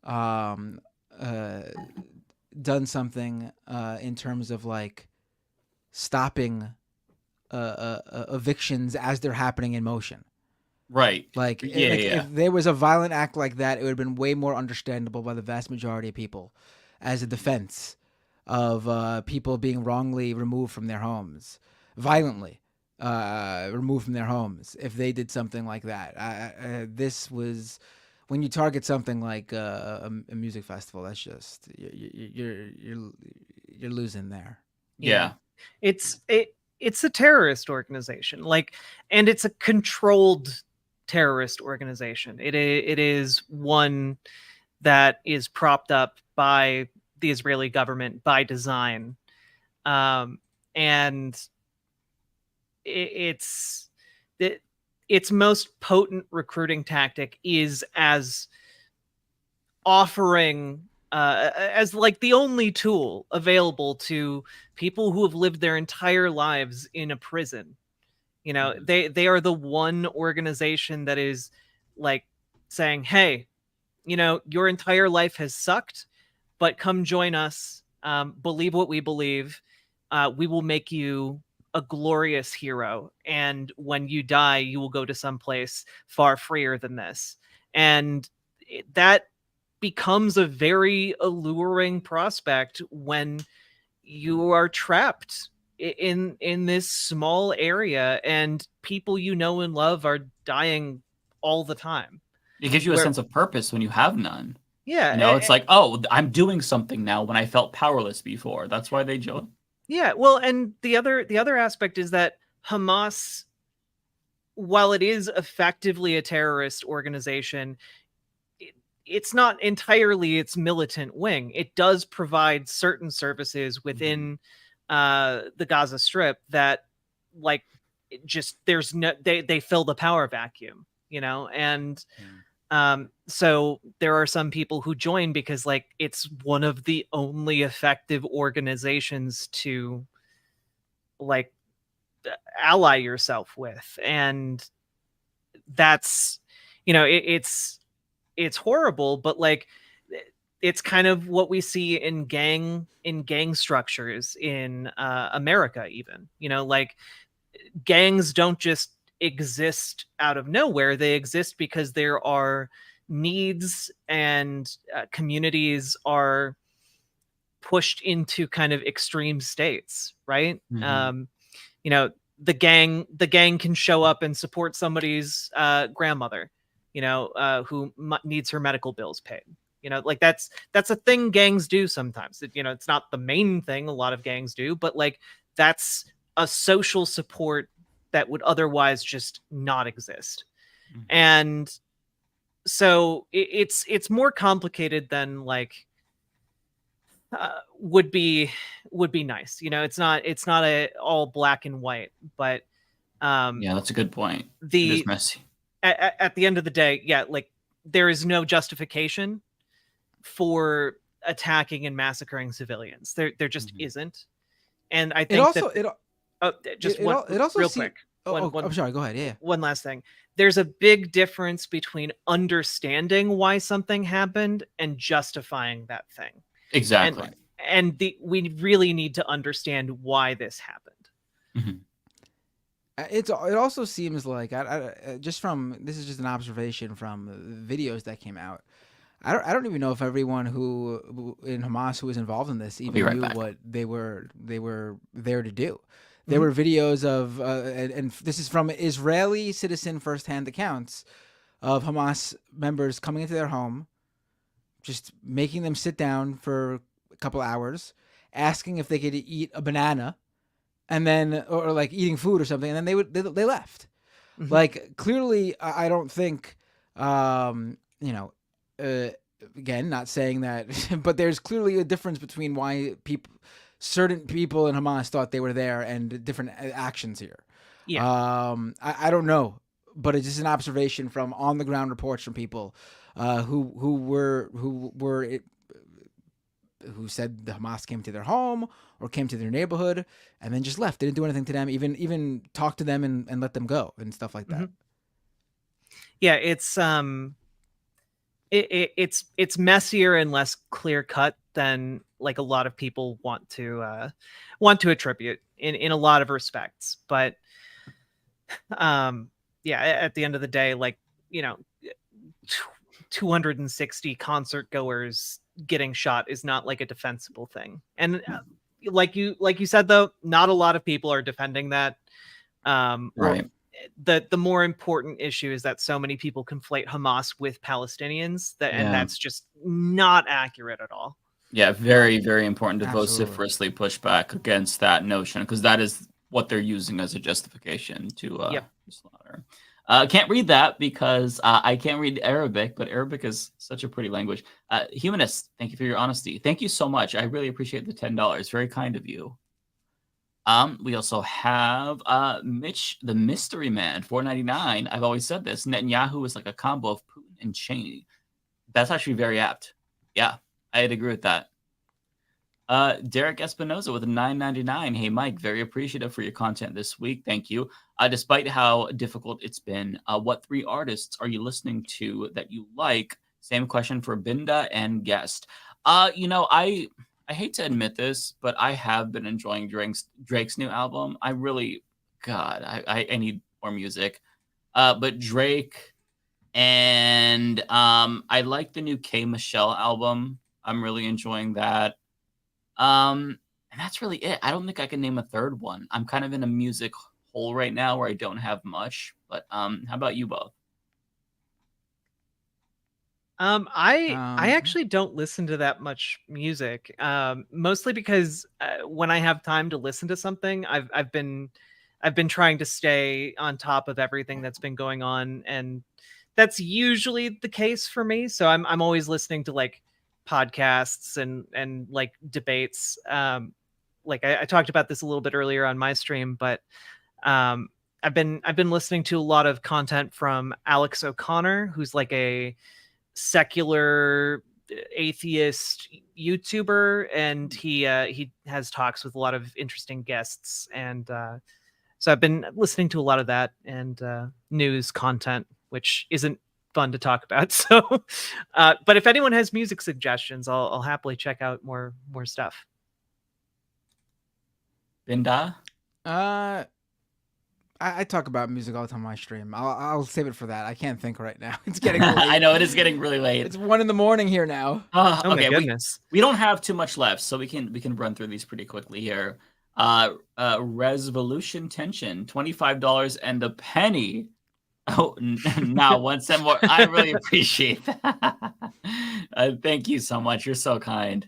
done something in terms of like stopping evictions as they're happening in motion. Right. Like, if there was a violent act like that, it would have been way more understandable by the vast majority of people as a defense of people being wrongly removed from their homes, violently removed from their homes. If they did something like that, this was when you target something like a music festival. That's just you're losing there. Yeah. It's a terrorist organization, and it's a controlled terrorist organization. It is one that is propped up by the Israeli government by design, and its most potent recruiting tactic is as offering as like the only tool available to people who have lived their entire lives in a prison. They are the one organization that is like saying, hey, your entire life has sucked, but come join us, believe what we believe, we will make you a glorious hero, and when you die you will go to some place far freer than this. And that becomes a very alluring prospect when you are trapped in this small area and people you know and love are dying all the time. It gives you a sense of purpose when you have none. Yeah. It's like, oh, I'm doing something now when I felt powerless before. That's why they join. Yeah, well, and the other aspect is that Hamas, while it is effectively a terrorist organization, it's not entirely its militant wing. It does provide certain services within the Gaza Strip that, like, there's no they fill the power vacuum, and so there are some people who join because like it's one of the only effective organizations to like ally yourself with, and that's it's horrible, but like it's kind of what we see in gang structures in America even. Like gangs don't just exist out of nowhere. They exist because there are needs and communities are pushed into kind of extreme states, right? Mm-hmm. The gang can show up and support somebody's grandmother, who needs her medical bills paid. Like that's a thing gangs do sometimes. It's not the main thing a lot of gangs do, but like that's a social support that would otherwise just not exist. Mm-hmm. And so it's more complicated than like would be nice. It's not a all black and white, but yeah, that's a good point. It is messy. At the end of the day, yeah, like there is no justification for attacking and massacring civilians. There just isn't. And I think real quick. I'm sorry. Go ahead. Yeah. One last thing. There's a big difference between understanding why something happened and justifying that thing. Exactly. And we really need to understand why this happened. Mm-hmm. It also seems like this is just an observation from videos that came out. I don't even know if everyone who in Hamas who was involved in this even knew what they were there to do. There were videos of, and this is from Israeli citizen firsthand accounts of Hamas members coming into their home, just making them sit down for a couple hours, asking if they could eat a banana, and then, or like eating food or something, and then they left. Like, clearly, I don't think, again, not saying that, but there's clearly a difference between why certain people in Hamas thought they were there and different actions here. Yeah. I don't know, but it's just an observation from on the ground reports from people who said the Hamas came to their home or came to their neighborhood and then just left. They didn't do anything to them, even talk to them and let them go and stuff like that. Yeah, it's messier and less clear cut than like a lot of people want to attribute in a lot of respects. But at the end of the day, like, 260 concert goers getting shot is not like a defensible thing. And like you said, though, not a lot of people are defending that. Right. The more important issue is that so many people conflate Hamas with Palestinians, and that's just not accurate at all. Yeah, very, very important to vociferously push back against that notion, because that is what they're using as a justification to slaughter. Can't read that because I can't read Arabic, but Arabic is such a pretty language. Humanist, thank you for your honesty. Thank you so much. I really appreciate the $10. Very kind of you. We also have Mitch, the Mystery Man, $4.99. I've always said this. Netanyahu is like a combo of Putin and Cheney. That's actually very apt. Yeah, I'd agree with that. Derek Espinoza with a $9.99. Hey, Mike, very appreciative for your content this week. Thank you. Despite how difficult it's been, what 3 artists are you listening to that you like? Same question for Binda and Guest. I hate to admit this, but I have been enjoying Drake's new album. I really, God, I need more music. But Drake and I like the new K Michelle album. I'm really enjoying that. And that's really it. I don't think I can name a third one. I'm kind of in a music hole right now where I don't have much. But how about you both? I actually don't listen to that much music, mostly because when I have time to listen to something, I've been trying to stay on top of everything that's been going on, and that's usually the case for me. So I'm always listening to like podcasts and like debates. Like I talked about this a little bit earlier on my stream, but I've been listening to a lot of content from Alex O'Connor, who's like a secular atheist YouTuber, and he has talks with a lot of interesting guests, and so I've been listening to a lot of that and news content, which isn't fun to talk about. So, but if anyone has music suggestions, I'll happily check out more stuff. Binda? I talk about music all the time on my stream. I'll save it for that. I can't think right now. It's getting late. I know, it is getting really late. It's 1 a.m. here now. Oh my goodness. We don't have too much left, so we can run through these pretty quickly here. Resolution Tension, $25 and a penny. Oh, now 1 cent more. I really appreciate that. Thank you so much. You're so kind.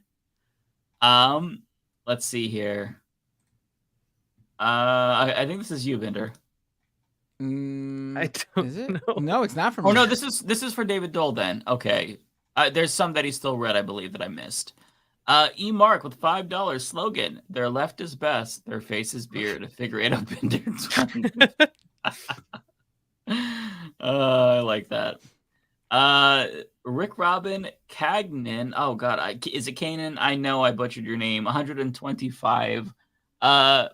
Let's see here. I think this is you, Binder. I don't know. No, it's not for me. Oh no, this is for David Dole then. Okay. There's some that he still read, I believe, that I missed. E. Mark with $5 slogan. Their left is best. Their face is beard. Figure it out, Binder. I like that. Rick Robin Cagnan. Oh God, is it Kanan? I know I butchered your name. 125.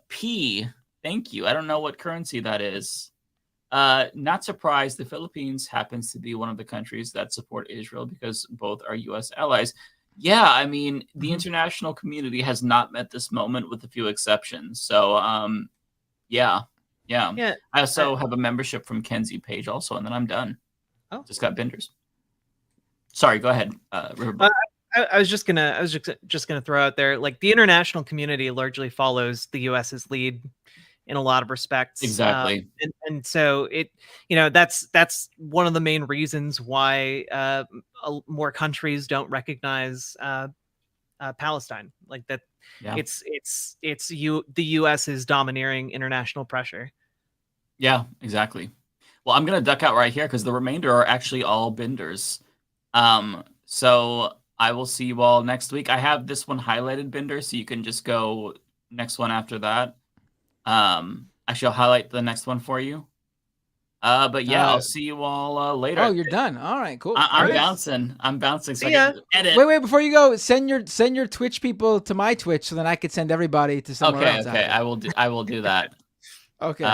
P. Thank you. I don't know what currency that is. Not surprised. The Philippines happens to be one of the countries that support Israel because both are U.S. allies. Yeah, I mean, the international community has not met this moment with a few exceptions. So, yeah. I also have a membership from Kenzie Page also, and then I'm done. Oh, just got binders. Sorry, go ahead, Riverboat. I was just gonna throw out there, like, the international community largely follows the U.S.'s lead in a lot of respects. Exactly. And so it, that's one of the main reasons why more countries don't recognize Palestine, like that. Yeah. The U.S. is domineering international pressure. Yeah, exactly. Well, I'm gonna duck out right here because the remainder are actually all benders. So I will see you all next week. I have this one highlighted, Bender, so you can just go next one after that. Actually, I'll highlight the next one for you. But yeah, I'll see you all later. Oh, you're done. All right, cool. I'm bouncing. I'm bouncing. So I Yeah. can edit. Wait, before you go, send your Twitch people to my Twitch so then I could send everybody to somewhere else. Okay, after. I will do that. Okay.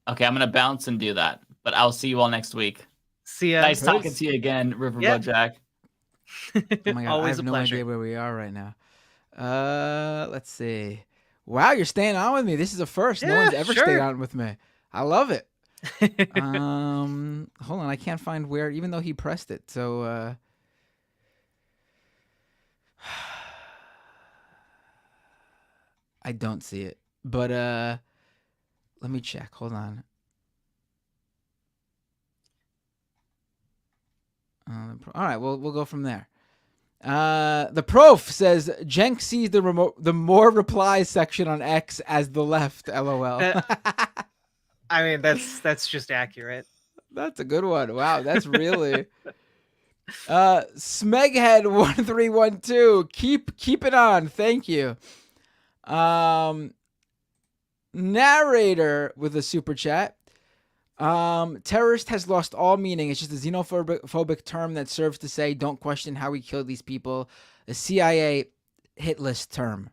Okay, I'm gonna bounce and do that. But I'll see you all next week. See ya. Nice talking to you again, Riverboat Jack. Oh my god, Always I have a no pleasure. idea where we are right now. Let's see. Wow, you're staying on with me. This is a first. No Yeah, one's ever sure. stayed on with me. I love it. Hold on, I can't find where, even though he pressed it. So I don't see it. But let me check. Hold on. All right, we'll go from there. The prof says Cenk sees the more replies section on X as the left. LOL. I mean, that's just accurate. That's a good one. Wow, that's really. Smeghead1312. Keep it on. Thank you. Narrator with a super chat. Terrorist has lost all meaning. It's just a xenophobic term that serves to say don't question how we killed these people. A CIA hit list term.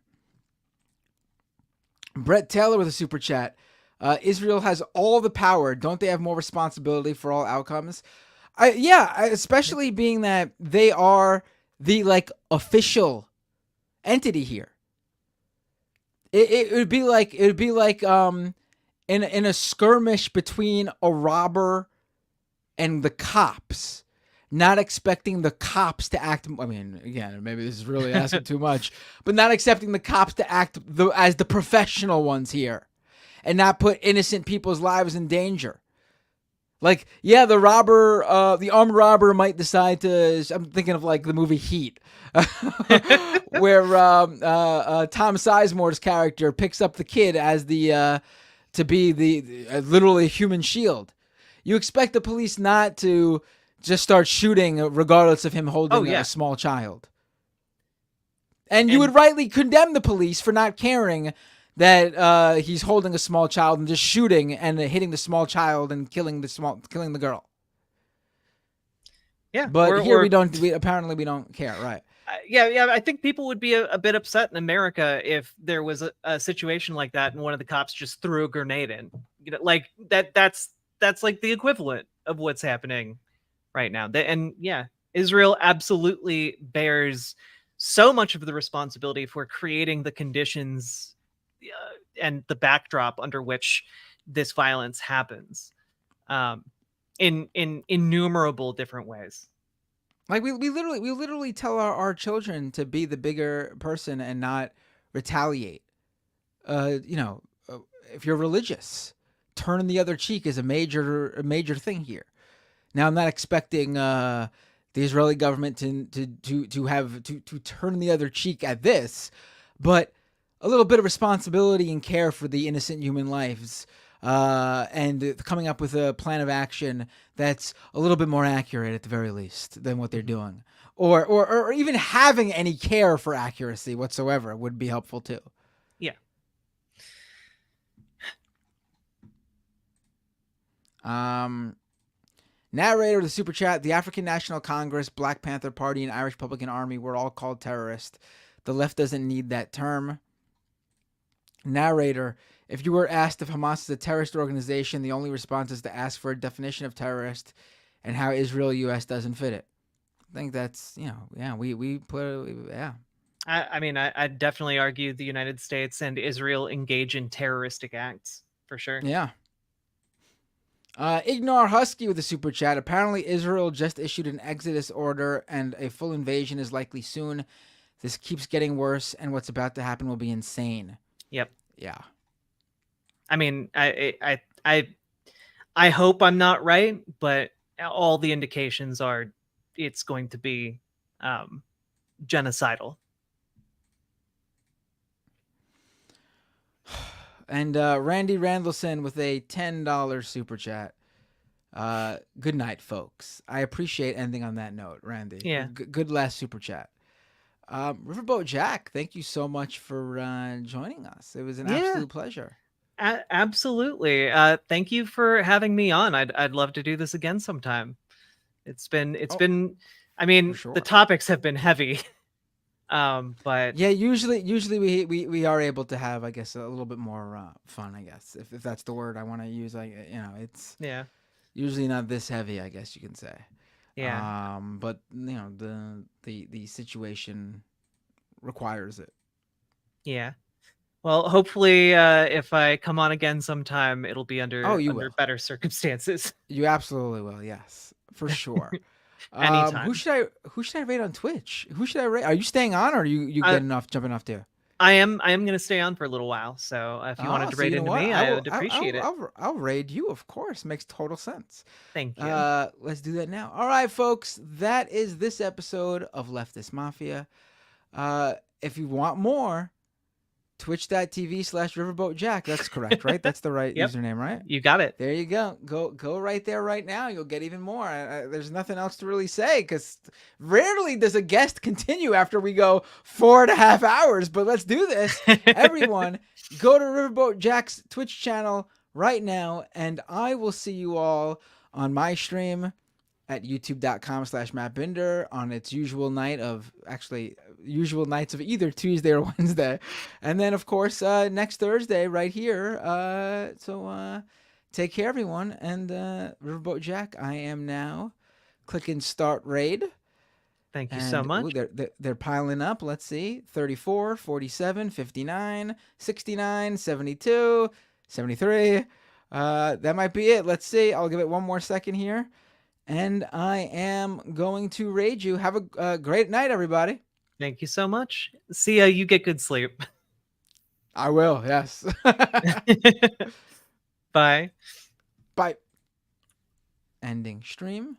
Brett Taylor with a super chat. Israel has all the power. Don't they have more responsibility for all outcomes? Especially being that they are the official entity here. It would be like in a skirmish between a robber and the cops, not expecting the cops to act. I mean, again, maybe this is really asking too much, but not accepting the cops to act as the professional ones here, and not put innocent people's lives in danger. Like, yeah, the armed robber might decide to. I'm thinking of the movie Heat, where Tom Sizemore's character picks up the kid as to be the literally human shield. You expect the police not to just start shooting regardless of him holding a small child. And you would rightly condemn the police for not caring that he's holding a small child and just shooting and hitting the small child and killing the girl. Yeah, but here we don't. Apparently we don't care, right? Yeah. I think people would be a bit upset in America if there was a situation like that and one of the cops just threw a grenade in. Like that's like the equivalent of what's happening right now. Israel absolutely bears so much of the responsibility for creating the conditions and the backdrop under which this violence happens, in innumerable different ways. Like we literally tell our children to be the bigger person and not retaliate. If you're religious, turn the other cheek is a major thing here. Now I'm not expecting the Israeli government to turn the other cheek at this, but a little bit of responsibility and care for the innocent human lives, and coming up with a plan of action that's a little bit more accurate at the very least than what they're doing, or even having any care for accuracy whatsoever would be helpful too. Yeah. Narrator of the super chat: the African National Congress, Black Panther Party, and Irish Republican Army were all called terrorists. The left doesn't need that term. Narrator: if you were asked if Hamas is a terrorist organization, the only response is to ask for a definition of terrorist and how Israel U.S. doesn't fit it. I think that's, we put, yeah. I mean, I'd definitely argue the United States and Israel engage in terroristic acts, for sure. Yeah. Ignore Husky with a super chat. Apparently Israel just issued an exodus order and a full invasion is likely soon. This keeps getting worse and what's about to happen will be insane. Yep. Yeah. I mean, I hope I'm not right, but all the indications are it's going to be genocidal. And Randy Randleson with a $10 super chat. Good night, folks. I appreciate ending on that note, Randy. Yeah. Good last super chat. Riverboat Jack, thank you so much for joining us. It was an absolute pleasure. Absolutely. Thank you for having me on. I'd love to do this again sometime. It's been I mean, the topics have been heavy. But yeah, usually we are able to have, I guess, a little bit more fun, I guess, if that's the word I want to use. Like, it's usually not this heavy, I guess you can say. Yeah. But the situation requires it. Yeah. Well, hopefully, if I come on again sometime, it'll be under better circumstances. You absolutely will. Yes, for sure. Anytime. Who should I rate on Twitch? Who should I rate? Are you staying on, or are you jumping off too? I am going to stay on for a little while. So if you wanted to rate into me, I would appreciate it. I'll raid you, of course. Makes total sense. Thank you. Let's do that now. All right, folks. That is this episode of Leftist Mafia. If you want more, twitch.tv/riverboatjack. That's correct, right? That's the right username, right? You got it. There you go. Go right there right now. You'll get even more. There's nothing else to really say, because rarely does a guest continue after we go 4.5 hours. But let's do this. Everyone, go to Riverboat Jack's Twitch channel right now, and I will see you all on my stream at youtube.com/MattBinder on its usual nights of either Tuesday or Wednesday. And then, of course, next Thursday right here. So take care, everyone. And Riverboat Jack, I am now clicking start raid. Thank you so much. They're piling up. Let's see. 34, 47, 59, 69, 72, 73. That might be it. Let's see. I'll give it one more second here. And I am going to raid you. Have a great night, everybody. Thank you so much. See ya. You get good sleep. I will, yes. Bye. Bye. Ending stream.